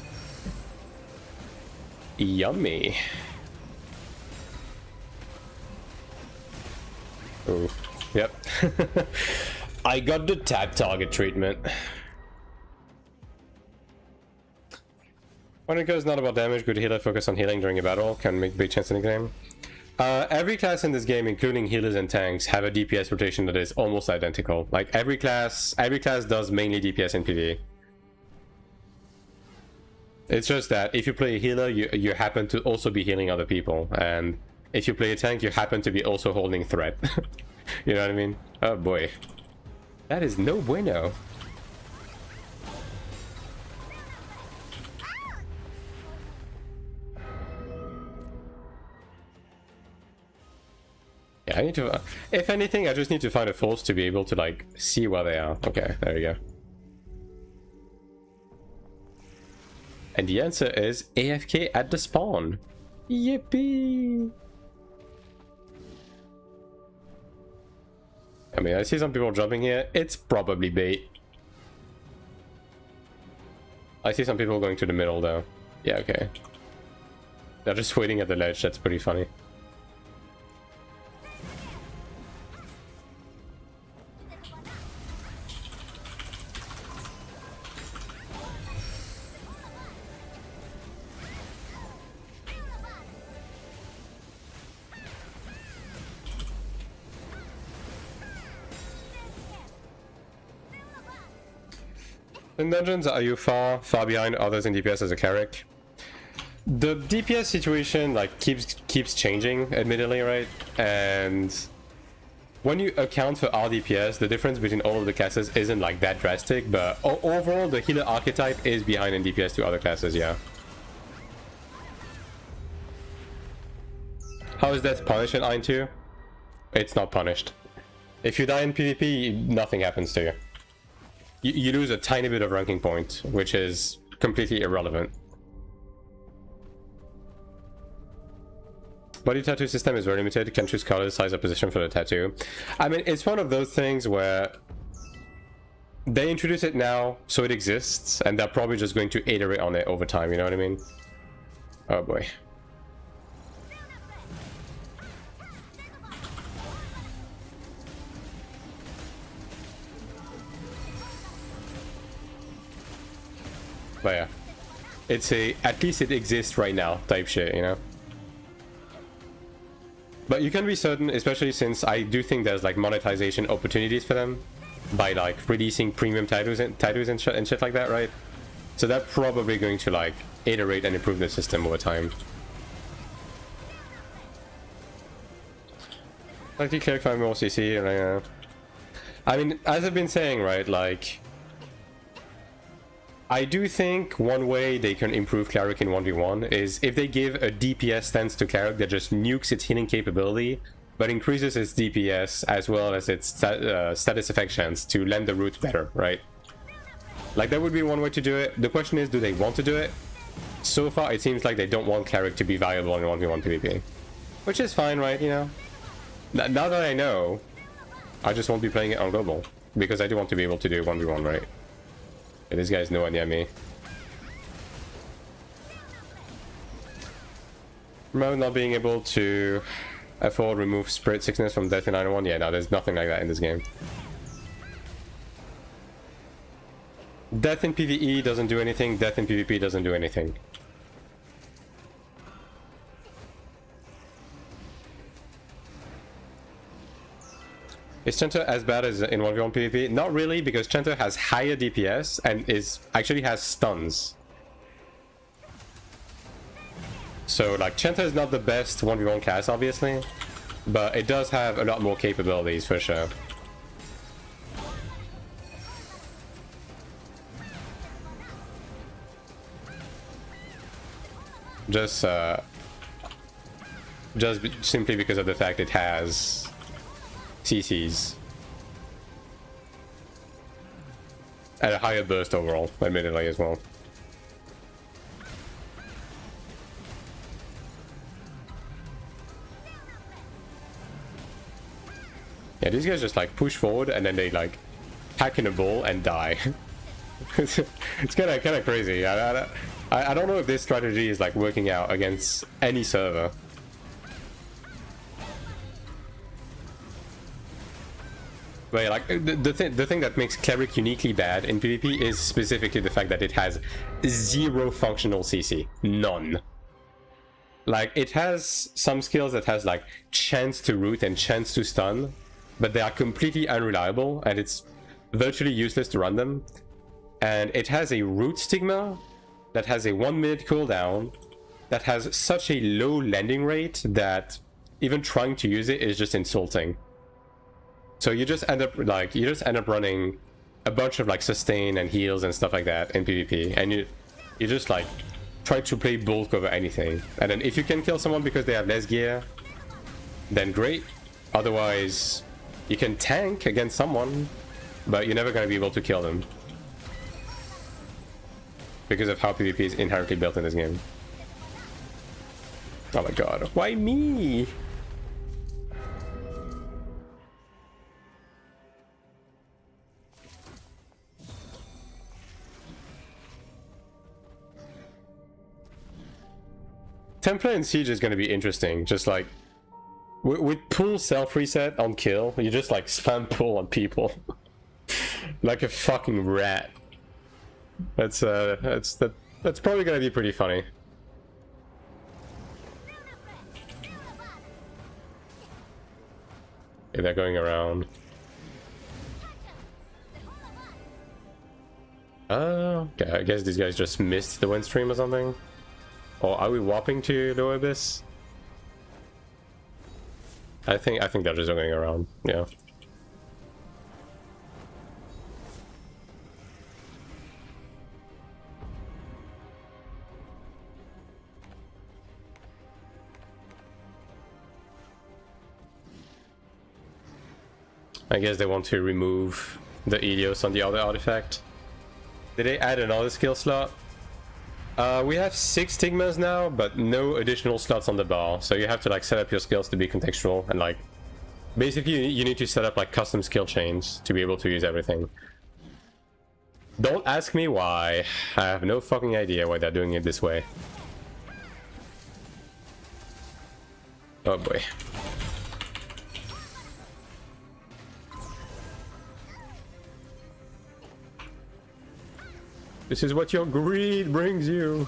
Yummy. Ooh. Yep. I got the tap target treatment. When it goes not about damage, good healer focus on healing during a battle can make big chance in the game. Every class in this game, including healers and tanks, have a DPS rotation that is almost identical. Like every class does mainly DPS in PvE. It's just that if you play a healer, you happen to also be healing other people, and if you play a tank, you happen to be also holding threat. You know what I mean? Oh boy, that is no bueno. Yeah, I need to, if anything, I just need to find a force to be able to like see where they are. Okay, there you go. And the answer is AFK at the spawn. Yippee! I mean, I see some people jumping here. It's probably bait. I see some people going to the middle though. Yeah, okay. They're just waiting at the ledge. That's pretty funny. In dungeons, are you far behind others in DPS as a cleric? The DPS situation like keeps changing, admittedly, right? And when you account for RDPS, the difference between all of the classes isn't like that drastic, but overall the healer archetype is behind in DPS to other classes, yeah. How is that punished in AION2? It's not punished. If you die in PvP, nothing happens to you. You lose a tiny bit of ranking point, which is completely irrelevant. Body tattoo system is very limited. You can choose color, size, or position for the tattoo. I mean, it's one of those things where they introduce it now, so it exists, and they're probably just going to iterate on it over time, you know what I mean? Oh boy. But yeah, it's a at least it exists right now type shit, you know. But you can be certain, especially since I do think there's like monetization opportunities for them by like releasing premium tattoos and shit like that, right? So they're probably going to like iterate and improve the system over time. Like the Cleric 5 more CC, right? I mean, as I've been saying, right, like I do think one way they can improve Cleric in 1v1 is if they give a DPS stance to Cleric that just nukes its healing capability, but increases its DPS as well as its status effect chance to lend the root better, right? Like that would be one way to do it. The question is, do they want to do it? So far, it seems like they don't want Cleric to be valuable in 1v1 PvP. Which is fine, right, you know? Now that I know, I just won't be playing it on global, because I do want to be able to do 1v1, right? This guy's nowhere near me. Remember not being able to afford remove spirit sickness from death in AION1? Yeah, no, there's nothing like that in this game. Death in PvE doesn't do anything, death in PvP doesn't do anything. Is Chanter as bad as in 1v1 PvP? Not really, because Chanter has higher DPS and actually has stuns. So like Chanter is not the best 1v1 class, obviously, but it does have a lot more capabilities for sure. Just simply because of the fact it has CCs. And a higher burst overall, admittedly, as well. Yeah, these guys just like push forward and then they like hack in a ball and die. It's kind of crazy. I don't know if this strategy is like working out against any server. But like the thing that makes Cleric uniquely bad in PvP is specifically the fact that it has zero functional CC, none. Like it has some skills that has like chance to root and chance to stun, but they are completely unreliable and it's virtually useless to run them. And it has a root stigma that has a 1 minute cooldown that has such a low landing rate that even trying to use it is just insulting. So you just end up running a bunch of like sustain and heals and stuff like that in PvP, and you just like try to play bulk over anything. And then if you can kill someone because they have less gear, then great. Otherwise, you can tank against someone, but you're never gonna be able to kill them because of how PvP is inherently built in this game. Oh my god, why me? Templar and Siege is going to be interesting. Just like with pull self reset on kill, you just like spam pull on people like a fucking rat. That's probably going to be pretty funny. Okay, they're going around. Okay, I guess these guys just missed the wind stream or something. Or are we warping to Lower Abyss? I think they're just going around, yeah. I guess they want to remove the Elios on the other artifact. Did they add another skill slot? We have 6 stigmas now, but no additional slots on the bar, so you have to like set up your skills to be contextual, and like basically you need to set up like custom skill chains to be able to use everything. Don't ask me why. I have no fucking idea why they're doing it this way. Oh boy. This is what your greed brings you.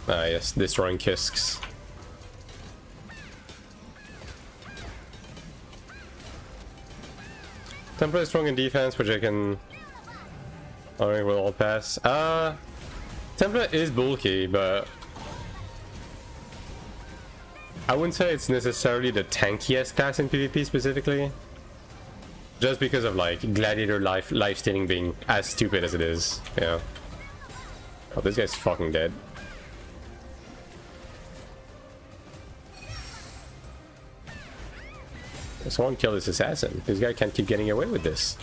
Ah yes, destroying Kisks. Templar is strong in defense, which I can... I will all pass. Templar is bulky, but I wouldn't say it's necessarily the tankiest class in PvP specifically. Just because of like gladiator life stealing being as stupid as it is. Yeah. Oh, this guy's fucking dead. Someone kill this assassin. This guy can't keep getting away with this.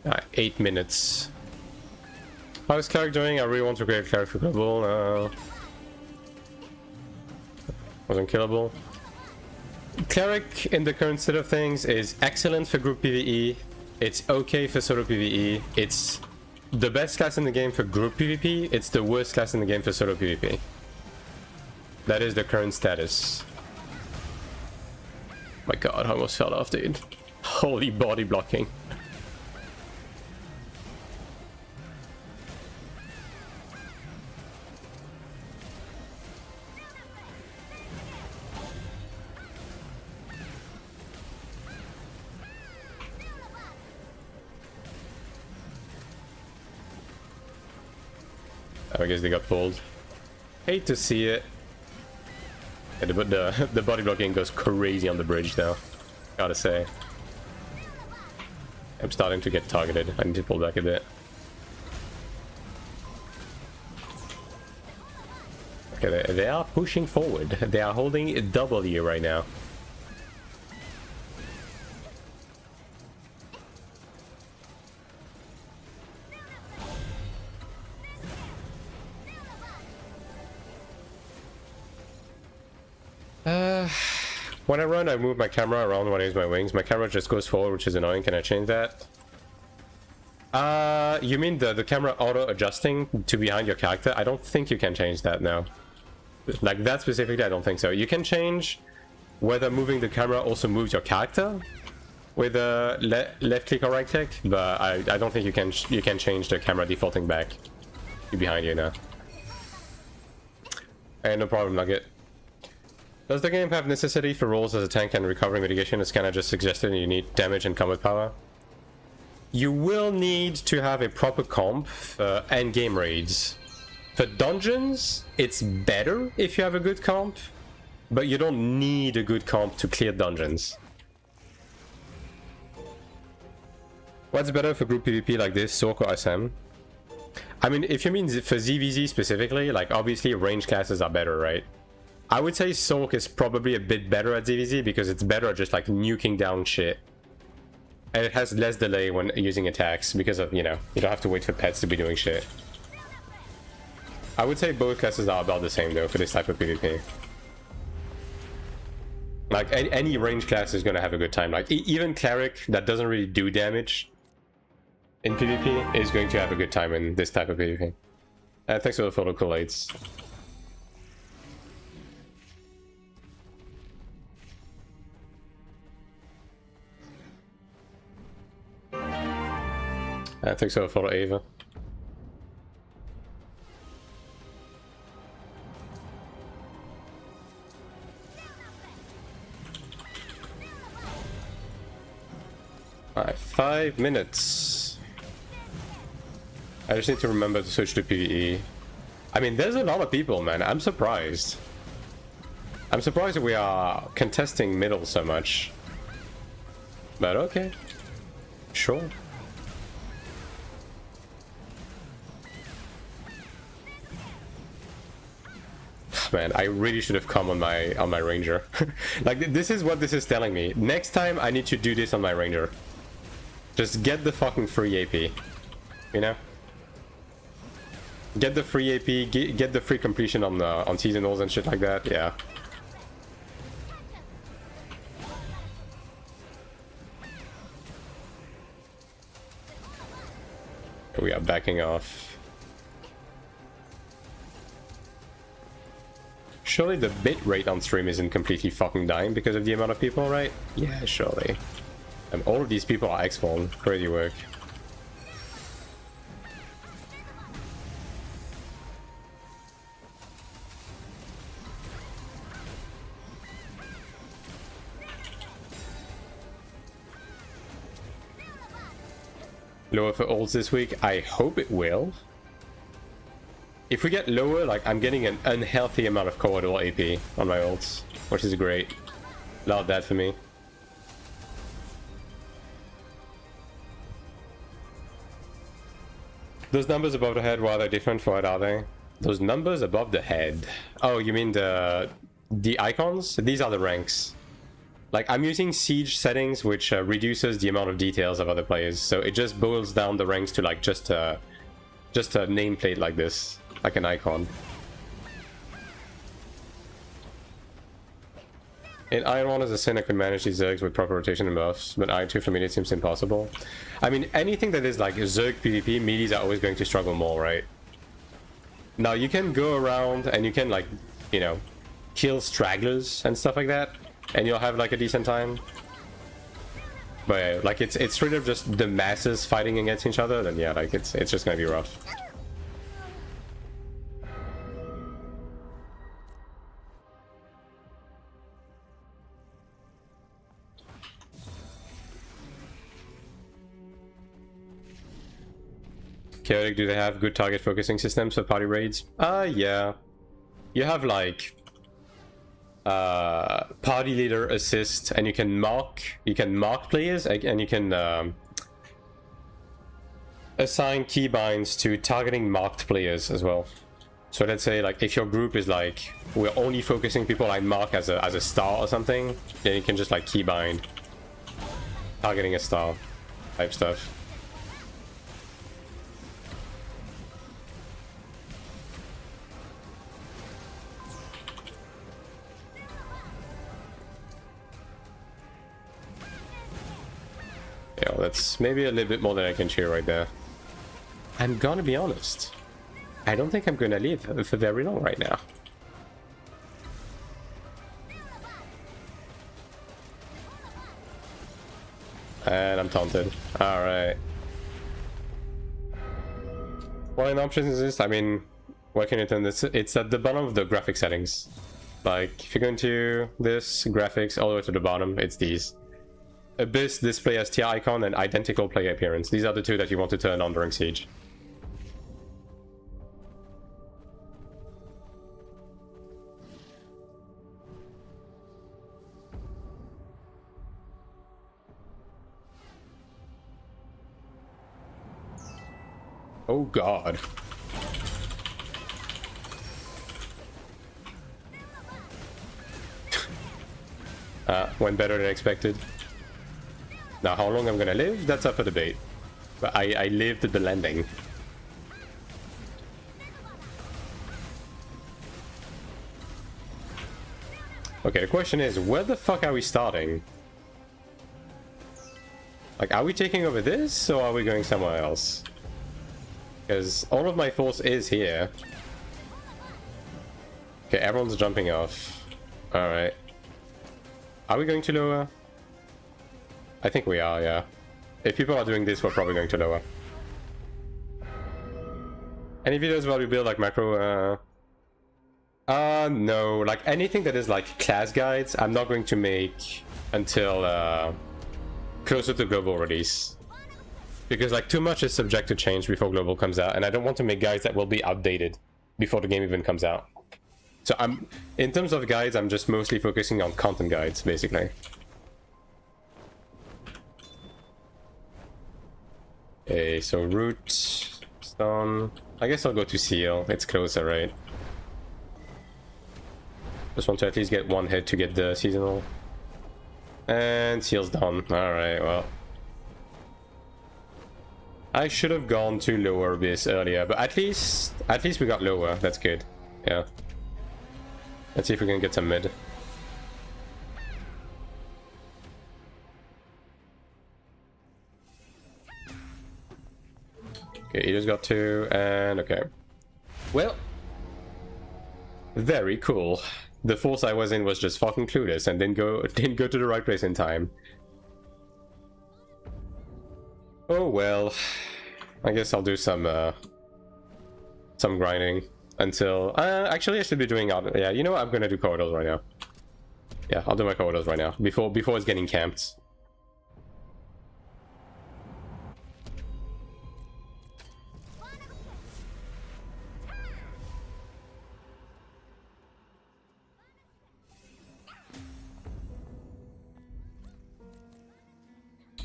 Alright, 8 minutes. How is Cleric doing? I really want to create Cleric for global. Wasn't killable. Cleric in the current state of things is excellent for group PvE. It's okay for solo PvE. It's the best class in the game for group PvP. It's the worst class in the game for solo PvP. That is the current status. My god, I almost fell off, dude. Holy body blocking. I guess they got pulled. Hate to see it. Yeah, but the body blocking goes crazy on the bridge though. Gotta say. I'm starting to get targeted. I need to pull back a bit. Okay, they are pushing forward. They are holding a W right now. When I run, I move my camera around when I use my wings. My camera just goes forward, which is annoying. Can I change that? You mean the camera auto-adjusting to behind your character? I don't think you can change that now. Like that specifically, I don't think so. You can change whether moving the camera also moves your character with a left click or right click, but I don't think you can change the camera defaulting back to behind you now. Hey, no problem, Nugget. Does the game have necessity for roles as a tank and recovery mitigation? It's kind of just suggested you need damage and combat power. You will need to have a proper comp for endgame raids. For dungeons, it's better if you have a good comp, but you don't need a good comp to clear dungeons. What's better for group PvP like this, Sorc or SM? I mean, if you mean for ZVZ specifically, like obviously range classes are better, right? I would say Sorc is probably a bit better at ZVZ because it's better at just like nuking down shit. And it has less delay when using attacks because of, you know, you don't have to wait for pets to be doing shit. I would say both classes are about the same though for this type of PvP. Like any range class is gonna have a good time. Like even Cleric that doesn't really do damage in PvP is going to have a good time in this type of PvP. Thanks for the photo collates. Thanks for the photo, Ava. Alright, 5 minutes. I just need to remember to switch to PvE. I mean, there's a lot of people, man. I'm surprised. I'm surprised that we are contesting middle so much. But okay. Sure. Man, I really should have come on my ranger. Like this is what this is telling me. Next time I need to do this on my ranger. Just get the fucking free AP, you know? Get the free AP, get the free completion on seasonals and shit like that. Yeah. We are backing off. Surely the bit rate on stream isn't completely fucking dying because of the amount of people, right? Yeah, surely. And all of these people are X-Spawn. Crazy work. Lower for ults this week? I hope it will. If we get lower, like, I'm getting an unhealthy amount of corridor AP on my ults, which is great. Love that for me. Those numbers above the head, why are they different? For what are they? Those numbers above the head. Oh, you mean the icons? These are the ranks. Like, I'm using siege settings, which reduces the amount of details of other players. So it just boils down the ranks to like just a nameplate like this. Like an icon. In AION2 as a Sanc could manage these Zergs with proper rotation and buffs, but AION2 for me it seems impossible. I mean, anything that is like Zerg PvP, meaties are always going to struggle more, right? Now you can go around and you can like, you know, kill stragglers and stuff like that, and you'll have like a decent time. But yeah, like it's straight up just the masses fighting against each other, then yeah, like it's just gonna be rough. Chaotic, do they have good target focusing systems for party raids? Yeah. You have like party leader assist, and you can mark players, and you can assign keybinds to targeting marked players as well. So let's say like if your group is like we're only focusing people I mark as a star or something, then you can just like keybind targeting a star type stuff. Yeah, that's maybe a little bit more than I can cheer right there. I'm gonna be honest. I don't think I'm gonna live for very long right now. And I'm taunted. Alright. What an option is this? I mean, what can you turn this? It's at the bottom of the graphic settings. Like, if you go into this, graphics, all the way to the bottom, it's these. Abyss display as tier icon and identical player appearance. These are the two that you want to turn on during Siege. Oh god. Went better than expected. Now, how long I'm gonna live, that's up for debate. But I lived the landing. Okay, the question is, where the fuck are we starting? Like, are we taking over this, or are we going somewhere else? Because all of my force is here. Okay, everyone's jumping off. Alright. Are we going to lower? I think we are, yeah. If people are doing this, we're probably going to lower. Any videos where we build like macro? No. Like anything that is like class guides, I'm not going to make until closer to global release. Because like too much is subject to change before global comes out, and I don't want to make guides that will be outdated before the game even comes out. So in terms of guides, I'm just mostly focusing on content guides, basically. Okay, so root, stone. I guess I'll go to seal. It's closer, right? Just want to at least get one hit to get the seasonal. And seal's done. Alright, well. I should have gone to lower this earlier, but at least we got lower. That's good. Yeah. Let's see if we can get some mid. Okay, he just got 2, and okay. Well, very cool. The force I was in was just fucking clueless and didn't go to the right place in time. Oh well. I guess I'll do some grinding until actually I should be doing out. Yeah, you know what? I'm gonna do corridors right now. Yeah, I'll do my corridors right now before it's getting camped.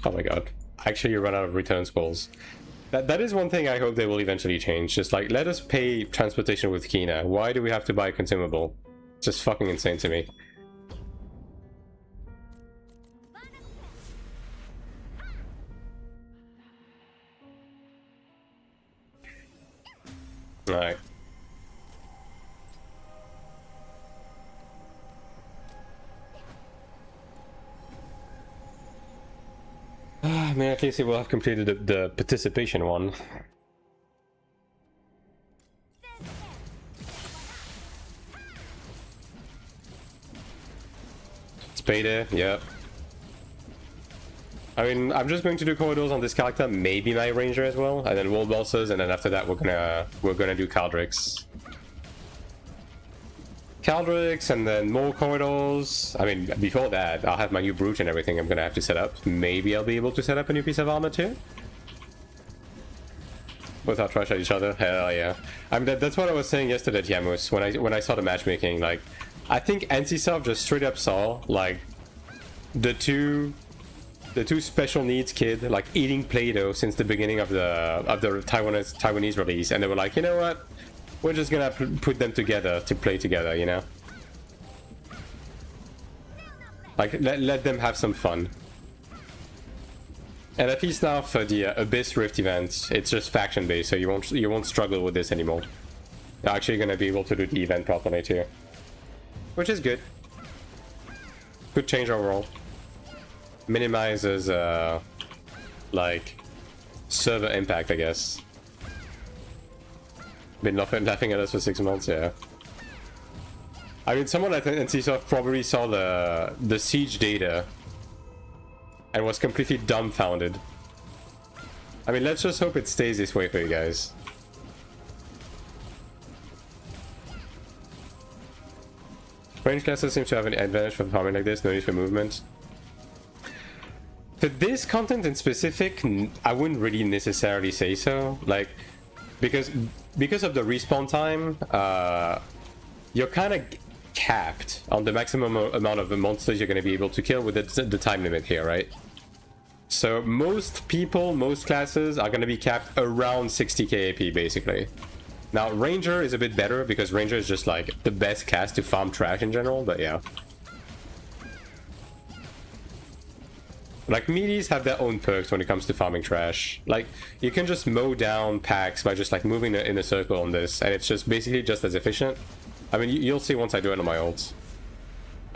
Oh my god. Actually, you run out of return scrolls. That is one thing I hope they will eventually change. Just like, let us pay transportation with Kina. Why do we have to buy a consumable? It's just fucking insane to me. Alright. I mean, at least we will have completed the participation one. Spade, yep. I mean, I'm just going to do corridors on this character, maybe my ranger as well, and then wall bosses, and then after that we're gonna do Caldricks. Caldricks, and then more corridors. I mean, before that, I'll have my new brute and everything I'm gonna have to set up. Maybe I'll be able to set up a new piece of armor too? Without trash at each other? Hell yeah. I mean, that's what I was saying yesterday, Tiamus, when I saw the matchmaking. Like, I think NCSoft just straight up saw, like, the two special needs kid, like, eating Play-Doh since the beginning of the Taiwanese release, and they were like, you know what? We're just gonna put them together to play together, you know? Like, let them have some fun. And at least now for the Abyss Rift event, it's just faction based, so you won't struggle with this anymore. You're actually gonna be able to do the event properly too, which is good. Good change overall. Minimizes like server impact, I guess. Been laughing at us for 6 months, yeah. I mean, someone at NCSoft probably saw the siege data and was completely dumbfounded. I mean, let's just hope it stays this way for you guys. Range classes seems to have an advantage for farming like this, no need for movement. For this content in specific, I wouldn't really necessarily say so. Like, because of the respawn time, you're kind of capped on the maximum amount of monsters you're going to be able to kill with the time limit here, right? So most people, most classes are going to be capped around 60k AP basically. Now Ranger is a bit better because Ranger is just like the best class to farm trash in general, but yeah. Like meaties have their own perks when it comes to farming trash. Like you can just mow down packs by just like moving in a circle on this, and it's just basically just as efficient. I mean, you'll see once I do it on my ults.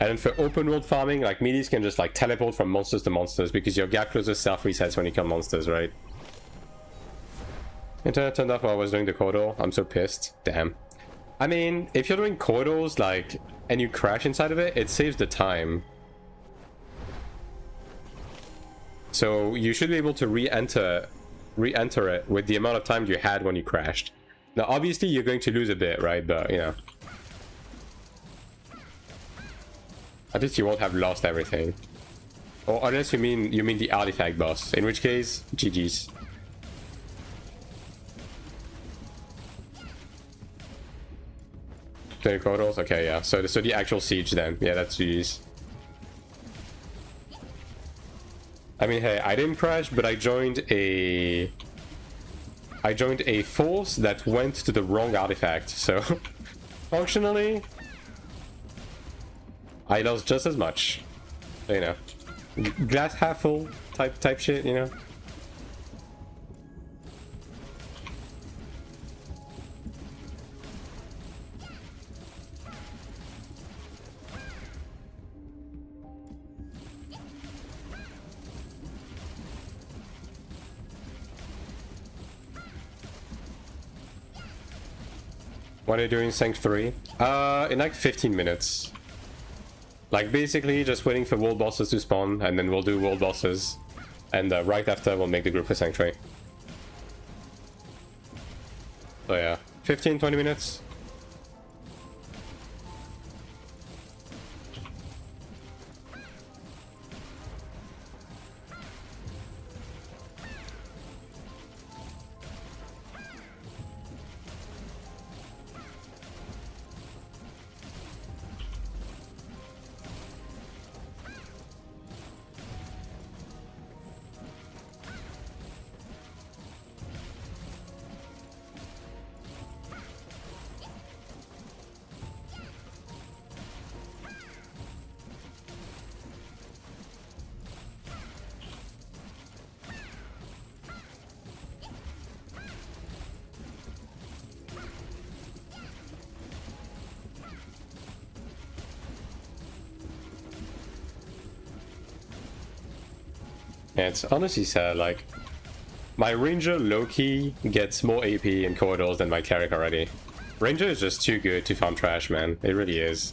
And then for open world farming, like meaties can just like teleport from monsters to monsters because your gap closer self resets when you kill monsters, right? Internet turned off while I was doing the corridor. I'm so pissed. Damn. I mean, if you're doing corridors like and you crash inside of it, it saves the time. So you should be able to re-enter it with the amount of time you had when you crashed. Now obviously you're going to lose a bit, right? But you know, at least you won't have lost everything. Or unless you mean the artifact boss, in which case, GG's. Play corridors? Okay, yeah. So the actual siege then. Yeah, that's GG's. I mean, hey, I didn't crash, but I joined a force that went to the wrong artifact. So functionally, I lost just as much. You know, glass half full type shit. You know. What are you doing, Sanc 3? In like 15 minutes. Like basically just waiting for world bosses to spawn, and then we'll do world bosses. And right after we'll make the group for Sanctuary. So yeah, 15-20 minutes. Yeah, it's honestly sad, like, my Ranger low-key gets more AP in corridors than my Cleric already. Ranger is just too good to farm trash, man. It really is.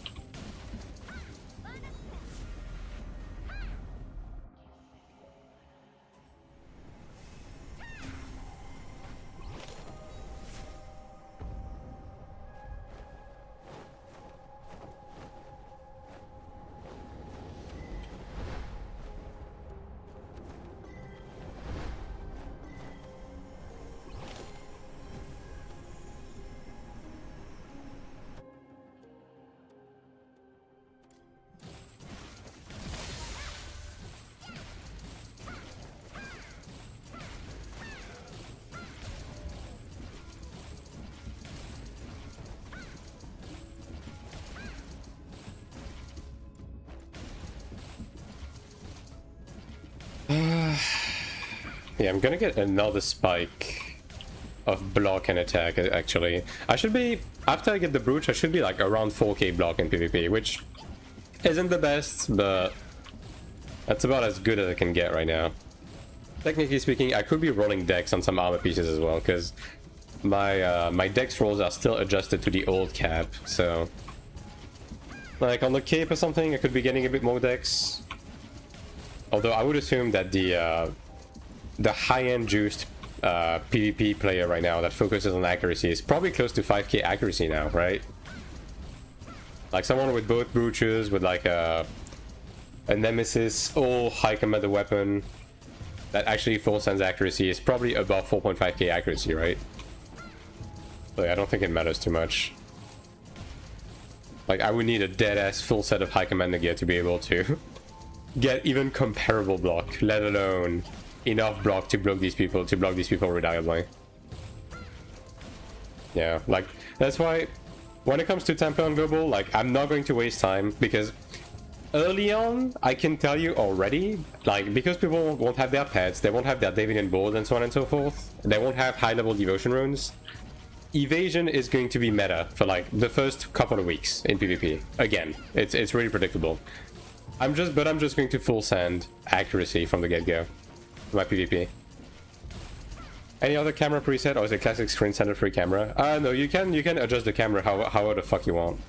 Yeah, I'm gonna get another spike of block and attack, actually. I should be, after I get the brooch, I should be like around 4k block in PvP, which isn't the best, but that's about as good as I can get right now. Technically speaking, I could be rolling dex on some armor pieces as well, because my dex rolls are still adjusted to the old cap, so like on the cape or something, I could be getting a bit more dex. Although I would assume that the high-end juiced PvP player right now that focuses on accuracy is probably close to 5k accuracy now, right? Like someone with both brooches, with like a nemesis or high commander weapon that actually full sends accuracy is probably above 4.5k accuracy, right? So yeah, I don't think it matters too much. Like I would need a dead-ass full set of high commander gear to be able to get even comparable block, let alone enough block to block these people reliably. Yeah, like that's why when it comes to Temple and Global, like I'm not going to waste time, because early on I can tell you already, like because people won't have their pets, they won't have their Davidian board and so on and so forth, they won't have high level devotion runes. Evasion is going to be meta for like the first couple of weeks in PvP. Again, it's really predictable. I'm just going to full send accuracy from the get-go. My PvP. Any other camera preset, or is it classic screen center free camera? No, you can adjust the camera however the fuck you want.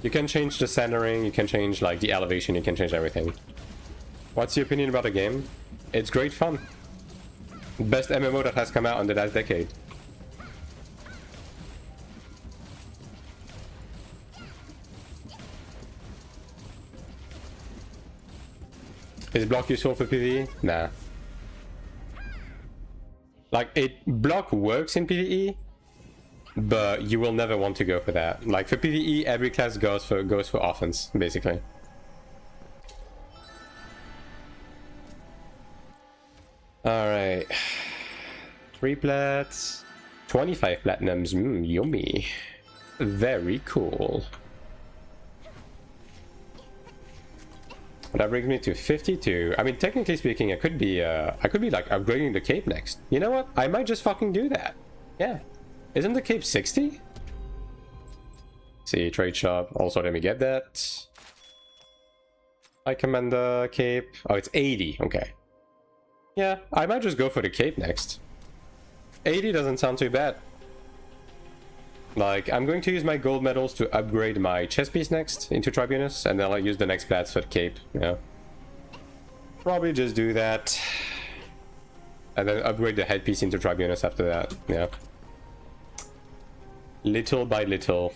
You can change the centering, you can change like the elevation, you can change everything. What's your opinion about the game? It's great fun. Best MMO that has come out in the last decade. Is block useful for PvE? Nah. Like, block works in PvE, but you will never want to go for that. Like, for PvE, every class goes for offense, basically. Alright. 3 plats. 25 platinums. Yummy. Very cool. That brings me to 52. I mean, technically speaking, I could be like upgrading the cape next. You know what? I might just fucking do that. Yeah. Isn't the cape 60? See, trade shop. Also, let me get that. I command the cape. Oh, it's 80. Okay. Yeah, I might just go for the cape next. 80 doesn't sound too bad. Like, I'm going to use my gold medals to upgrade my chest piece next into Tribunus, and then I'll use the next plats for the cape, yeah. Probably just do that. And then upgrade the headpiece into Tribunus after that, yeah. Little by little.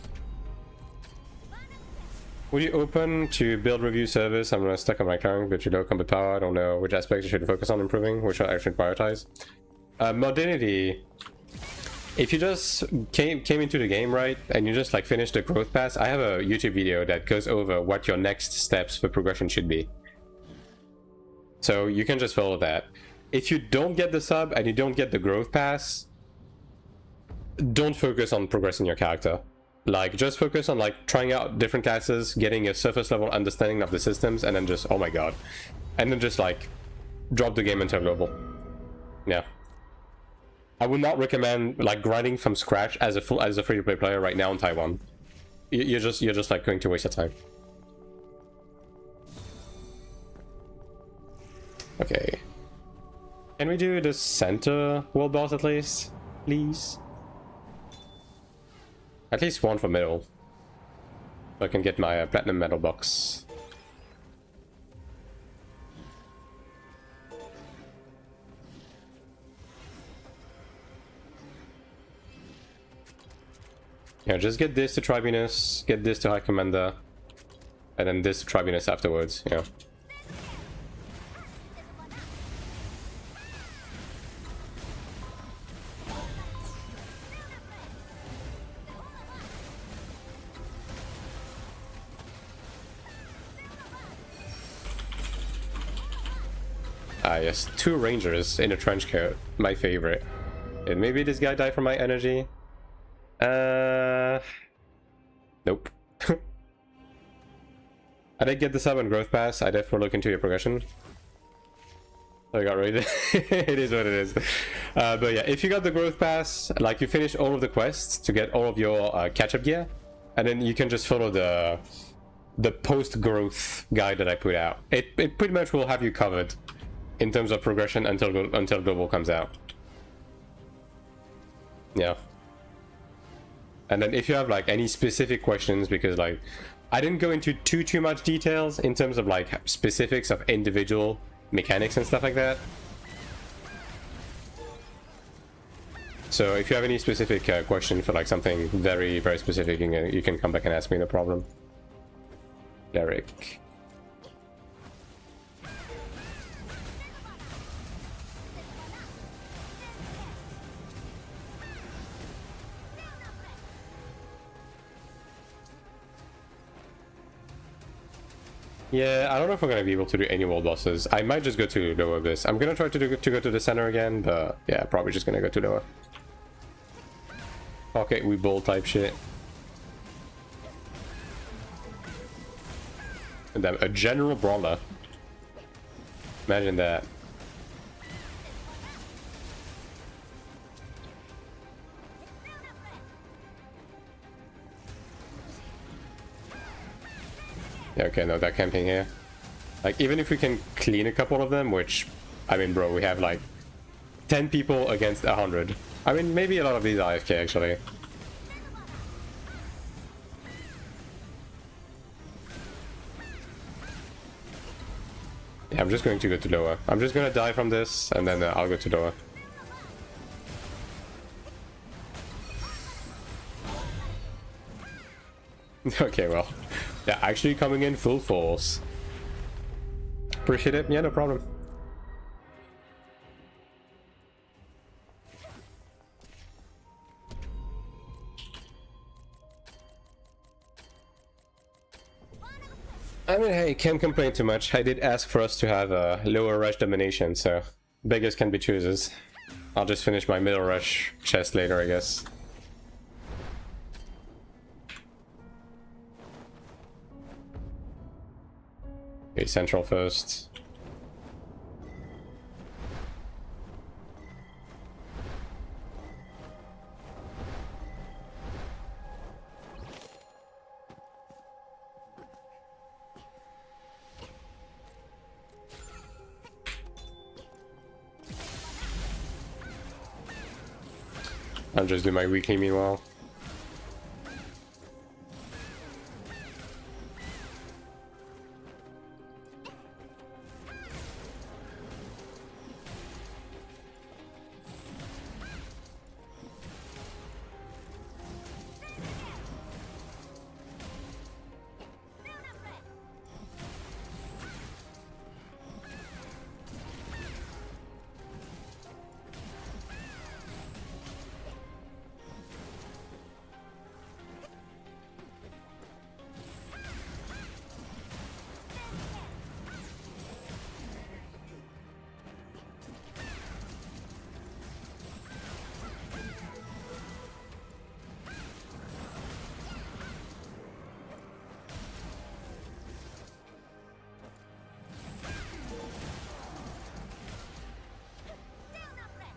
Would you open to build review service? I'm stuck on my current, but you low combat power. I don't know which aspects I should focus on improving, which I should prioritize. Modernity. If you just came into the game, right, and you just like finished the growth pass, I have a YouTube video that goes over what your next steps for progression should be. So you can just follow that. If you don't get the sub and you don't get the growth pass, don't focus on progressing your character. Like, just focus on like trying out different classes, getting a surface level understanding of the systems, and then just, oh my god. And then just like drop the game into a global. Yeah. I would not recommend like grinding from scratch as a free-to-play player right now in Taiwan. You're just like going to waste your time. Okay. Can we do the center world boss at least, please? At least one for middle, so I can get my platinum medal box. Yeah, just get this to Tribunus, get this to High Commander, and then this to Tribunus afterwards, yeah. Ah yes, 2 rangers in a trench coat, my favorite. And maybe this guy died from my energy? Nope. I did get the sub and growth pass. I definitely look into your progression. I got rid of it. It is what it is. But yeah, if you got the growth pass, like you finish all of the quests to get all of your catch-up gear, and then you can just follow the post-growth guide that I put out. It pretty much will have you covered in terms of progression until global comes out. Yeah. And then if you have like any specific questions, because like I didn't go into too much details in terms of like specifics of individual mechanics and stuff like that. So if you have any specific question for like something very specific, you can come back and ask me, no problem. Cleric. Yeah, I don't know if I'm gonna be able to do any world bosses. I might just go to lower abyss. I'm gonna try to go to the center again, but yeah, probably just gonna go to lower. Okay, we bowl type shit. And then a general brawler. Imagine that. Yeah, okay, no, that camping here. Like, even if we can clean a couple of them, which, I mean, bro, we have like 10 people against 100. I mean, maybe a lot of these are AFK, actually. Yeah, I'm just going to go to lower. I'm just gonna die from this, and then I'll go to lower. Okay, well, they're actually coming in full force. Appreciate it. Yeah, no problem. I mean, hey, can't complain too much. I did ask for us to have a lower rush domination, so beggars can be choosers. I'll just finish my middle rush chest later, I guess. Okay, central first. I'll just do my weekly meanwhile.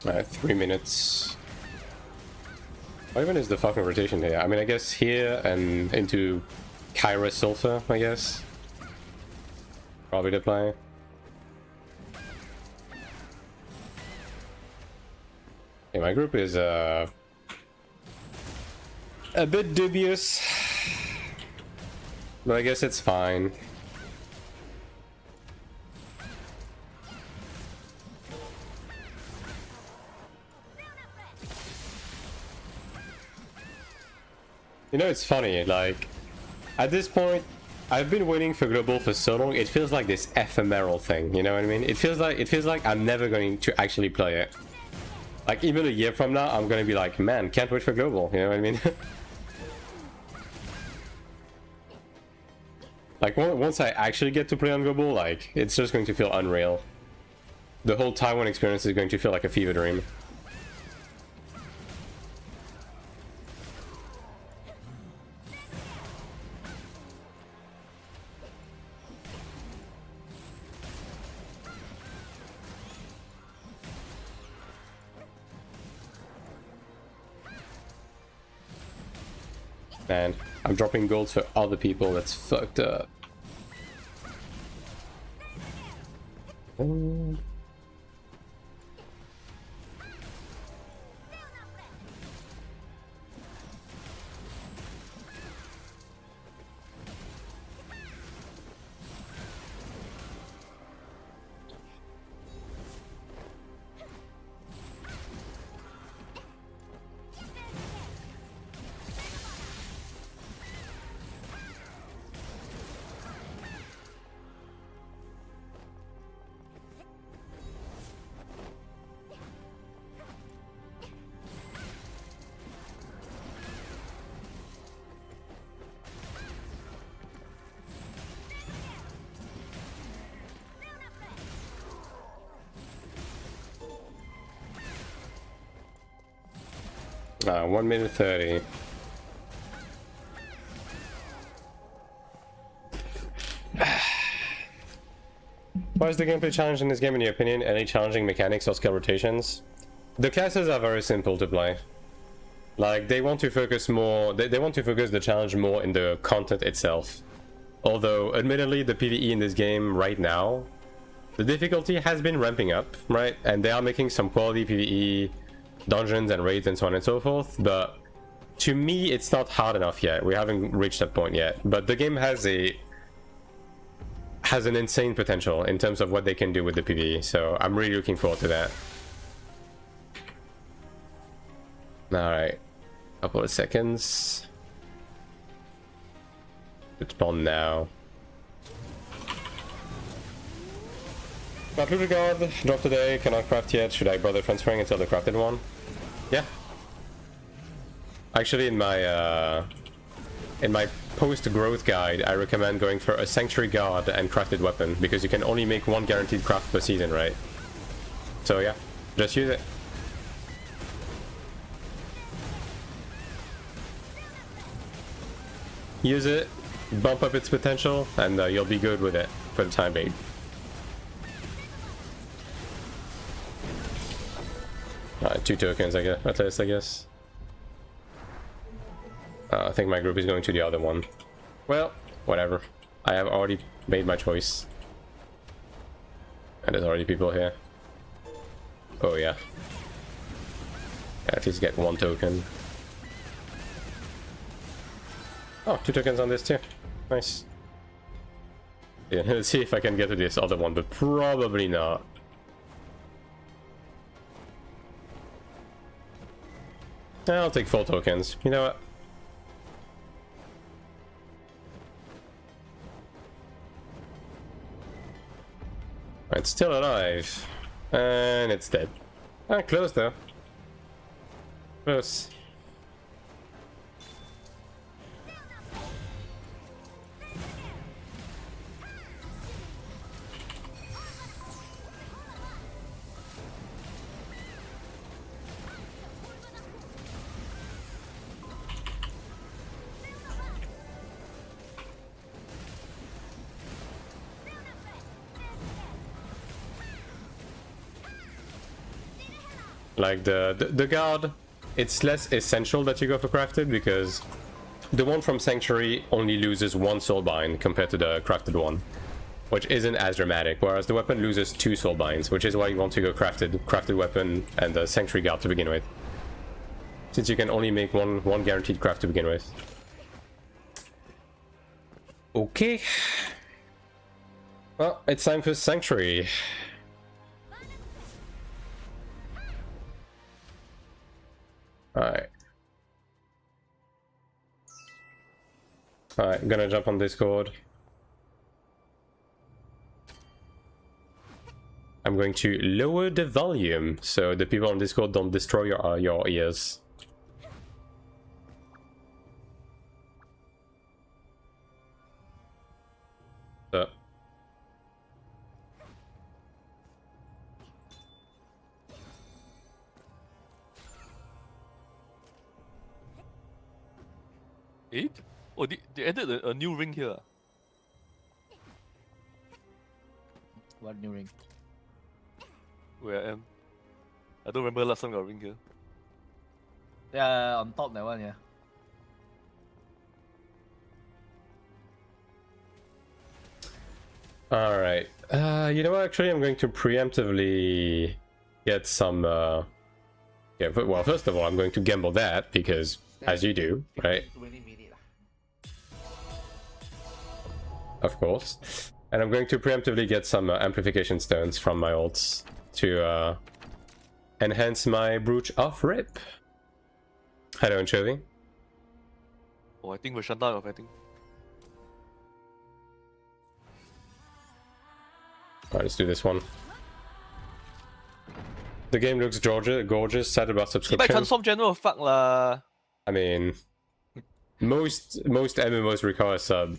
Alright, 3 minutes. What even is the fucking rotation here? I mean, I guess here and into Kyra Sulfur, I guess. Probably the play. Okay, my group is a bit dubious, but I guess it's fine. You know, it's funny, like, at this point, I've been waiting for global for so long, it feels like this ephemeral thing, you know what I mean? It feels like I'm never going to actually play it. Like, even a year from now, I'm gonna be like, man, can't wait for global, you know what I mean? Like, once I actually get to play on global, like, it's just going to feel unreal. The whole Taiwan experience is going to feel like a fever dream. Man, I'm dropping gold for other people. That's fucked up. Ah, 1 minute 30. Why is the gameplay challenge in this game in your opinion? Any challenging mechanics or skill rotations? The classes are very simple to play. Like, they want to focus more, they want to focus the challenge more in the content itself. Although, admittedly, the PvE in this game right now, the difficulty has been ramping up, right? And they are making some quality PvE dungeons and raids and so on and so forth, but to me it's not hard enough yet. We haven't reached that point yet, but the game has an insane potential in terms of what they can do with the PvE, so I'm really looking forward to that. Alright, couple of seconds. It's spawn now. Got Looter God, drop today, cannot craft yet. Should I bother transferring until the crafted one? Yeah. Actually, in my post-growth guide, I recommend going for a Sanctuary Guard and crafted weapon, because you can only make one guaranteed craft per season, right? So yeah, just use it. Use it, bump up its potential, and you'll be good with it for the time being. Alright, 2 tokens, I guess, at least, I guess. I think my group is going to the other one. Well, whatever. I have already made my choice. And there's already people here. Oh, yeah. At least get 1 token. Oh, 2 tokens on this too. Nice. Yeah, let's see if I can get to this other one, but probably not. I'll take 4 tokens. You know what? It's still alive. And it's dead. Ah, close though. Close. Like the guard, it's less essential that you go for crafted, because the one from Sanctuary only loses 1 soulbind compared to the crafted one, which isn't as dramatic, whereas the weapon loses 2 soulbinds, which is why you want to go crafted weapon and the Sanctuary guard to begin with, since you can only make one guaranteed craft to begin with. Okay, well, it's time for Sanctuary. Alright. Alright, gonna jump on Discord. I'm going to lower the volume so the people on Discord don't destroy your ears. So. Eh? Oh, they added a new ring here. What new ring? Where I am. I don't remember last time got a ring here. Yeah, on top that one, yeah. All right. You know what? Actually, I'm going to preemptively get some. Yeah. Well, first of all, I'm going to gamble that because, as you do, right? 20 minutes. Of course. And I'm going to preemptively get some amplification stones from my ults to enhance my brooch off rip. Hello, Anchovy. Oh, I think we're shut down, I think. Alright, let's do this one. The game looks gorgeous, sad about 你 subscription. transform general fuck lah. I mean, most MMOs require a sub.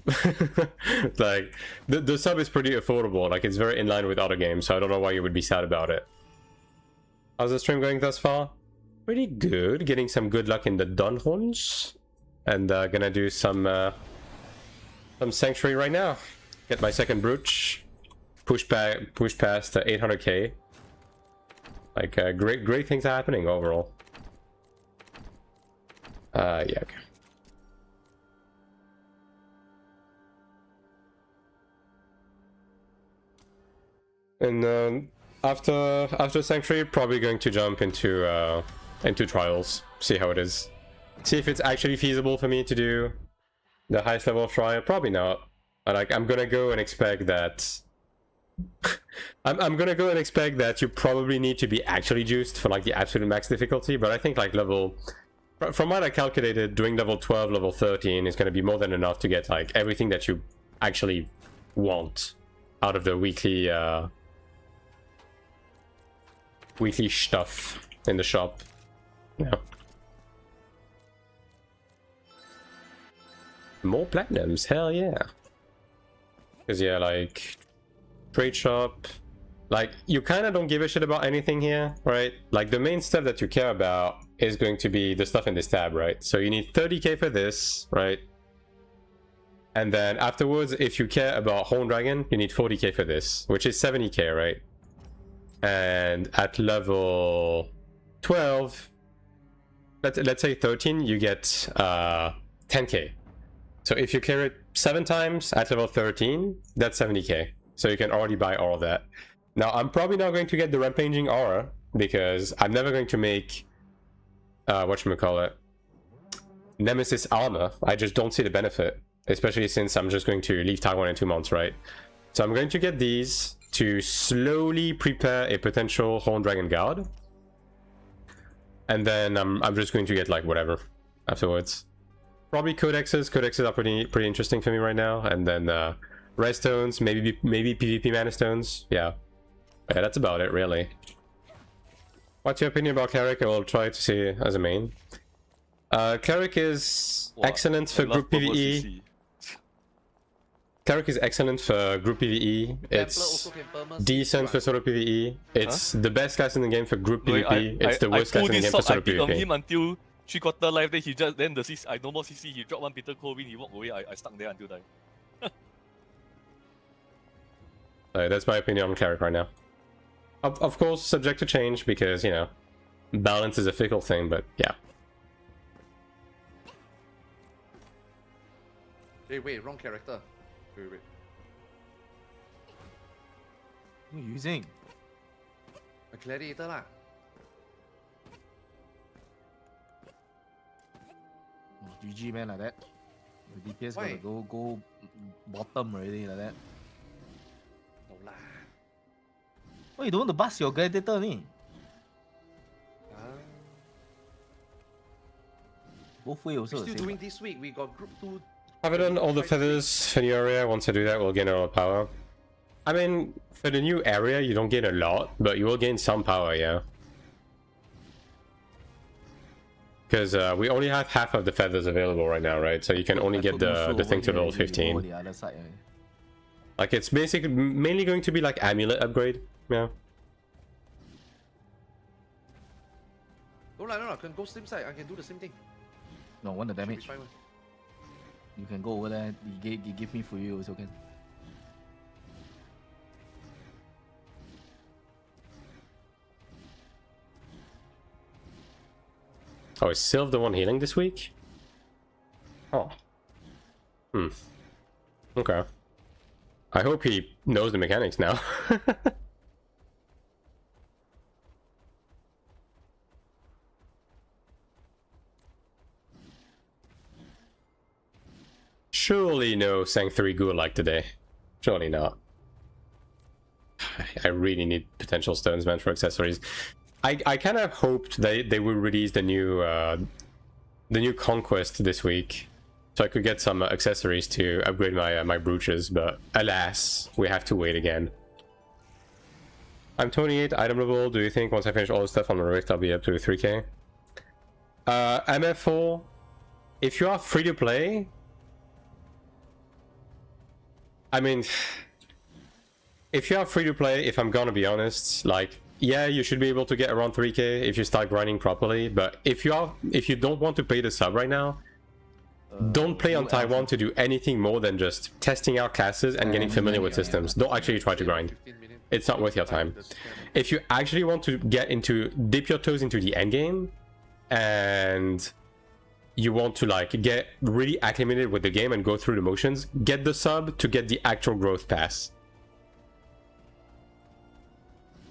Like, the sub is pretty affordable, like it's very in line with other games, so I don't know why you would be sad about it. How's the stream going thus far? Pretty good, getting some good luck in the dungeons. And gonna do some Sanctuary right now. Get my second brooch. Push past 800k. Like, great things are happening overall. Yeah, okay. And after Sanctuary, probably going to jump into Trials. See how it is. See if it's actually feasible for me to do the highest level of Trial. Probably not. Like, I'm gonna go and expect that. I'm gonna go and expect that you probably need to be actually juiced for like the absolute max difficulty, but I think like from what I calculated, doing level 12, level 13 is gonna be more than enough to get like everything that you actually want out of the weekly stuff in the shop. Yeah. More platinums, hell yeah. Because yeah, like trade shop, like you kind of don't give a shit about anything here, right? Like the main stuff that you care about is going to be the stuff in this tab, right? So you need 30k for this, right? And then afterwards, if you care about Horn Dragon, you need 40k for this, which is 70k, right? And at level 12, let's say 13, you get 10k. So if you clear it 7 times at level 13, that's 70k. So you can already buy all of that. Now, I'm probably not going to get the Rampaging Aura because I'm never going to make, whatchamacallit, Nemesis Armor. I just don't see the benefit, especially since I'm just going to leave Taiwan in 2 months, right? So I'm going to get these to slowly prepare a potential Horn Dragon Guard. And then I'm just going to get like whatever afterwards. Probably codexes. Codexes are pretty interesting for me right now. And then red stones, maybe PvP mana stones. Yeah, that's about it really. What's your opinion about Cleric? I will try to see as a main. Cleric is excellent for group PvE. Cleric is excellent for group PvE. It's decent for solo PvE. It's the best class in the game for group PvP. It's the worst class in the game for solo PvP. I beat him until 3/4 life, then the CC, I no more CC, he dropped one Peter Colvin, he walked away, I stuck there until die. That's my opinion on Cleric right now. Of course, subject to change because, you know, balance is a fickle thing, but yeah. Hey, wait, wrong character. Wait. What are you using? A gladiator lah. GG man, like that. The DPS Why? gotta go bottom already like that. No lah. Oh, you don't want to bust your gladiator ni? Both way also. We're the still same, doing right? this week. We got group 2. Have I done all the feathers for new area? Once I do that, we'll gain a lot of power. I mean, for the new area, you don't gain a lot, but you will gain some power, yeah. Because we only have half of the feathers available right now, right? So you can only get the thing to level 15. The other side, right? Like, it's basically mainly going to be like amulet upgrade, yeah. No, I can go same side. I can do the same thing. No, want the Should be damage. fine one. You can go over there. You give me for you also can. Oh, is Sylv the one healing this week? Oh. Okay. I hope he knows the mechanics now. Surely no Sanc 3 Gulag today. Surely not. I really need potential stones, man, for accessories. I kind of hoped they would release the new conquest this week, so I could get some accessories to upgrade my my brooches, but alas, we have to wait again. I'm 28 item level. Do you think once I finish all the stuff on the Rift, I'll be up to 3k? MF4, if you are free to play, I mean, if you are free to play, if I'm gonna be honest, like, yeah, you should be able to get around 3k if you start grinding properly, but if you don't want to pay the sub right now, don't play on Taiwan to do anything more than just testing out classes and getting familiar with systems. Don't actually try to grind. It's not worth your time. If you actually want to dip your toes into the end game, and you want to like get really acclimated with the game and go through the motions, get the sub to get the actual growth pass.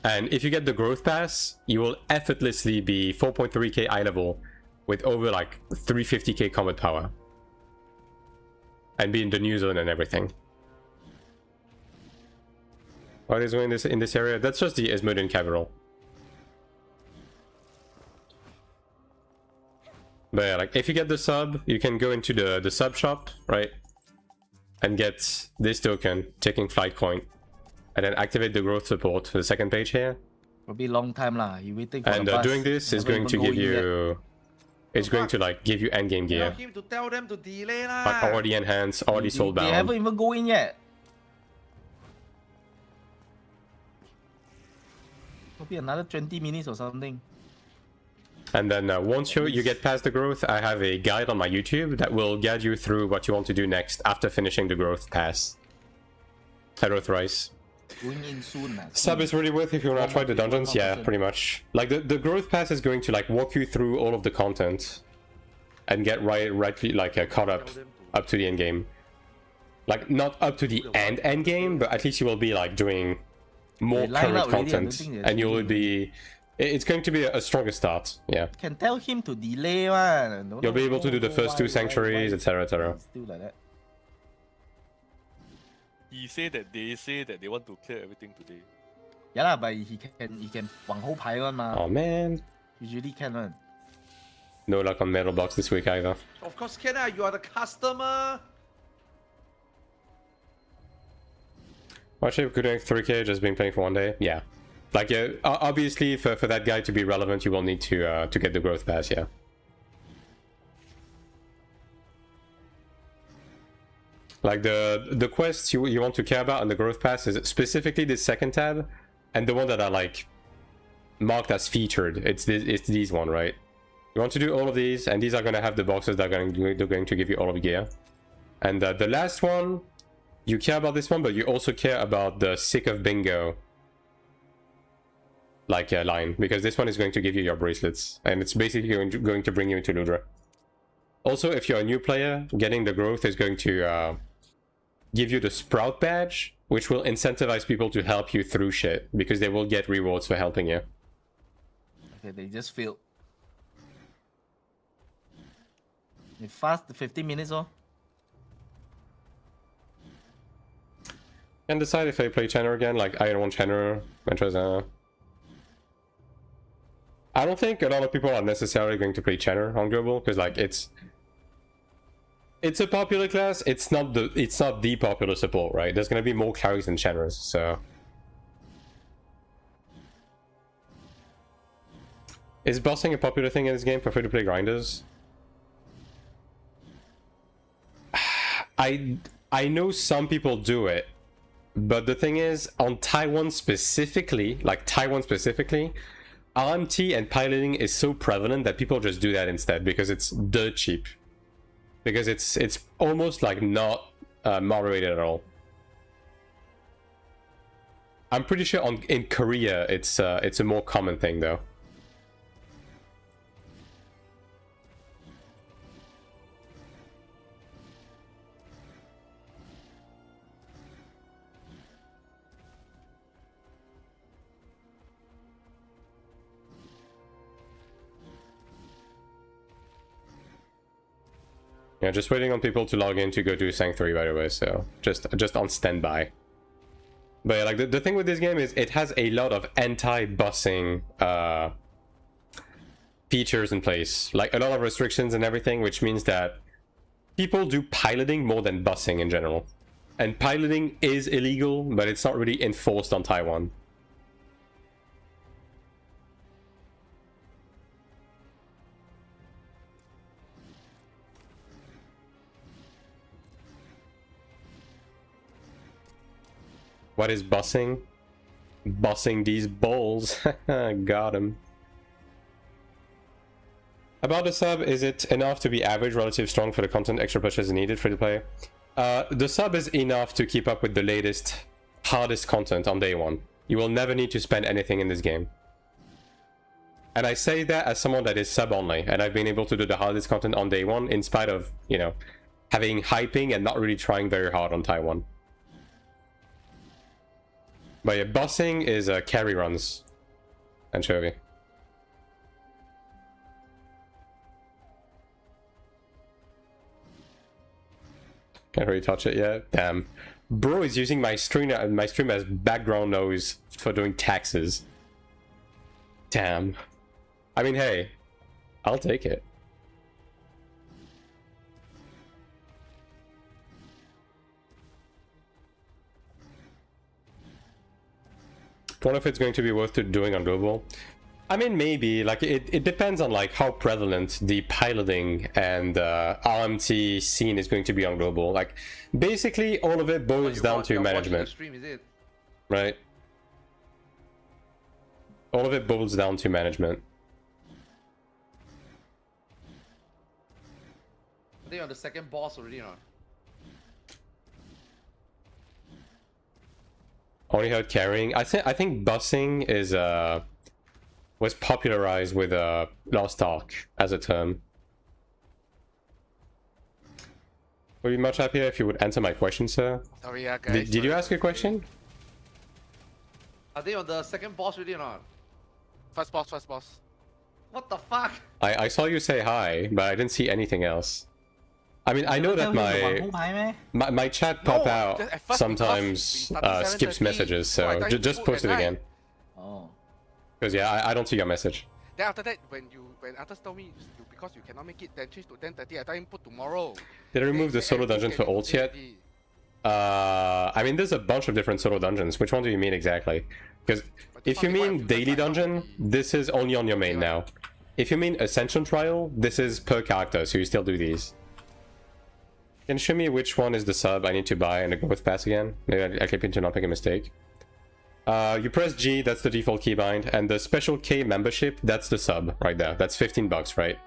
And if you get the growth pass, you will effortlessly be 4.3k eye level with over like 350k combat power. And be in the new zone and everything. What is going in this area? That's just the Esmodian capital. But yeah, like if you get the sub, you can go into the sub shop, right? And get this token, taking flight coin. And then activate the growth support, the second page here. Probably long time lah. You waiting for and the bus. doing this is going to give you... It's going to like give you endgame gear. Tell him to tell them to delay lah. Like already enhanced, already sold They bound. haven't even go in yet. Probably another 20 minutes or something. And then once you get past the growth, I have a guide on my YouTube that will guide you through what you want to do next after finishing the growth pass. Hello Thrice. Going in soon. Sub is really worth if you want to try the dungeons. Yeah, pretty much. Like the growth pass is going to like walk you through all of the content and get rightly like caught up to the end game. Like not up to the end game, but at least you will be like doing more current content, and you will be. It's going to be a stronger start. Yeah. Can tell him to delay one. You'll be able to do the first two sanctuaries, etc., etc. Still like that. He say that they want to clear everything today. Yeah lah, but he can 往后排 one ma. Oh man. Usually can one. No luck on metal box this week either. Of course can ah, you are the customer. Actually, we could do 3k just being playing for one day. Yeah. Like, yeah, obviously, for that guy to be relevant, you will need to get the growth pass, yeah. Like, the quests you want to care about on the growth pass is specifically this second tab, and the one that are, like, marked as featured. It's these one, right? You want to do all of these, and these are going to have the boxes that are going to give you all of the gear. And the last one, you care about this one, but you also care about the Sick of Bingo like line, because this one is going to give you your bracelets, and it's basically going to bring you into Ludra. Also, if you're a new player, getting the growth is going to give you the Sprout badge, which will incentivize people to help you through shit, because they will get rewards for helping you. Okay, they just failed. They fast 15 minutes or? And decide if I play Channer again, like AION2 Channer, Ventreza. I don't think a lot of people are necessarily going to play Channer on Global, because like it's a popular class. It's not the popular support, right? There's gonna be more Clerics than Channers, so. Is bossing a popular thing in this game for free-to-play grinders? I know some people do it, but the thing is, on Taiwan specifically, RMT and piloting is so prevalent that people just do that instead because it's dirt cheap. Because it's almost like not moderated at all. I'm pretty sure in Korea it's a more common thing though. Yeah, just waiting on people to log in to go do Sanc 3, by the way, so just on standby. But yeah, like the thing with this game is it has a lot of anti-bussing features in place, like a lot of restrictions and everything, which means that people do piloting more than bussing in general. And piloting is illegal, but it's not really enforced on Taiwan. What is bussing? Bussing these balls. Got him. About the sub, is it enough to be average, relative strong for the content extra pushes needed free to play? The sub is enough to keep up with the latest, hardest content on day one. You will never need to spend anything in this game. And I say that as someone that is sub only, and I've been able to do the hardest content on day one in spite of, you know, having hyping and not really trying very hard on Taiwan. But yeah, bossing is carry runs. Anchovy. Can't really touch it yet. Damn. Bro is using my stream as background noise for doing taxes. Damn. I mean, hey, I'll take it. I wonder if it's going to be worth doing on global. I mean, maybe. Like, it depends on like how prevalent the piloting and RMT scene is going to be on global. Like, basically, all of it boils down to management. Stream, is it? Right? All of it boils down to management. I think on the second boss already, you know. Only heard carrying. I think bussing is was popularized with Lost Ark as a term. Would be much happier if you would answer my question, sir. Sorry, yeah, guys. Did you ask a question? Are they on the second boss already or not? First boss, first boss. What the fuck? I saw you say hi, but I didn't see anything else. I mean, I know that my chat pop out at first sometimes because we started skips 7:30, messages, so I so thought you just put post it at night. again. Oh. Because yeah, I don't see your message. Then after that, when others told me because you cannot make it, then change to 10:30. I thought you put tomorrow. Did I remove the solo dungeons for ults yet? I mean, there's a bunch of different solo dungeons. Which one do you mean exactly? Because if you mean daily dungeon, this is only on your main now. If you mean Ascension Trial, this is per character, so you still do these. Can you show me which one is the sub I need to buy and the growth pass again? Maybe I click in to not make a mistake. You press G, that's the default keybind, and the special K membership, that's the sub right there. That's 15 bucks, right?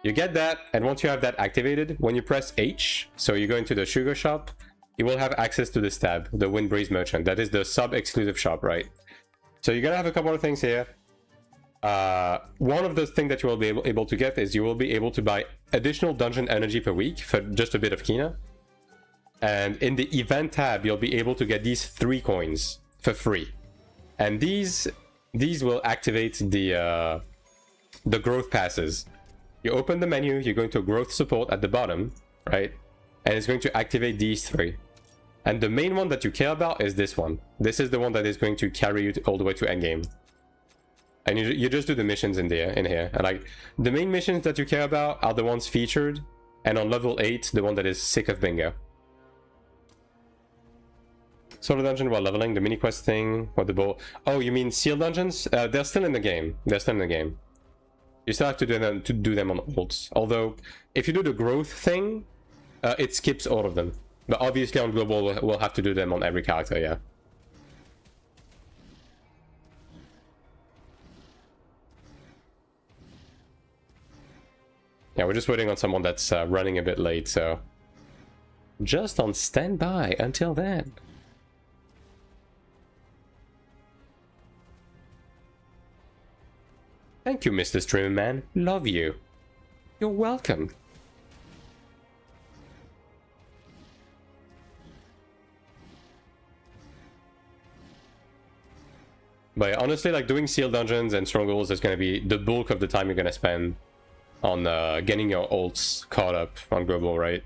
You get that, and once you have that activated, when you press H, so you go into the sugar shop, you will have access to this tab, the Windbreeze Merchant. That is the sub exclusive shop, right? So you're gonna have a couple of things here. One of the things that you will be able to get is you will be able to buy additional dungeon energy per week for just a bit of Kina. And in the event tab, you'll be able to get these 3 coins for free. And these will activate the growth passes. You open the menu, you go into growth support at the bottom, right? And it's going to activate these 3. And the main one that you care about is this one. This is the one that is going to carry you all the way to endgame. And you just do the missions in here. And like, the main missions that you care about are the ones featured. And on level 8, the one that is sick of bingo. Solo dungeon while leveling, the mini quest thing, what the ball. Oh, you mean seal dungeons? They're still in the game. They're still in the game. You still have to do them on ults. Although, if you do the growth thing, it skips all of them. But obviously on global, we'll have to do them on every character, yeah. Yeah, we're just waiting on someone that's running a bit late, so... Just on standby until then. Thank you, Mr. Streamer Man. Love you. You're welcome. But honestly, like, doing seal dungeons and strongholds is going to be the bulk of the time you're going to spend on getting your ults caught up on global, right?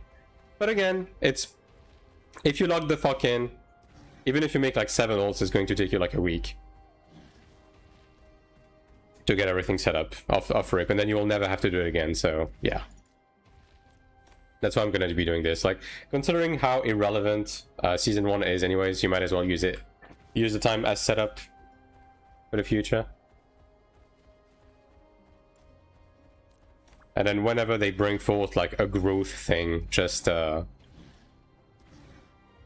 But again, it's if you log the fuck in, even if you make like 7 ults, it's going to take you like a week to get everything set up off rip, and then you will never have to do it again. So yeah, that's why I'm gonna be doing this. Like, considering how irrelevant season 1 is anyways, you might as well use the time as setup for the future. And then whenever they bring forth like a growth thing, just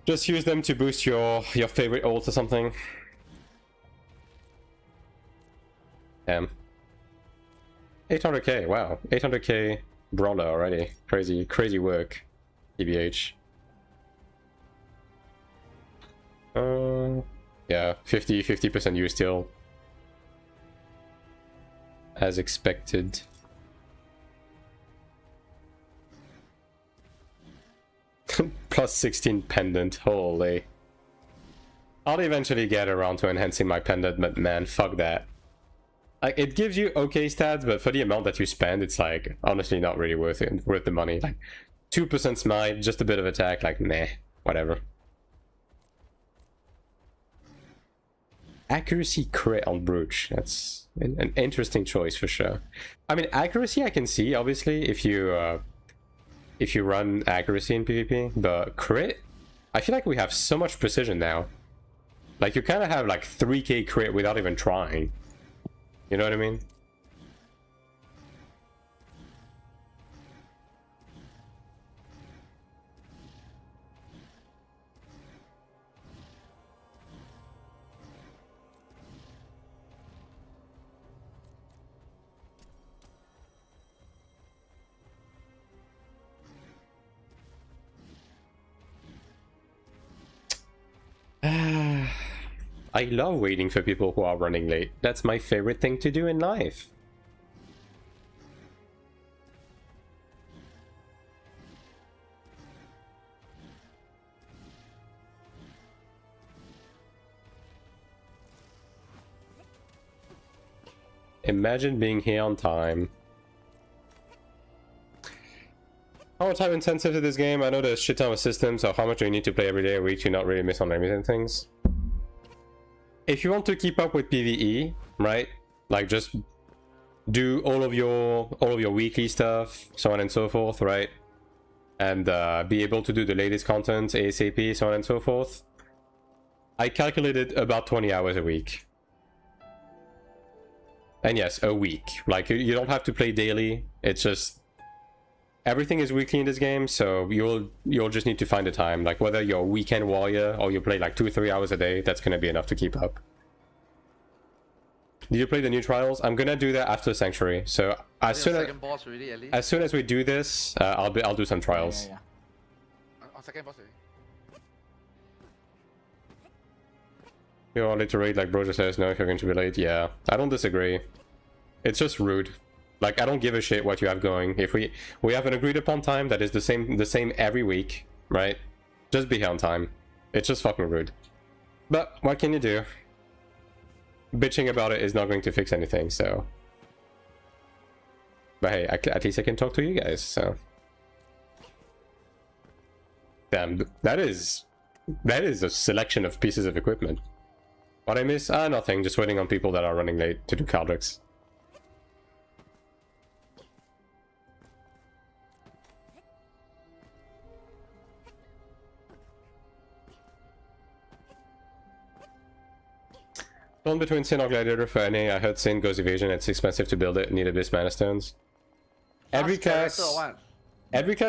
use them to boost your favorite ult or something. Damn. 800k, wow. 800k brawler already. Crazy work. TBH. Yeah, 50% use still. As expected. Plus 16 pendant, holy. I'll eventually get around to enhancing my pendant, but man, fuck that. Like, it gives you okay stats, but for the amount that you spend, it's like, honestly not really worth the money. Like, 2% smite, just a bit of attack, like, meh, whatever. Accuracy crit on Brooch, that's an interesting choice for sure. I mean, accuracy I can see, obviously, if you run accuracy in PvP, but crit, I feel like we have so much precision now. Like, you kind of have like 3k crit without even trying. You know what I mean? I love waiting for people who are running late. That's my favorite thing to do in life. Imagine being here on time. How time intensive is this game? I know there's shit ton of systems, so how much do you need to play every day a week to not really miss on everything things? If you want to keep up with PvE, right? Like, just do all of your weekly stuff, so on and so forth, right? And be able to do the latest content ASAP, so on and so forth. I calculated about 20 hours a week. And yes, a week. Like, you don't have to play daily. It's just everything is weekly in this game, so you'll just need to find the time. Like, whether you're a weekend warrior or you play like 2 or 3 hours a day, that's gonna be enough to keep up. Did you play the new trials? I'm gonna do that after Sanctuary. So as soon as we do this, I'll do some trials. Yeah. On second boss already. You're all late to raid, like Bro just says no if you're going to be late. Yeah, I don't disagree. It's just rude. Like, I don't give a shit what you have going. If we have an agreed upon time that is the same every week, right? Just be here on time. It's just fucking rude. But what can you do? Bitching about it is not going to fix anything, so. But hey, at least I can talk to you guys, so. Damn, that is a selection of pieces of equipment. What I miss? Nothing. Just waiting on people that are running late to do Caldrix. One between Sin or Gladiator for NA. I heard Sin goes evasion. It's expensive to build it. Need Abyss Mana Stones. Every class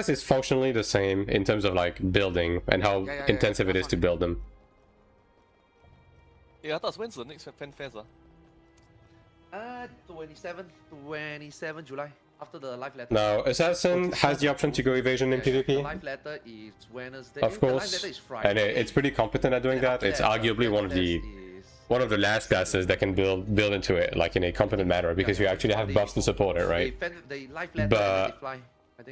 is functionally the same in terms of like building and how intensive it is to build them. Yeah, I thought when's the next fan fest? 27 July. After the live letter. Now, Assassin has the option to go evasion in PvP. The live letter is Wednesday. Of course. The live letter is Friday. And it's pretty competent at doing that. It's arguably one of the last classes that can build into it like in a competent manner, because you actually have buffs to support it, right? But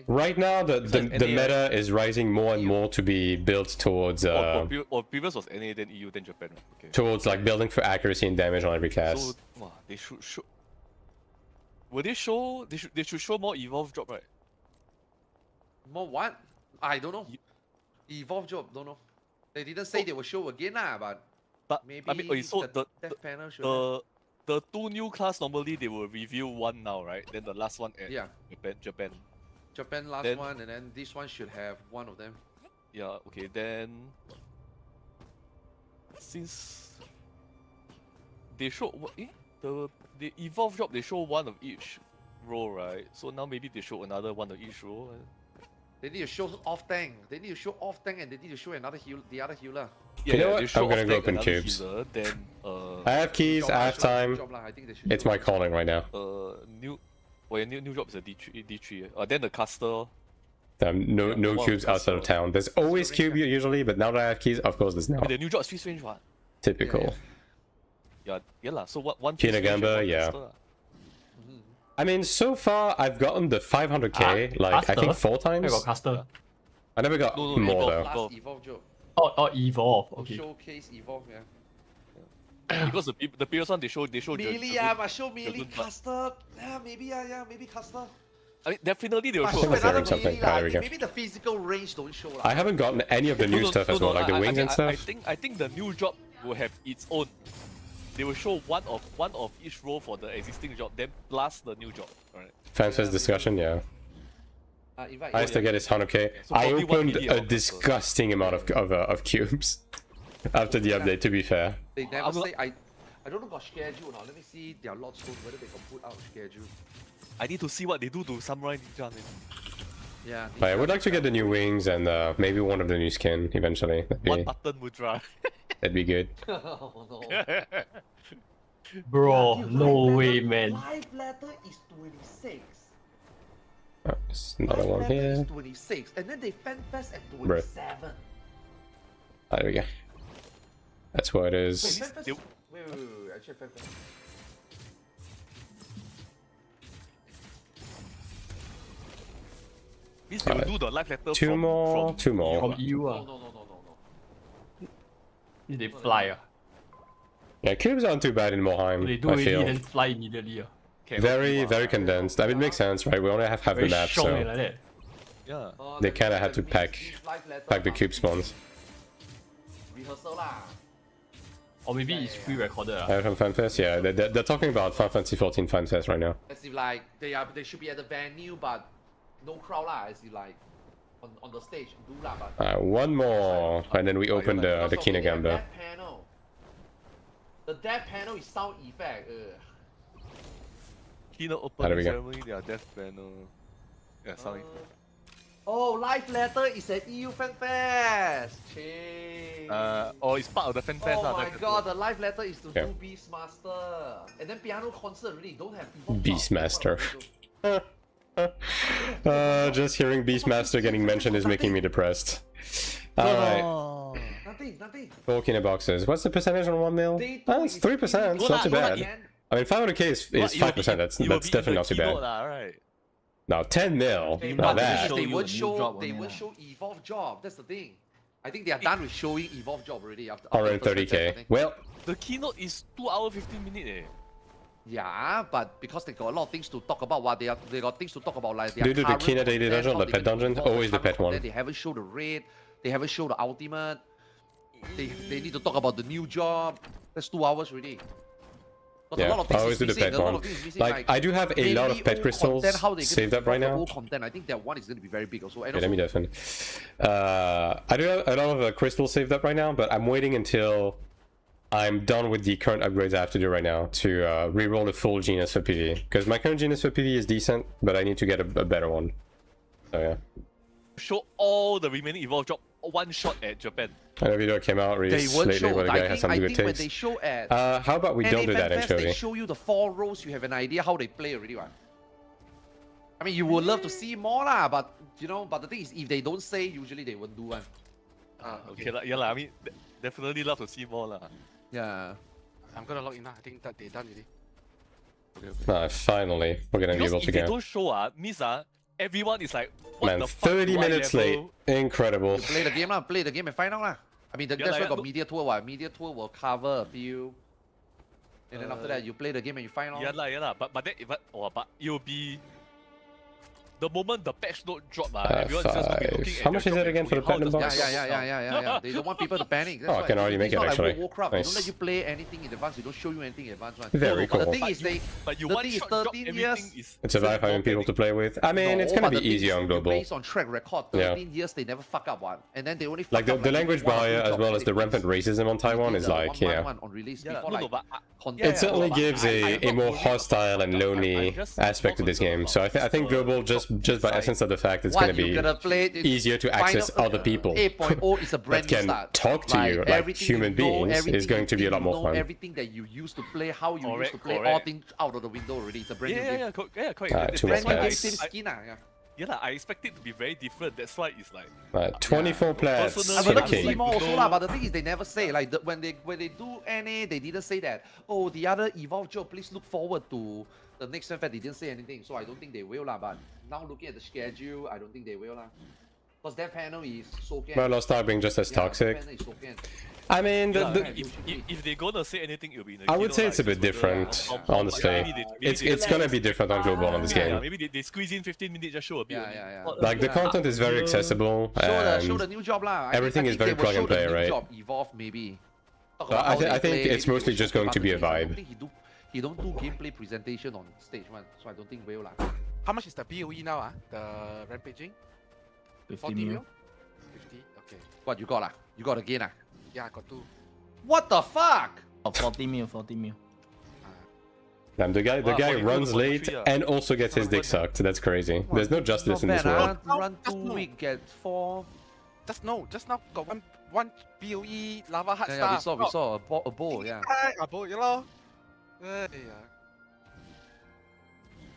right now the meta is rising more and more to be built towards previous was NA, then EU, then Japan. Okay. Towards like building for accuracy and damage on every class. So, wow, they should Will they show? They should show more evolve drop, right? More what? I don't know. Evolve job, don't know. They didn't say they will show again lah, but maybe I mean, okay, so the death panel should the two new class normally they will reveal one now, right? Then the last one at yeah. Japan. Japan last Then- one, and then this one should have one of them. Yeah, okay, then since they showed the evolve drop, they show one of each row, right? So now maybe they show another one of each row. They need to show off tank. They need to show off tank, and they need to show another heal, the other healer. Yeah, You know yeah, what? they show I'm gonna off go tank open another cubes. healer, then I have keys, Job I lah, have job, time. job lah. I think they should It's show my job. calling right now. new drop is a D3. Then the caster. No Yeah, no well, cubes outside of so- town. There's always cube usually, but now that I have keys, of course there's I mean, not. the new drop is Swiss range, what? Typical. Yeah lah. So one Kina Swiss range and Gamba, one yeah. caster lah. I mean, so far I've gotten the 500k like I think Caster? 4 I times. got caster. I never got No, more evolve. though. Last evolve job. Oh, evolve. To Okay. showcase evolve, yeah. Because the previous one they showed Melee, Dragoon- but show melee Dragoon, but- caster. Yeah, maybe caster. I mean, definitely they will But show. show was hearing another something. melee Ah, lah. there we go. Maybe the physical range don't show lah. I haven't gotten any of the new stuff as well, like the wings and stuff. I think the new job will have its own. They will show one of each row for the existing job, then plus the new job. Alright. Fanfest discussion, yeah. Invite I used to get his 100k. So I probably one opened melee a or caster. disgusting amount of cubes after the update. To be fair, They never I'm not- say. I don't know about schedule now. Let me see their lot stone whether they can put out schedule. I need to see what they do to Samurai Ninja. Man. Yeah. but I would like to get the new wings and maybe one of the new skin eventually. One button mudra. That'd be good. Oh no. Bro, Dude, no life way, letter- man. Life letter is 26. Oh, there's another Life one letter here. is 26, and then they fan fest at 27. Ah, there we go. That's what it Wait, is. fan fest? they- Wait. I check fan fest. Means they will Alright. do the life letter Two from, more, from two more. From EU, No. They fly. Yeah, cubes aren't too bad in They Moheim, do I already, feel. then fly immediately. Camel Very, team, very condensed. I mean, it makes sense, right? We only have half the Very map, strong so like that. Yeah. They that kinda means- had to that means pack- this life letter pack the must cube be spawns. Rehearsal lah. Or maybe it's pre-recorded. From FanFest, yeah, they're talking about Final Fantasy 14 FanFest right now. As if like they should be at the venue, but no crowd lah. As if like on the stage do lah, but. One more, and then we open the Because of Kinagamba. death panel. The death panel is sound effect. Keynote There opening we go. ceremony, their death panel. Yeah, sorry. Oh, life letter is at EU Fan Fest. Chey. It's part of the fan fest. Oh my Death Letter. god, the live letter is to Yeah. do Beastmaster. And then piano concert really don't have Evolve Beastmaster. Drop. Just hearing Beastmaster getting mentioned is making me depressed. Alright, Nothing. 4 Kina boxes. What's the percentage on 1 mil? Day Oh, two it's is 3%, it's Go not too lah, go lah, bad. Again. I mean, 500k is But it will be 5%, that's it will be in definitely the not too keynote bad. lah, right? Now 10 mil, They, now but that. show they you won't a new show. drop They only won't lah. show Evolve Job. That's the thing. I think they are done with showing Evolve Job already after. Around the first fan fest, I 30k. think. Well, The keynote is 2 hours 15 minutes. Yeah, but because they got a lot of things to talk about, they got things to talk about like their Due to the current Kina Daily content, Dungeon, how the they pet can dungeon, evolve always the current pet one. content. They haven't showed the raid. They haven't showed the ultimate. They need to talk about the new job. That's 2 hours already. But a yeah, lot of I things always is do the missing. pet A lot one. of things is missing, Like, I do have a lot mainly of pet old crystals content, how they saved gonna up right evolve the now. old content. I think that one is going to be very big also. And Okay, let me also, defend. I do have a lot of crystals saved up right now, but I'm waiting until I'm done with the current upgrades I have to do right now to re-roll the full Genus for PvE. Because my current Genus for PvE is decent, but I need to get a better one. So yeah. Show all the remaining evolve drop one shot at Japan. I know a video came out they recently won't lately show. where the guy has some I good think when takes. they show at How about we don't do that and Fest, show they you? show you the 4 rows, you have an idea how they play already, right? I mean, you would love to see more lah, but you know, but the thing is, if they don't say, usually they won't do one. Okay, lah, yeah, lah, I mean, definitely love to see more. Lah. Yeah. I'm gonna log in now. I think that they done already. Finally, we're gonna be Because able if to they get. don't show, means everyone is like, what Man, the fuck 30 do I minutes level? late. Incredible. Play the game lah, play the game and find out lah. I mean, Yeah, that's why like, got look- media tour. What media tour will cover a few. And then after that, you play the game and you find out. Yeah lah. But you'll be the moment the patch note drop, everyone's just gonna be looking at How much is it again for the platinum box? Yeah. They don't want people to panic. That's Oh, I why. can already make It's it, not like actually. Warcraft. They don't Nice. let you play anything in advance. They don't show you anything in advance. One. Very But the cool. thing is, But you the one thing is shot drop 13 everything years. is It's about having people to play with. I mean, it's gonna but be the thing easier is, on global. Based on track record, 13 years they never fuck up one, and then they only fuck Like up the language one or two barrier as jobs well and as they the rampant fix. racism on Taiwan They is did the like, you know. one on release Yeah, before no, like but content. It certainly but gives I- a I'm more not hostile and concerned about that. lonely I'm just aspect to this more game. So I concerned think about global the- just by side. essence of the fact it's What, gonna you be gotta play it easier to access other people 8.0 is a brand that new can start. talk to you like everything human you know, beings everything is going you to be a lot think more you know, fun. Everything that you used to play, how you used to play, all Correct. things out of the window already. It's a brand new game. Correct. Ah, That's too much why Brand new game, pads. same skin. Yeah. I expect it to be very different. That's why it's like 24 plats Personally, I for would the like to see king. more also No. lah, but the thing is they never say like when they do NA they didn't say that the other evolve job please look forward to the next event. They didn't say anything, so I don't think they will lah. But now looking at the schedule, I don't think they will lah. Because that panel is so Well, Lost Ark being just as toxic. I mean, if they're gonna say anything, it'll be in the I would Kino, say like, it's a bit further, different, how- honestly. maybe they- It's gonna be different on global on this Yeah, game. maybe they squeeze in 15 minutes, just show a bit. only. Yeah. Like the content is very accessible Show the and new job lah. everything is very plug and play, right? Job evolve maybe. Talk But about I how thi- they I think play, it's maybe mostly they just show going to be a the things. I don't vibe. think he don't do gameplay presentation on stage one, so I don't think will lah. How much is the BOE now? The rampaging? 50 40 mil. mil? 50? Okay. What you got lah? You got again ah? Yeah, I got 2. What the fuck? Oh, 40 mil, 40 mil. damn, the guy Wow, 40 runs for the late tree, and also gets his dick sucked. That's crazy. There's no justice in this world. Run Just 2 no. week get 4. Just now got one BOE lava hard Yeah, stuff. we saw a bowl, yeah. A bowl, you know. Yeah.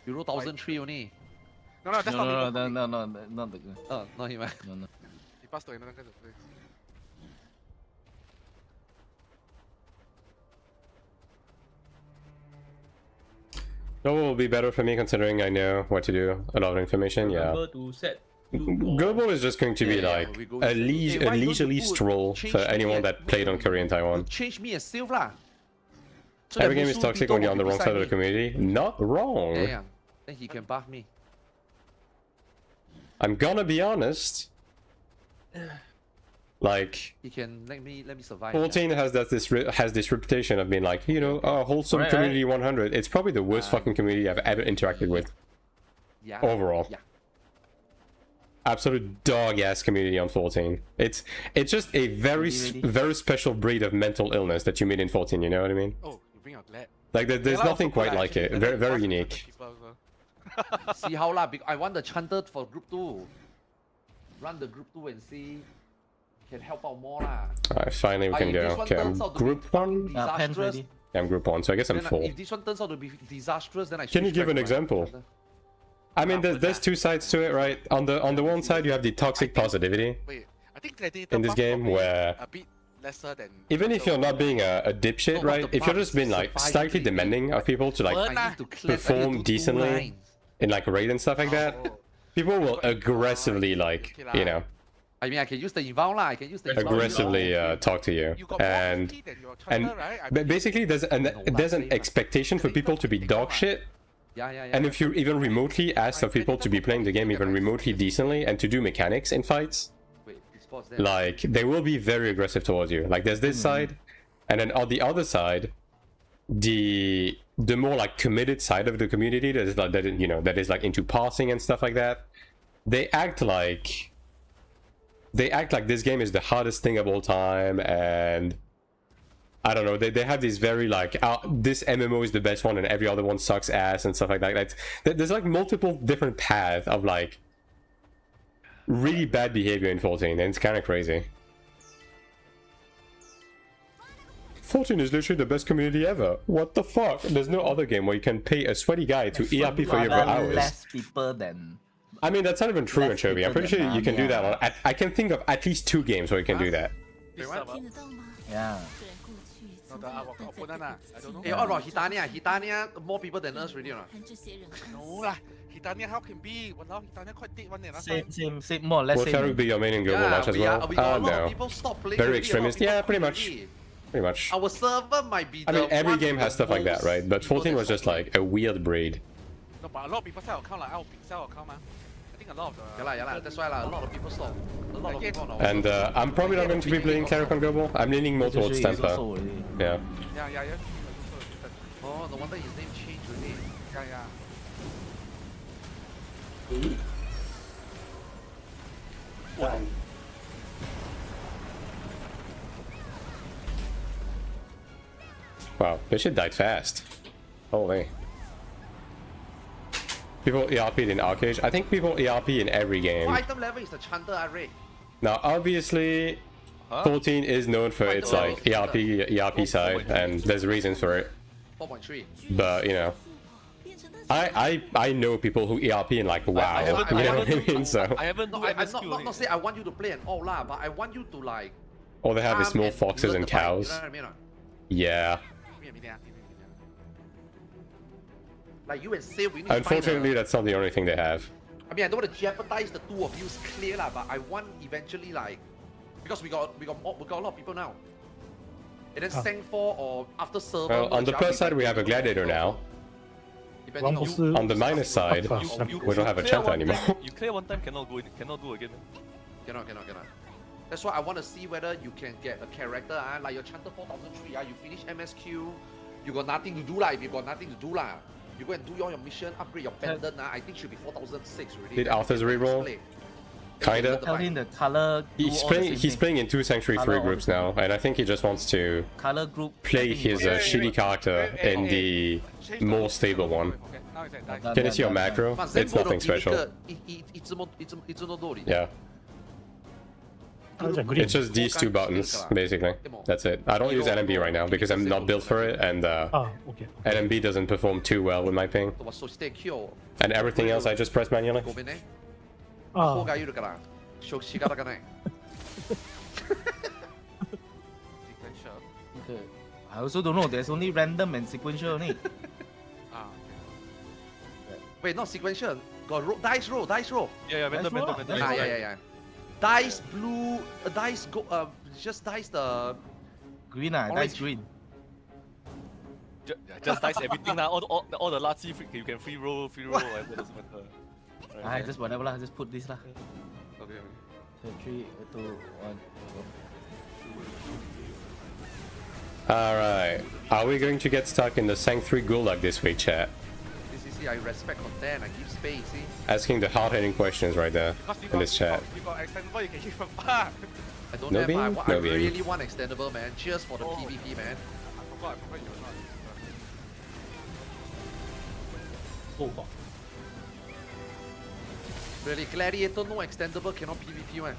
Euro 1003 only. No, that's not me. No, not the good. Oh, not him. No. He passed to another guy to play. Global will be better for me considering I know what to do. A lot of information, yeah. Remember to set to Global is just going to be Yeah, like we go a, easy. Hey, a why don't you leisurely put stroll change for me anyone at- that played on Korean Taiwan. Change me as Sylve lah. So Every that game is Musu toxic Tito when you're on will the be wrong beside side of the me. community. Not wrong. Yeah. Then he can buff me. I'm gonna be honest. Like He can let me survive. 14 has this reputation of being like, you know, a wholesome Right, community 100. It's probably the worst Ah. fucking community I've ever interacted with. Yeah. Overall. Yeah. Absolute dog ass community on 14. It's just a very very special breed of mental illness that you meet in 14. You know what I mean? Oh, you bring your glad. Like there's nothing quite like it. Very unique. See how lah. I want the chanter for group 2. Run the group 2 and see. Can help out more lah. Alright, finally we But can if go. this one Okay, I'm turns out to be group 1. Pens disastrous, ready. Yeah, I'm group 1, so I guess I'm then 4. if this one turns out to be disastrous, then I Can you switch give back an to my example? chanter. I mean, there's two sides to it, right? On the one side, you have the toxic positivity. Wait, I think Gladiator In this buff game probably where- a bit lesser than Even if you're not being a dipshit, No, but right? the If you're buff just being is like surviving slightly the game. demanding of people to like Burn. I need to cleanse, I need perform to do 2 decently. lines. in like raid and stuff like that, Oh. people will aggressively like, you know, I mean, I can use the inbound lah. I can use the inbound. aggressively talk to you. You got more And XP than your and chanter, right? I but believe. basically there's an expectation for people to be dog shit. Yeah. And if you even remotely ask of people to be playing the game even remotely decently and to do mechanics in fights, Wait, this spot's there. like they will be very aggressive towards you. Like there's this side, and then on the other side, the more like committed side of the community that is like that is like into passing and stuff like that. They act like this game is the hardest thing of all time, and I don't know, they have these very like this MMO is the best one and every other one sucks ass and stuff like that. There's like multiple different paths of like really bad behavior in 14, and it's kind of crazy. 14 is literally the best community ever. What the fuck? There's no other game where you can pay a sweaty guy to ERP for you for Rather hours. less people than. I mean, that's not even true, Less Anchovy. I'm people pretty sure than you can do that. Nami, I can think of at least 2 games where you can do that. Wait, what? Yeah. No, the our opponent I don't know. Hey, about Hitania, more people than us already or not? No lah, Hitania how can be? Walao, Hitania quite dead one last time. Same, more or less Will same. Cleric be your main in global match as well? We got a lot no. of people stop playing. Very already, a lot of extremist. people Yeah, quit pretty much. already. Pretty much. Our server might be. I mean, the every one game with has the stuff like that, most right? But people 14 was that just stop like a weird breed. No, but a lot of people sell account like I'll sell account, man. I think a lot of the. Yeah, lah. That's why, lah. A lot of people stop. A lot of people on our And server. I'm probably not going to be playing Cleric on Global. I'm leaning more towards Especially it's Temper. also already. Yeah. Yeah. Oh, no wonder his name changed already. Yeah. Wow, this shit died fast. Holy. People ERP'd in Arcade. I think people ERP in every game. What item level is the Chanter Array? Now, obviously, 14 is known for its like ERP side, and there's reasons for it. 4.3. But you know, I know people who ERP in like WoW. haven't- You I know what I haven't- mean? So, I haven't No, do I'm MSQ not say I want you to play an all lah, but I want you to like. all they have is farm more and foxes learn and the fight, cows. You know what I mean? Or not? Yeah. Like you and Save, we need to Unfortunately, find that's not the only thing they have. I mean, I don't want to jeopardize the two of you, it's clear lah, but I want eventually like, because we got a lot of people now. And then Sanc 4 or after server. Well, on the merge, plus I'll side, be we have a gladiator now. Depending on One On the minus side, we don't have a clear chapter one anymore. time- You clear one time, cannot go in, cannot do again. Cannot. That's why I want to see whether you can get a character, like your Chanter 4003, you finish MSQ, you got nothing to do lah. If you got nothing to do lah, you go and do all your mission, upgrade your pendant, I think should be 4006 already. Did Then you Arthur's can reroll? display. Kinda. Tell him the color. He's playing in 2 Sanctuary 3 groups now, and I think he just wants to Color group. play his shitty character in the more stable one. Okay, now it's at dice. Done. Can you see your macro? It's nothing special. Yeah, it's just these 2 buttons, basically. That's it. I don't use NMB right now because I'm not built for it, and okay. NMB doesn't perform too well with my ping. And everything else I just press manually. Sequential. Okay. I also don't know. There's only random and sequential only. Ah, Wait, not sequential. Got dice roll. Yeah, That's random. right. That's Yeah. Dice blue, dice go. Just dice the. Green ah, Orange. dice green. Just dice everything now. All the last you can free roll, whatever doesn't matter. Ah, just whatever lah. Just put this lah. Okay. 3, 2, 1. Alright, are we going to get stuck in the Sanc 3 Gulag this week, chat? See, I respect content. I give space. See. Asking the hard-hitting questions right there because you in this chat. You got extendable, you can use from I don't No have. beam? I No beam. really want extendable, man. Cheers for the PvP, man. I forgot you were not. Oh, fuck. Really, gladiator no extendable cannot PvP, man.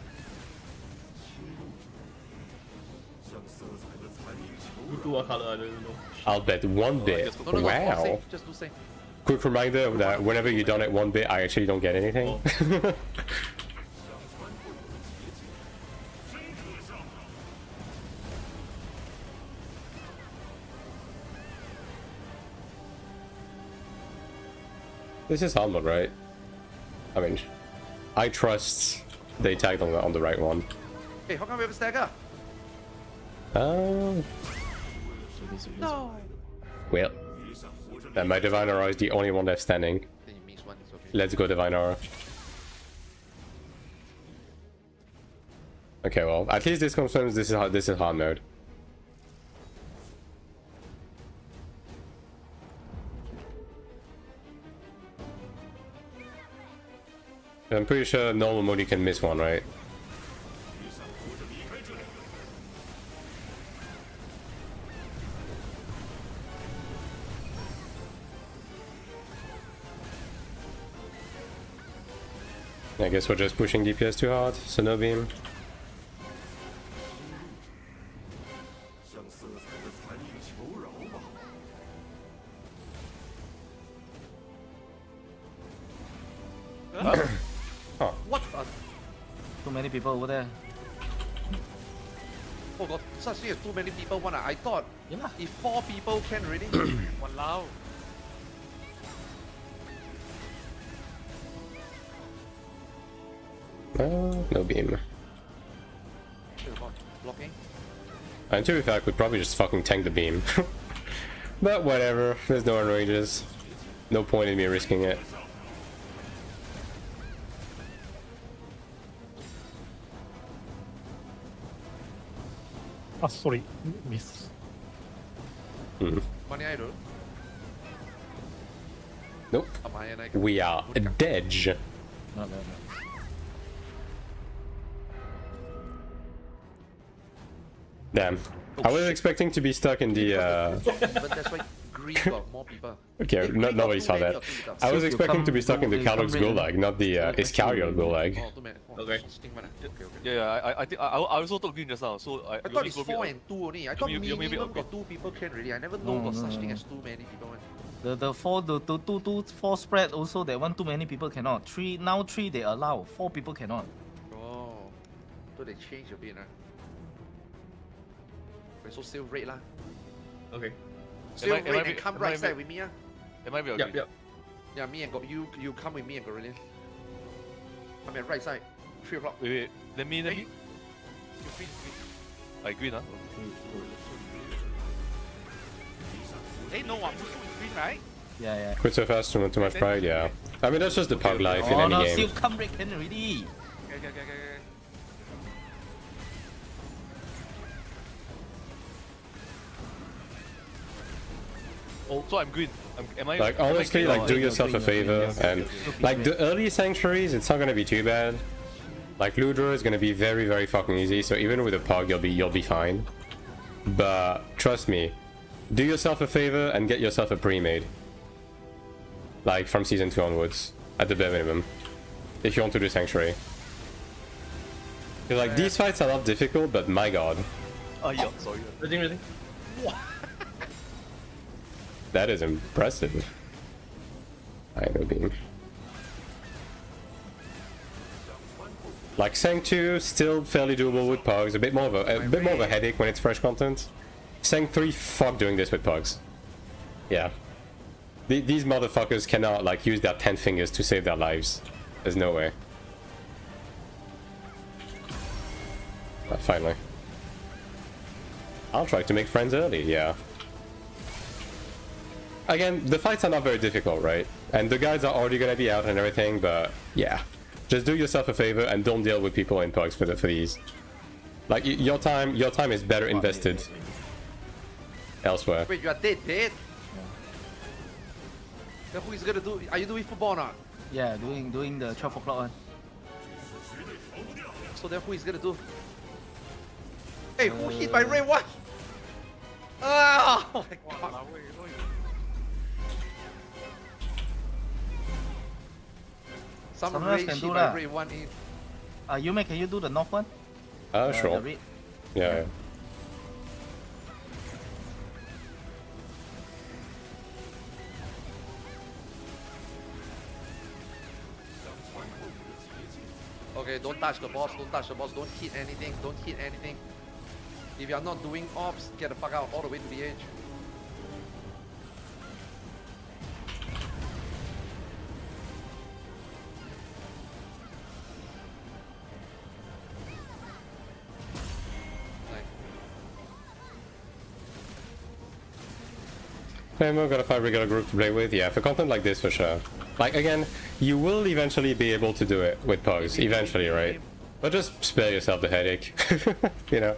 You 2 what color? I don't even know. I'll bet 1 bit. No, Wow. safe. Just do safe. Quick reminder that whenever you donate 1 bit, I actually don't get anything. This is hard mode, right? I mean, I trust they tagged on the right one. Hey, how come we have a stagger? Oh, No. well. And my Divine Aura is the only one left standing. Then you miss one. It's okay. Let's go Divine Aura. Okay, well, at least this confirms this is hard mode. I'm pretty sure normal mode you can miss one, right? I guess we're just pushing DPS too hard, so no beam. What? Too many people over there. Oh god, such thing as too many people want. I thought Yeah. if 4 people can already. Walao. No beam. Blocking. And to be fair, I could probably just fucking tank the beam. But whatever, there's no ranges. No point in me risking it. Ah, sorry, miss. Money I do. Nope. Amayan I We are dead. No. Damn. I was expecting to be stuck in the But that's why green got more people. okay, If green got nobody too saw many that. or too little. I was you expecting to come be stuck in the blue, you come Calix red. Gulag, not the Iscariot Gulag. Oh, too many. Oh, Okay. sting man. Okay. Yeah, I think I also took green just now. So I thought it's 4 and 2 only. I thought you maybe minimum okay. got 2 people can really. I never know No, got such no, thing no. as too many people. Man. The 4 spread also that one too many people cannot. 3 now 3 they allow. 4 people cannot. Oh, so they change a bit, huh? Okay, so save rate lah. Okay. Save am I rate be- and come am I right be- side with me, ah. It might be Yep, yep. Yeah, me and got you. You come with me and Gorillian. Come at right side. 3 o'clock. Wait, let me. You green, green. I green, huh? Hey, no, Mushu is green, right? Yeah. Quit so fast, too much pride, yeah. I mean, that's just the pug life in Oh any no, game. still come red can already. Okay. Oh, so I'm green. Am I? Like, am I honestly, green or like, do what? yourself a favor, and, like, the early sanctuaries, it's not gonna be too bad. Like, Ludra is gonna be very, very fucking easy, so even with a pug, you'll be fine. But, trust me, do yourself a favor and get yourself a pre-made. Like, from Season 2 onwards, at the bare minimum. If you want to do Sanctuary. 'Cause, like, these fights are not difficult, but my god. Oh yeah, sorry. Ready. That is impressive. I know beam. Like Sanc 2, still fairly doable with pugs. A bit more of a headache when it's fresh content. Sanc 3, fuck doing this with pugs. Yeah. These motherfuckers cannot like use their 10 fingers to save their lives. There's no way. But finally. I'll try to make friends early, yeah. Again, the fights are not very difficult, right? And the guys are already gonna be out and everything, but yeah. Just do yourself a favor and don't deal with people in pugs for these. Like, your time is better invested elsewhere. Wait, you are dead. Then who is gonna do? Are you doing football or not? Yeah, doing the 12 o'clock one. So then who is gonna do? Hey, who hit by Ray? What? Ah! Oh my god. Some Someone else Ray can hit do by lah. Ray 1 in. Yume, can you do the north one? Sure. The red? Yeah. Okay, don't touch the boss, don't hit anything, If you are not doing ops, get the fuck out all the way to the edge. I'm gonna find regular group to play with, yeah, for content like this for sure. Like, again, you will eventually be able to do it with pugs, eventually, right? But just spare yourself the headache, you know?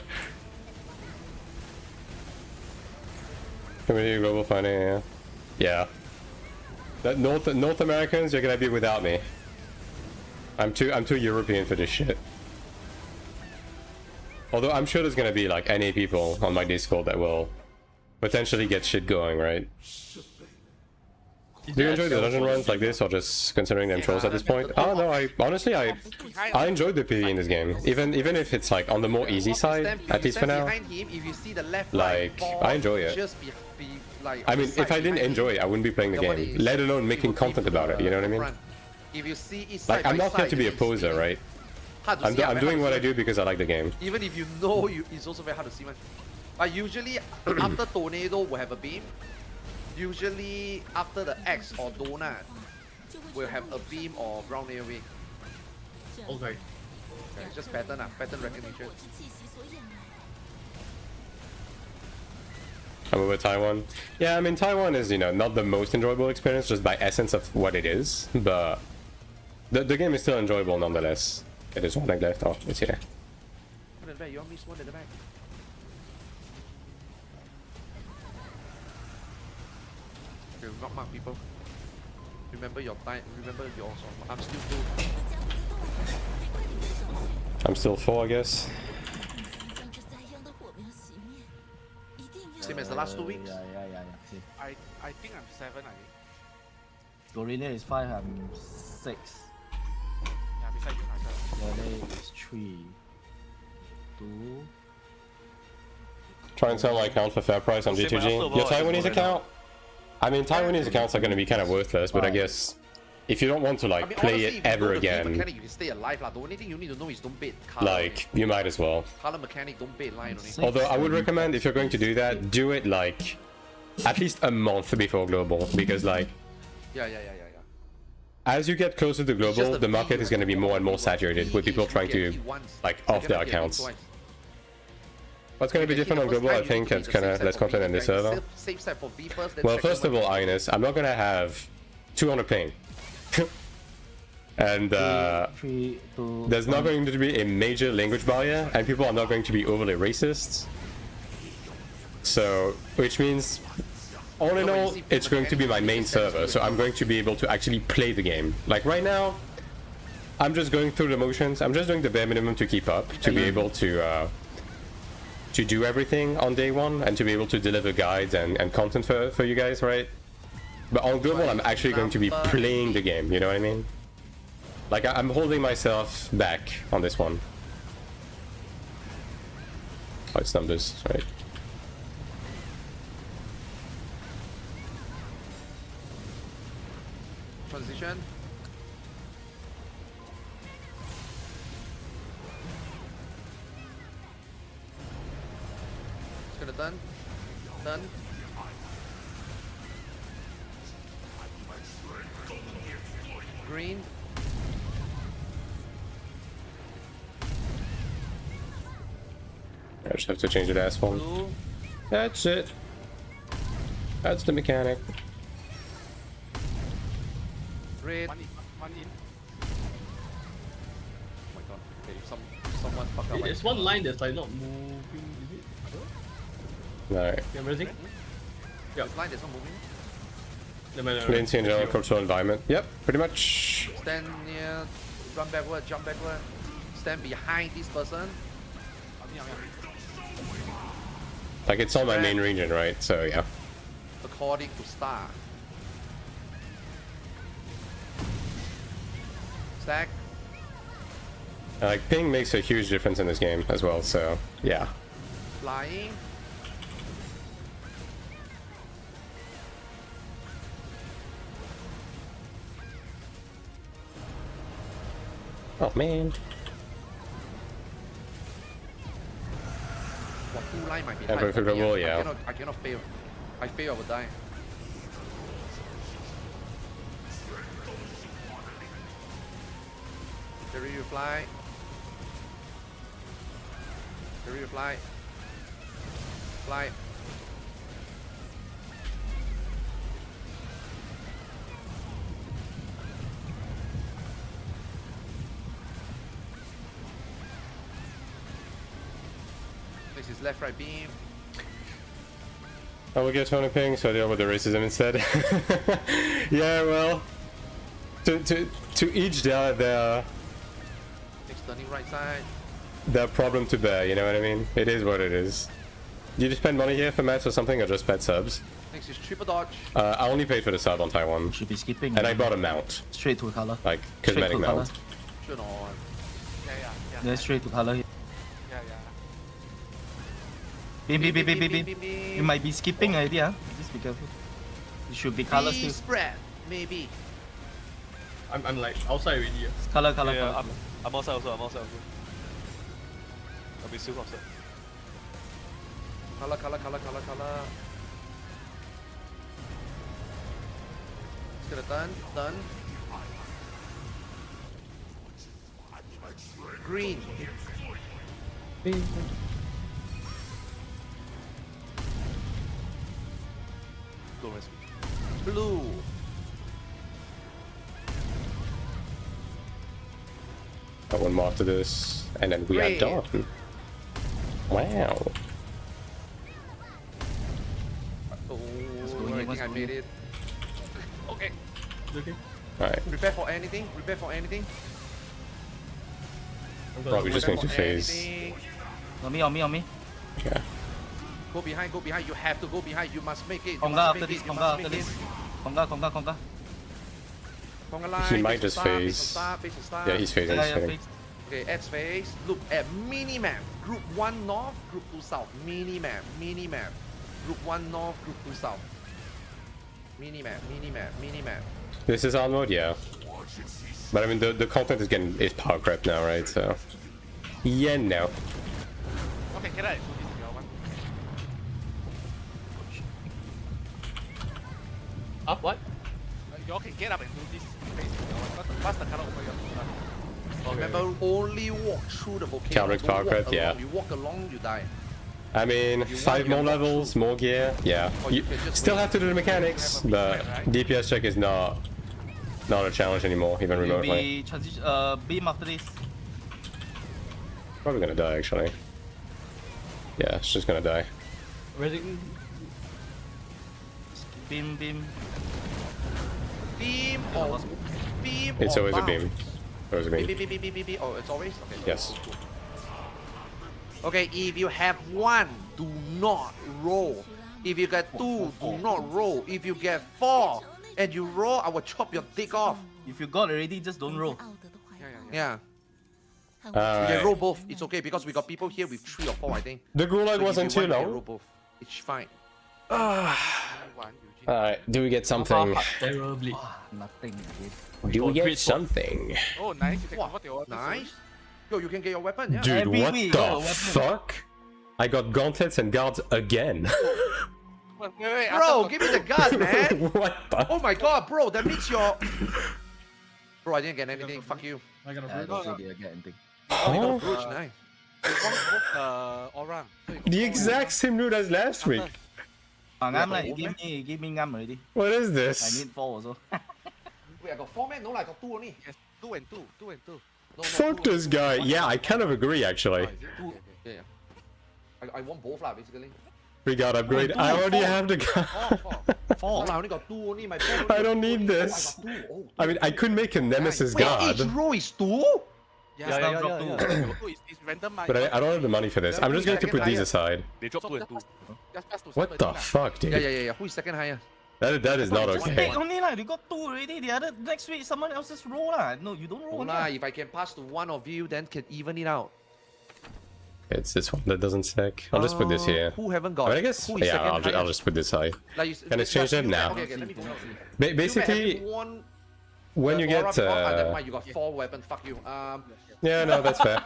Community global funding, yeah. Yeah. That North Americans, you're gonna be without me. I'm too European for this shit. Although I'm sure there's gonna be like NA people on my Discord that will potentially get shit going, right? Do you enjoy the dungeon runs like this, or just considering them trolls at this point? Oh no, I honestly I enjoyed the PvE in this game, even if it's like on the more easy side, at least for now. Behind him, if you see the left Like, ball, I enjoy it. Just be like. I mean, if I didn't beside enjoy it, I wouldn't be playing the Nobody game, is- let alone making will content keep about the it. You know what I mean? front. If you see it Like, side I'm by not here side, to be a it's poser, right? hard to see, I'm very doing hard what to I see. do because I like the game. Even if you know, it's also very hard to see one. But usually, after tornado will have a beam. Usually, after the X or donut, will have a beam or ground AoE. Okay. Okay, it's just pattern recognition. I'm over Taiwan. Yeah, I mean Taiwan is, you know, not the most enjoyable experience just by essence of what it is, but the game is still enjoyable nonetheless. It is one leg left. Oh, it's here. One at the back, you all miss one at the back. Okay, not mark people. Remember your time, remember your song. I'm still 2. I'm still 4, I guess. Same as the last 2 weeks. Yeah. Same. I think I'm 7, I think. Gorilla is 5, I'm 6. Yeah, beside you, I'm 7. Lele is 3. 2. Try and sell my account for fair price on Same G2G. after Your all, Taiwanese it's account? I mean, Taiwanese accounts are going to be kind of worthless, but I guess if you don't want to like I mean, play honestly, it if you ever know the free again, mechanic, you can stay alive. The only thing you need to know is don't bait color. like you might as well. Color mechanic, don't bait line only. Six. Although I would recommend if you're going to do that, do it like at least a month before global, because like Yeah. as you get closer to It's just global, the the V market you is have going to be to more and more do. saturated with people You trying get to hit once. like Second off their time, you get hit accounts. twice. What's going to be You get different on hit the global? I first time, you think need to it's be kind the of safe less side for content in V, this then server. Safe side for V first, then Well, second first of one. all, Ines, I'm not going to have 200 ping. And 3, 2. there's not going to be a major language barrier, and people are not going to be overly racist. So, which means, all in all, it's going to be my main server, so I'm going to be able to actually play the game. Like right now, I'm just going through the motions. I'm just doing the bare minimum to keep up, to be able to do everything on day 1, and to be able to deliver guides and content for you guys, right? But on global, I'm actually going to be playing the game, you know what I mean? Like, I'm holding myself back on this one. Oh, it's numbers, right? Transition. It's gonna turn. Turn. Green. I just have to change it as one. Blue. That's it. That's the mechanic. Red. One in. Oh my god. Okay, someone fuck up. There's one line that's like not moving, is it? Alright. You everything? This line is not moving. No. Latency in general control environment. Yep, pretty much. Stand near. Run backward. Jump backward. Stand behind this person. Like, it's on my main region, right? So, yeah. According to star. Stack. Like, ping makes a huge difference in this game as well, so, yeah. Flying. Oh, man. What, 2 line might be Yeah, tight for perfect me, roll, yeah. I cannot fail. I fail, I will die. Ready to fly. Ready to fly. Fly. Next is left, right beam. I will get 20 ping, so I deal with the racism instead. Yeah, well, to each their Next turning right side. problem to bear, you know what I mean? It is what it is. Did you spend money here for mats or something, or just pet subs? Next is triple dodge. I only paid for the sub on Taiwan, Should be skipping. and I bought a mount, straight to color. like Straight cosmetic to color. mount. Sure not. Yeah. Yeah, straight to color here. Yeah. Beam. You might be skipping already, huh? Just be careful. It should be color V still. spread, maybe. I'm like outside already. Yeah. Color. Yeah, I'm outside also. I'll be still outside. Color. It's gonna turn. Green. first. Blue. Got one more after this, and then we are Great. done. Wow. Oh, going I in, think I what's made going it. Okay. Okay. Alright, Prepare for anything. Prepare for anything. I'm gonna probably just going to Prepare for phase. anything. On me. Yeah. Go behind. Go behind. You have to go behind. You must make it. You Konga must after make this. it. You Konga must after make this. it. Konga. Konga line. He might base just on star, base on phase. star, base on star. Yeah, he's phasing, Yeah, he's yeah, phasing. face. Okay, Ed's phase. Look at mini-map. Group 1 north, group 2 south. Mini-map. Group 1 north, group 2 south. Mini-map. This is on mode, yeah. But I mean, the content is power creep now, right? So, yeah, no. Okay, can I do this if you all want? Up what? You all can get up and do this phase if you all want. What's the color over your Okay. Remember, only walk through the volcano. Cleric Don't power walk creep, yeah. along. You walk along, you die. I mean, You 5 want more your levels, more gear, yeah. Or You you can just still wait. have to do the mechanics, but DPS check is not a challenge anymore, even Will remotely. be transition. Beam after this. Probably gonna die, actually. Yeah, it's just gonna die. Ready? Beam. Beam or beam. It's or always a bounce. beam. Always a beam. Beam. Oh, it's always? Okay. Yes. Cool. Okay, if you have 1, do not roll. If you get 2, do not roll. If you get 4 and you roll, I will chop your dick off. If you got already, just don't roll. Yeah. You Alright. can roll both. It's okay because we got people here with 3 or 4, I think. The gulag So if wasn't you too want, you can long. roll both. It's fine. Alright, do we get something? Terribly. Nothing again. Do we got great get spot. something? Oh, nice. You take Wow, over the order. nice. Yo, you can get your weapon, yeah. Dude, Every what week, oh, the weapon. fuck? I got gauntlets and guards again. Wait, Bro, give me the gun, man. What the? Oh my god, bro, that means you're... Bro, I didn't get anything. Fuck you. I got a I break. don't think they get anything. Oh, you got a Huh? brooch, nice. aura. So you got The four exact same loot as last week. Ngam lah, Yeah, you give me ngam already. What is I this? need 4 also. Wait, I got 4 men? No, I got 2 only. Yes, 2 and 2. No, no, Fuck 2 this guy. Yeah, I kind of agree actually. Yeah. I want both lah, basically. We got upgrade. I already have the gun. 4. No, I only got 2 only. My friend I only don't got 2 need only. this. Oh, I got 2. Oh, I mean, I could make a nemesis Wait, guard, each row is 2? Yeah, Now drop 2. It's random. but I don't have the money for this. I'm just going to put these aside. They drop 2 and 2. Just pass to What the somebody lah. fuck, Yeah. dude? Who is second higher? That is not Just okay. take only lah. You got 2 already. The other next week someone else just roll lah. No, you don't roll. Oh, only nah, lah. if I can pass to one of you, then can even it out. It's this one that doesn't stack. I'll just put this here. Who haven't I got? mean, I guess, Who is yeah, second I'll highest? just put this high. Like you, Can I change that now? Okay, let me go. Basically, One, when you get never mind, you got 4 weapons. Fuck you. yeah, no, that's fair.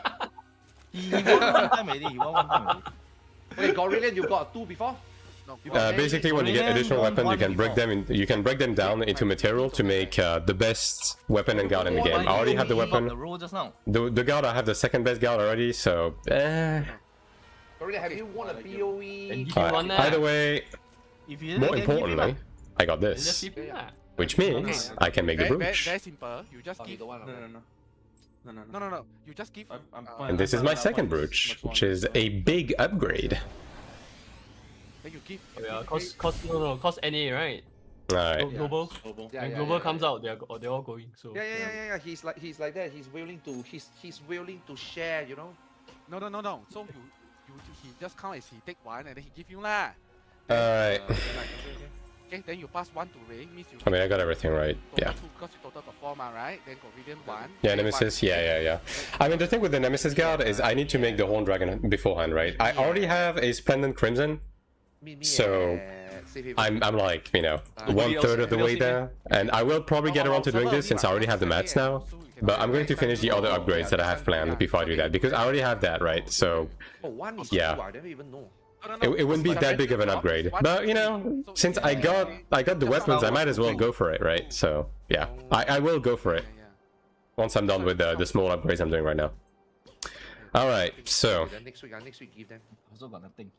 He won one time already. He won one time already. Okay, Gorillion, you got 2 before. No, You got Basically, when you get additional weapons, you can break them in. You can break them down into material to make the best weapon and guard in the game. I already have the He got weapon. the roll just now. The guard, I have the second best guard already. So, Gorillion, have you won a BOE? Won that. either way, If you more didn't get him, importantly, I got Just this, keep it lah. which means I can make the very, brooch. very simple. You just Oh, you give. don't want, okay. No. You just give. I'm And fine. this is my second brooch, which is a big upgrade. Then you give. Yeah, cause NA, right? Alright. Global. Yeah, When yeah, global yeah, comes yeah. out, they're all going. So Yeah. He's like that. He's willing to share. You know. No. So he just count as he take 1 and then he give you lah. Alright. Okay, then you pass 1 to Ray, means you. I mean, I got everything right. total Yeah. 2 because you total got 4 ma, right? Then Gorillion 1. Yeah, Ray Nemesis. 1. Yeah. I mean, the thing with the Nemesis guard is I need to make the Horn Dragon beforehand, right? I already have a Splendid Crimson, So, I'm like, you know, Anybody 1/3 of the else way need there, and I will probably get around to doing this since I already have the mats now. But I'm going to finish the other upgrades that I have planned before I do that because I already have that, right? So Oh, 1 is Yeah. 2, I don't even know. it wouldn't be that big of an upgrade. But you know, since I got the weapons, I might as well go for it, right? So yeah, I will go for it once I'm done with the small upgrades I'm doing right now. All right, so Then next week give them. Also got nothing.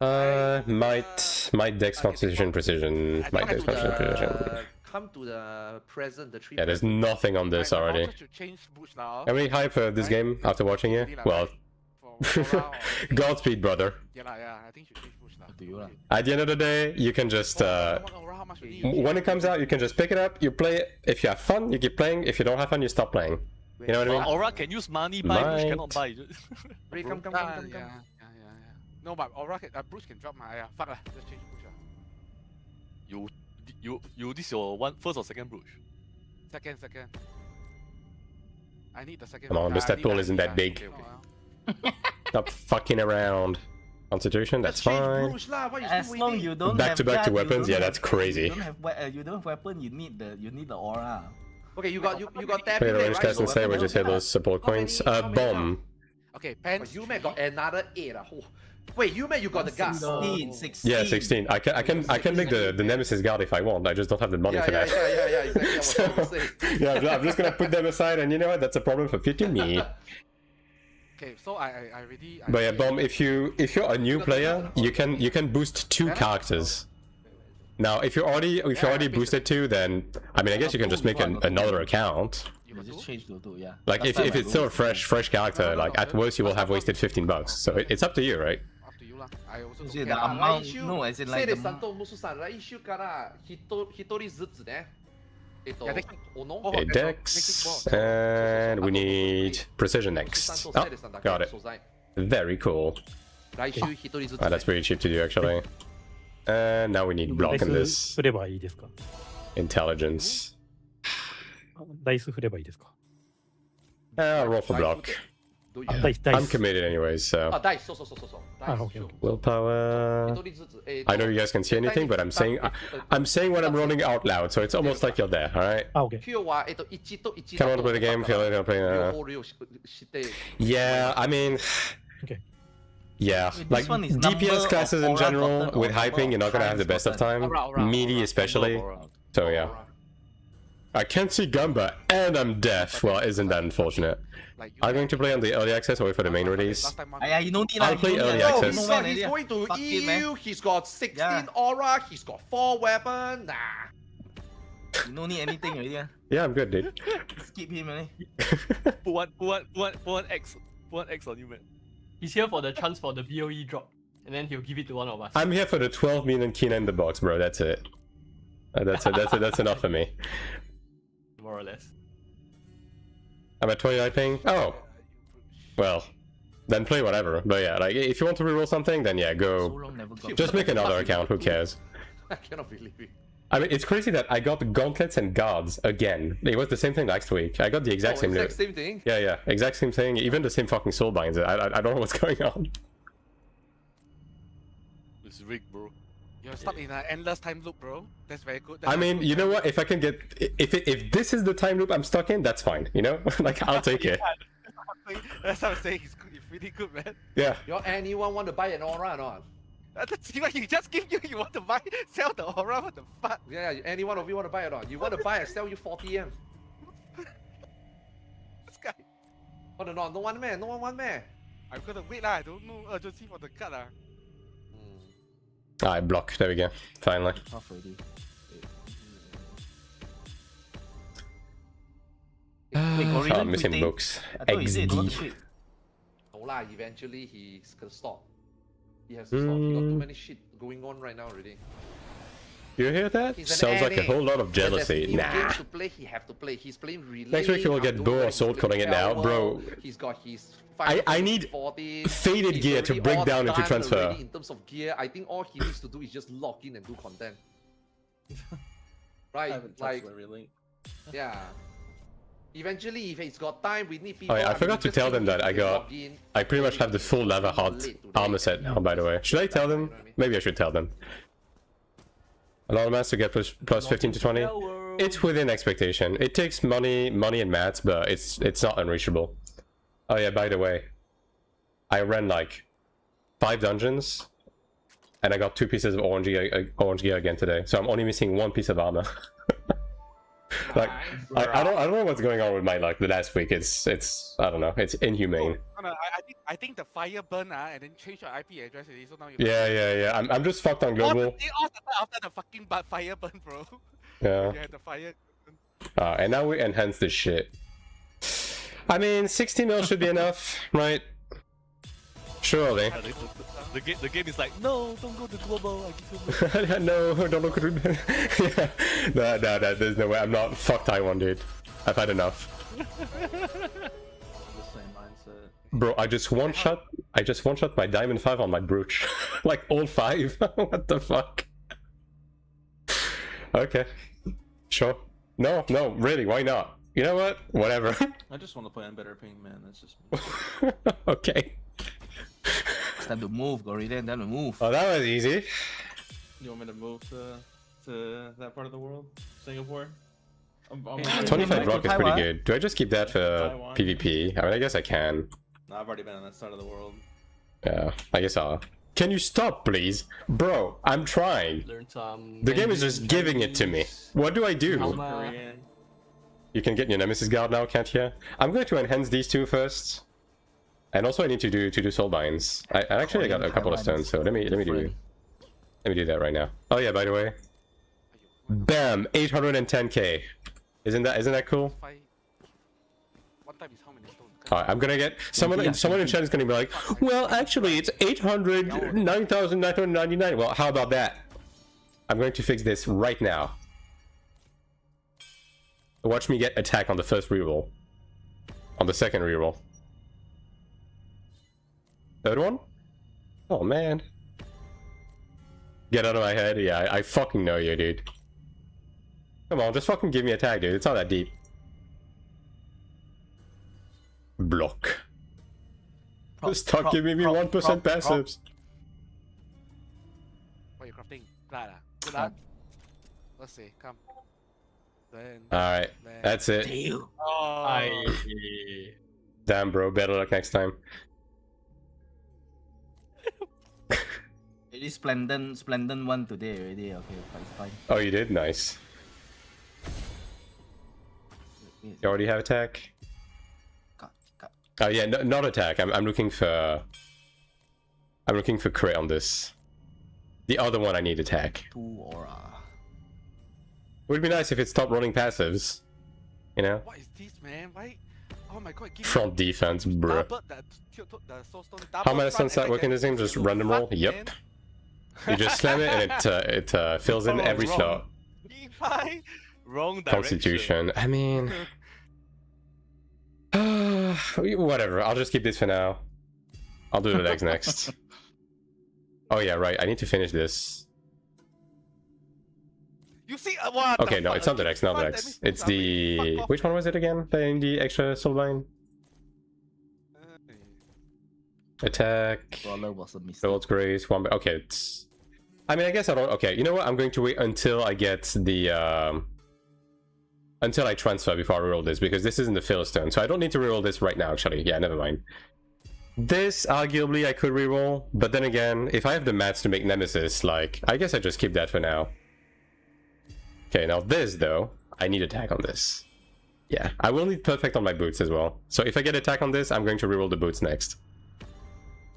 Might Dex Constitution Precision. Might Dex Constitution Precision. Come to the present, the tree. Yeah, there's nothing on this already. Should change Bush now. Are we hype for this game after watching it? Well, Godspeed, brother. Yeah, I think you should change Bush now. Up to you lah. At the end of the day, you can just How much you need? when it comes out, you can just pick it up, you play it. If you have fun, you keep playing. If you don't have fun, you stop playing. You know what I mean? Aura can use money, buy, Bush cannot buy. Ray, come. Yeah. No, but Aura can, Bruce can drop my fuck lah. Just change Bush. You this your first or second Bruce? Second. I need the second. Come on, this I need pool that, isn't I that need big. that. Okay. Stop fucking around. Constitution, that's fine. Bruce lah. Why you As still long waiting? you don't Back have to back to guard, you weapons, don't yeah, have- that's crazy. You don't have weapon. You need the aura. Okay, you got tap Play in the there, range right? cast and So say we weapon just hit now. those support How many- coins. how many Bomb. Okay, pens. But you man got another 8. Oh. Wait, you man you got the gas. 16. Yeah, 16. I can make the Nemesis guard if I want. I just don't have the money Yeah, for yeah, that. yeah, exactly. I was So, about to say. yeah, I'm just gonna put them aside, and you know what? That's a problem for 50 me. Okay, so I already. But yeah, Bomb. If you're a new player, you can boost 2 characters. Now, if you already boosted 2, then I mean, I guess you can just make another account. You You got just two? change to 2, yeah. Like Last if time I it's still a rolled fresh character, like at worst you will have wasted $15. So it's up to you, right? Up to you lah. I also See, don't the care. amount- no, as in like the- 三と無数さん来週から一人ずつね。Yeah, they can- おの Oh, Okay, that's all. Dex, Next ball. and we need Precision 無数さん next. と Oh, セレさんだけ got の it. 素材。 Very cool. 来週一人ずつ Oh, ね。 that's pretty cheap to do actually. And now we need block in ダイ this ス振ればいいですか？ intelligence. ダイス振ればいいですか？ I'll roll for block. どういうあ、ダイス、ダイ I'm ス。 committed anyways, あ、 so ダイス、そう。ダイス okay, okay. willpower. 一人ずつ。I know you guys can see anything, but I'm saying what I'm rolling out loud, so it's almost like you're there. All right. あ、OK。今日は1と1 Come on to play the game. Feel like I'm playing. 両方利用して。 Yeah, I mean, Okay. yeah, Wait, like this one is DPS number classes of in aura general gotten or with number hyping, you're not of gonna have the times best of time. Aura, Meaty especially. So yeah, I can't see Gumba and I'm deaf. Well, isn't that unfortunate? Like you I'm going to play on the early access or wait for the main release. Last time one- Aiyah, you know need I'll play early Oh, access. he's going to Fuck it, EU. man. He's got 16 Yeah. aura. He's got 4 weapon. Nah. You don't need anything already. Yeah, I'm good, dude. Skip him, man. Put one X on you, man. He's here for the chance for the BOE drop, and then he'll give it to one of us. I'm here for the 12 million Kina in the box, bro. That's it. That's it. That's enough for me. More or less. I'm at 29 ping. Oh, well, then play whatever. But yeah, like if you want to reroll something, then yeah, So go. long never got. Just make another account. Who cares? I cannot believe it. I mean, it's crazy that I got gauntlets and guards again. It was the same thing last week. I got the exact same. Exact same thing. Yeah, exact same thing. Even the same fucking soul binds. I don't know what's going on. It's rigged, bro. You're stuck in an endless time loop, bro. That's very good. I mean, you know what? If I can get, if this is the time loop I'm stuck in, that's fine. You know, like I'll take it. That's what I'm saying. It's good. It's really good, man. Yeah. Anyone want to buy an aura or not? That's what you just give you want to buy, sell the aura. What the fuck? Yeah, any one of you want to buy it or not? You want to buy, I sell you 40 M. This guy. Want or not? No one man. I'm gonna wait lah. I don't know urgency for the card lah. I block. There we go. Finally. Half already. Wait, Oh, Korean I'm missing quitting? books. I thought he said don't XD. quit. No lah, eventually he's gonna stop. He has to stop. He got too many shit going on right now already. You hear that? He's an Sounds like a NA. whole lot of When there's jealousy. new Nah. games to play, he have to play. He's playing relay. Next week he will get I'm bow or doing sword he's calling it playing now, bro. Elbow. He's got his I need 40. faded He's gear to already break all down into done transfer. already in terms of gear, I think all he needs to do is just log in and do content. Right? Like, yeah. Eventually, if he's got time, we need people. Oh yeah, I mean, forgot to just tell keep them that I log got. in. I pretty much have the full lava hot armor set now. By the way, should I tell them? Maybe I should tell them. Anonymous to get plus 15 to 20. It's within expectation. It takes money and mats, but it's not unreachable. Oh yeah, by the way, I ran like 5 dungeons, and I got 2 pieces of orange gear again today. So I'm only missing 1 piece of armor. Like I don't know what's going on with my luck. The last week, it's I don't know. It's inhumane. I think the fire burn and then change your IP address already. So now you. Yeah. I'm just fucked on All global. the time after the fucking fire burn, bro. Yeah. You had the fire. And now we enhance this shit. I mean, 60 mil should be enough, right? Surely. The game is like, no, don't go to global. I give you No, don't look at it. Yeah. No, there's no way. I'm not. Fuck Taiwan, dude. I've had enough. The same mindset. Bro, I just one shot my diamond 5 on my brooch. Like all 5. What the fuck? Okay. Sure. No, really, why not? You know what? Whatever. I just want to play on better ping, man. That's just me. Okay. It's time to move, Gorilla. Time to move. Oh, that was easy. You want me to move to that part of the world? Singapore? I'm 25 rock is pretty Taiwan. good. Do I just keep that for Taiwan. PvP? I mean, I guess I can. No, I've already been on that side of the world. Yeah, I guess I'll. Can you stop, please? Bro, I'm trying. Learn some. The game is just giving it to me. What do I do? Korean. You can get your Nemesis Guard now, can't you? I'm going to enhance these two first. And also I need to do soulbinds. I actually got a couple of stones, so let me do that right now. Oh yeah, by the way. Bam! 810k. Isn't that cool? One time is how many stones? Alright, I'm gonna get someone in chat is gonna be like, well actually it's 809,999. Well, how about that? I'm going to fix this right now. Watch me get attack on the first reroll. On the second reroll. Third one? Oh man. Get out of my head. Yeah, I fucking know you, dude. Come on, just fucking give me a tag, dude. It's not that deep. Block. Just stop giving me 1% passives. What are you crafting? Glad. Good luck. Let's see. Come. Then. Alright, that's it. Oh. Damn, bro. Better luck next time. It is Splendid one today already. Okay, fine. Oh, you did? Nice. You already have attack? Cut. Oh yeah, no, not attack. I'm looking for crit on this. The other one I need attack. 2 aura. Would be nice if it stopped running passives. You know? What is this, man? Why? Oh my god, give Front defense, bruh. How many stunts that work in this game? Just random roll? Yep. You just slam it and it fills in every slot. Wrong direction. Constitution. I mean, whatever. I'll just keep this for now. I'll do the legs next. Oh yeah, right. I need to finish this. You see what? Okay, no, it's not the legs. Not the legs. It's the which one was it again? The extra soulbind. Attack. Brawler was a mistake. Gold's Grace. One. Okay, it's. I mean, I guess I don't. Okay, you know what? I'm going to wait until I get the until I transfer before I reroll this, because this isn't the Philistine, so I don't need to reroll this right now. Actually, yeah, never mind. This arguably I could reroll, but then again, if I have the mats to make Nemesis, like I guess I just keep that for now. Okay, now this though, I need attack on this. Yeah, I will need perfect on my boots as well. So if I get attack on this, I'm going to reroll the boots next.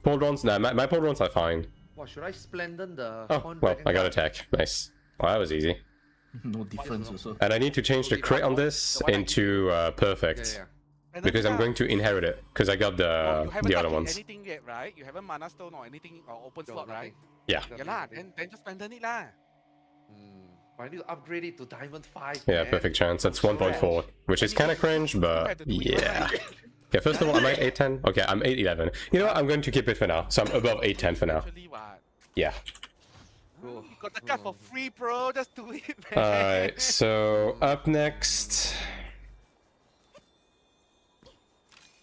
Pole drones? Nah, my pole drones are fine. What, should I Splendid the Oh, Horn well, Dragon I got card? attack. Nice. Well, that was easy. No difference also. And I need to change the crit on this into perfect. And Because then, I'm going to inherit it. Because I got you the haven't other done ones. anything yet, right? You haven't mana stone or anything or open No, slot, nothing. right? Yeah. Yeah lah, then just Splendid it lah. But I need to upgrade it to Diamond 5. Yeah, man. perfect chance. That's 1.4. Which is kind of cringe, but yeah. Okay, first of all, I'm at 810. Okay, I'm 811. You know what? I'm going to keep it for now. So I'm above 810 for now. Actually, what? Yeah. You got the card for free, bro. Just do it, man. Alright, so up next.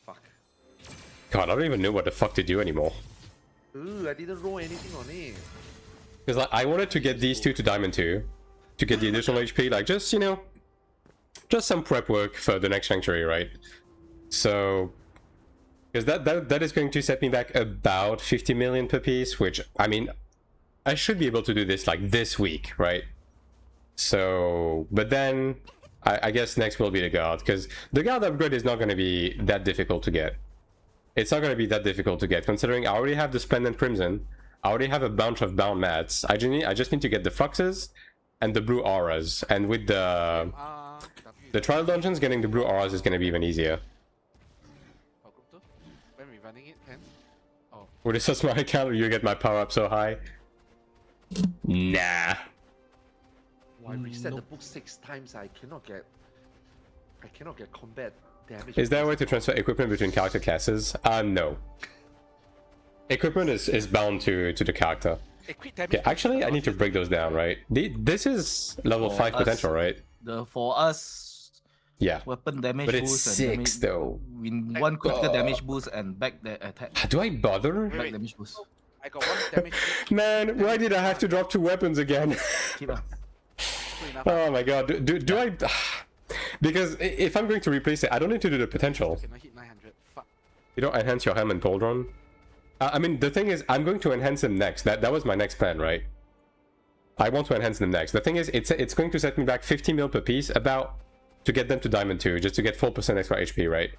Fuck. God, I don't even know what the fuck to do anymore. Ooh, I didn't roll anything on it. Because like, I wanted to get these two to Diamond 2. To get the additional HP. Like, just, you know. Just some prep work for the next Sanctuary, right? So. Because that is going to set me back about 50 million per piece. Which, I mean. I should be able to do this like this week, right? So, but then I guess next will be the guard, because the guard upgrade is not going to be that difficult to get. it's not going to be that difficult to get, considering I already have the Splendid Crimson. I already have a bunch of bound mats. I just need to get the Foxes and the blue auras. And with the trial dungeons, getting the blue auras is going to be even easier. When we running it, hence. Oh. With this is my account, you get my power up so high. Nah. I reset the book 6 times. I cannot get combat damage. Is there a way to transfer equipment between character classes? No. Equipment is bound to the character. Okay, actually, I need to break those down, right? This is level 5 potential, right? For us, yeah. Weapon damage but it's boost 6 though. In one critical damage boost and back the attack. Do I bother? Back damage boost. I got 1 damage. Man, why did I have to drop 2 weapons again? Keep up. Oh my god, do I... Because if I'm going to replace it, I don't need to do the potential. Cannot hit 900. Fuck. You don't enhance your helm and pauldron? I mean, the thing is, I'm going to enhance them next. That was my next plan, right? I want to enhance them next. The thing is, it's going to set me back 50 mil per piece, about to get them to Diamond 2, just to get 4% extra HP, right?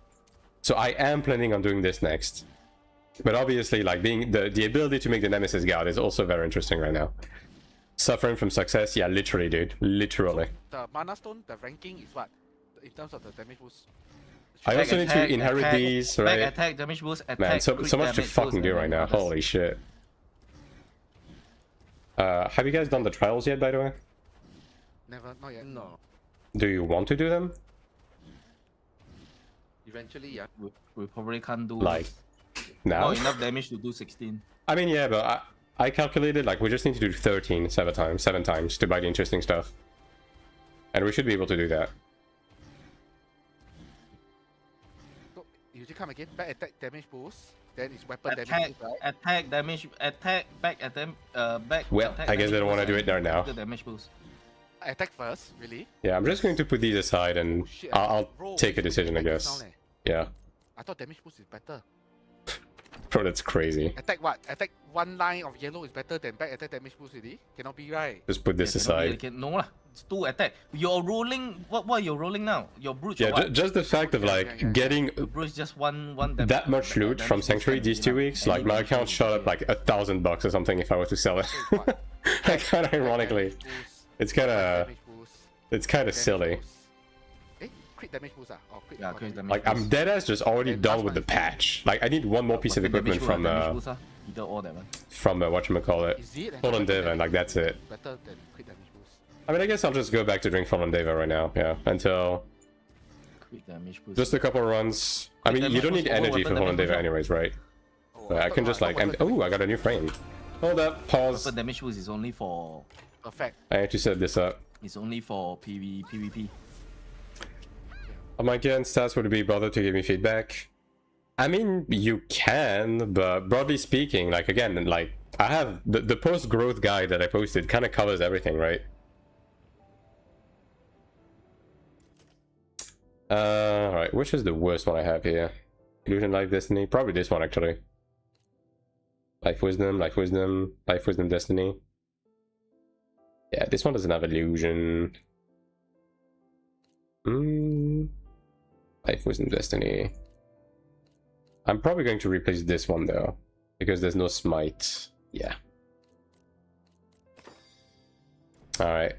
So I am planning on doing this next. But obviously, like, being the ability to make the Nemesis Guard is also very interesting right now. Suffering from success, yeah, literally, dude. Literally. The Mana Stone, the ranking is what? In terms of the damage boost? I also need to inherit these, right? Back attack, damage boost, attack, Man, so much to fucking do right now. Holy shit. Have you guys done the trials yet, by the way? Never, not yet. No. Do you want to do them? Eventually, yeah. We probably can't do Like, now? not enough damage to do 16. I mean, yeah, but I calculated, like, we just need to do 13 7 times to buy the interesting stuff. And we should be able to do that. You just come again, back attack damage boost, then it's weapon Attack, damage boost, right? attack damage, attack, back attack, back. Well, attack, I guess they don't want to do it there now. The damage boost. Attack first, really? Yeah, I'm just going to put these aside and Oh, shit, I'll roll take a with decision, I damage guess. now, leh. Yeah. I thought damage boost is better. Bro, that's crazy. Attack what? Attack 1 line of yellow is better than back attack damage boost, really? Cannot be right. Just put this aside. No lah, it's 2 attack. You're rolling. What are you rolling now? Your brute. Yeah, or what? just the fact of, like, getting Brute is just one damage. that much loot from Sanctuary these 2 weeks, like, my account shot up like $1,000 or something if I were to sell it. Like, kind of ironically. It's kind of silly. Eh? Crit damage boost ah? Oh, crit. Yeah, crit damage. Like, I'm deadass just already And done last with the one is patch. Like, I need one more piece of Weapon equipment damage boost, either or that one. from whatchamacallit, Is it? Fallen Deva, and like, that's it. Better than crit damage boost. I mean, I guess I'll just go back to drink Fallen Deva right now, yeah, until Crit damage boost. just a couple runs. I mean, you don't need energy for Fallen Deva anyways, right? But I can just, like, oh, I got a new frame. Hold up, pause. Weapon damage boost is only for. Perfect. I need to set this up. It's only for PvP. On my again, stats would be bothered to give me feedback. I mean, you can, but broadly speaking, like, again, like, I have the post-growth guide that I posted kind of covers everything, right? Alright, which is the worst one I have here? Illusion, Life, Destiny? Probably this one, actually. Life, Wisdom, Destiny. Yeah, this one doesn't have Illusion. Life, Wisdom, Destiny. I'm probably going to replace this one though, because there's no smite. Yeah. Alright.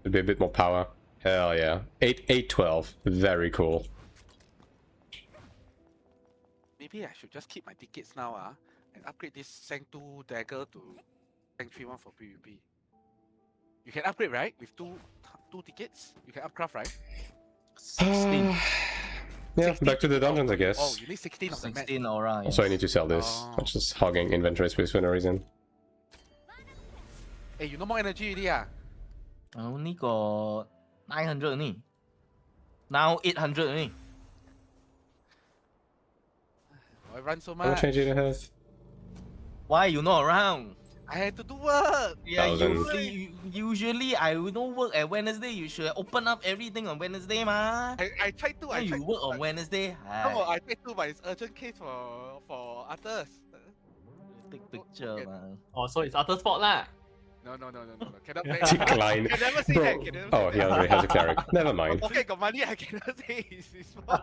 It'll be a bit more power. Hell yeah. 812. Very cool. Maybe I should just keep my tickets now and upgrade this Sanc 2 dagger to Sanc 3 one for PvP. You can upgrade, right? With two tickets? You can upcraft, right? 16. Yeah, 16 back to the dungeons, I guess. Oh, you need 16 of the mat. 16 aura. Yes. Also, I need to sell this. Oh. I'm just hogging inventory space for no reason. Hey, you no more energy already ah? I only got 900 only. Now 800 only. I run so How much much. energy do I have? Why you not around? I had to do work. Yeah, 1,000. usually I don't work at Wednesday. You should open up everything on Wednesday, ma. I tried to. Why you work on Wednesday? No, I tried to, but it's urgent case for others. Take picture, man. Oh, so it's Arthur's fault lah. No. Cannot play. Decline. Can never say Bro. that. Can never Oh, say he already has a cleric. Never mind. Okay, got money. I cannot say it's his fault.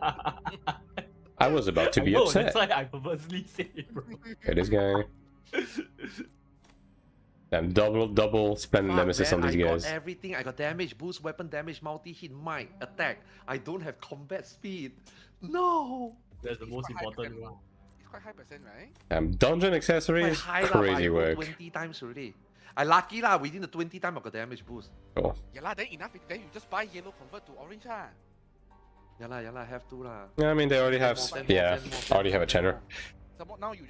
I was about to be No, upset. that's why I purposely say it, bro. Okay, this guy. Damn, double splendid Fuck, nemesis man, on these I guys. got everything. I got damage, boost, weapon damage, multi-hit, might, attack. I don't have combat speed. No! That's the It's most quite high important percent, one. It's quite high percent, right? Damn, dungeon Quite accessories, high lah, but I crazy rolled work. 20 times already. I lucky lah, within the 20 time I got damage boost. Cool. Yeah lah, then enough. Then you just buy yellow, convert to orange lah. Yeah lah, have to lah. Yeah, I mean, they already have, Send more, yeah, send more, already have a send more. tenor. Some more now you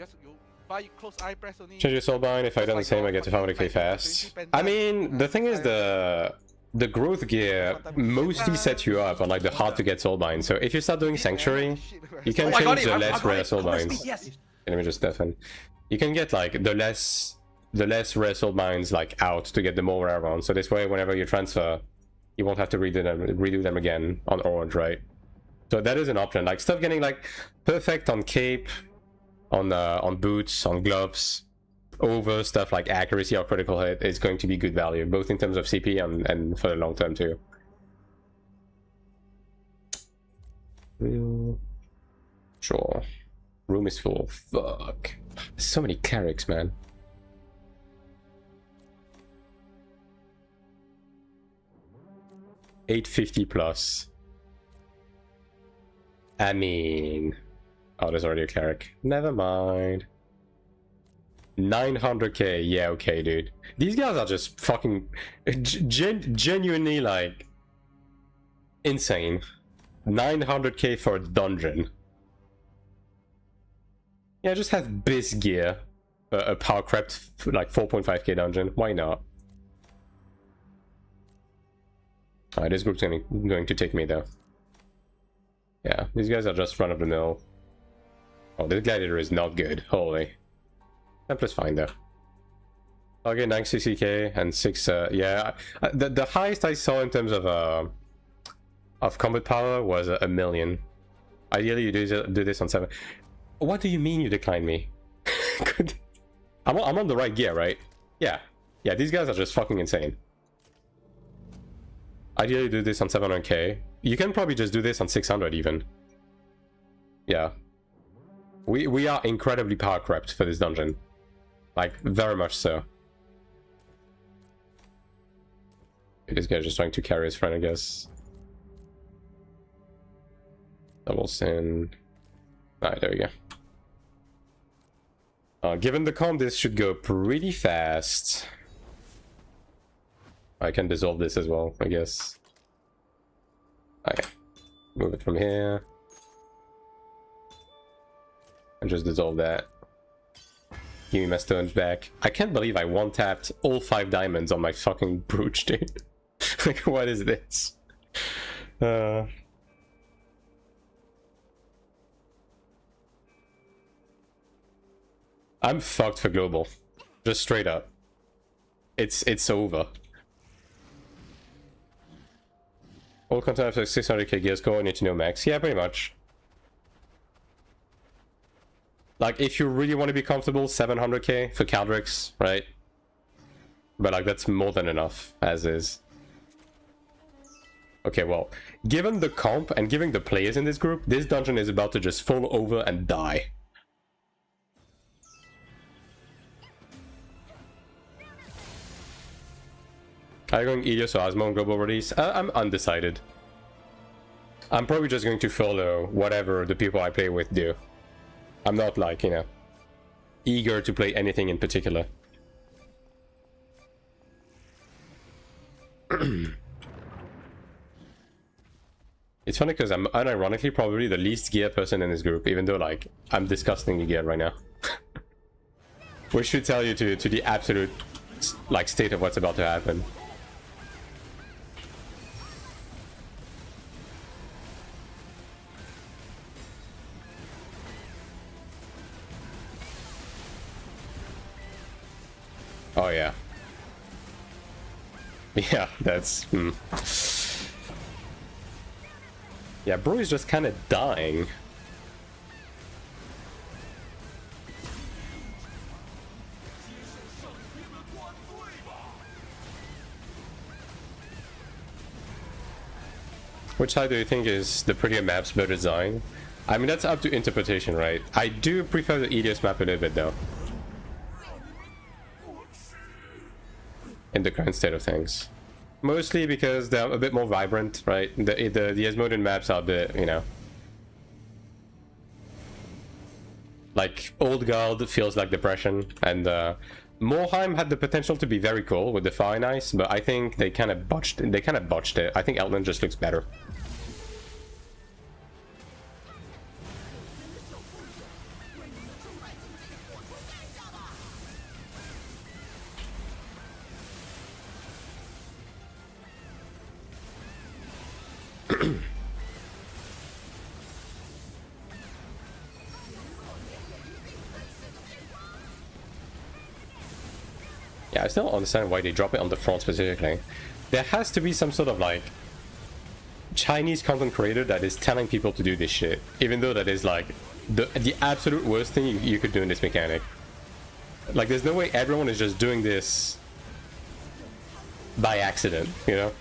buy close eye press only. Change your soulbind. If I Just done the like same, your I get to fucking 500k like fast. 20 I penta, mean, the thing is the growth gear mostly sets you up on like the hard to get soulbind. So if you start doing sanctuary, you can Oh, I got change it, the I less got rare it. Combat soulbinds. speed, yes! Let me just deafen. You can get like the less rare soulbinds like out to get the more rare ones. So this way, whenever you transfer, you won't have to redo them again on orange, right? So that is an option. Like stuff getting like perfect on cape, on boots, on gloves, over stuff like accuracy or critical hit is going to be good value, both in terms of CP and for the long term too. Sure. Room is full. Fuck. So many clerics, man. $850 plus. I mean... Oh, there's already a cleric. Never mind. 900k. Yeah, okay, dude. These guys are just fucking... genuinely, like... insane. 900k for a dungeon. Yeah, just have bis gear. A power crept, like 4.5k dungeon. Why not? Alright, this group's going to take me though. Yeah, these guys are just run of the mill. Oh, this gladiator is not good. Holy. Template's fine though. Okay, 960k and 6. Yeah, the highest I saw in terms of combat power was a million. Ideally, you do this on 7. What do you mean you decline me? I'm on the right gear, right? Yeah. Yeah, these guys are just fucking insane. Ideally, do this on 700k. You can probably just do this on 600 even. Yeah. We are incredibly power crept for this dungeon. Like, very much so. This guy's just trying to carry his friend, I guess. Double sin. Alright, there we go. Given the comp, this should go pretty fast. I can dissolve this as well, I guess. Okay. Move it from here. And just dissolve that. Give me my stones back. I can't believe I one-tapped all 5 diamonds on my fucking brooch, dude. Like, what is this? I'm fucked for global. Just straight up. It's over. All content after 600k gear score, need to know max. Yeah, pretty much. Like, if you really want to be comfortable, 700k for Caldrix, right? But like, that's more than enough, as is. Okay, well, given the comp and given the players in this group, this dungeon is about to just fall over and die. Are you going Elios or Asmo on global release? I'm undecided. I'm probably just going to follow whatever the people I play with do. I'm not like, you know, eager to play anything in particular. It's funny because I'm unironically probably the least gear person in this group, even though like I'm disgustingly geared right now. Which should tell you to the absolute like state of what's about to happen. Oh yeah. Yeah, that's... Yeah, bro is just kind of dying. Which side do you think is the prettier maps, better design? I mean, that's up to interpretation, right? I do prefer the Ilios map a little bit, though. In the current state of things. Mostly because they're a bit more vibrant, right? The Asmodean maps are a bit, you know... Like, Old Guard feels like Depression, and Morheim had the potential to be very cool with the Fire and Ice, but I think they kind of botched it. I think Elton just looks better. Yeah, I still don't understand why they drop it on the front specifically. There has to be some sort of like Chinese content creator that is telling people to do this shit, even though that is like the absolute worst thing you could do in this mechanic. Like, there's no way everyone is just doing this by accident, you know?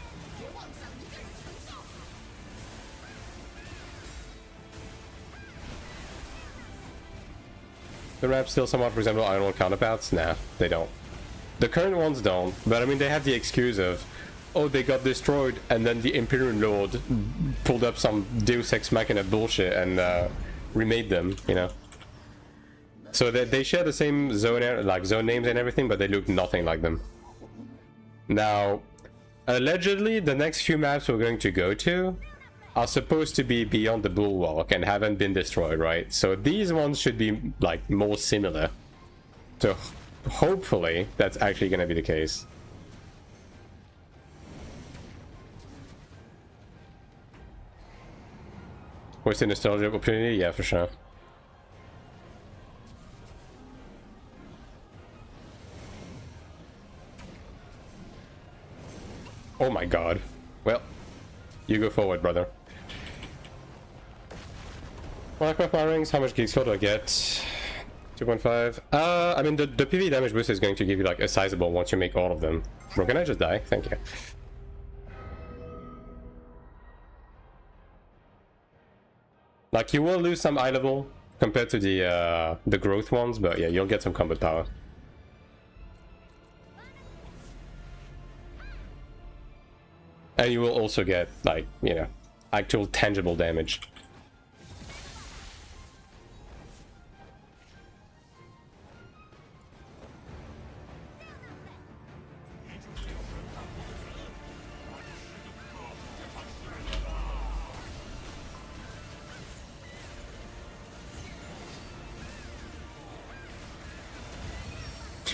The ramps still somewhat resemble AION1 counterparts? Nah, they don't. The current ones don't, but I mean, they have the excuse of, oh, they got destroyed, and then the Imperial Lord pulled up some Deus Ex Machina bullshit and remade them, you know? So they share the same zone names and everything, but they look nothing like them. Now, allegedly, the next few maps we're going to go to are supposed to be beyond the Bulwark and haven't been destroyed, right? So these ones should be, like, more similar. So hopefully that's actually going to be the case. What's the nostalgia opportunity? Yeah, for sure. Oh my god. Well, you go forward, brother. Minecraft my rings, how much geek score do I get? 2.5. I mean, the PV damage boost is going to give you like a sizable once you make all of them. Bro, can I just die? Thank you. Like, you will lose some eye level compared to the growth ones, but yeah, you'll get some combat power. And you will also get, like, you know, actual tangible damage.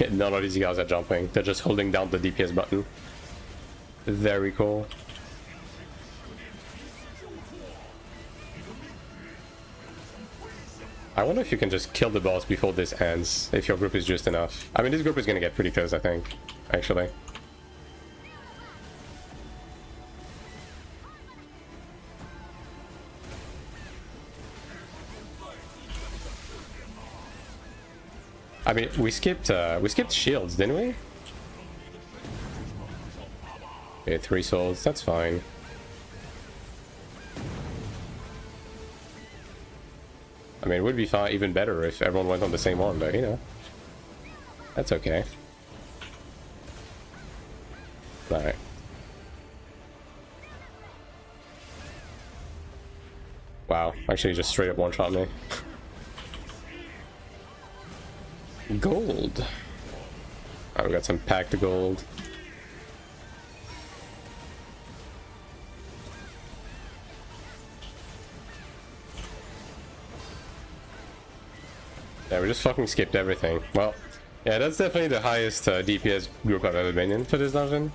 None of these guys are jumping, they're just holding down the DPS button. Very cool. I wonder if you can just kill the boss before this ends, if your group is just enough. I mean, this group is gonna get pretty close, I think, actually. I mean, we skipped shields, didn't we? Okay, 3 souls, that's fine. I mean, it would be fine, even better if everyone went on the same one, but you know, that's okay. Alright. Wow, actually just straight up one-shot me. Gold. Oh, we got some packed gold. Yeah, we just fucking skipped everything. Well, yeah, that's definitely the highest DPS group I've ever been in for this dungeon.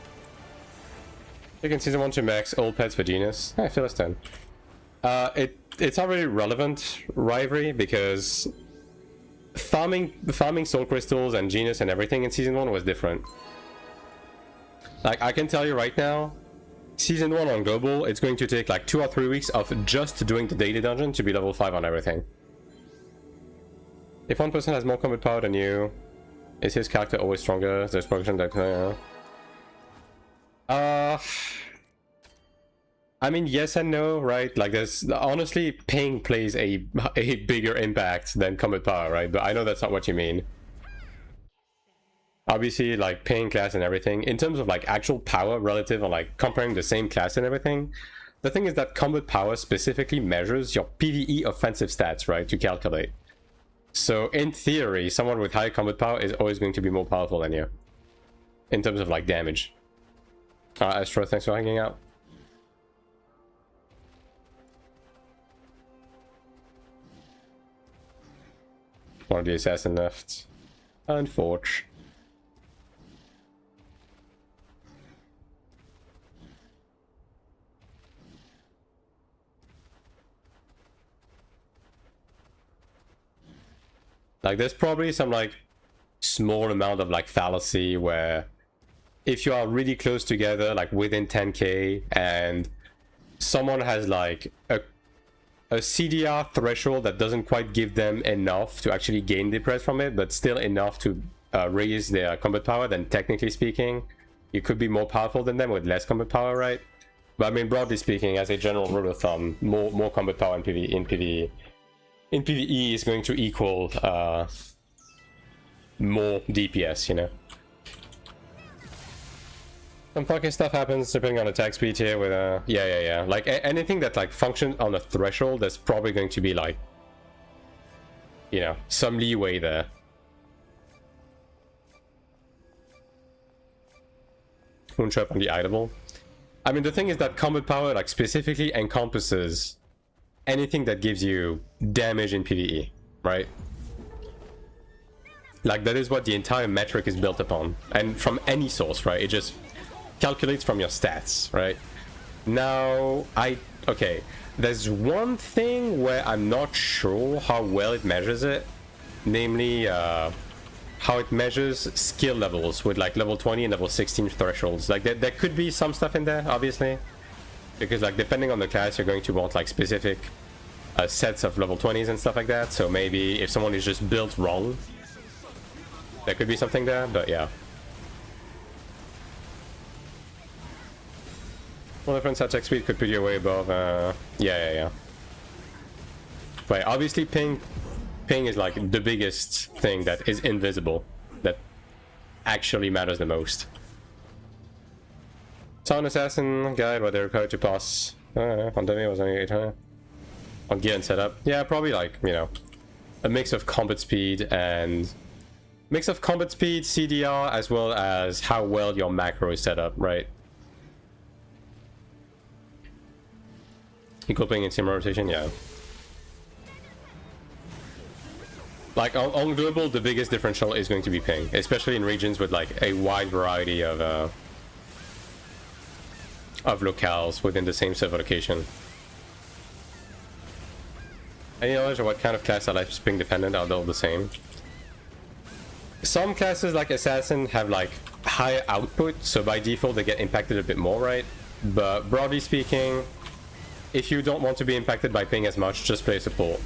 You can season 1 to max all pets for Genius. I feel it's 10. It's not really relevant rivalry because farming soul crystals and Genius and everything in season 1 was different. Like, I can tell you right now, season 1 on global, it's going to take like 2 or 3 weeks of just doing the daily dungeon to be level 5 on everything. If one person has more combat power than you, is his character always stronger? There's progression that I mean, yes and no, right? Like, there's honestly, ping plays a bigger impact than combat power, right? But I know that's not what you mean. Obviously, like ping class and everything, in terms of like actual power relative or like comparing the same class and everything, the thing is that combat power specifically measures your PvE offensive stats, right? To calculate. So in theory, someone with high combat power is always going to be more powerful than you in terms of like damage. Astro, thanks for hanging out. One of the assassin left. Unfortunate. Like, there's probably some like small amount of like fallacy where if you are really close together, like within 10k, and someone has like a CDR threshold that doesn't quite give them enough to actually gain DPS from it, but still enough to raise their combat power, then technically speaking, you could be more powerful than them with less combat power, right? But I mean, broadly speaking, as a general rule of thumb, more combat power in PvE is going to equal more DPS, you know? Some fucking stuff happens depending on attack speed here with yeah. Like anything that like functions on a threshold, there's probably going to be like, you know, some leeway there. Moontrap on the idle. I mean, the thing is that combat power like specifically encompasses anything that gives you damage in PvE, right? Like, that is what the entire metric is built upon, and from any source, right? It just calculates from your stats, right? Now, okay, there's one thing where I'm not sure how well it measures it, namely how it measures skill levels with like level 20 and level 16 thresholds. Like, there could be some stuff in there, obviously, because like depending on the class, you're going to want like specific sets of level 20s and stuff like that. So maybe if someone is just built wrong, there could be something there, but yeah. Well, different attack speed could put you way above, yeah. But obviously ping is like the biggest thing that is invisible, that actually matters the most. Sound Assassin guide what they're required to pass. On dummy was only 800. On gear and setup. Yeah, probably like, you know, a mix of combat speed and... CDR, as well as how well your macro is set up, right? Equipping and sim rotation, yeah. Like on global, the biggest differential is going to be ping, especially in regions with like a wide variety of locales within the same server location. Any knowledge of what kind of class are life ping dependent? Are they all the same? Some classes like Assassin have like higher output, so by default they get impacted a bit more, right? But broadly speaking, if you don't want to be impacted by ping as much, just play support.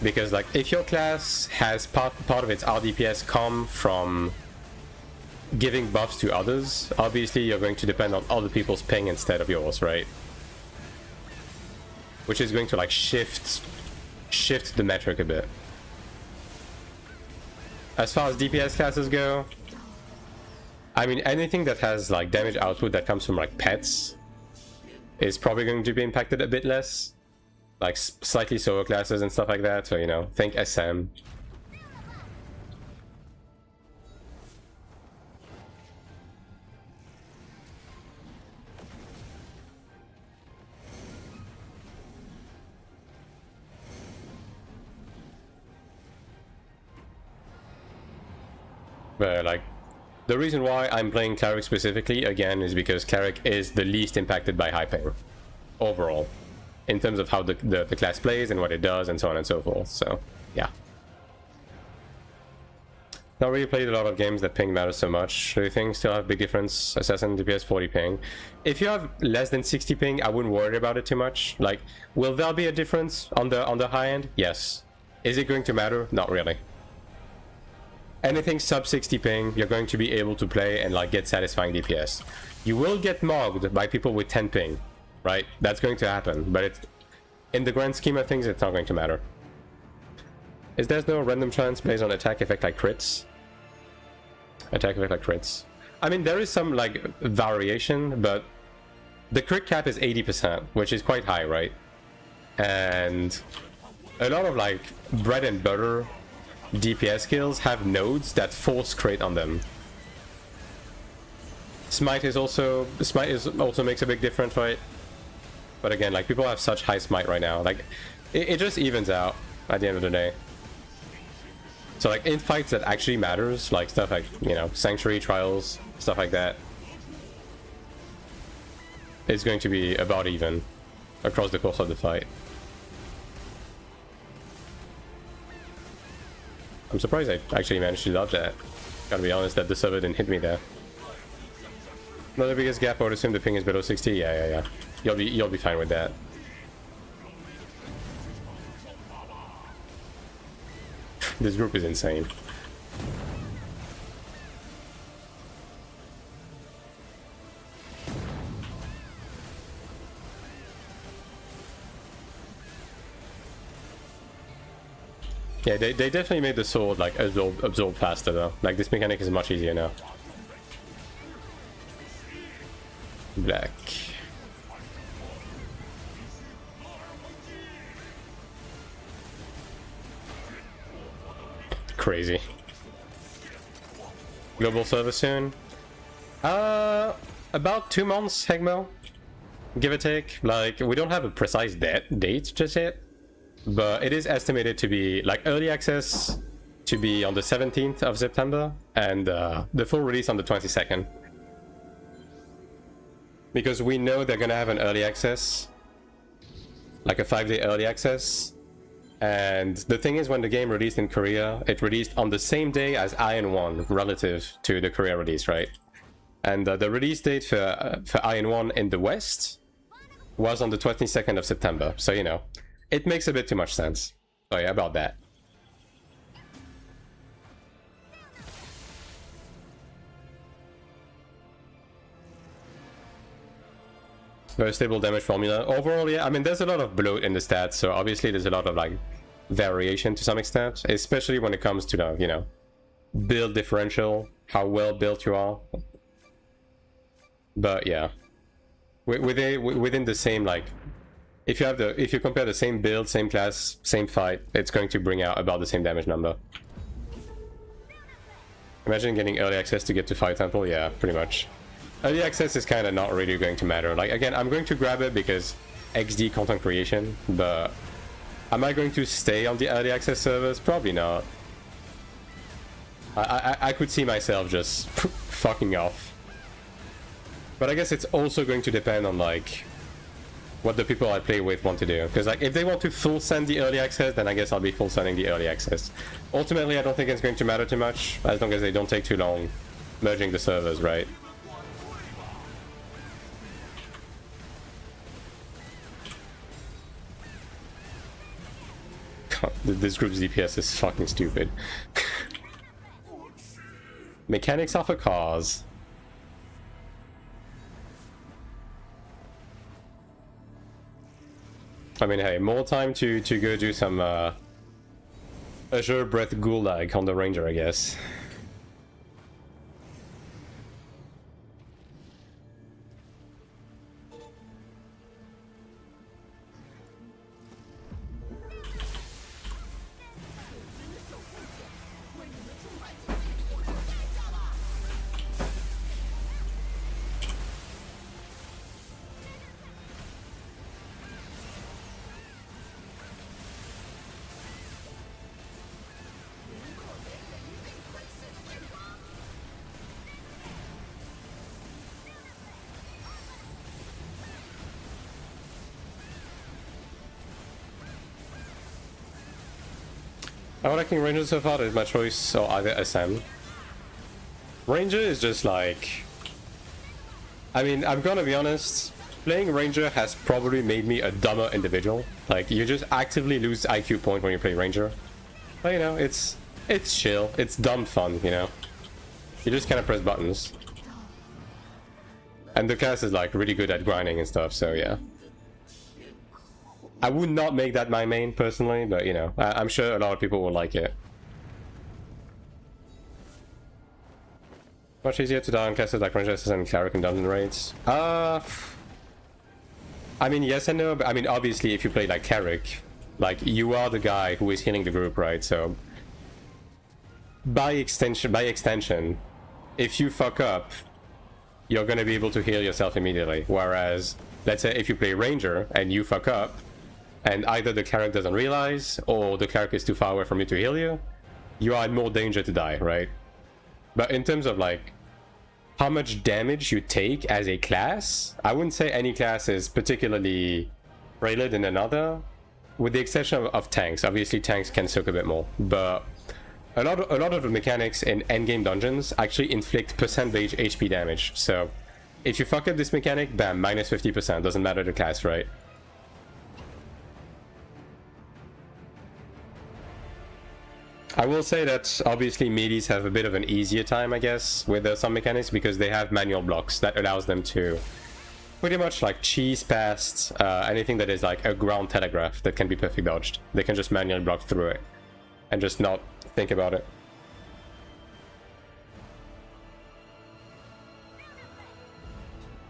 Because like if your class has part of its RDPS come from giving buffs to others, obviously you're going to depend on other people's ping instead of yours, right? Which is going to like shift the metric a bit. As far as DPS classes go, I mean, anything that has like damage output that comes from like pets is probably going to be impacted a bit less. Like slightly slower classes and stuff like that, so you know, think SM. But like, the reason why I'm playing Cleric specifically, again, is because Cleric is the least impacted by high ping overall, in terms of how the class plays and what it does and so on and so forth. So yeah, not really played a lot of games that ping matters so much. Do you think still have big difference? Assassin DPS 40 ping. If you have less than 60 ping, I wouldn't worry about it too much. Like, will there be a difference on the high end? Yes. Is it going to matter? Not really. Anything sub 60 ping, you're going to be able to play and like get satisfying DPS. You will get mogged by people with 10 ping, right? That's going to happen, but it's in the grand scheme of things, it's not going to matter. Is there's no random chance based on attack effect like crits? Attack effect like crits. I mean, there is some like variation, but the crit cap is 80%, which is quite high, right? And a lot of like bread and butter DPS skills have nodes that force crit on them. Smite also makes a big difference, right? But again, like people have such high smite right now, like it just evens out at the end of the day. So like in fights that actually matters, like stuff like, you know, Sanctuary Trials, stuff like that, it's going to be about even across the course of the fight. I'm surprised I actually managed to dodge that. Gotta be honest that the server didn't hit me there. Not the biggest gap, I would assume the ping is below 60. Yeah. You'll be fine with that. This group is insane. Yeah, they definitely made the sword like absorb faster though. Like this mechanic is much easier now. Black. Crazy. Global server soon. About 2 months, Hegmo. Give or take. Like, we don't have a precise date just yet. But it is estimated to be, like, early access to be on the 17th of September. And the full release on the 22nd. Because we know they're gonna have an early access. Like a 5-day early access. And the thing is, when the game released in Korea, it released on the same day as AION2 relative to the Korea release, right? And the release date for AION2 in the West was on the 22nd of September. So, you know, it makes a bit too much sense. So yeah, about that. Very stable damage formula. Overall, yeah, I mean, there's a lot of bloat in the stats, so obviously there's a lot of, like, variation to some extent, especially when it comes to the, you know, build differential, how well built you are. But, yeah. Within the same, like, if you compare the same build, same class, same fight, it's going to bring out about the same damage number. Imagine getting early access to get to Fire Temple, yeah, pretty much. Early access is kind of not really going to matter. Like, again, I'm going to grab it because XD content creation, but am I going to stay on the early access servers? Probably not. I could see myself just fucking off. But I guess it's also going to depend on, like, what the people I play with want to do. Because, like, if they want to full send the early access, then I guess I'll be full sending the early access. Ultimately, I don't think it's going to matter too much, as long as they don't take too long merging the servers, right? This group's DPS is fucking stupid. Mechanics of a cause. I mean, hey, more time to go do some Azure Breath Gulag on the Ranger, I guess. I'm liking Ranger so far. Is my choice or either SM. Ranger is just like, I mean, I'm gonna be honest, playing Ranger has probably made me a dumber individual. Like, you just actively lose IQ point when you play Ranger. But you know, it's chill, it's dumb fun, you know. You just kind of press buttons. And the class is like really good at grinding and stuff, so yeah. I would not make that my main personally, but you know, I'm sure a lot of people will like it. Much easier to die on classes like Rangers and Cleric and Dungeon Raids. I mean, yes and no, but I mean, obviously, if you play like Cleric, like you are the guy who is healing the group, right? So by extension, if you fuck up, you're gonna be able to heal yourself immediately. Whereas, let's say if you play Ranger and you fuck up, and either the Cleric doesn't realize or the Cleric is too far away from you to heal you, you are in more danger to die, right? But in terms of like how much damage you take as a class, I wouldn't say any class is particularly rated than another, with the exception of tanks. Obviously tanks can soak a bit more, but a lot of the mechanics in endgame dungeons actually inflict percentage HP damage. So if you fuck up this mechanic, bam, minus 50%, doesn't matter the class, right? I will say that obviously melees have a bit of an easier time, I guess, with some mechanics because they have manual blocks that allows them to pretty much like cheese past anything that is like a ground telegraph that can be perfect dodged. They can just manually block through it and just not think about it.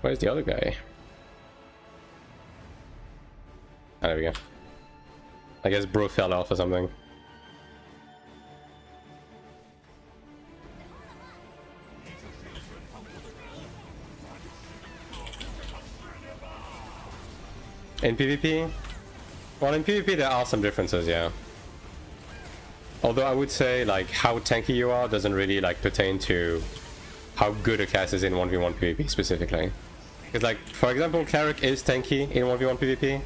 Where's the other guy? Oh, there we go. I guess bro fell off or something. In PvP? Well, in PvP there are some differences, yeah. Although I would say like how tanky you are doesn't really like pertain to how good a class is in 1v1 PvP specifically. Because like, for example, Cleric is tanky in 1v1 PvP,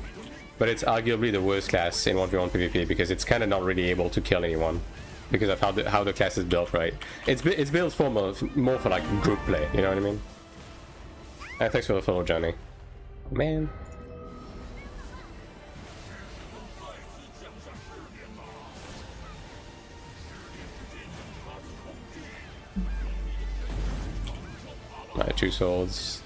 but it's arguably the worst class in 1v1 PvP because it's kind of not really able to kill anyone because of how the class is built, right? It's built for more for like group play, you know what I mean? Thanks for the follow, Johnny. Man. Alright, 2 swords.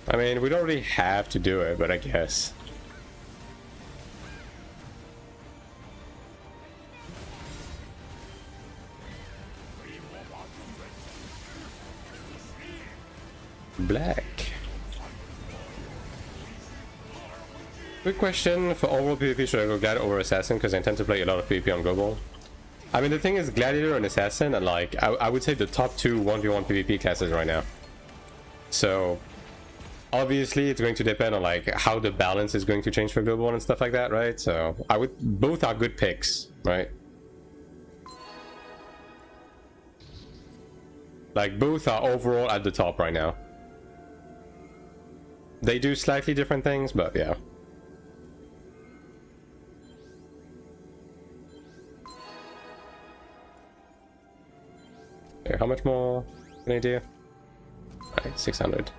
I mean, we don't really have to do it, but I guess. Black. Quick question, for overall PvP, should I go Gladiator over Assassin? Because I intend to play a lot of PvP on Global. I mean, the thing is, Gladiator and Assassin are like, I would say the top 2 1v1 PvP classes right now. So, obviously, it's going to depend on like how the balance is going to change for Global and stuff like that, right? So, both are good picks, right? Like, both are overall at the top right now. They do slightly different things, but yeah. Okay, how much more can I do? Alright, 600.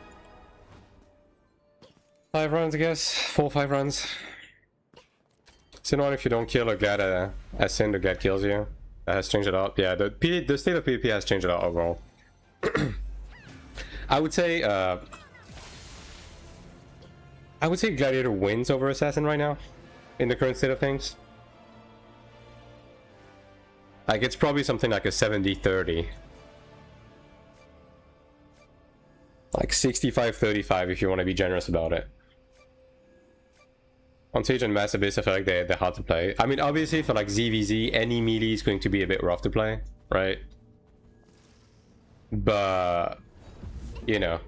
5 runs, I guess. 4 or 5 runs. So now if you don't kill a Glad Ascend, the Glad kills you. That has changed a lot. Yeah, the state of PvP has changed a lot overall. I would say Gladiator wins over Assassin right now in the current state of things. Like, it's probably something like a 70-30. Like 65-35 if you want to be generous about it. On Sage and Mass Abyss, I feel like they're hard to play. I mean, obviously for like ZVZ, any melee is going to be a bit rough to play, right? But, you know,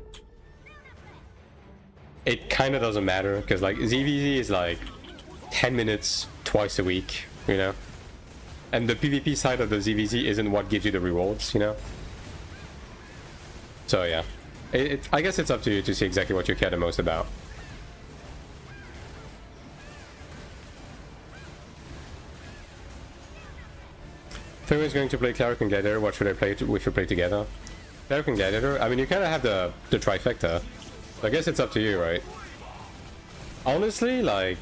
it kind of doesn't matter because like ZVZ is like 10 minutes twice a week, you know? And the PvP side of the ZVZ isn't what gives you the rewards, you know? So yeah. I guess it's up to you to see exactly what you care the most about. If I was going to play Cleric and Gladiator, what should I play if we play together? Cleric and Gladiator? I mean, you kind of have the trifecta. I guess it's up to you, right? Honestly, like...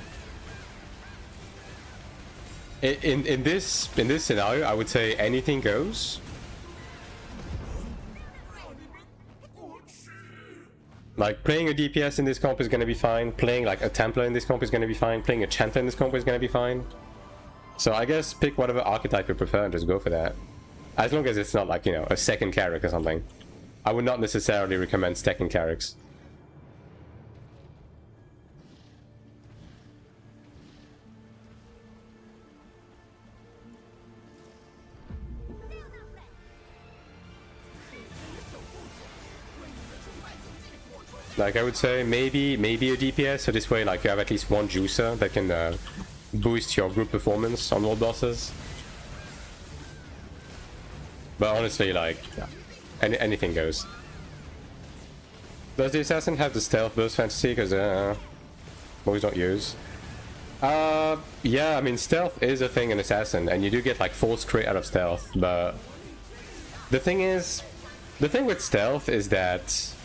In this scenario, I would say anything goes. Like, playing a DPS in this comp is gonna be fine. Playing like a Templar in this comp is gonna be fine. Playing a Chanter in this comp is gonna be fine. So I guess pick whatever archetype you prefer and just go for that. As long as it's not like, you know, a second Cleric or something. I would not necessarily recommend stacking Clerics. Like, I would say maybe a DPS, so this way like you have at least one juicer that can boost your group performance on world bosses. But honestly, like, yeah, anything goes. Does the assassin have the stealth burst fantasy? Because always don't use. Yeah, I mean stealth is a thing in assassin, and you do get like force crit out of stealth. But the thing with stealth is that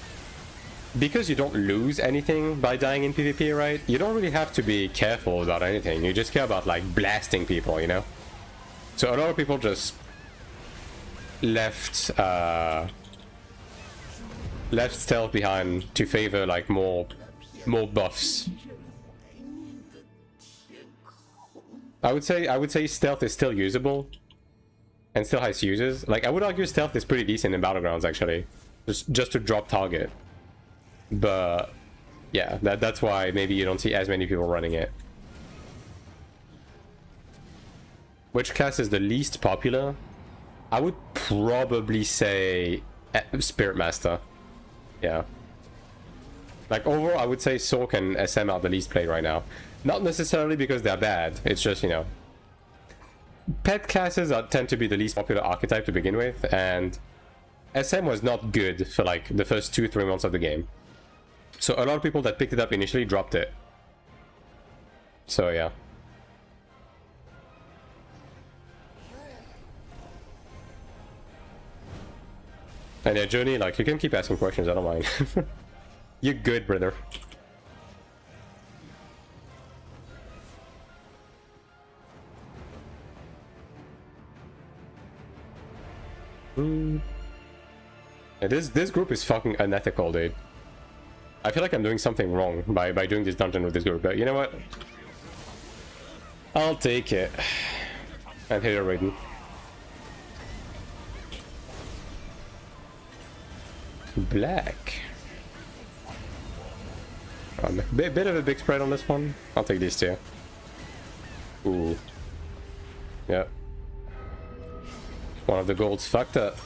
because you don't lose anything by dying in PvP, right? You don't really have to be careful about anything. You just care about like blasting people, you know? So a lot of people just left stealth behind to favor like more buffs. I would say stealth is still usable and still has uses. Like, I would argue stealth is pretty decent in battlegrounds actually, just to drop target. But yeah, that's why maybe you don't see as many people running it. Which class is the least popular? I would probably say Spirit Master. Yeah. Like, overall, I would say Sorc and SM are the least played right now. Not necessarily because they're bad, it's just, you know, pet classes tend to be the least popular archetype to begin with, and SM was not good for like the first 2-3 months of the game. So a lot of people that picked it up initially dropped it. So yeah. And yeah, Journey, like, you can keep asking questions, I don't mind. You're good, brother. Yeah, this group is fucking unethical, dude. I feel like I'm doing something wrong by doing this dungeon with this group, but you know what? I'll take it. And hit a Raiden. Black. Bit of a big spread on this one. I'll take these two. Ooh. Yep. One of the golds fucked up.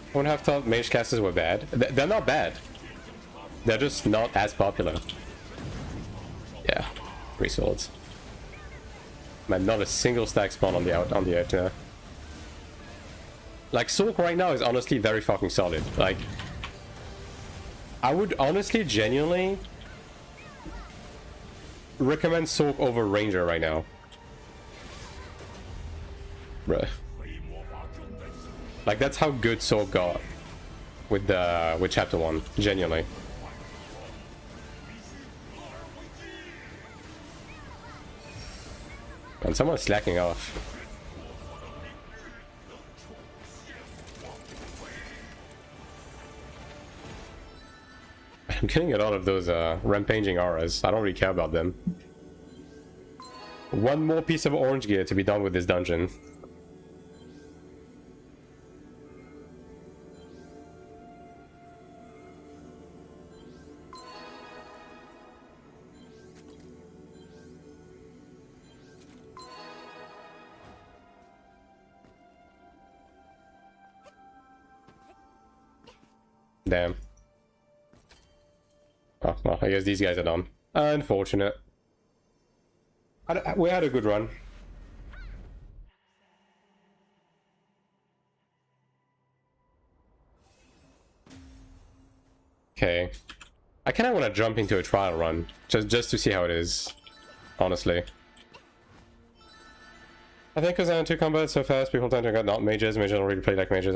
I wouldn't have thought mage classes were bad. They're not bad. They're just not as popular. Yeah, 3 swords. Man, not a single stack spawn on the edge. Like, Sorc right now is honestly very fucking solid. Like, I would honestly, genuinely recommend Sorc over Ranger right now. Bruh. Like, that's how good Sorc got with chapter 1, genuinely. And someone's slacking off. I'm getting a lot of those rampaging auras. I don't really care about them. One more piece of orange gear to be done with this dungeon. Damn. Oh, well, I guess these guys are done. Unfortunate. We had a good run. Okay. I kind of want to jump into a trial run, just to see how it is, honestly. I think because AION2 combat is so fast, people tend to get not mages. Mages don't really play like mages.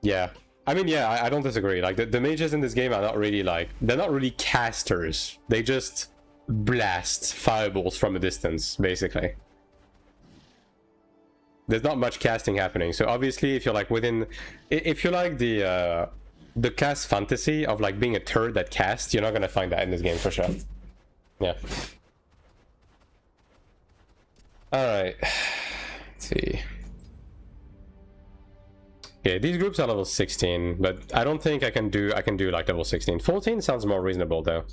Yeah. I mean, yeah, I don't disagree. Like, the mages in this game are not really, like... They're not really casters. They just blast fireballs from a distance, basically. There's not much casting happening. So, obviously, if you're, like, within... If you like the cast fantasy of, like, being a turd that casts, you're not gonna find that in this game, for sure. Yeah. Alright. Let's see. Okay, these groups are level 16, but I don't think I can do like level 16. 14 sounds more reasonable though.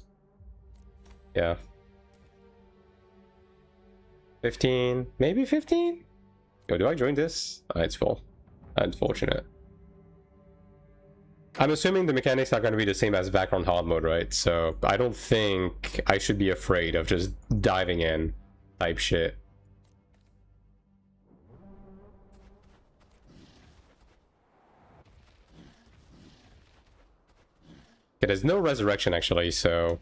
Yeah. 15, maybe 15? Yo, do I join this? Oh, it's full. Unfortunate. I'm assuming the mechanics are going to be the same as background hard mode, right? So I don't think I should be afraid of just diving in type shit. Okay, there's no resurrection actually, so...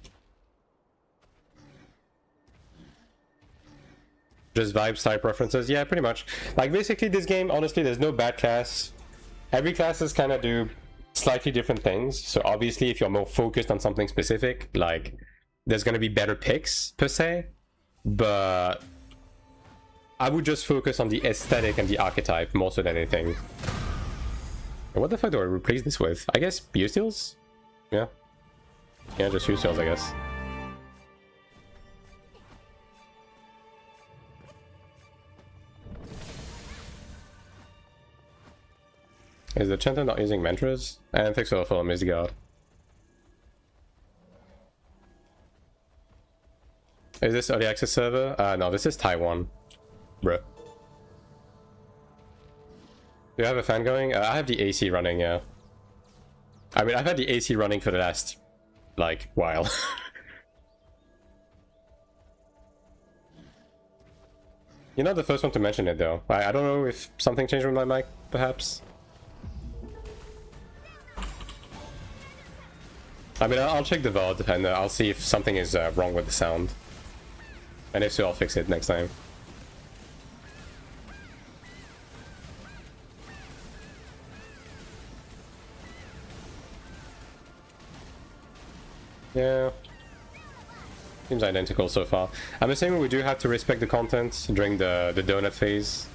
Just vibes type references? Yeah, pretty much. Like, basically this game, honestly, there's no bad class. Every classes kind of do slightly different things. So obviously, if you're more focused on something specific, like, there's gonna be better picks, per se. But... I would just focus on the aesthetic and the archetype more so than anything. What the fuck do I replace this with? I guess Steals? Yeah. Yeah, just use Steals, I guess. Is the Chanter not using mantras? I don't think so for him, is God. Is this early access server? No, this is Taiwan. Bruh. Do you have a fan going? I have the AC running, yeah. I mean, I've had the AC running for the last, like, while. You're not the first one to mention it, though. I don't know if something changed with my mic, perhaps. I mean, I'll check the VOD, and I'll see if something is wrong with the sound. And if so, I'll fix it next time. Yeah. Seems identical so far. I'm assuming we do have to respect the content during the donut phase.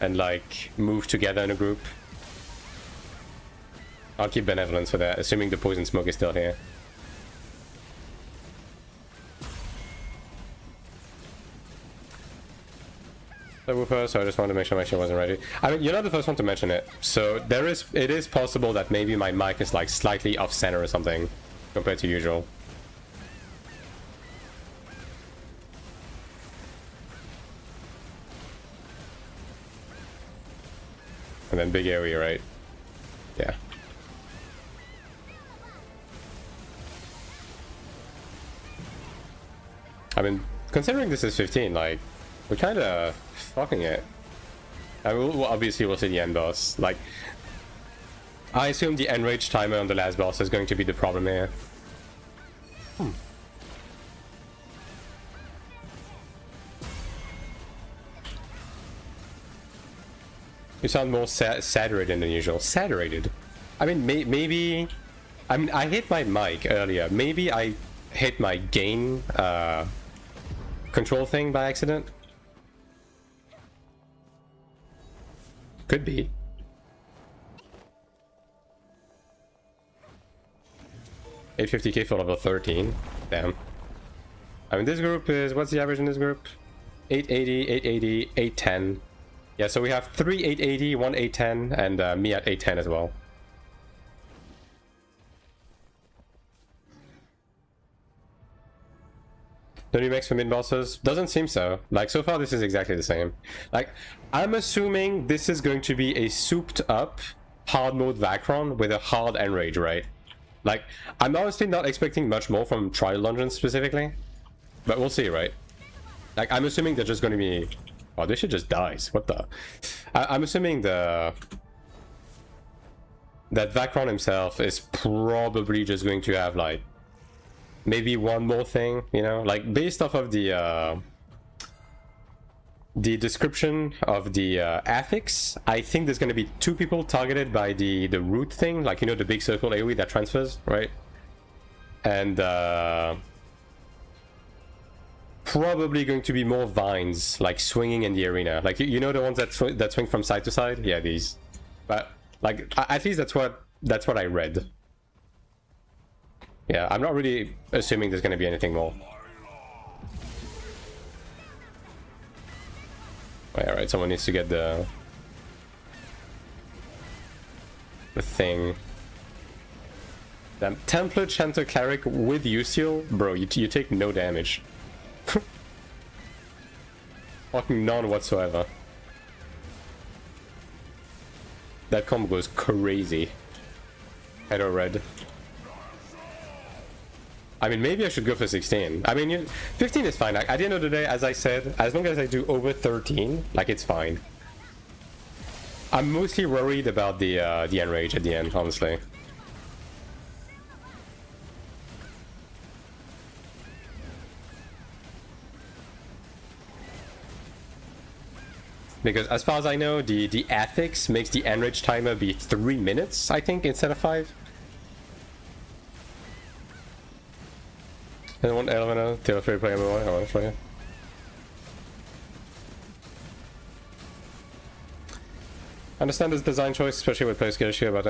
And like, move together in a group. I'll keep benevolence for that, assuming the poison smoke is still here. So I just wanted to make sure my shit wasn't ready. I mean, you're not the first one to mention it. So it is possible that maybe my mic is like slightly off center or something compared to usual. And then big AoE, right? Yeah. I mean, considering this is 15, like, we're kind of fucking it. I will obviously we'll see the end boss. Like, I assume the enrage timer on the last boss is going to be the problem here. You sound more saturated than usual. Saturated? I mean, maybe... I mean, I hit my mic earlier. Maybe I hit my gain control thing by accident. Could be. $850k for level 13. Damn. I mean, this group is... What's the average in this group? 880, 880, 810. Yeah, so we have 3 880, 1 810, and me at 810 as well. The new mix for mid-bosses? Doesn't seem so. Like, so far this is exactly the same. Like, I'm assuming this is going to be a souped-up hard mode Vacron with a hard enrage, right? Like, I'm honestly not expecting much more from Trial Dungeons specifically. But we'll see, right? Like, I'm assuming they're just going to be... Oh, this shit just dies. What the... I'm assuming the that Vacron himself is probably just going to have like maybe one more thing, you know, like based off of the description of the affix, I think there's going to be 2 people targeted by the root thing, like, you know, the big circle AoE that transfers, right? And probably going to be more vines like swinging in the arena, like you know, the ones that swing from side to side. Yeah, these. But like at least that's what I read. Yeah, I'm not really assuming there's going to be anything more. All right, someone needs to get the thing. Damn, Templar, Chanter, Cleric with Usil, bro, you take no damage. Fucking none whatsoever. That combo goes crazy. Head or red. I mean, maybe I should go for 16. I mean, 15 is fine. Like, at the end of the day, as I said, as long as I do over 13, like, it's fine. I'm mostly worried about the enrage at the end, honestly. Because as far as I know, the ethics makes the enrage timer be 3 minutes, I think, instead of 5. I want Elevator, Taylor Free play MMO, I want to play it. I understand this design choice, especially with play skill issue, but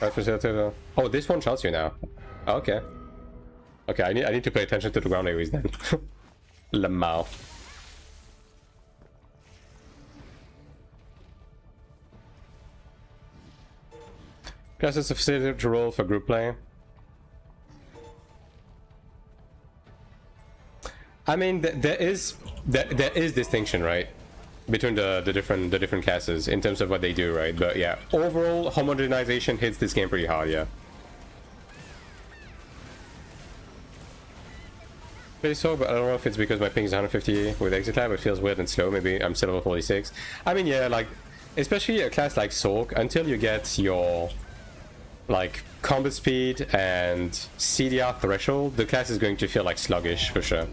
oh, this one shots you now. Oh, okay. Okay, I need to pay attention to the ground AoEs then. Lamau. Guess it's a facilitator to roll for group play. I mean, there is distinction, right, between the different classes in terms of what they do, right? But yeah, overall homogenization hits this game pretty hard, yeah. Pretty slow, but I don't know if it's because my ping is 150 with exit lab. It feels weird and slow. Maybe I'm still over 46. I mean, yeah, like especially a class like Sanc, until you get your like combat speed and CDR threshold, the class is going to feel like sluggish for sure.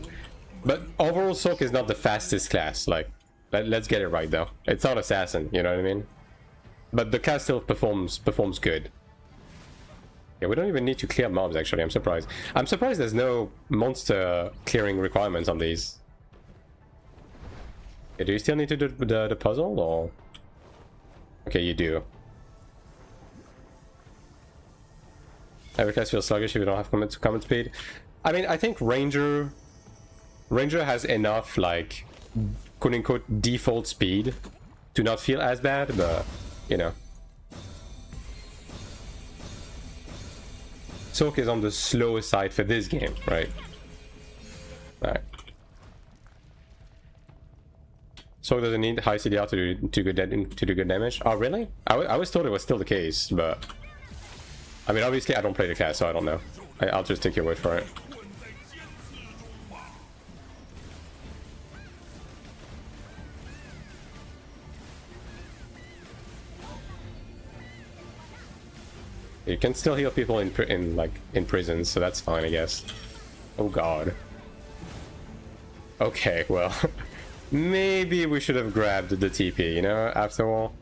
But overall, Sanc is not the fastest class. Like, let's get it right though. It's not assassin, you know what I mean? But the class still performs good. Yeah, we don't even need to clear mobs. Actually, I'm surprised. I'm surprised there's no monster clearing requirements on these. Yeah, do you still need to do the puzzle, or? Okay, you do. Every class feels sluggish if you don't have combat speed. I mean, I think Ranger has enough, like, quote-unquote default speed to not feel as bad, but, you know. Sanc is on the slower side for this game, right? Alright. Sanc doesn't need high CDR to do good damage. Oh, really? I always thought it was still the case, but... I mean, obviously I don't play the class, so I don't know. I'll just take your word for it. You can still heal people in prisons, so that's fine, I guess. Oh god. Okay, well, maybe we should have grabbed the TP, you know, after all.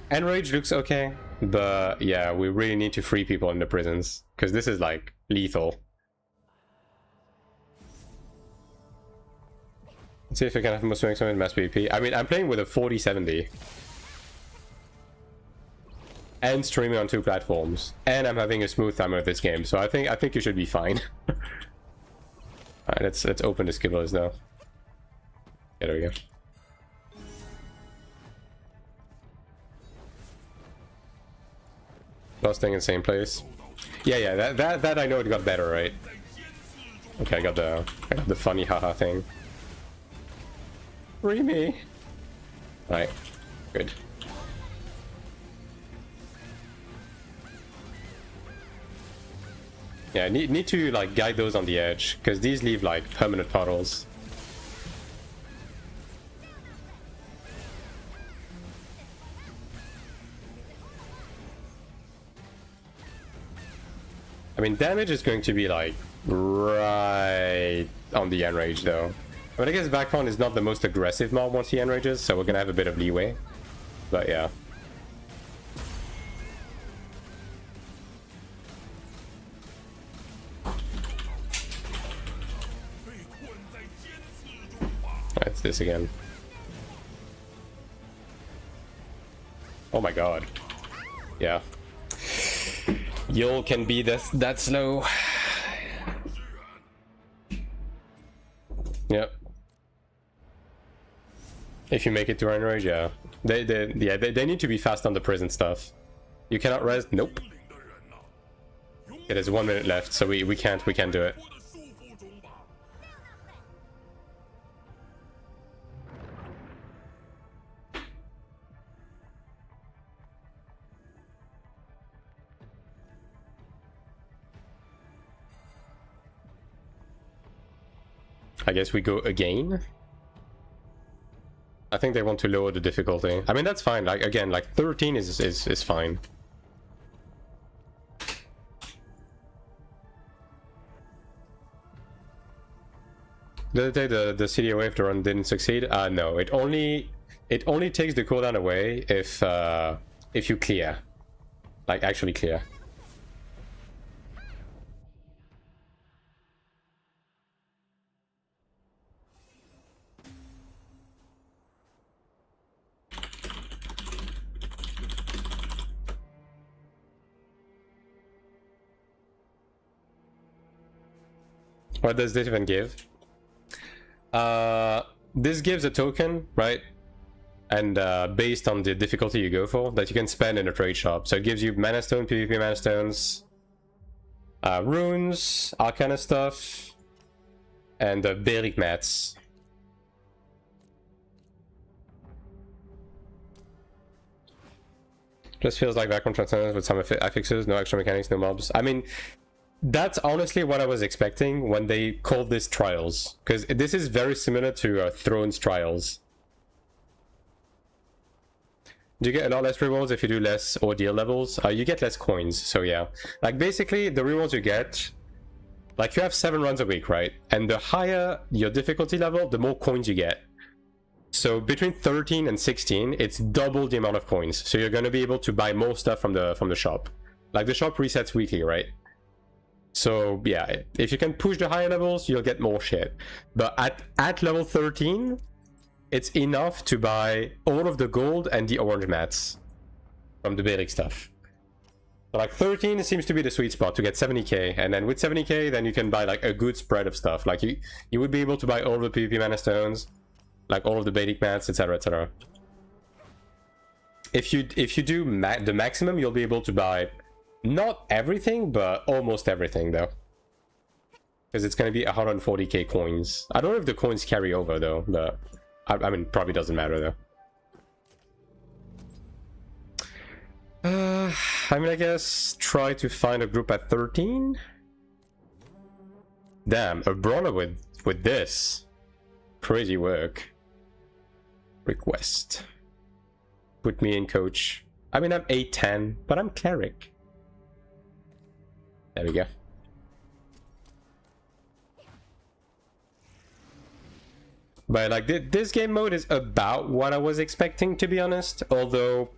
Enrage looks okay, but yeah, we really need to free people in the prisons, because this is like lethal. Let's see if I can have more swing in mass PvP. I mean, I'm playing with a 4070. And streaming on 2 platforms, and I'm having a smooth time with this game, so I think you should be fine. Alright, let's open the skibblers now. Yeah, there we go. Last thing in the same place. Yeah, that I know it got better, right? Okay, I got the funny haha thing. Free me. Alright, good. Yeah, need to like guide those on the edge, because these leave like permanent puddles. I mean, damage is going to be like right on the enrage though. But I guess Vagabond is not the most aggressive mob once he enrages, so we're gonna have a bit of leeway. But yeah. It's this again. Oh my god. Yeah. Yul can be that slow. Yep. If you make it to enrage, yeah. They need to be fast on the prison stuff. You cannot rest? Nope. It is 1 minute left, so we can't do it. I guess we go again. I think they want to lower the difficulty. I mean, that's fine. Like again, like 13 is fine. The other day the CD wave to run didn't succeed. No, it only takes the cooldown away if you clear, like actually clear. What does this even give? This gives a token, right? And based on the difficulty you go for, that you can spend in a trade shop. So it gives you mana stone, PvP mana stones, runes, all kind of stuff, and Beric mats. Just feels like background transcendence with some affixes, no extra mechanics, no mobs. I mean, that's honestly what I was expecting when they called this Trials, because this is very similar to Thrones Trials. Do you get a lot less rewards if you do less ordeal levels? You get less coins, so yeah. Like basically the rewards you get, like you have 7 runs a week, right? And the higher your difficulty level, the more coins you get. So between 13 and 16, it's double the amount of coins. So you're going to be able to buy more stuff from the shop. Like the shop resets weekly, right? So yeah, if you can push the higher levels, you'll get more shit. But at level 13, it's enough to buy all of the gold and the orange mats from the basic stuff. So like 13 seems to be the sweet spot to get 70k, and then with 70k, then you can buy like a good spread of stuff. Like you would be able to buy all the PvP mana stones, like all of the basic mats, etc., etc. If you do the maximum, you'll be able to buy not everything, but almost everything though, because it's going to be 140k coins. I don't know if the coins carry over though, but I mean, probably doesn't matter though. I mean, I guess try to find a group at 13. Damn, a brawler with this. Crazy work. Request. Put me in, coach. I mean, I'm 810, but I'm cleric. There we go. But like this game mode is about what I was expecting, to be honest. Although,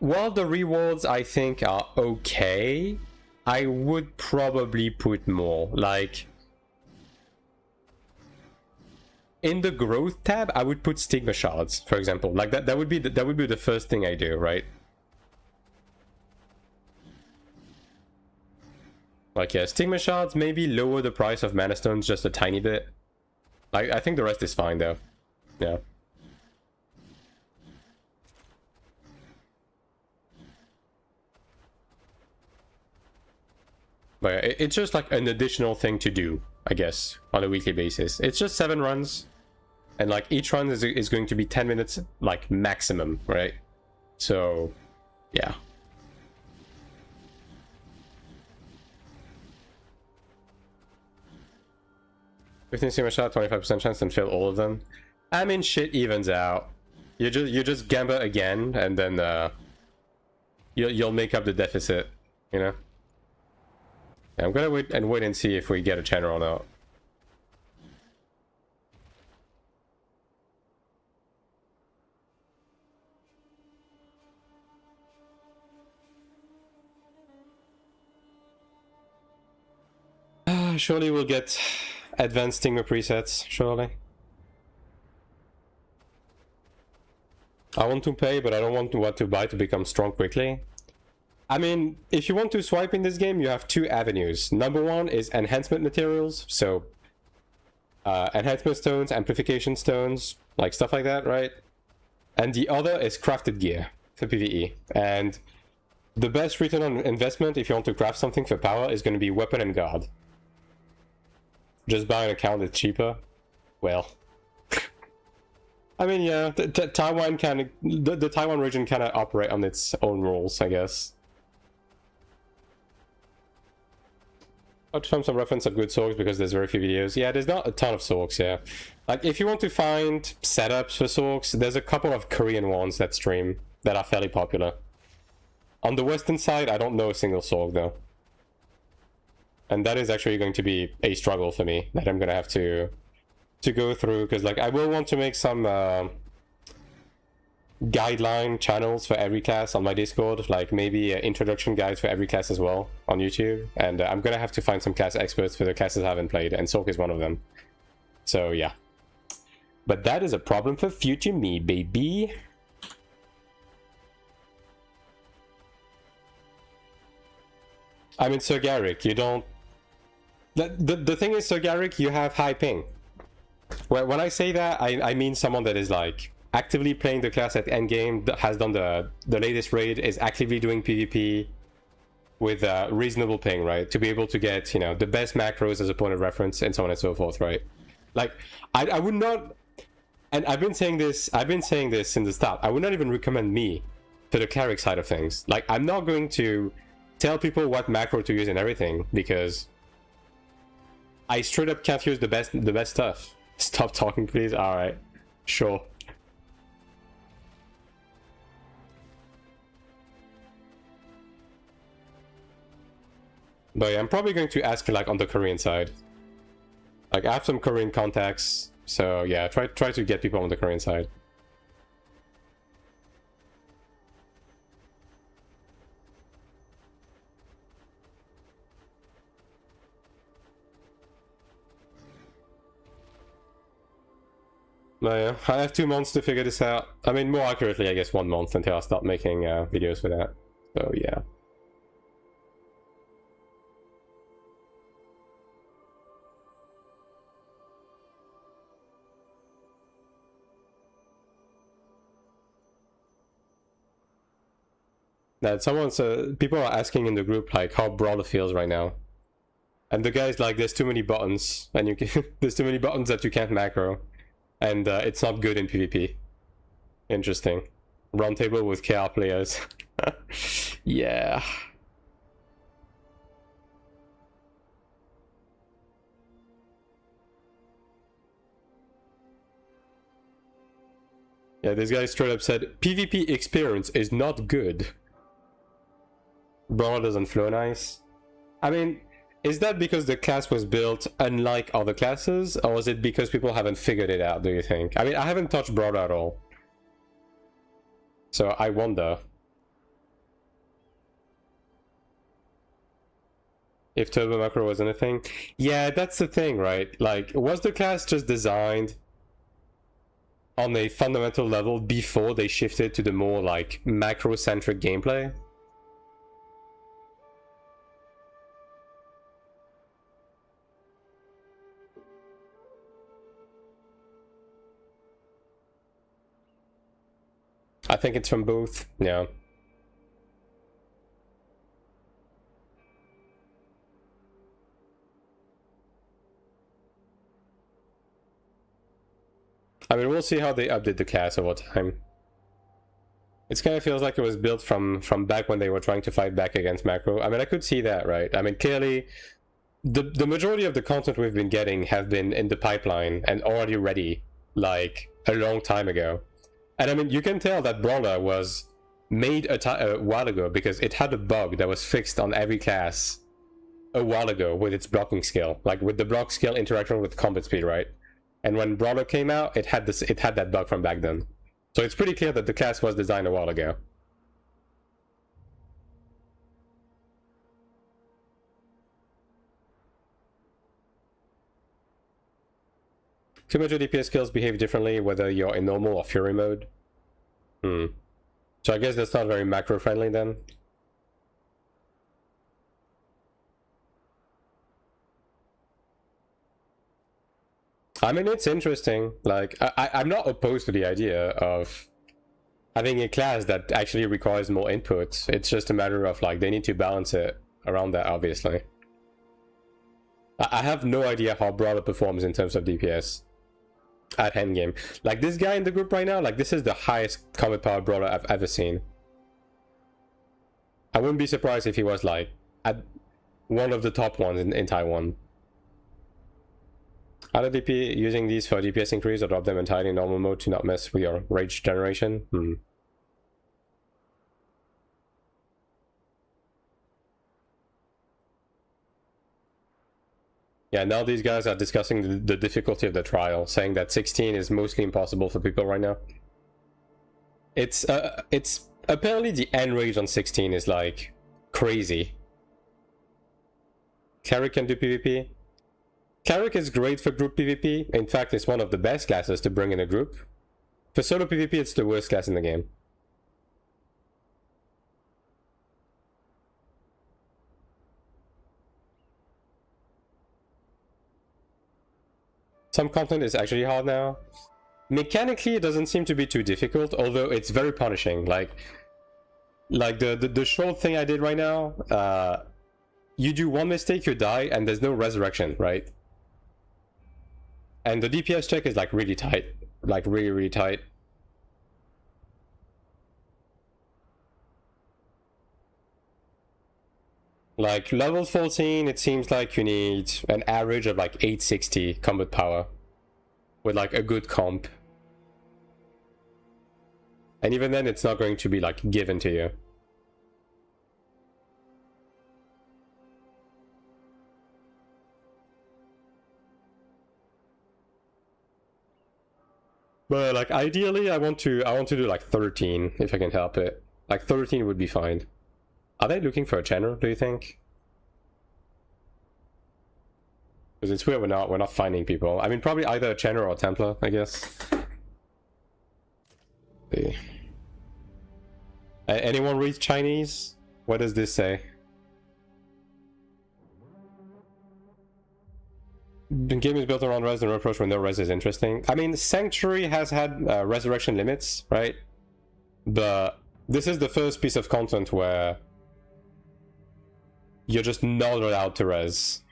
while the rewards I think are okay, I would probably put more. Like in the growth tab, I would put stigma shards, for example. Like that would be the first thing I do, right? Like yeah, stigma shards, maybe lower the price of mana stones just a tiny bit. Like I think the rest is fine though. Yeah. But it's just like an additional thing to do, I guess, on a weekly basis. It's just 7 runs, and like each run is going to be 10 minutes, like maximum, right? So, yeah. 15 stigma shot, 25% chance, and fill all of them. I mean, shit evens out. You just gamble again, and then you'll make up the deficit. you know? Yeah, I'm gonna wait and see if we get a channel or not. Surely we'll get advanced Stigma presets, surely. I want to pay, but I don't want to what to buy to become strong quickly. I mean, if you want to swipe in this game, you have two avenues. Number one is enhancement materials, so enhancement stones, amplification stones, like stuff like that, right? And the other is crafted gear for PvE. And the best return on investment if you want to craft something for power is going to be weapon and guard. Just buy an account that's cheaper. Well, I mean, yeah, Taiwan kind of the Taiwan region kind of operate on its own rules, I guess. I'll find some reference of good sorgs because there's very few videos. Yeah, there's not a ton of sorgs, yeah. Like, if you want to find setups for sorgs, there's a couple of Korean ones that stream that are fairly popular. On the western side, I don't know a single sorg, though. And that is actually going to be a struggle for me that I'm gonna have to go through, because like I will want to make some guideline channels for every class on my Discord, like maybe introduction guides for every class as well on YouTube, and I'm gonna have to find some class experts for the classes I haven't played, and Sork is one of them. So yeah, but that is a problem for future me, baby. I mean, Sir Garrick, you don't. The thing is, Sir Garrick, you have high ping. When I say that, I mean someone that is like actively playing the class at endgame, has done the latest raid, is actively doing PvP with reasonable ping, right? To be able to get, you know, the best macros as a point of reference and so on and so forth, right? Like, I would not, and I've been saying this in the start, I would not even recommend me to the cleric side of things. Like, I'm not going to tell people what macro to use and everything, because I straight up can't use the best stuff. Stop talking, please. All right, sure. But yeah, I'm probably going to ask like on the Korean side. Like I have some Korean contacts, so yeah, try to get people on the Korean side. No, yeah, I have 2 months to figure this out. I mean, more accurately, I guess 1 month until I start making videos for that. So yeah. That someone's people are asking in the group like how Brawler feels right now, and the guy's like, there's too many buttons, and you can there's too many buttons that you can't macro, and it's not good in PvP. Interesting. Roundtable with KR players. Yeah. Yeah, this guy straight up said PvP experience is not good. Brawler doesn't flow nice. I mean, is that because the class was built unlike other classes, or is it because people haven't figured it out, do you think? I mean, I haven't touched Brawler at all, so I wonder if Turbo Macro was anything. Yeah, that's the thing, right? Like, was the class just designed on a fundamental level before they shifted to the more like macro-centric gameplay? I think it's from both, yeah. I mean, we'll see how they update the class over time. It kind of feels like it was built from back when they were trying to fight back against macro. I mean, I could see that, right? I mean, clearly, the majority of the content we've been getting have been in the pipeline and already ready, like, a long time ago. And I mean, you can tell that Brawler was made a while ago because it had a bug that was fixed on every class a while ago with its blocking skill, like with the block skill interaction with combat speed, right? And when Brawler came out, it had that bug from back then. So it's pretty clear that the class was designed a while ago. Two major DPS skills behave differently whether you're in normal or fury mode. So I guess that's not very macro friendly then. I mean, it's interesting. Like, I'm not opposed to the idea of having a class that actually requires more inputs. It's just a matter of, like, they need to balance it around that, obviously. I have no idea how Brawler performs in terms of DPS at endgame. Like, this guy in the group right now, like, this is the highest combat power Brawler I've ever seen. I wouldn't be surprised if he was, like, at one of the top ones in Taiwan. Either DP using these for DPS increase or drop them entirely in normal mode to not mess with your rage generation. Yeah, now these guys are discussing the difficulty of the trial, saying that 16 is mostly impossible for people right now. It's apparently the end rage on 16 is like crazy. Cleric can do PvP. Cleric is great for group PvP. In fact, it's one of the best classes to bring in a group. For solo PvP, it's the worst class in the game. Some content is actually hard now. Mechanically, it doesn't seem to be too difficult, although it's very punishing. Like the short thing I did right now, you do one mistake, you die, and there's no resurrection, right? And the DPS check is like really tight, like really tight. Like level 14, it seems like you need an average of like 860 combat power with like a good comp. And even then, it's not going to be like given to you. But like ideally, I want to do like 13 if I can help it. Like 13 would be fine. Are they looking for a channel, do you think? Because it's weird we're not finding people. I mean, probably either a channel or a Templar, I guess. See. Anyone read Chinese? What does this say? The game is built around res and approach when no res is interesting. I mean, Sanctuary has had resurrection limits, right? But this is the first piece of content where you're just not allowed to res.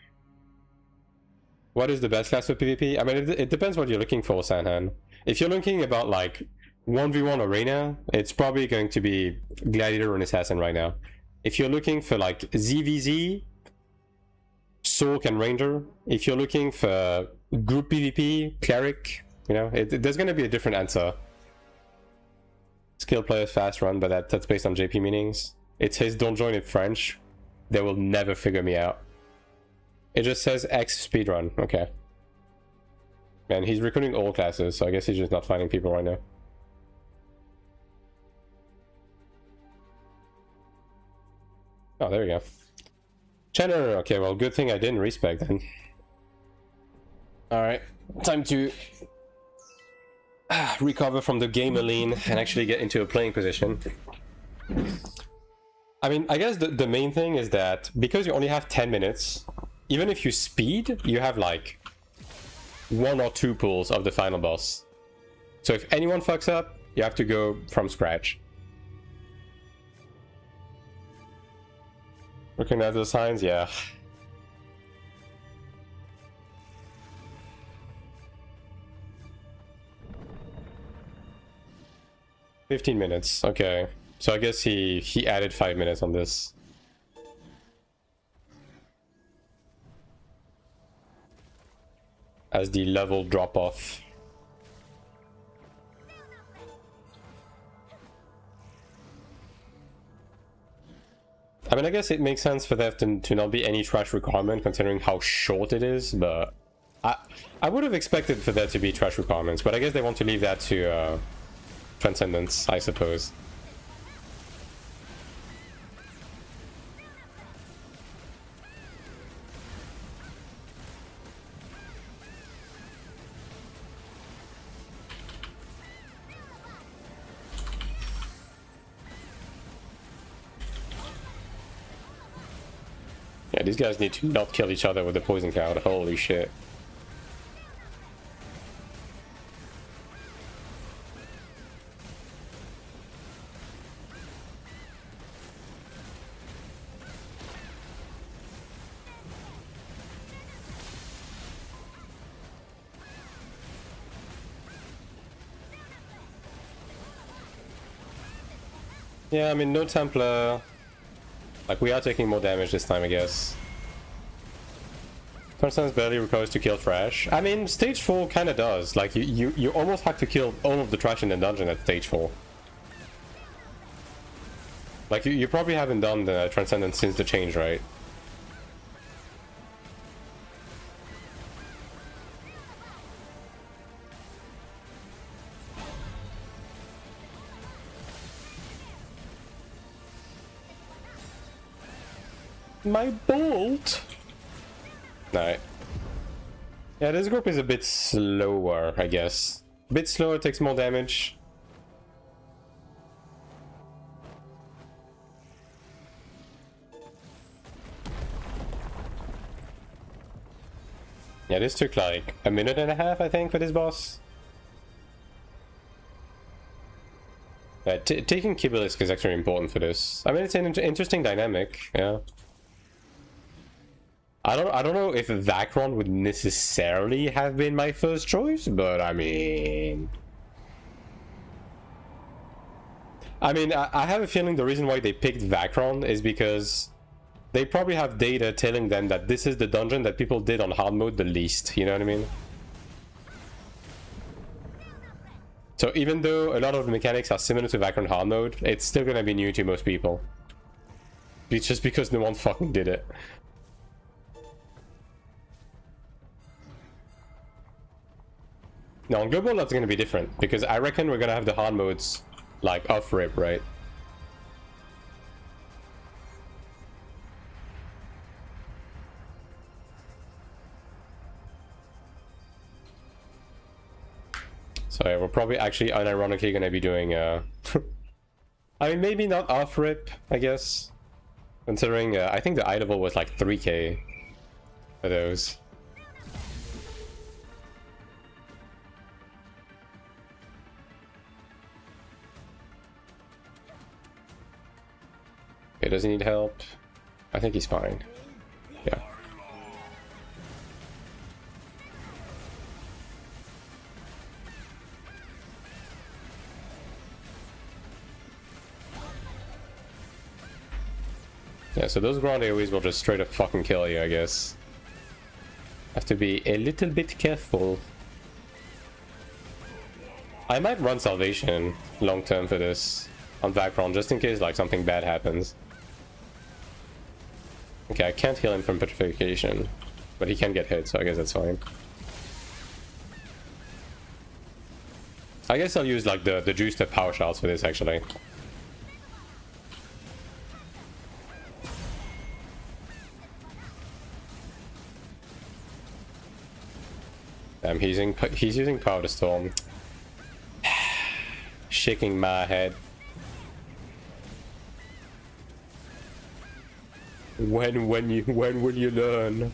What is the best class for PvP? I mean, it depends what you're looking for, Sanhan. If you're looking about like 1v1 arena, it's probably going to be Gladiator and Assassin right now. If you're looking for like ZVZ, Sorc and Ranger. If you're looking for group PvP, Cleric, you know, there's going to be a different answer. Skill players fast run, but that's based on JP meanings. It says don't join in French. They will never figure me out. It just says X speedrun. Okay. Man, he's recruiting all classes, so I guess he's just not finding people right now. Oh, there we go. Chenner, okay, well, good thing I didn't respec then. Alright, time to recover from the gamer lean and actually get into a playing position. I mean, I guess the main thing is that because you only have 10 minutes, even if you speed, you have like 1 or 2 pulls of the final boss. So if anyone fucks up, you have to go from scratch. Looking at the signs, yeah. $15 minutes, okay. So I guess he added 5 minutes on this. As the level drop off. I mean, I guess it makes sense for there to not be any trash requirement considering how short it is, but I would have expected for there to be trash requirements, but I guess they want to leave that to Transcendence, I suppose. Yeah, these guys need to not kill each other with the poison cloud. Holy shit. Yeah, I mean, no Templar. Like, we are taking more damage this time, I guess. Transcendence barely requires to kill trash. I mean, stage 4 kinda does. Like, you almost have to kill all of the trash in the dungeon at stage 4. Like, you probably haven't done the Transcendence since the change, right? My bolt! No. Yeah, this group is a bit slower, I guess. A bit slower, takes more damage. Yeah, this took like a minute and a half, I think, for this boss. Taking Kibalisk is actually important for this. I mean, it's an interesting dynamic, yeah. I don't know if Vacron would necessarily have been my first choice, but I mean, I have a feeling the reason why they picked Vacron is because they probably have data telling them that this is the dungeon that people did on hard mode the least, you know what I mean? So even though a lot of the mechanics are similar to Vacron hard mode, it's still gonna be new to most people. It's just because no one fucking did it. Now on Global that's gonna be different, because I reckon we're gonna have the hard modes like off rip, right? So yeah, we're probably actually unironically gonna be doing I mean, maybe not off rip, I guess. Considering I think the eye level was like 3k for those. Okay, does he need help? I think he's fine. Yeah. Yeah, so those ground AoEs will just straight up fucking kill you, I guess. Have to be a little bit careful. I might run Salvation long term for this on Vacron, just in case like something bad happens. Okay, I can't heal him from Petrification, but he can get hit, so I guess that's fine. I guess I'll use like the juiced up power shots for this actually. He's using Power to Storm. Shaking my head. When will you learn?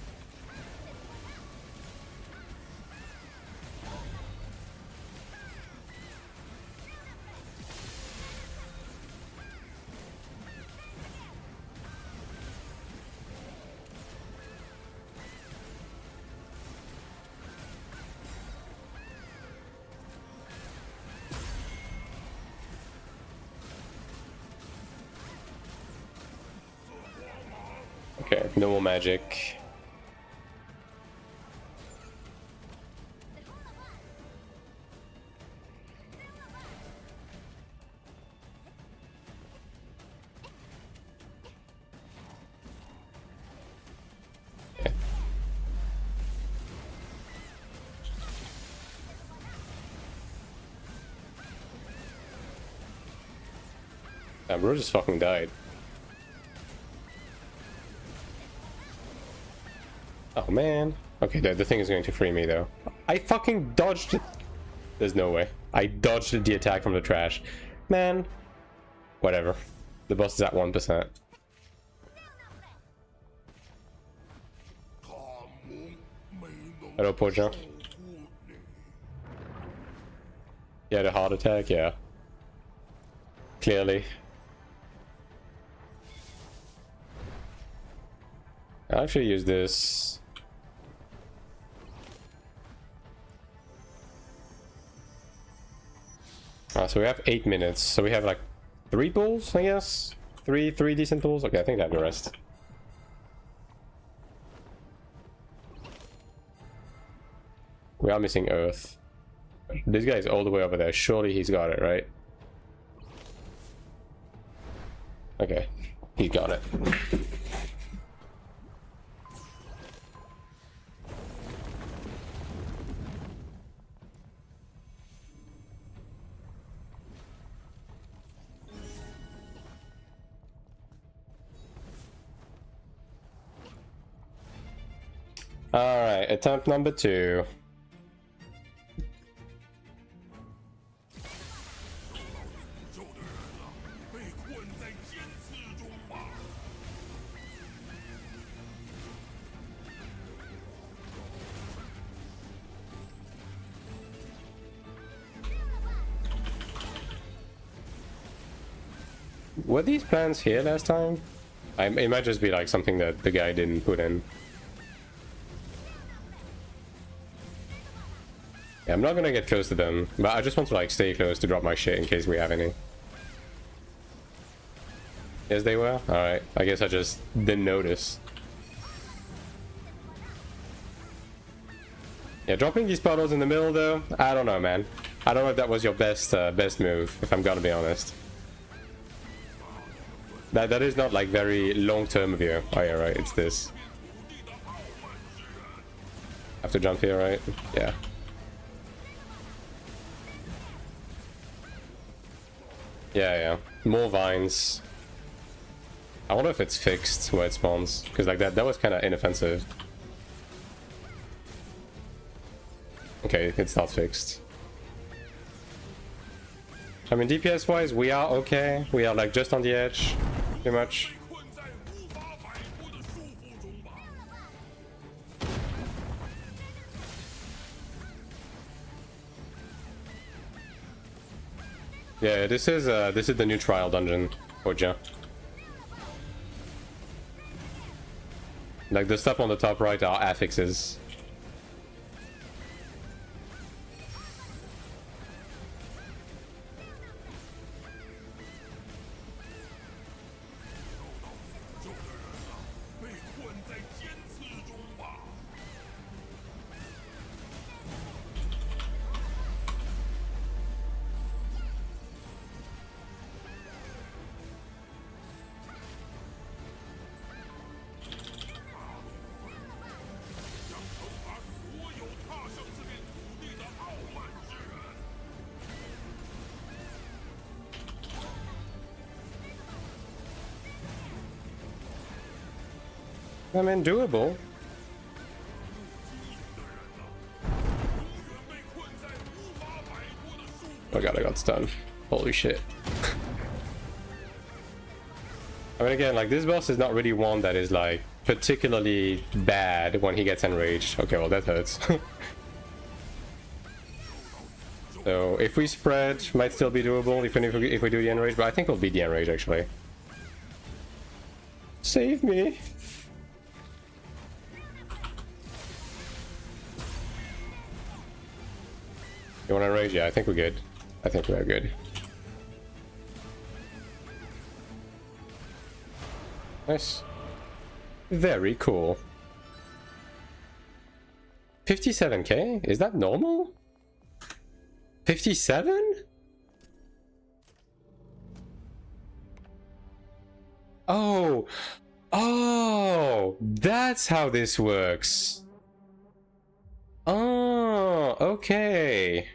Okay, no more magic. Damn, bro just fucking died. Oh man. Okay, the thing is going to free me though. I fucking dodged it. There's no way. I dodged the attack from the trash. Man. Whatever. The boss is at 1%. Hello, Pojo. Yeah, the heart attack, yeah. Clearly. I'll actually use this. So we have 8 minutes. So we have like 3 pulls, I guess? Three decent pulls? Okay, I think I have the rest. We are missing Earth. This guy is all the way over there. Surely he's got it, right? Okay, he got it. Alright, attempt number 2. Were these plans here last time? It might just be like something that the guy didn't put in. Yeah, I'm not gonna get close to them, but I just want to like stay close to drop my shit in case we have any. Yes, they were? Alright, I guess I just didn't notice. Yeah, dropping these puddles in the middle though, I don't know, man. I don't know if that was your best move, if I'm gonna be honest. That is not like very long-term view. Oh yeah, right, it's this. Have to jump here, right? Yeah. Yeah. More vines. I wonder if it's fixed where it spawns, because like that was kind of inoffensive. Okay, it's not fixed. I mean, DPS wise, we are okay. We are like just on the edge, pretty much. Yeah, this is the new trial dungeon, Oja. Like the stuff on the top right are affixes. I mean, doable. Oh god, I got stunned. Holy shit. I mean, again, like, this boss is not really one that is, like, particularly bad when he gets enraged. Okay, well, that hurts. So, if we spread, might still be doable, even if we do the enrage, but I think we'll beat the enrage, actually. Save me! You want to rage? Yeah, I think we're good. I think we're good. Nice. Very cool. 57k? Is that normal? 57? Oh! Oh! That's how this works. Oh, okay.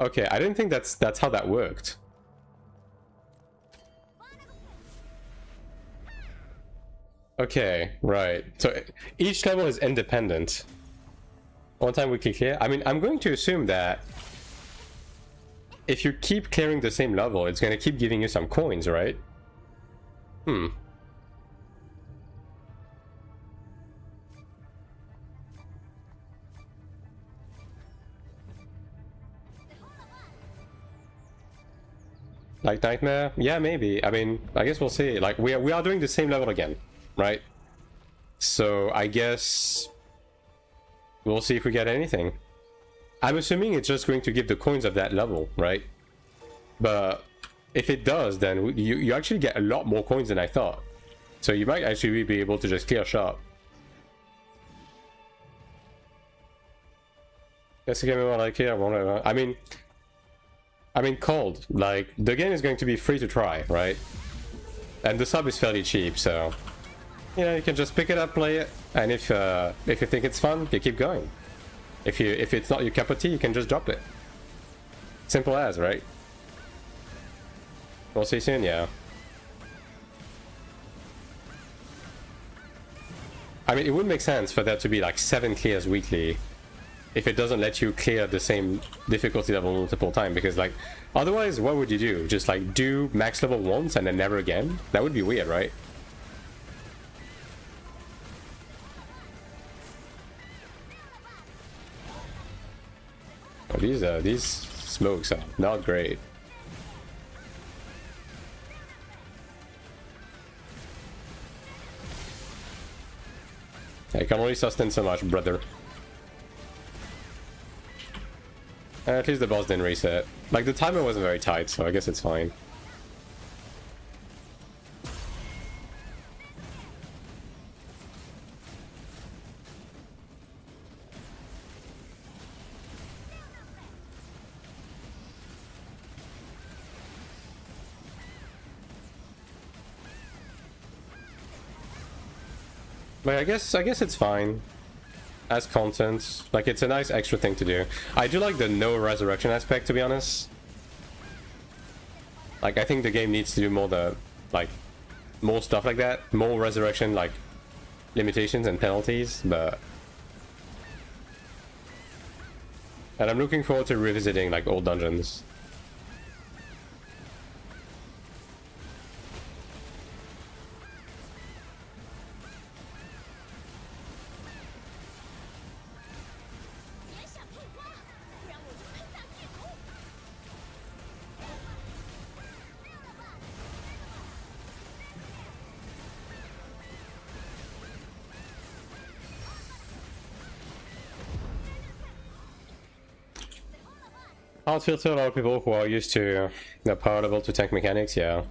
Okay, I didn't think that's how that worked. Okay, right. So each level is independent. One time weekly clear. I mean, I'm going to assume that if you keep clearing the same level, it's going to keep giving you some coins, right? Hmm. Like Nightmare? Yeah, maybe. I mean, I guess we'll see. Like, we are doing the same level again, right? So I guess we'll see if we get anything. I'm assuming it's just going to give the coins of that level, right? But if it does, then you actually get a lot more coins than I thought. So you might actually be able to just clear shop. Guess again, more like here, whatever. I mean, cold. Like, the game is going to be free to try, right? And the sub is fairly cheap, so you know, you can just pick it up, play it, and if you think it's fun, you keep going. If it's not your cup of tea, you can just drop it. Simple as, right? We'll see soon, yeah. I mean, it would make sense for there to be like 7 clears weekly if it doesn't let you clear the same difficulty level multiple times, because like otherwise what would you do? Just like do max level once and then never again? That would be weird, right? Oh, these smokes are not great. I can only sustain so much, brother. At least the boss didn't reset. Like, the timer wasn't very tight, so I guess it's fine. But I guess it's fine as content. Like, it's a nice extra thing to do. I do like the no resurrection aspect, to be honest. Like, I think the game needs to do more more stuff like that, more resurrection like limitations and penalties. But and I'm looking forward to revisiting like old dungeons. Hard filter a lot of people who are used to the power level to tank mechanics, yeah.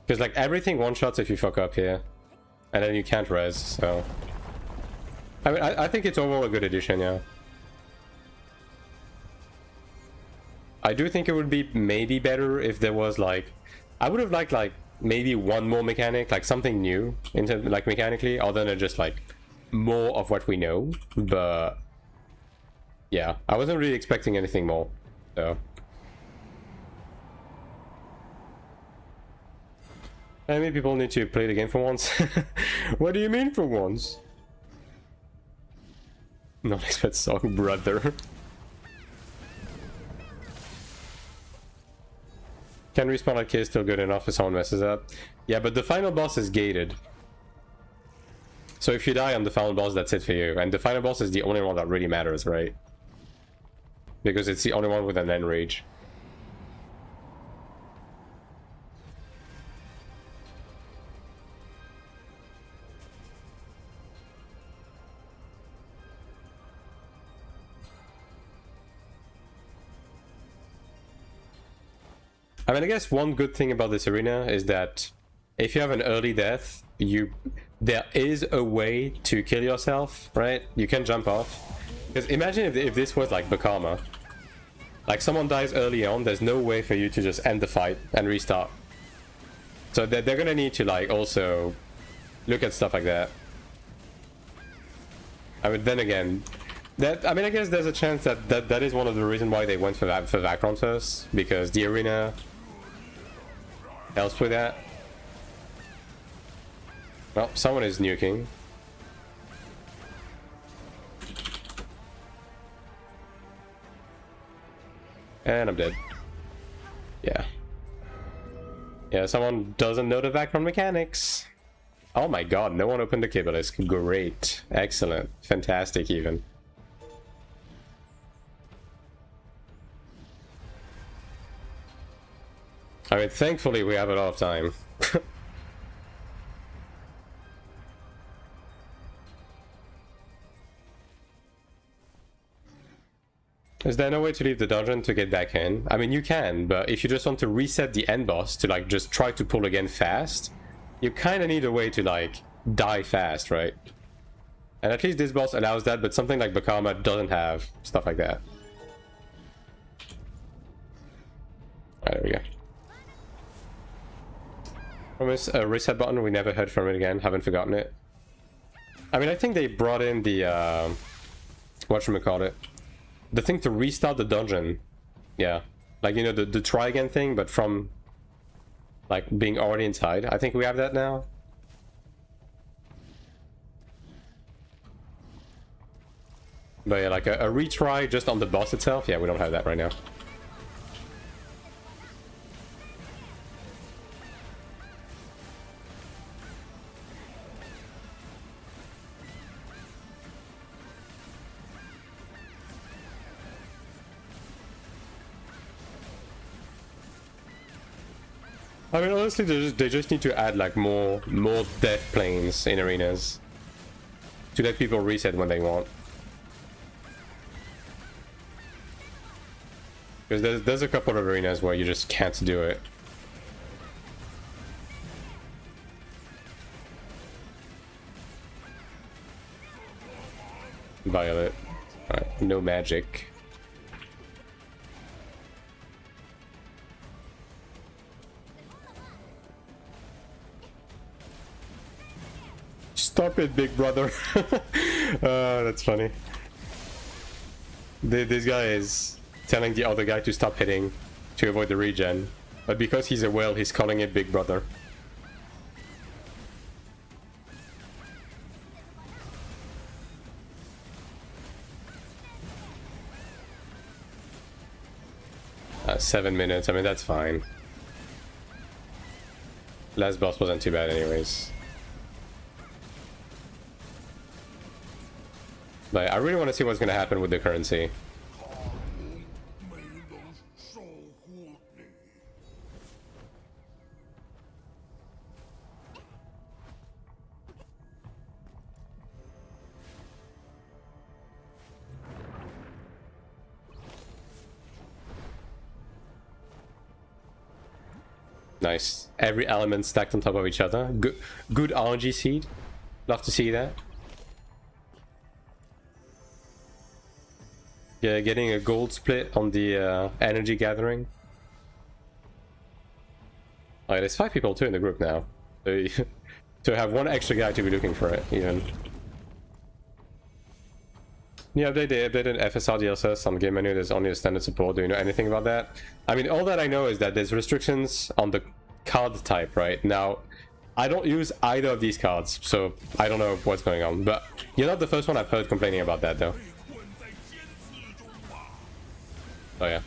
Because like everything one-shots if you fuck up here. And then you can't res, so... I mean, I think it's overall a good addition, yeah. I do think it would be maybe better if there was like... I would have liked like maybe one more mechanic, like something new, into like mechanically, other than just like more of what we know, but... Yeah, I wasn't really expecting anything more, so... Maybe people need to play the game for once. What do you mean for once? Not expect song, brother. Can respawn like K still good enough if someone messes up? Yeah, but the final boss is gated. So if you die on the final boss, that's it for you. And the final boss is the only one that really matters, right? Because it's the only one with an end rage. I mean, I guess one good thing about this arena is that if you have an early death, there is a way to kill yourself, right? You can jump off. Because imagine if this was like Bakama. Like, someone dies early on, there's no way for you to just end the fight and restart. So they're gonna need to like also look at stuff like that. I mean, then again, I mean, I guess there's a chance that is one of the reasons why they went for Vacron first, because the arena helps with that. Well, someone is nuking. And I'm dead. Yeah. Yeah, someone doesn't know the background mechanics. Oh my god, no one opened the Kibblisk. Great. Excellent. Fantastic, even. I mean, thankfully we have a lot of time. Is there no way to leave the dungeon to get back in? I mean, you can, but if you just want to reset the end boss to, like, just try to pull again fast, you kind of need a way to, like, die fast, right? And at least this boss allows that, but something like Bakama doesn't have stuff like that. Alright, there we go. Promise a reset button, we never heard from it again, haven't forgotten it. I mean, I think they brought in the, whatchamacallit, the thing to restart the dungeon. Yeah. Like, you know, the try again thing, but from, like, being already inside. I think we have that now. But yeah, like a retry just on the boss itself. Yeah, we don't have that right now. I mean, honestly, they just need to add like more death planes in arenas to let people reset when they want. Because there's a couple of arenas where you just can't do it. Violet. Alright, no magic. Stop it, big brother. That's funny. This guy is telling the other guy to stop hitting to avoid the regen, but because he's a whale, he's calling it big brother. Uh, 7 minutes, I mean, that's fine. Last boss wasn't too bad anyways. But I really want to see what's going to happen with the currency. Nice. Every element stacked on top of each other. Good RNG seed. Love to see that. Yeah, getting a gold split on the energy gathering. Alright, there's 5 people too in the group now. So to have one extra guy to be looking for it, even. Yeah, they updated FSR DLSS on game menu. There's only a standard support. Do you know anything about that? I mean, all that I know is that there's restrictions on the card type right now. I don't use either of these cards, so I don't know what's going on. But you're not the first one I've heard complaining about that, though. Oh yeah.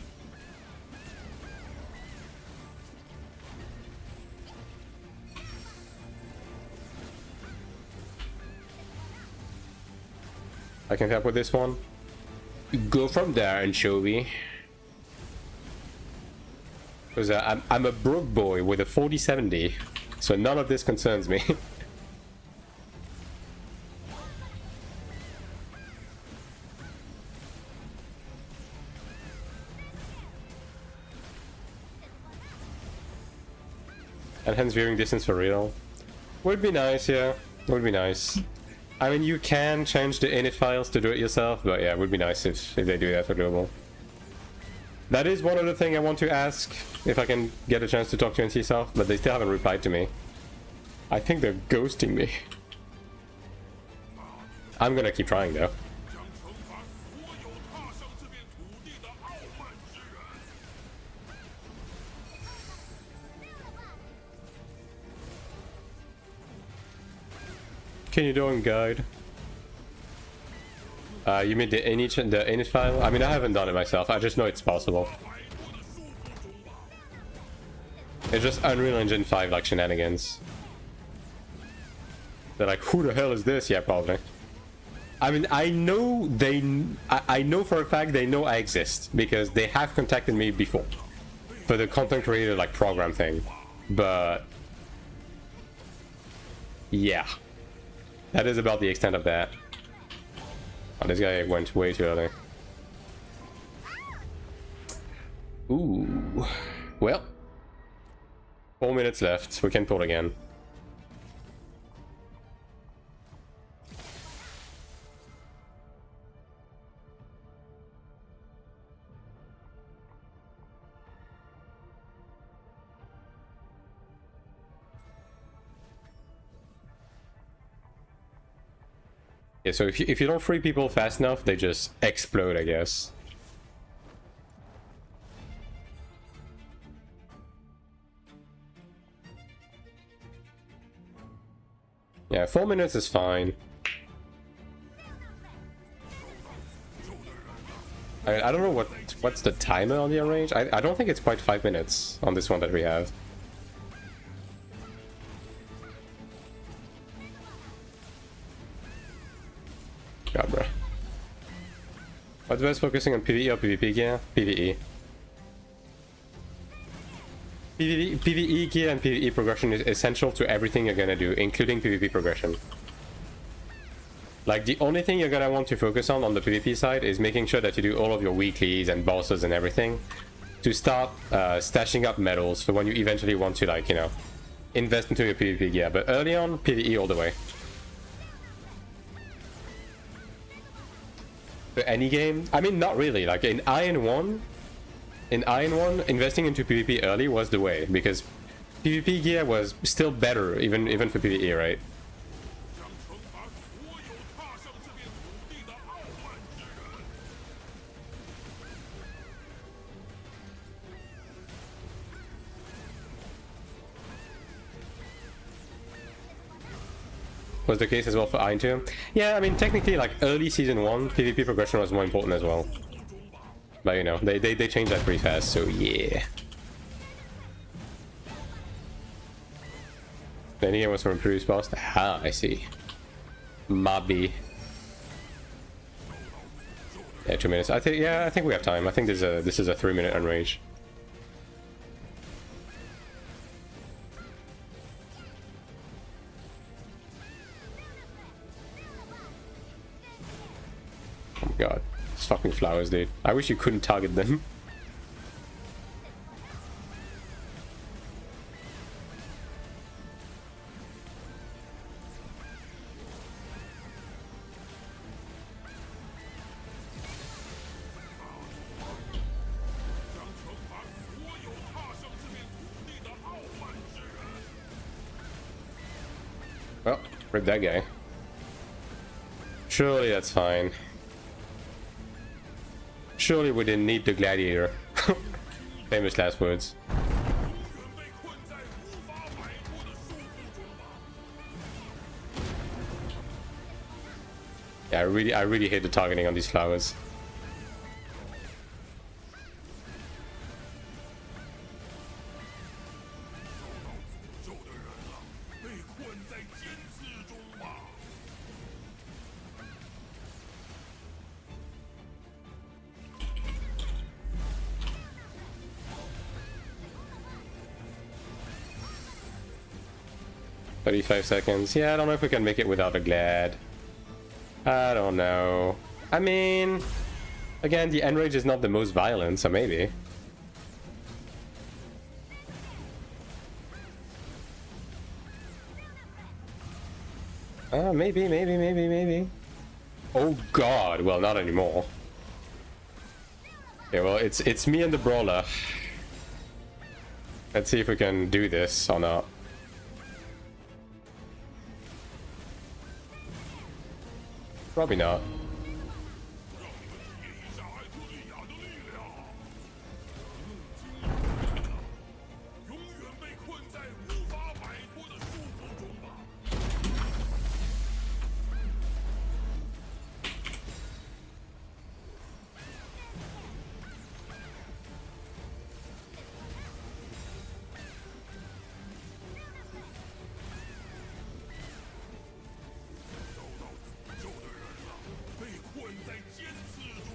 I can help with this one. Go from there and show me. Because I'm a broke boy with a 4070, so none of this concerns me. Enhanced viewing distance for real. Would be nice, yeah. Would be nice. I mean, you can change the init files to do it yourself, but yeah, it would be nice if they do that for global. That is one other thing I want to ask, if I can get a chance to talk to NC South, but they still haven't replied to me. I think they're ghosting me. I'm gonna keep trying though. can you do on guide? You mean the init file? I mean, I haven't done it myself. I just know it's possible. It's just Unreal Engine 5 like shenanigans. They're like, who the hell is this? Yeah, probably. I mean, I know I know for a fact they know I exist because they have contacted me before for the content creator like program thing. But yeah, that is about the extent of that. Oh, this guy went way too early. Ooh, well, 4 minutes left. We can pull again. Yeah, so if you don't free people fast enough, they just explode, I guess. Yeah, 4 minutes is fine. I don't know what's the timer on the range. I don't think it's quite 5 minutes on this one that we have. God, bro. What's best, focusing on PvE or PvP gear? PvE. PvE gear and PvE progression is essential to everything you're gonna do, including PvP progression. Like, the only thing you're gonna want to focus on the PvP side is making sure that you do all of your weeklies and bosses and everything to start stashing up medals for when you eventually want to, like, you know, invest into your PvP gear. But early on, PvE all the way. Any game? I mean, not really. Like in AION1, investing into PvP early was the way because PvP gear was still better, even for PvE, right? Was the case as well for AION2? Yeah, I mean, technically, like, early Season 1, PvP progression was more important as well. But, you know, they changed that pretty fast, so yeah. The endgame was from previous boss? Ah, I see. Maybe. Yeah, 2 minutes. I think we have time. I think this is a 3-minute unrage. Oh my god. These fucking flowers, dude. I wish you couldn't target them. Well, rip that guy. Surely that's fine. Surely we didn't need the gladiator. Famous last words. Yeah, I really hate the targeting on these flowers. "35 seconds. Yeah, I don't know if we can make it without a glad. I don't know. I mean, again, the enrage is not the most violent, so maybe. Maybe. Oh god, well, not anymore. Okay, well, it's me and the brawler. Let's see if we can do this or not. Probably not.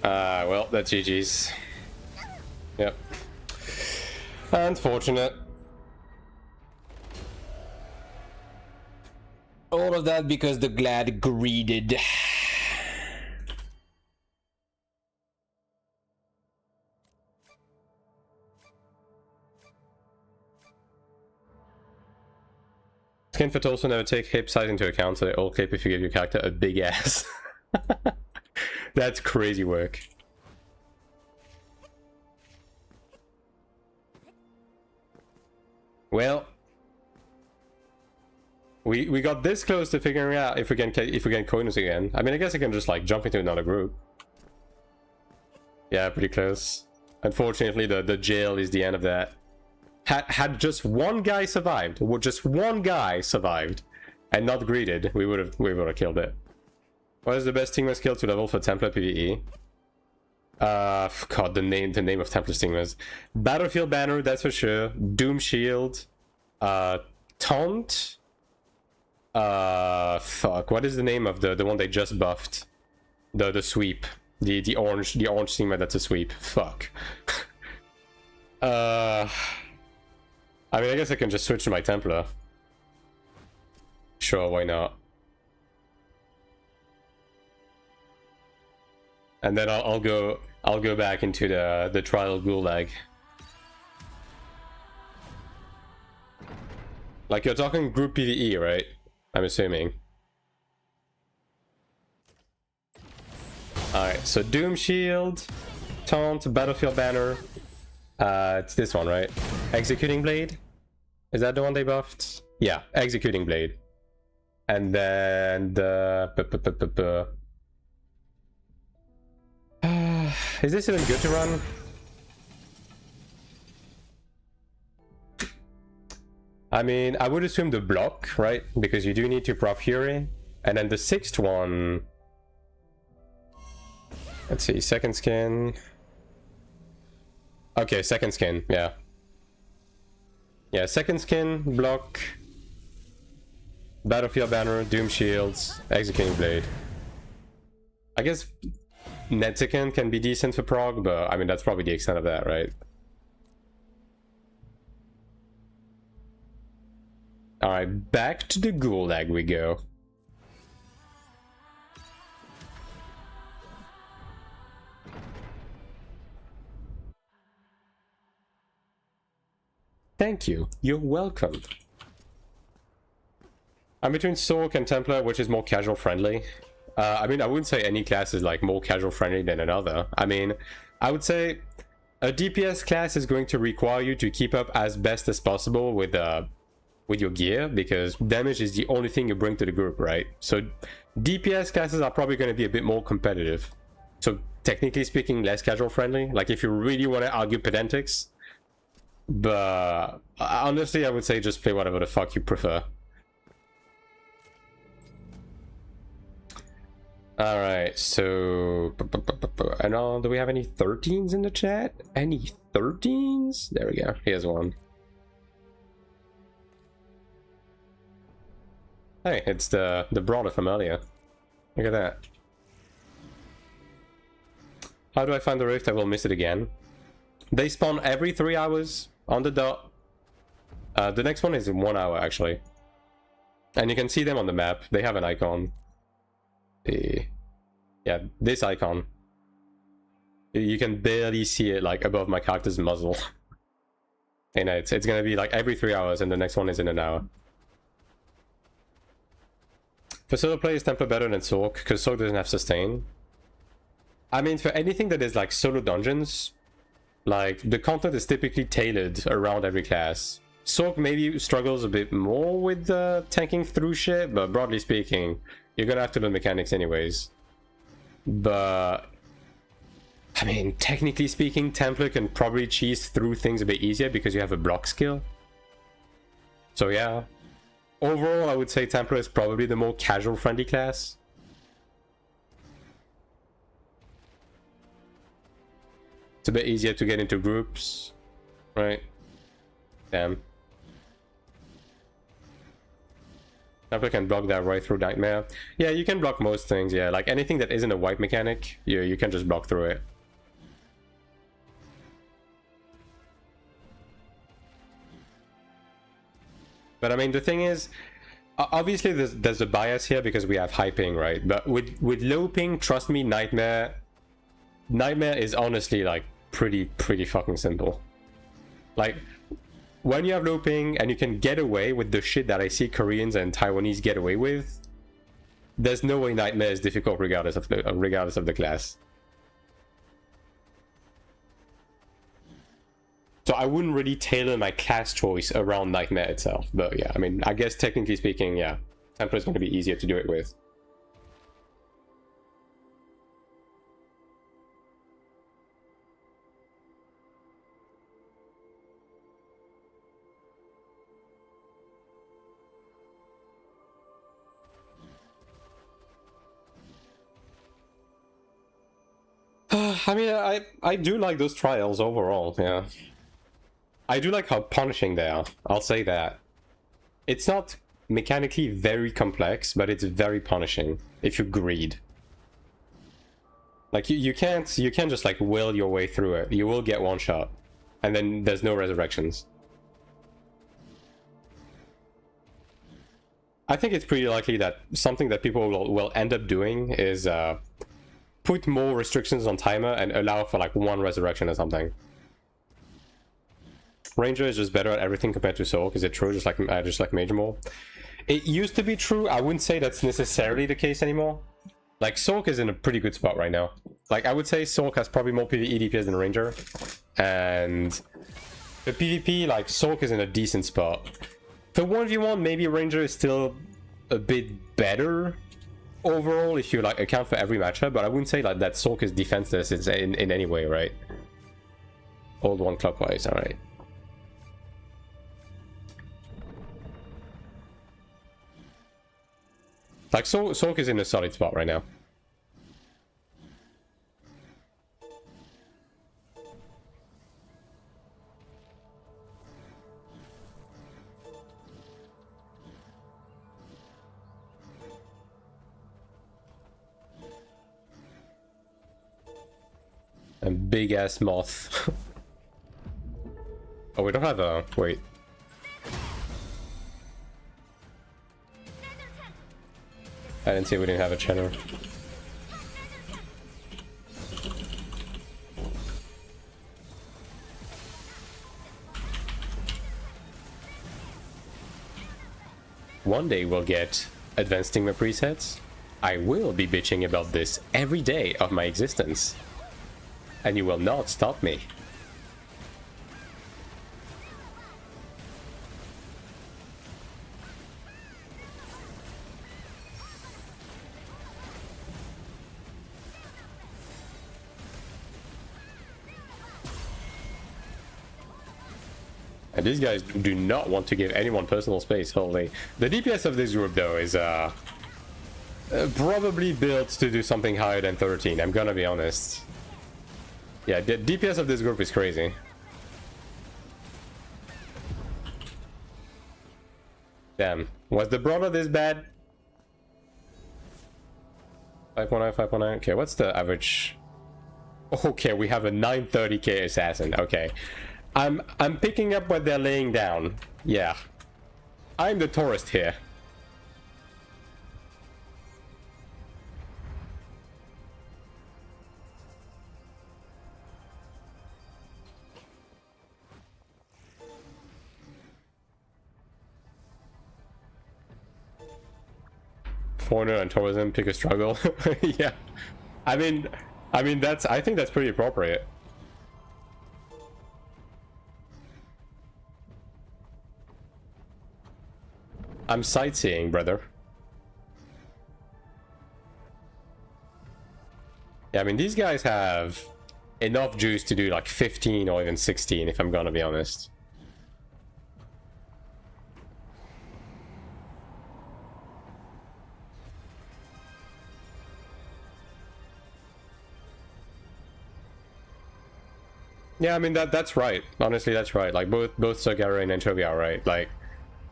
Well, that's GG's. Yep. Unfortunate. All of that because the Glad greeded. Skinfoot also never take hip size into account, so they all clip if you give your character a big ass. That's crazy work. Well, we got this close to figuring out if we can coins again. I mean, I guess I can just like jump into another group. Yeah, pretty close. Unfortunately, the jail is the end of that. Had just one guy survived, or just one guy survived, and not greeted, we would have killed it. What is the best Stigma skill to level for Templar PvE? God, the name of Templar Stigmas. Battlefield Banner, that's for sure. Doom Shield, Taunt. Fuck, what is the name of the one they just buffed? The sweep, the orange Stigma that's a sweep. Fuck. I mean, I guess I can just switch to my Templar. Sure, why not? And then I'll go back into the trial gulag. Like, you're talking group PvE, right? I'm assuming. Alright, so Doom Shield, Taunt, Battlefield Banner. It's this one, right? Executing Blade? Is that the one they buffed? Yeah, Executing Blade. And then the... is this even good to run? I mean, I would assume the block, right? Because you do need to prop Fury. And then the sixth one... Let's see, second skin... Okay, second skin, yeah. Yeah, second skin, block, Battlefield Banner, Doom Shields, Executing Blade. I guess Netzikin can be decent for prog, but I mean, that's probably the extent of that, right? Alright, back to the gulag we go. Thank you. You're welcome. I'm between Sorc and Templar, which is more casual friendly. I mean, I wouldn't say any class is like more casual friendly than another. I mean, I would say a DPS class is going to require you to keep up as best as possible with your gear, because damage is the only thing you bring to the group, right? So DPS classes are probably going to be a bit more competitive. So technically speaking, less casual friendly. Like if you really want to argue pedantix. But honestly, I would say just play whatever the fuck you prefer. Alright, so... And do we have any 13s in the chat? Any 13s? There we go, here's one. Hey, it's the brawler from earlier. Look at that. How do I find the rift? I will miss it again. They spawn every 3 hours. On the dot. The next one is in 1 hour, actually. And you can see them on the map. They have an icon. Yeah, this icon. You can barely see it, like, above my character's muzzle. You know, it's gonna be, like, every 3 hours, and the next one is in an hour. For solo play, is Templar better than Sorc? Because Sorc doesn't have sustain. I mean, for anything that is, like, solo dungeons... Like, the content is typically tailored around every class. Sorc maybe struggles a bit more with tanking through shit, but broadly speaking, you're gonna have to learn mechanics anyways. But... I mean, technically speaking, Templar can probably cheese through things a bit easier because you have a block skill. So yeah. Overall, I would say Templar is probably the more casual-friendly class. It's a bit easier to get into groups, right? Damn. Templar can block that right through Nightmare. Yeah, you can block most things, yeah. Like anything that isn't a wipe mechanic, you can just block through it. But I mean, the thing is, obviously there's a bias here because we have high ping, right? But with low ping, trust me, Nightmare is honestly like pretty fucking simple. Like, when you have low ping and you can get away with the shit that I see Koreans and Taiwanese get away with, there's no way Nightmare is difficult regardless of the class. So I wouldn't really tailor my class choice around Nightmare itself. But yeah, I mean, I guess technically speaking, yeah, Templar is going to be easier to do it with. I mean, I do like those trials overall, yeah. I do like how punishing they are, I'll say that. It's not mechanically very complex, but it's very punishing if you greed. Like, you can't just like will your way through it. You will get one shot, and then there's no resurrections. I think it's pretty likely that something that people will end up doing is put more restrictions on timer and allow for like one resurrection or something. Ranger is just better at everything compared to Soul. Is it true? Just like Major more. It used to be true. I wouldn't say that's necessarily the case anymore. Like, Sork is in a pretty good spot right now. Like, I would say Sork has probably more PvE DPS than Ranger. And the PvP, like, Sork is in a decent spot. For 1v1, maybe Ranger is still a bit better overall if you, like, account for every matchup. But I wouldn't say, like, that Sork is defenseless in any way, right? Old one clockwise, alright. Like, Sork is in a solid spot right now. A big-ass moth. Oh, we don't have a... wait. I didn't see we didn't have a channel. One day we'll get advanced stigma presets. I will be bitching about this every day of my existence. And you will not stop me. And these guys do not want to give anyone personal space, holy. The DPS of this group, though, is probably built to do something higher than 13, I'm gonna be honest. Yeah, the DPS of this group is crazy. Damn. Was the brawler this bad? 519, 519. Okay, what's the average? Okay, we have a 930k assassin. Okay. I'm picking up what they're laying down. Yeah. I'm the tourist here. Foreigner and tourism pick a struggle. Yeah. I mean I think that's pretty appropriate. I'm sightseeing, brother. Yeah, I mean, these guys have enough juice to do like 15 or even 16, if I'm gonna be honest. Yeah, I mean, that's right. Honestly, that's right. Like, both Sogara and Anchovy are right. Like,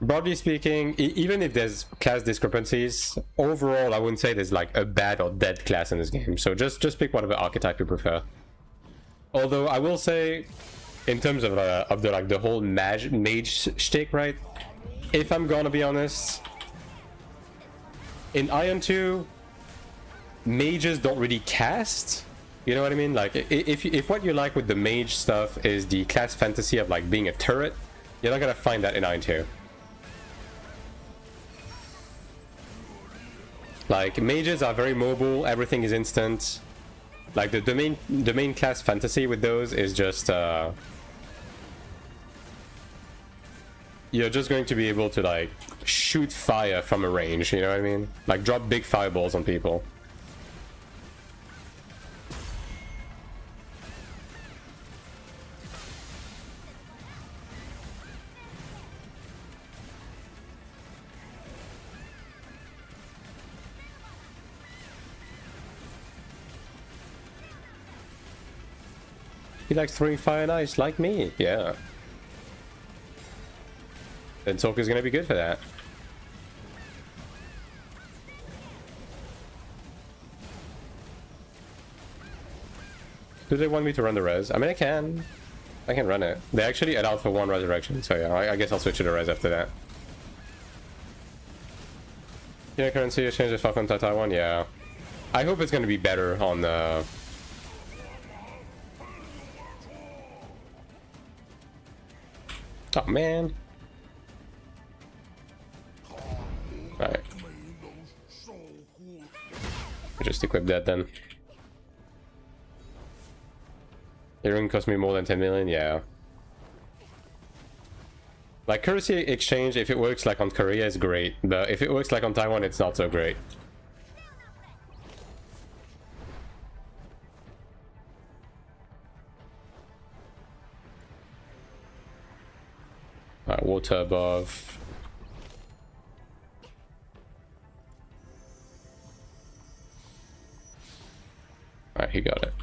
broadly speaking, even if there's class discrepancies, overall I wouldn't say there's like a bad or dead class in this game. So just pick whatever archetype you prefer. Although I will say, in terms of the whole mage shtick, right? If I'm gonna be honest, in AION2, mages don't really cast. You know what I mean? Like, if what you like with the mage stuff is the class fantasy of like being a turret, you're not gonna find that in AION2. Like, mages are very mobile, everything is instant. Like, the main class fantasy with those is just you're just going to be able to like shoot fire from a range, you know what I mean? Like, drop big fireballs on people. He likes throwing fire and ice, like me. Yeah. Then Sanc is gonna be good for that. Do they want me to run the res? I mean, I can run it. They actually allowed for 1 resurrection, so yeah, I guess I'll switch to the res after that. Yeah, currency exchange with Falcon to Taiwan, yeah. I hope it's gonna be better on the... Oh man. Alright. Just equip that then. Earring cost me more than 10 million, yeah. Like, currency exchange, if it works like on Korea, is great, but if it works like on Taiwan, it's not so great. Alright, water above. Alright, he got it.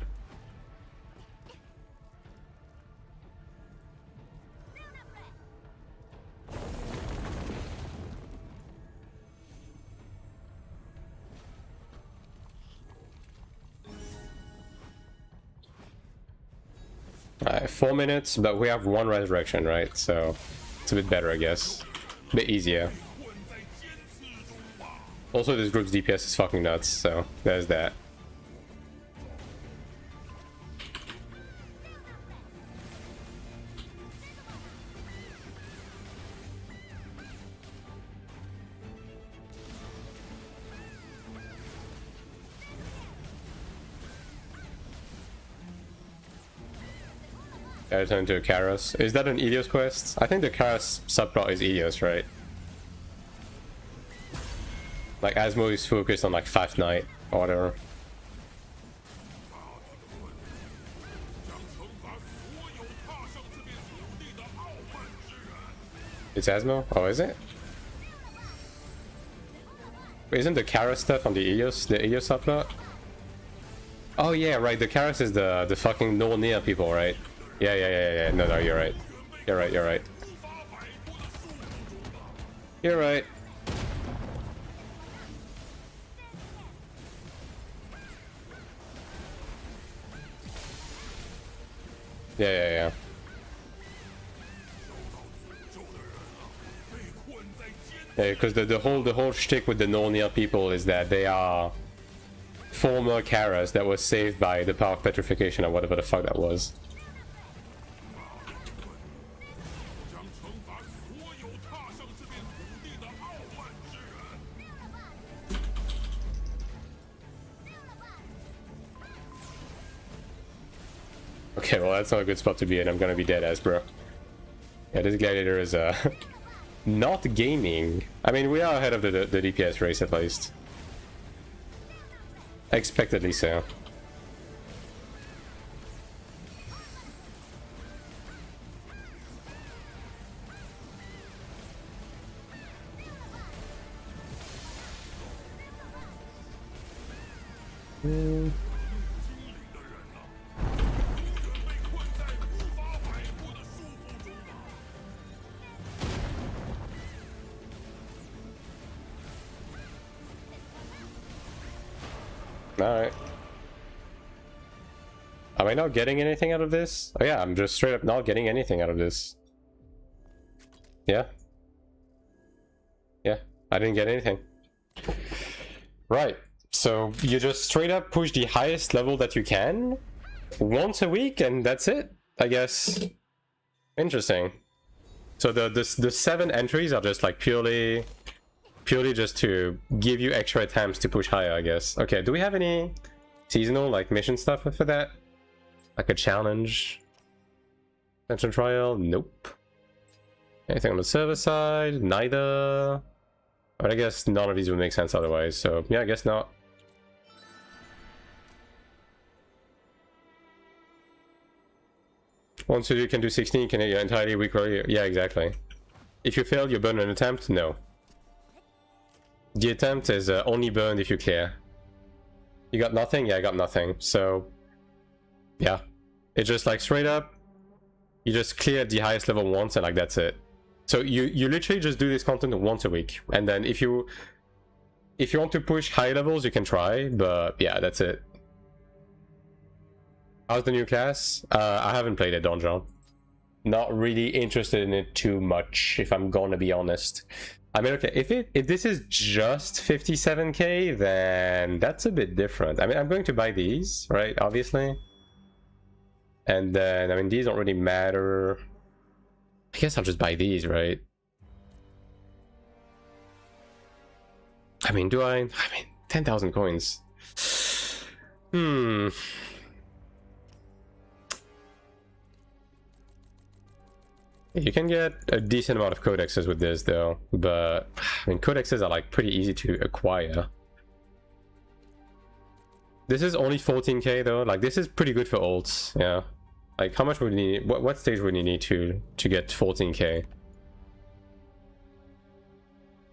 Alright, 4 minutes, but we have 1 resurrection, right? So it's a bit better, I guess. A bit easier. Also, this group's DPS is fucking nuts, so there's that. I turn into a Karos. Is that an Elios quest? I think the Karos subplot is Elios, right? Like, Asmo is focused on like Fifth Knight or whatever. It's Asmo? Oh, is it? Wait, isn't the Karos stuff on the Elios subplot? Oh yeah, right. The Karos is the fucking Nornir people, right? Yeah. No, you're right. You're right. You're right. Yeah. Yeah, because the whole shtick with the Nornir people is that they are former Karas that was saved by the power of petrification or whatever the fuck that was. Okay, well that's not a good spot to be in. I'm gonna be dead as, bro. Yeah, this gladiator is not gaming. I mean, we are ahead of the DPS race at least. Expectedly so. Alright. Am I not getting anything out of this? Oh yeah, I'm just straight up not getting anything out of this. Yeah. Yeah, I didn't get anything. Right, so you just straight up push the highest level that you can once a week and that's it, I guess. Interesting. So the 7 entries are just like purely just to give you extra attempts to push higher, I guess. Okay, do we have any seasonal like mission stuff for that? Like a challenge? Ascension trial? Nope. Anything on the server side? Neither. But I guess none of these would make sense otherwise, so yeah, I guess not. Once you can do 16, you can hit your entirely week earlier. Yeah, exactly. If you fail, you burn an attempt? No. The attempt is only burned if you clear. You got nothing? Yeah, I got nothing. So, yeah. It's just like straight up, you just clear the highest level once and like that's it. So you literally just do this content once a week. And then if you want to push high levels, you can try, but yeah, that's it. How's the new class? I haven't played it, Donjon. Not really interested in it too much, if I'm gonna be honest. I mean, okay, if this is just 57k, then that's a bit different. I mean, I'm going to buy these, right? Obviously. And then, I mean, these don't really matter. I guess I'll just buy these, right? I mean, do I? I mean, 10,000 coins. You can get a decent amount of codexes with this though, but I mean codexes are like pretty easy to acquire. This is only 14k though, like this is pretty good for ults, yeah. Like how much would you need, what stage would you need to get 14k?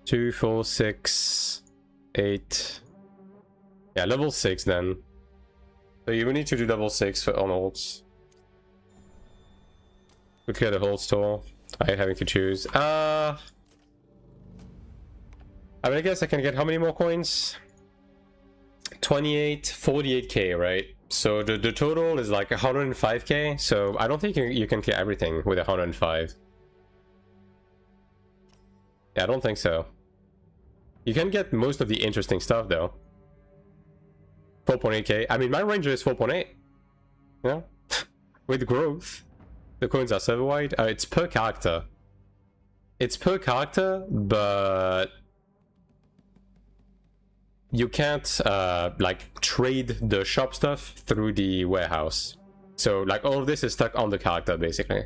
2, 4, 6, 8. Yeah, level 6 then. So you will need to do level 6 for on ults. We clear the whole store. I hate having to choose. I mean, I guess I can get how many more coins? 28, 48k, right? So the total is like 105k. So I don't think you can clear everything with 105. Yeah, I don't think so. You can get most of the interesting stuff though. 4.8k. I mean, my ranger is 4.8. You know, with growth. The coins are server-wide. It's per character. It's per character, but you can't like trade the shop stuff through the warehouse. So like all of this is stuck on the character basically.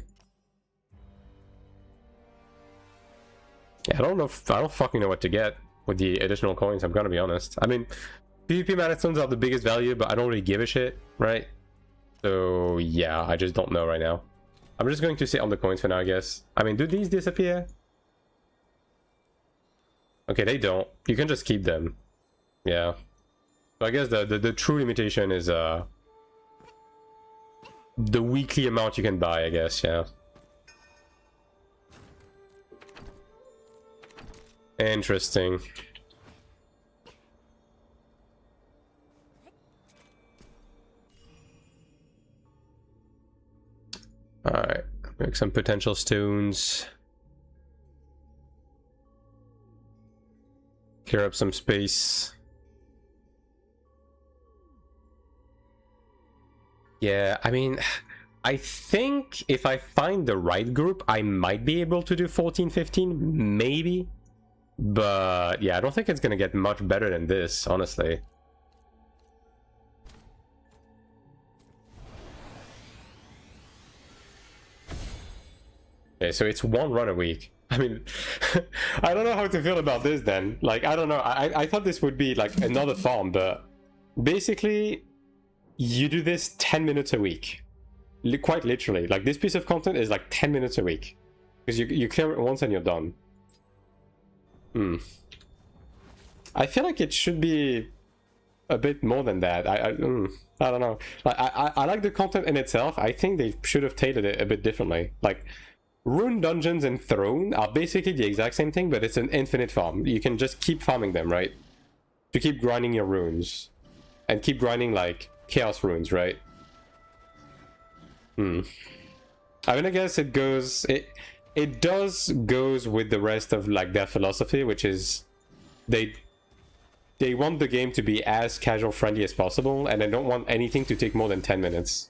Yeah, I don't fucking know what to get with the additional coins. I'm gonna be honest. I mean, PvP marathons are the biggest value, but I don't really give a shit, right? So yeah, I just don't know right now. I'm just going to sit on the coins for now, I guess. I mean, do these disappear? Okay, they don't. You can just keep them. Yeah. So I guess the true limitation is the weekly amount you can buy, I guess, yeah. Interesting. Alright, make some potential stones. Clear up some space. Yeah, I mean, I think if I find the right group, I might be able to do 14, 15, maybe. But yeah, I don't think it's gonna get much better than this, honestly. Okay, so it's 1 run a week. I mean, I don't know how to feel about this then. Like, I don't know. I thought this would be like another farm, but basically, you do this 10 minutes a week. Quite literally. Like, this piece of content is like 10 minutes a week. Because you clear it once and you're done. I feel like it should be a bit more than that. I don't know. Like, I like the content in itself. I think they should have tailored it a bit differently. Like, Rune Dungeons and Throne are basically the exact same thing, but it's an infinite farm. You can just keep farming them, right? To keep grinding your runes. and keep grinding like chaos runes, right? I mean, I guess it goes, it does goes with the rest of like their philosophy, which is they want the game to be as casual friendly as possible, and they don't want anything to take more than 10 minutes.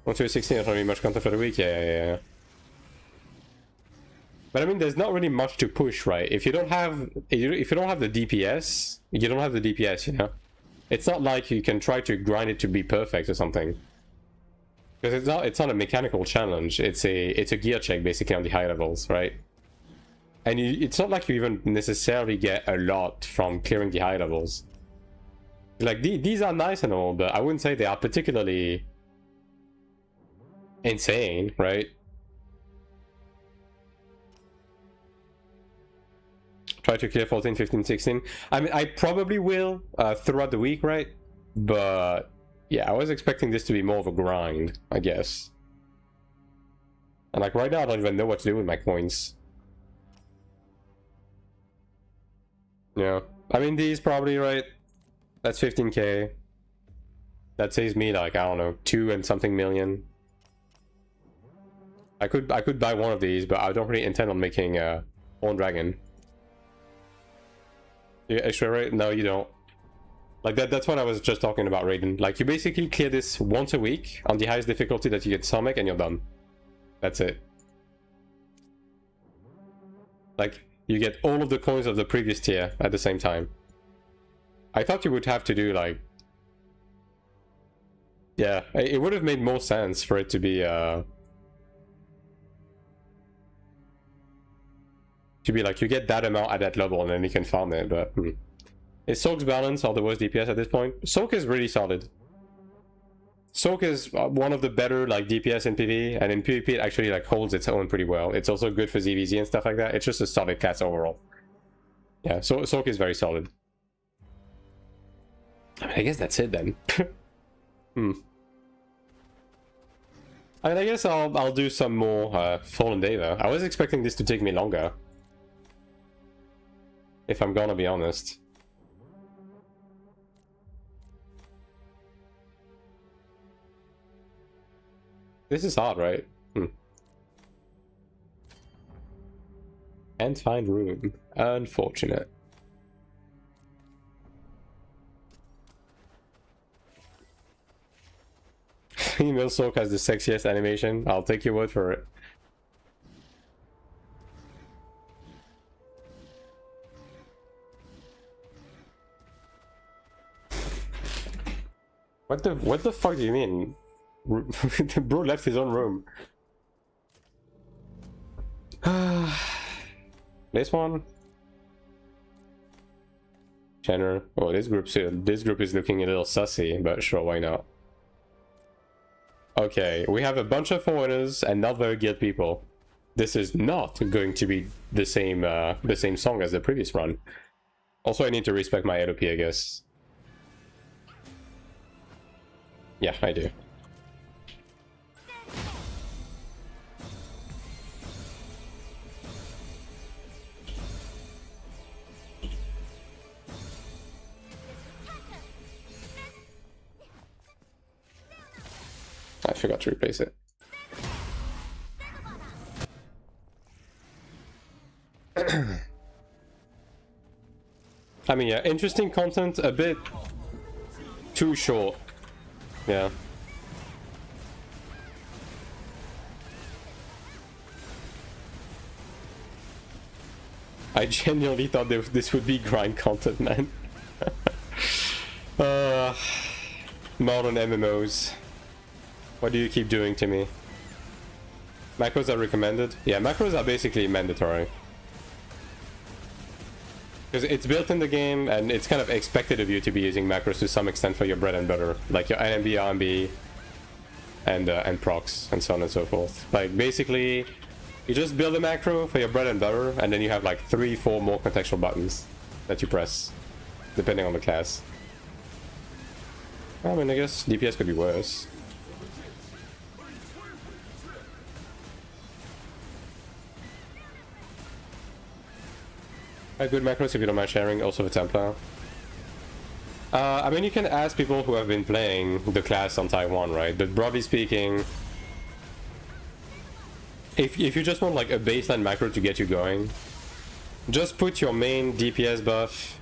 1 to 16, there's not really much content for the week. Yeah. But I mean, there's not really much to push, right? If you don't have the DPS, you don't have the DPS, you know. It's not like you can try to grind it to be perfect or something. Because it's not a mechanical challenge. It's a gear check basically on the high levels, right? And it's not like you even necessarily get a lot from clearing the high levels. Like these are nice and all, but I wouldn't say they are particularly insane, right? Try to clear 14, 15, 16. I mean, I probably will throughout the week, right? But yeah, I was expecting this to be more of a grind, I guess. And like right now, I don't even know what to do with my coins. Yeah, I mean, these probably, right? That's 15k. That saves me like, I don't know, 2 and something million. I could buy one of these, but I don't really intend on making Horn Dragon. You extra rate? No, you don't. Like that's what I was just talking about, Raiden. Like you basically clear this once a week on the highest difficulty that you get Sanc, and you're done. That's it. Like you get all of the coins of the previous tier at the same time. I thought you would have to do like, yeah, it would have made more sense for it to be like you get that amount at that level and then you can farm it, but is Soak's balance or the worst DPS at this point? Soak is really solid. Soak is one of the better like DPS in PvE, and in PvP it actually like holds its own pretty well. It's also good for ZVZ and stuff like that. It's just a solid class overall. Yeah, so Soak is very solid. I mean, I guess that's it then. I mean, I guess I'll do some more Fallen Deva. I was expecting this to take me longer, if I'm gonna be honest. This is hard, right? Can't find room. Unfortunate. Female Soak has the sexiest animation. I'll take your word for it. What the fuck do you mean? The bro left his own room. This one. Jenner. Oh, this group is looking a little sussy, but sure, why not? Okay, we have a bunch of foreigners and not very guild people. This is not going to be the same song as the previous run. Also, I need to respect my LOP, I guess. Yeah, I do. I forgot to replace it. I mean, yeah, interesting content, a bit too short. Yeah. I genuinely thought this would be grind content, man. Modern MMOs. What do you keep doing to me? Macros are recommended? Yeah, macros are basically mandatory. Because it's built in the game, and it's kind of expected of you to be using macros to some extent for your bread and butter. Like your NMB, RMB, and procs, and so on and so forth. Like, basically, you just build a macro for your bread and butter, and then you have like 3-4 more contextual buttons that you press, depending on the class. I mean, I guess DPS could be worse. Good macros if you don't mind sharing, also for Templar. I mean, you can ask people who have been playing the class on Taiwan, right? But broadly speaking, if you just want like a baseline macro to get you going, just put your main DPS buff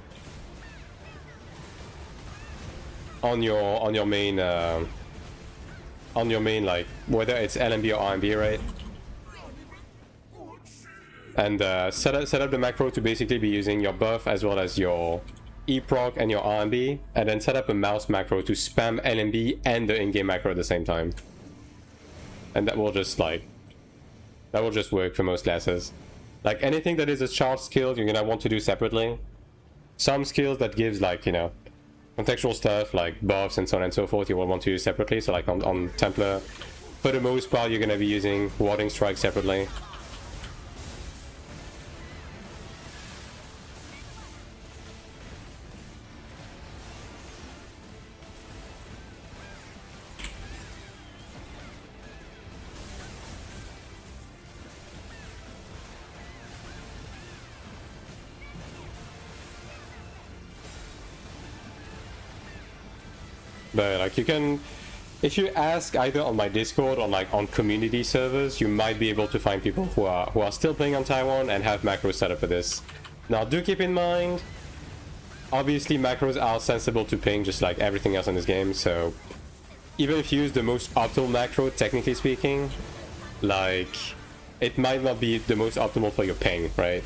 on your main like whether it's LMB or RMB, right? And set up the macro to basically be using your buff as well as your E-proc and your RMB, and then set up a mouse macro to spam LMB and the in-game macro at the same time. And that will just work for most classes. Like anything that is a charged skill, you're gonna want to do separately. Some skills that gives like, you know, contextual stuff like buffs and so on and so forth, you will want to use separately. So like on Templar, for the most part, you're gonna be using Warding Strike separately. But like you can, if you ask either on my Discord or like on community servers, you might be able to find people who are still playing on Taiwan and have macros set up for this. Now do keep in mind, obviously macros are sensible to ping just like everything else in this game, so even if you use the most optimal macro, technically speaking, like it might not be the most optimal for your ping, right?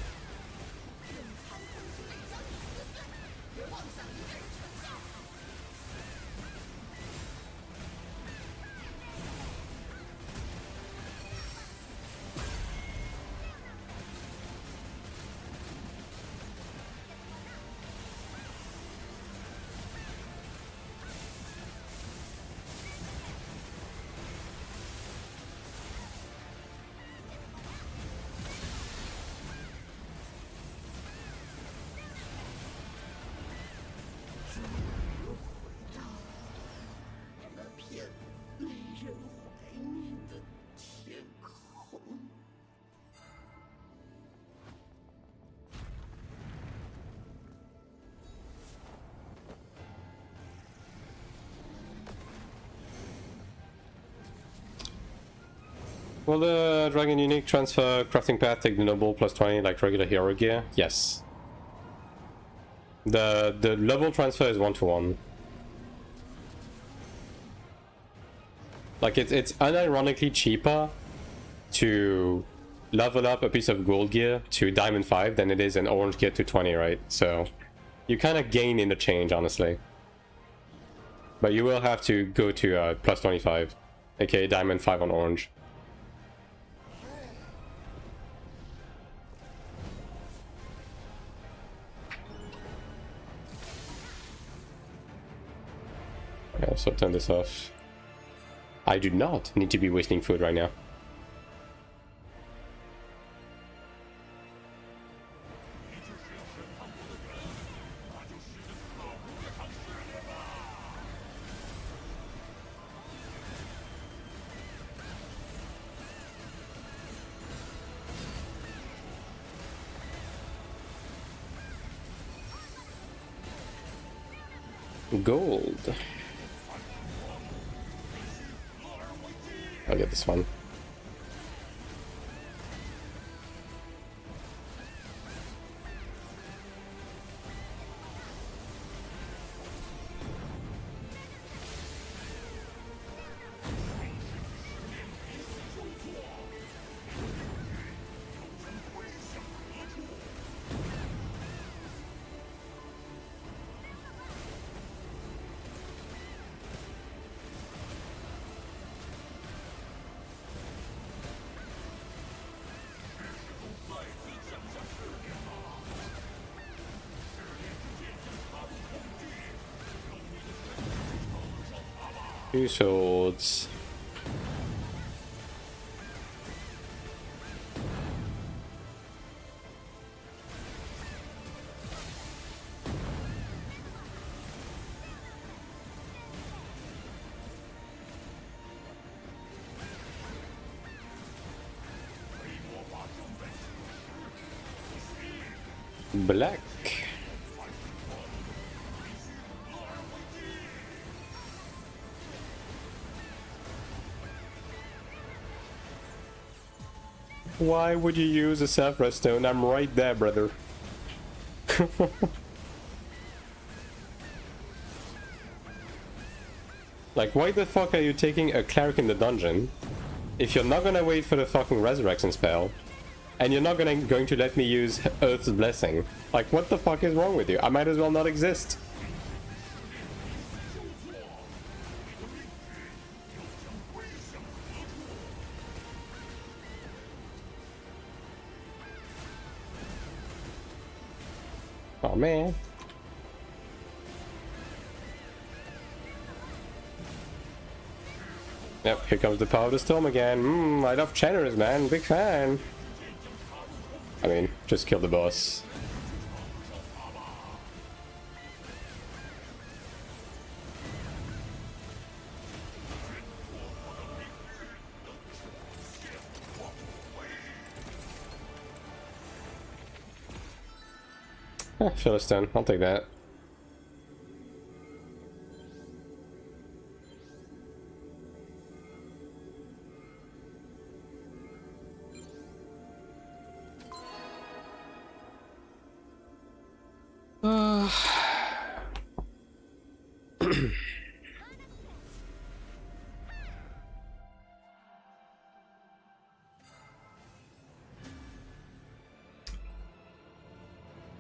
Will the Dragon Unique transfer crafting path take the noble plus 20 like regular hero gear? Yes. The level transfer is 1-to-1. Like it's unironically cheaper to level up a piece of gold gear to diamond 5 than it is an orange gear to 20, right? So you kind of gain in the change, honestly. But you will have to go to plus 25, aka diamond 5 on orange. Okay, so turn this off. I do not need to be wasting food right now. Gold. I'll get this one. Two swords. Black. Why would you use a self-rest stone? I'm right there, brother. Like, why the fuck are you taking a cleric in the dungeon if you're not gonna wait for the fucking resurrection spell and you're not going to let me use Earth's Blessing? Like, what the fuck is wrong with you? I might as well not exist. Oh man. Yep, here comes the power of the storm again. I love channels, man. Big fan. I mean, just kill the boss. Philistine, I'll take that.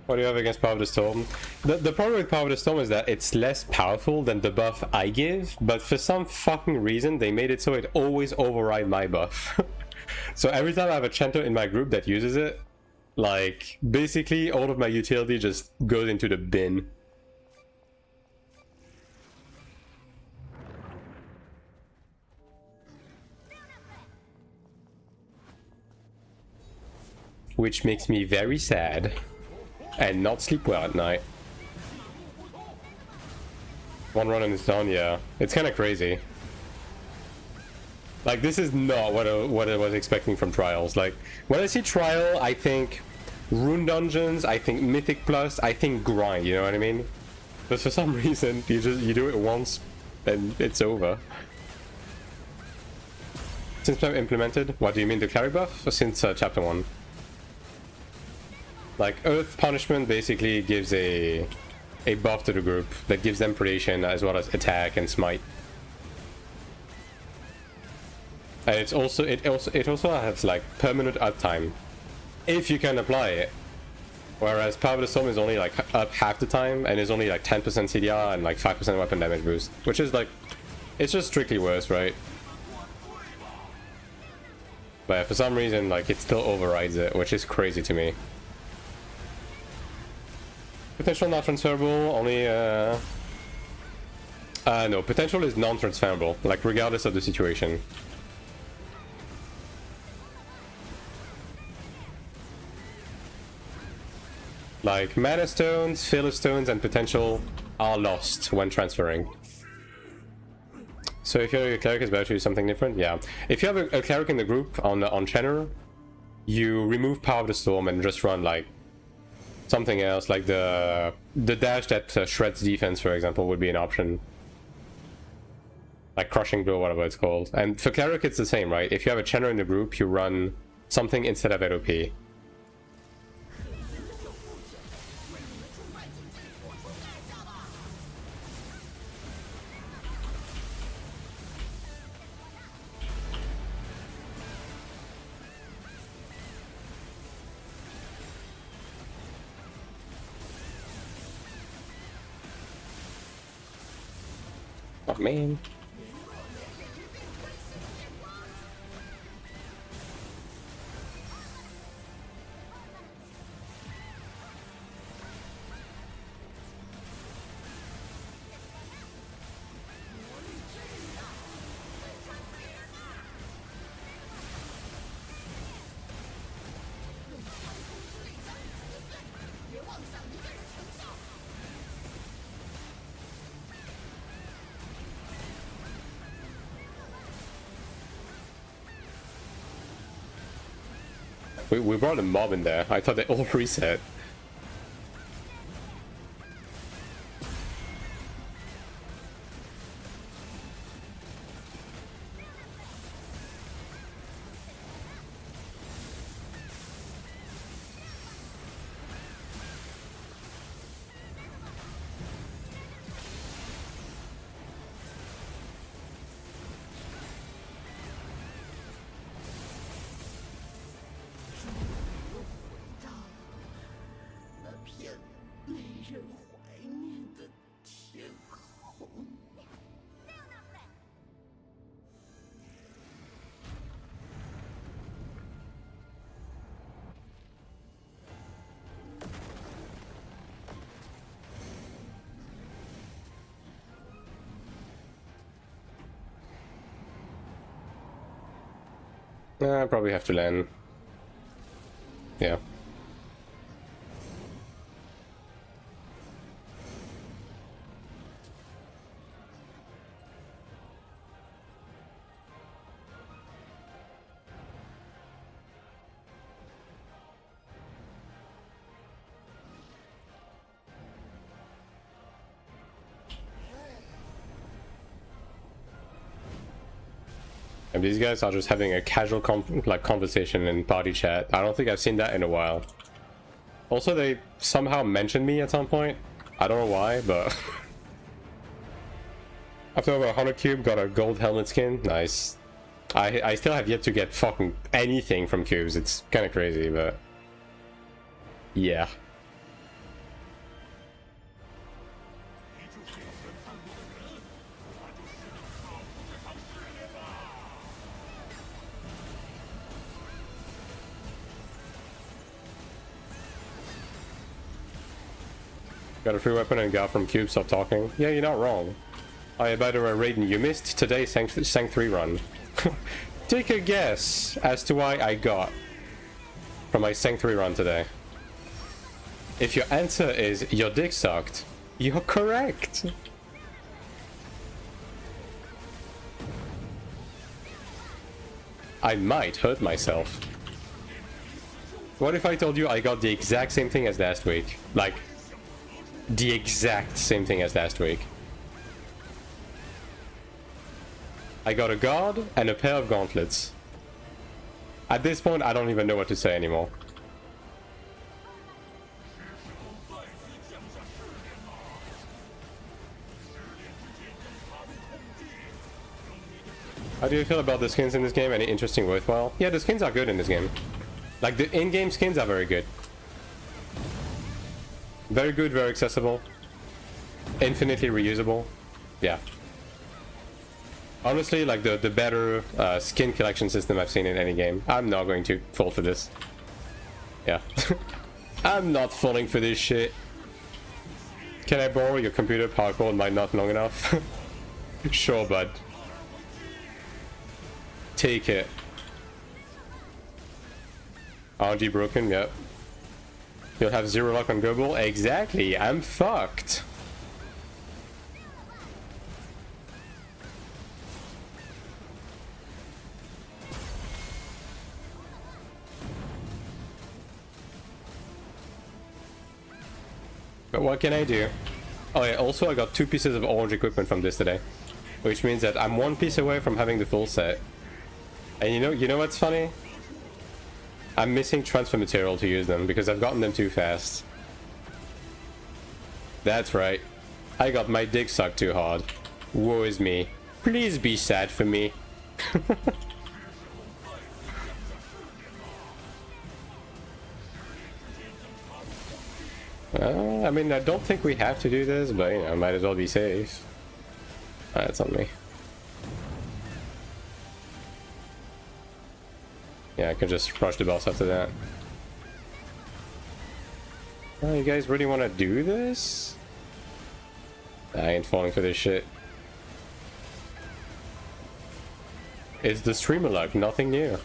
What do you have against Power of the Storm? The problem with Power of the Storm is that it's less powerful than the buff I give, but for some fucking reason they made it so it always overrides my buff. So every time I have a Chanter in my group that uses it, like, basically all of my utility just goes into the bin. Which makes me very sad. And not sleep well at night. One run and it's done, yeah. It's kind of crazy. Like, this is not what I was expecting from Trials. Like, when I see Trial, I think Rune Dungeons, I think Mythic Plus, I think Grind, you know what I mean? But for some reason, you do it once, and it's over. Since I've implemented, what do you mean, the Cleric buff? Or since Chapter 1? Like, Earth Punishment basically gives a buff to the group that gives them predation as well as attack and smite. And it also has like permanent uptime if you can apply it. Whereas Power of the Storm is only like up half the time and is only like 10% CDR and like 5% weapon damage boost, which is like, it's just strictly worse, right? But for some reason, like, it still overrides it, which is crazy to me. Potential not transferable, only no, potential is non-transferable, like, regardless of the situation. Like, mana stones, filler stones, and potential are lost when transferring. So if your cleric is about to do something different, yeah. If you have a cleric in the group on Channer, you remove Power of the Storm and just run like something else, like the dash that shreds defense, for example, would be an option. Like Crushing Blow, whatever it's called. And for Cleric, it's the same, right? If you have a Channer in the group, you run something instead of LOP. Oh man. We brought a mob in there. I thought they all reset. I probably have to land. Yeah. And these guys are just having a casual conversation in party chat. I don't think I've seen that in a while. Also, they somehow mentioned me at some point. I don't know why, but after over 100 cube, got a gold helmet skin. Nice. I still have yet to get fucking anything from cubes. It's kind of crazy, but yeah. Got a free weapon and got from cube, stop talking. Yeah, you're not wrong. Oh yeah, by the way, Raiden, you missed today's Sanc 3 run. Take a guess as to why I got from my Sanc 3 run today. If your answer is your dick sucked, you're correct. I might hurt myself. What if I told you I got the exact same thing as last week? Like, the exact same thing as last week. I got a guard and a pair of gauntlets. At this point, I don't even know what to say anymore. How do you feel about the skins in this game? Any interesting, worthwhile? Yeah, the skins are good in this game. Like, the in-game skins are very good. Very good, very accessible. Infinitely reusable. Yeah. Honestly, like the better skin collection system I've seen in any game. I'm not going to fall for this. Yeah. I'm not falling for this shit. Can I borrow your computer? Power cord might not long enough. Sure, bud. Take it. RG broken, yep. You'll have 0 luck on Goebel? Exactly, I'm fucked. But what can I do? Oh yeah, also I got 2 pieces of orange equipment from this today. Which means that I'm 1 piece away from having the full set. And you know what's funny? I'm missing transfer material to use them because I've gotten them too fast. That's right. I got my dick sucked too hard. Woe is me. Please be sad for me. I mean, I don't think we have to do this, but you know, might as well be safe. That's on me. Yeah, I can just rush the boss after that. Oh, you guys really want to do this? I ain't falling for this shit. It's the streamer luck, nothing new.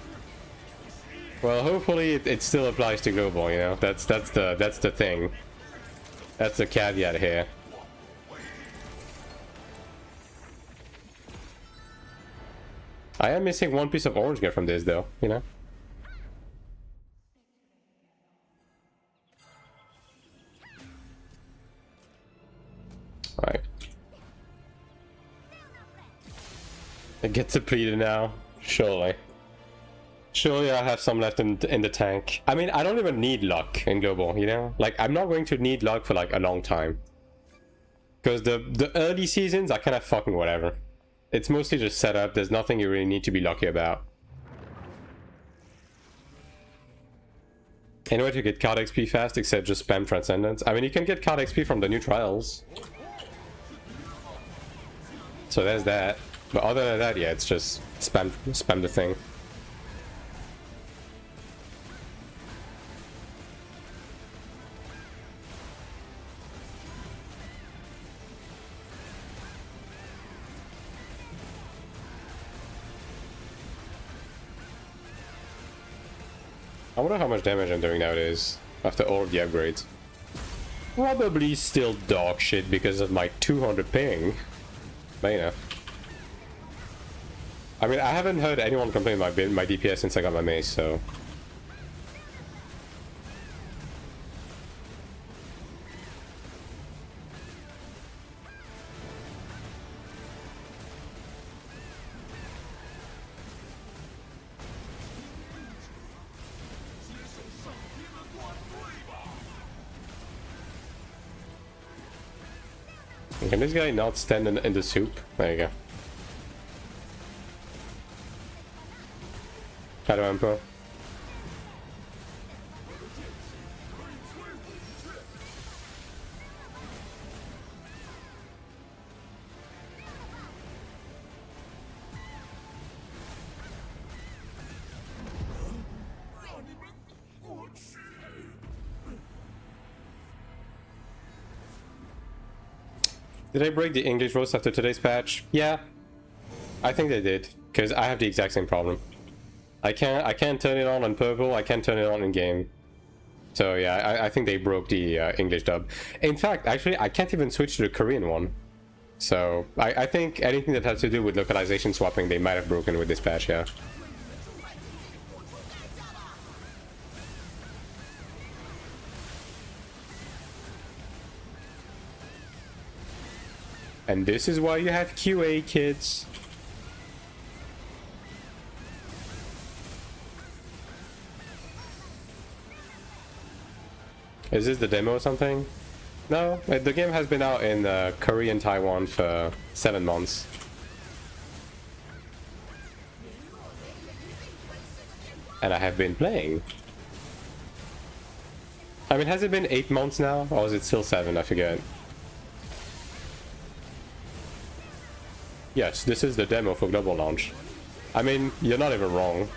Well, hopefully it still applies to global, you know. That's the thing. That's the caveat here. I am missing 1 piece of orange gear from this though, you know. Right. It gets depleted now. Surely. Surely I have some left in the tank. I mean, I don't even need luck in global, you know? Like, I'm not going to need luck for like a long time. Because the early seasons are kind of fucking whatever. It's mostly just setup. There's nothing you really need to be lucky about. Any way to get card XP fast except just spam Transcendence? I mean, you can get card XP from the new trials. So there's that. But other than that, yeah, it's just spam the thing. I wonder how much damage I'm doing nowadays after all of the upgrades. Probably still dog shit because of my 200 ping. But you know. I mean, I haven't heard anyone complain about my DPS since I got my mace, so... Can this guy not stand in the soup? There you go. Hello, Emperor. Did I break the English roast after today's patch? Yeah, I think they did, because I have the exact same problem. I can't turn it on purple, I can't turn it on in game. So yeah, I think they broke the English dub. In fact, actually, I can't even switch to the Korean one. So I think anything that has to do with localization swapping, they might have broken with this patch, yeah. And this is why you have QA, kids. Is this the demo or something? No, the game has been out in Korea and Taiwan for 7 months. And I have been playing. I mean, has it been 8 months now? Or is it still 7? I forget. Yes, this is the demo for global launch. I mean, you're not even wrong.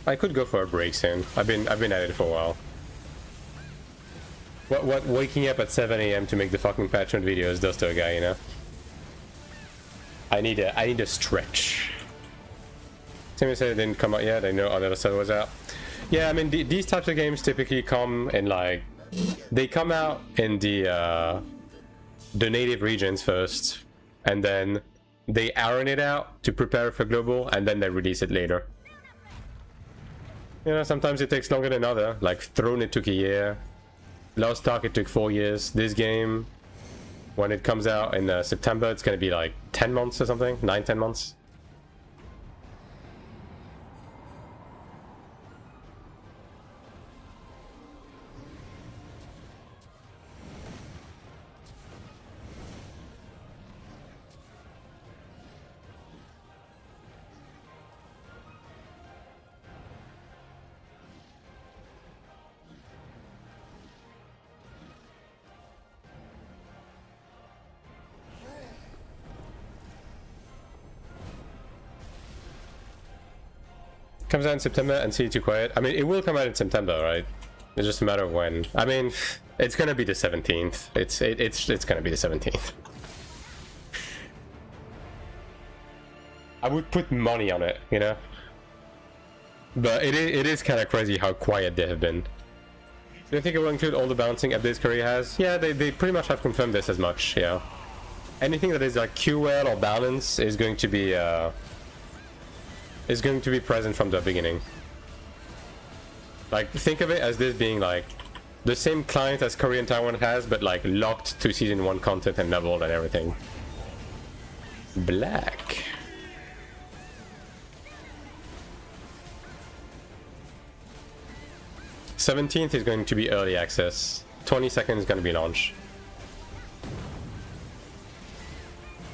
I could go for a break soon. I've been at it for a while. What waking up at 7 AM to make the fucking patch note videos does to a guy, you know? I need a stretch. Timmy said it didn't come out yet. I know other stuff was out. Yeah, I mean these types of games typically come in like they come out in the native regions first, and then they iron it out to prepare for global, and then they release it later. You know, sometimes it takes longer than other. Like Throne, it took a year. Lost Ark, it took 4 years. This game, when it comes out in September, it's gonna be like 10 months or something, 9-10 months. Comes out in September and see too quiet. I mean, it will come out in September, right? It's just a matter of when. I mean, it's gonna be the 17th. It's gonna be the 17th. I would put money on it, you know. But it is kind of crazy how quiet they have been. Do you think it will include all the balancing updates Korea has? Yeah, they pretty much have confirmed this as much. Yeah. Anything that is like QL or balance is going to be present from the beginning. Like, think of it as this being like the same client as Korean Taiwan has, but like locked to season 1 content and level and everything. Black. "17th is going to be early access. 22nd is going to be launch."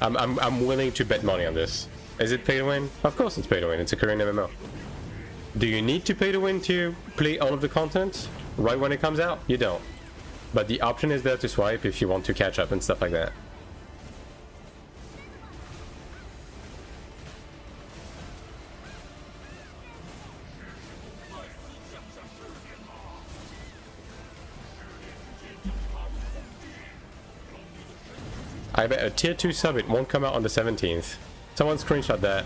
I'm willing to bet money on this. Is it pay to win? Of course it's pay to win. It's a Korean MMO. Do you need to pay to win to play all of the content right when it comes out? You don't. But the option is there to swipe if you want to catch up and stuff like that. I bet a tier 2 sub, it won't come out on the 17th. Someone screenshot that.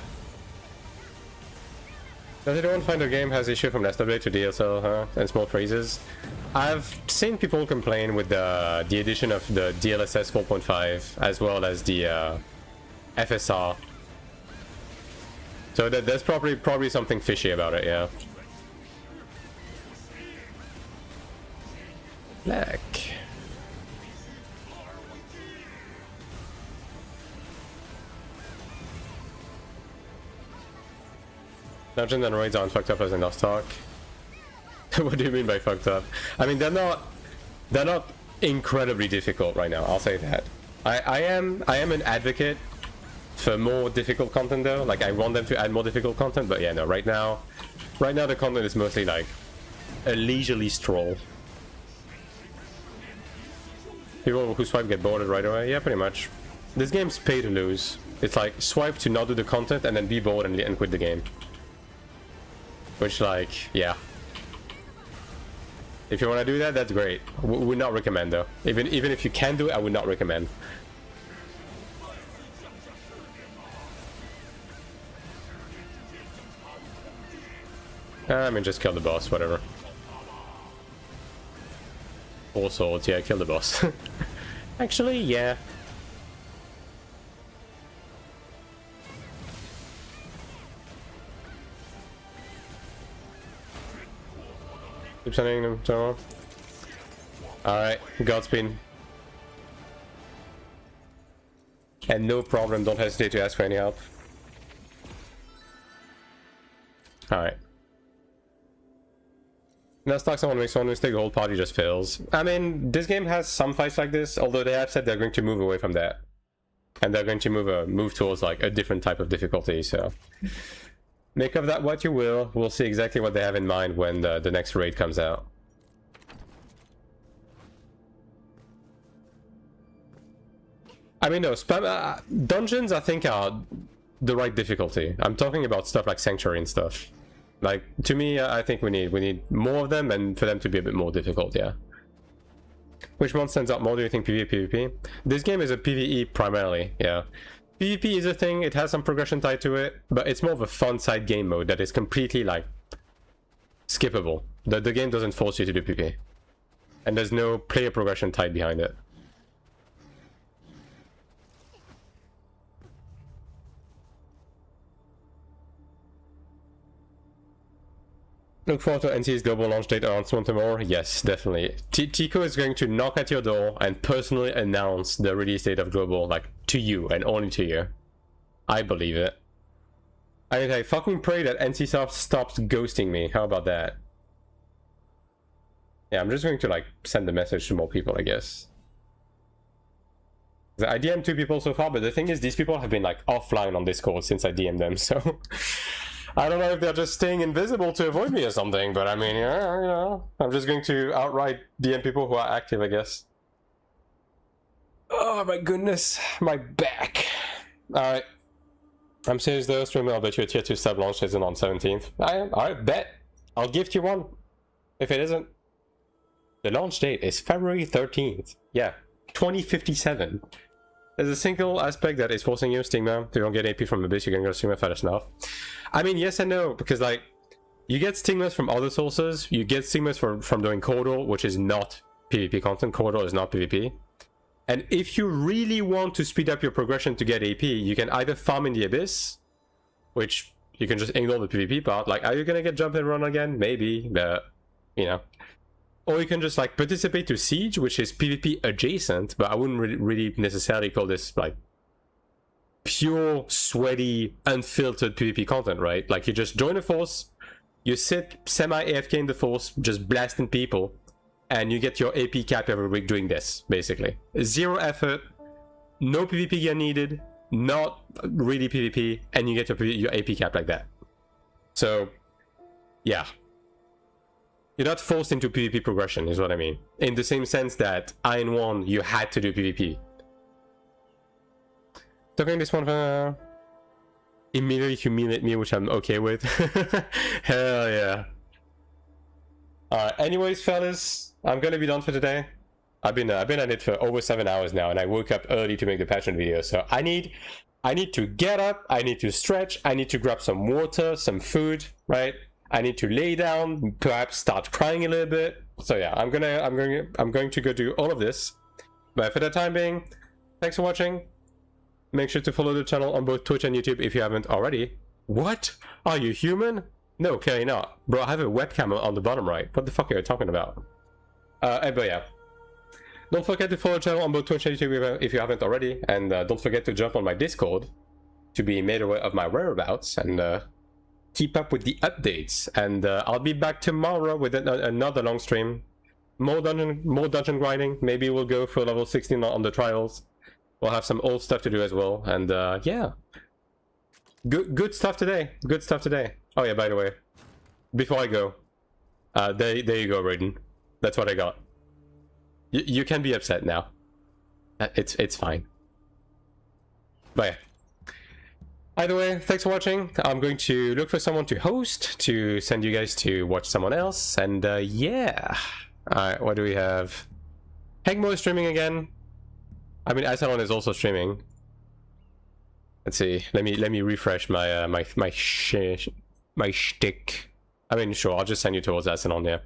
Does anyone find the game has issue from last update to DSL, huh? And small phrases? I've seen people complain with the addition of the DLSS 4.5 as well as the FSR. So there's probably something fishy about it, yeah. Black. Dungeons and raids aren't fucked up as in Lost Talk. What do you mean by fucked up? I mean, they're not incredibly difficult right now, I'll say that. I am an advocate for more difficult content though. Like, I want them to add more difficult content, but yeah, no, right now the content is mostly like a leisurely stroll. People who swipe get boarded right away. Yeah, pretty much. This game's pay to lose. It's like swipe to not do the content and then be bored and quit the game. Which, like, yeah. If you want to do that, that's great. Would not recommend though. Even if you can do it, I would not recommend. I mean, just kill the boss, whatever. 4 swords, yeah, kill the boss. Actually, yeah. Keep sending them to. Alright, Godspeed. And no problem, don't hesitate to ask for any help. Alright. Let's talk someone makes one mistake, the whole party just fails. I mean, this game has some fights like this, although they have said they're going to move away from that. And they're going to move towards like a different type of difficulty, so... Make of that what you will. We'll see exactly what they have in mind when the next raid comes out. I mean, no, spam dungeons I think are the right difficulty. I'm talking about stuff like Sanctuary and stuff. Like, to me, I think we need more of them and for them to be a bit more difficult, yeah. Which one stands out more, do you think, PvE, PvP? This game is a PvE primarily, yeah. PvP is a thing, it has some progression tied to it, but it's more of a fun side game mode that is completely, like, skippable. The game doesn't force you to do PvP. And there's no player progression tied behind it. Look forward to NC's global launch date announcement tomorrow. Yes, definitely. Tico is going to knock at your door and personally announce the release date of global, like, to you and only to you. I believe it. I mean, I fucking pray that NCSoft stops ghosting me. How about that? Yeah, I'm just going to, like, send the message to more people, I guess. I DM'd 2 people so far, but the thing is, these people have been, like, offline on Discord since I DM'd them, so... I don't know if they're just staying invisible to avoid me or something, but I mean, yeah, you know, I'm just going to outright DM people who are active, I guess. Oh my goodness, my back. Alright. I'm serious though, streamer, I'll bet you a tier 2 sub launch isn't on 17th. Alright, bet. I'll gift you one. If it isn't. The launch date is February 13th. Yeah, 2057. There's a single aspect that is forcing you, Stigma. If you don't get AP from Abyss, you can go Stigma Fetish Snuff. I mean, yes and no, because, like, you get stigmas from other sources. You get stigmas from doing Corridor, which is not PvP content. Corridor is not PvP. And if you really want to speed up your progression to get AP, you can either farm in the Abyss, which you can just ignore the PvP part. Like, are you gonna get jump and run again? Maybe, but, you know. or you can just like participate to Siege, which is PvP adjacent, but I wouldn't really necessarily call this like pure, sweaty, unfiltered PvP content, right? Like you just join a force, you sit semi-AFK in the force, just blasting people, and you get your AP cap every week doing this, basically. Zero effort, no PvP gear needed, not really PvP, and you get your AP cap like that. So, yeah. You're not forced into PvP progression, is what I mean. In the same sense that AION2, you had to do PvP. Talking this one immediately humiliate me, which I'm okay with. Hell yeah. Alright, anyways, fellas, I'm gonna be done for today. I've been at it for over 7 hours now, and I woke up early to make the Patreon video, so I need to get up, I need to stretch, I need to grab some water, some food, right? I need to lay down, perhaps start crying a little bit. So yeah, I'm going to go do all of this. But for the time being, thanks for watching. Make sure to follow the channel on both Twitch and YouTube if you haven't already. What? Are you human? No, clearly not. Bro, I have a webcam on the bottom right. What the fuck are you talking about? But yeah. Don't forget to follow the channel on both Twitch and YouTube if you haven't already. And don't forget to jump on my Discord to be made aware of my whereabouts and keep up with the updates. And I'll be back tomorrow with another long stream. More dungeon grinding. Maybe we'll go for level 16 on the trials. We'll have some old stuff to do as well. And yeah. Good stuff today. Good stuff today. Oh yeah, by the way, before I go, there you go, Raiden. That's what I got. You can be upset now. It's fine. But yeah. Either way, thanks for watching. I'm going to look for someone to host, to send you guys to watch someone else, and yeah. Alright, what do we have? Hegmo is streaming again. I mean, Asalon is also streaming. Let's see. Let me refresh my my shtick. I mean, sure, I'll just send you towards Asalon, yeah.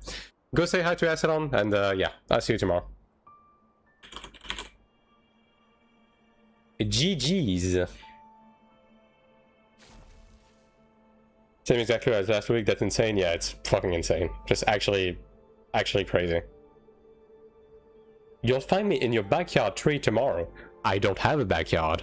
Go say hi to Asalon, and yeah, I'll see you tomorrow. GG's. Same exactly as last week. That's insane. Yeah, it's fucking insane. Just actually crazy. You'll find me in your backyard tree tomorrow. I don't have a backyard.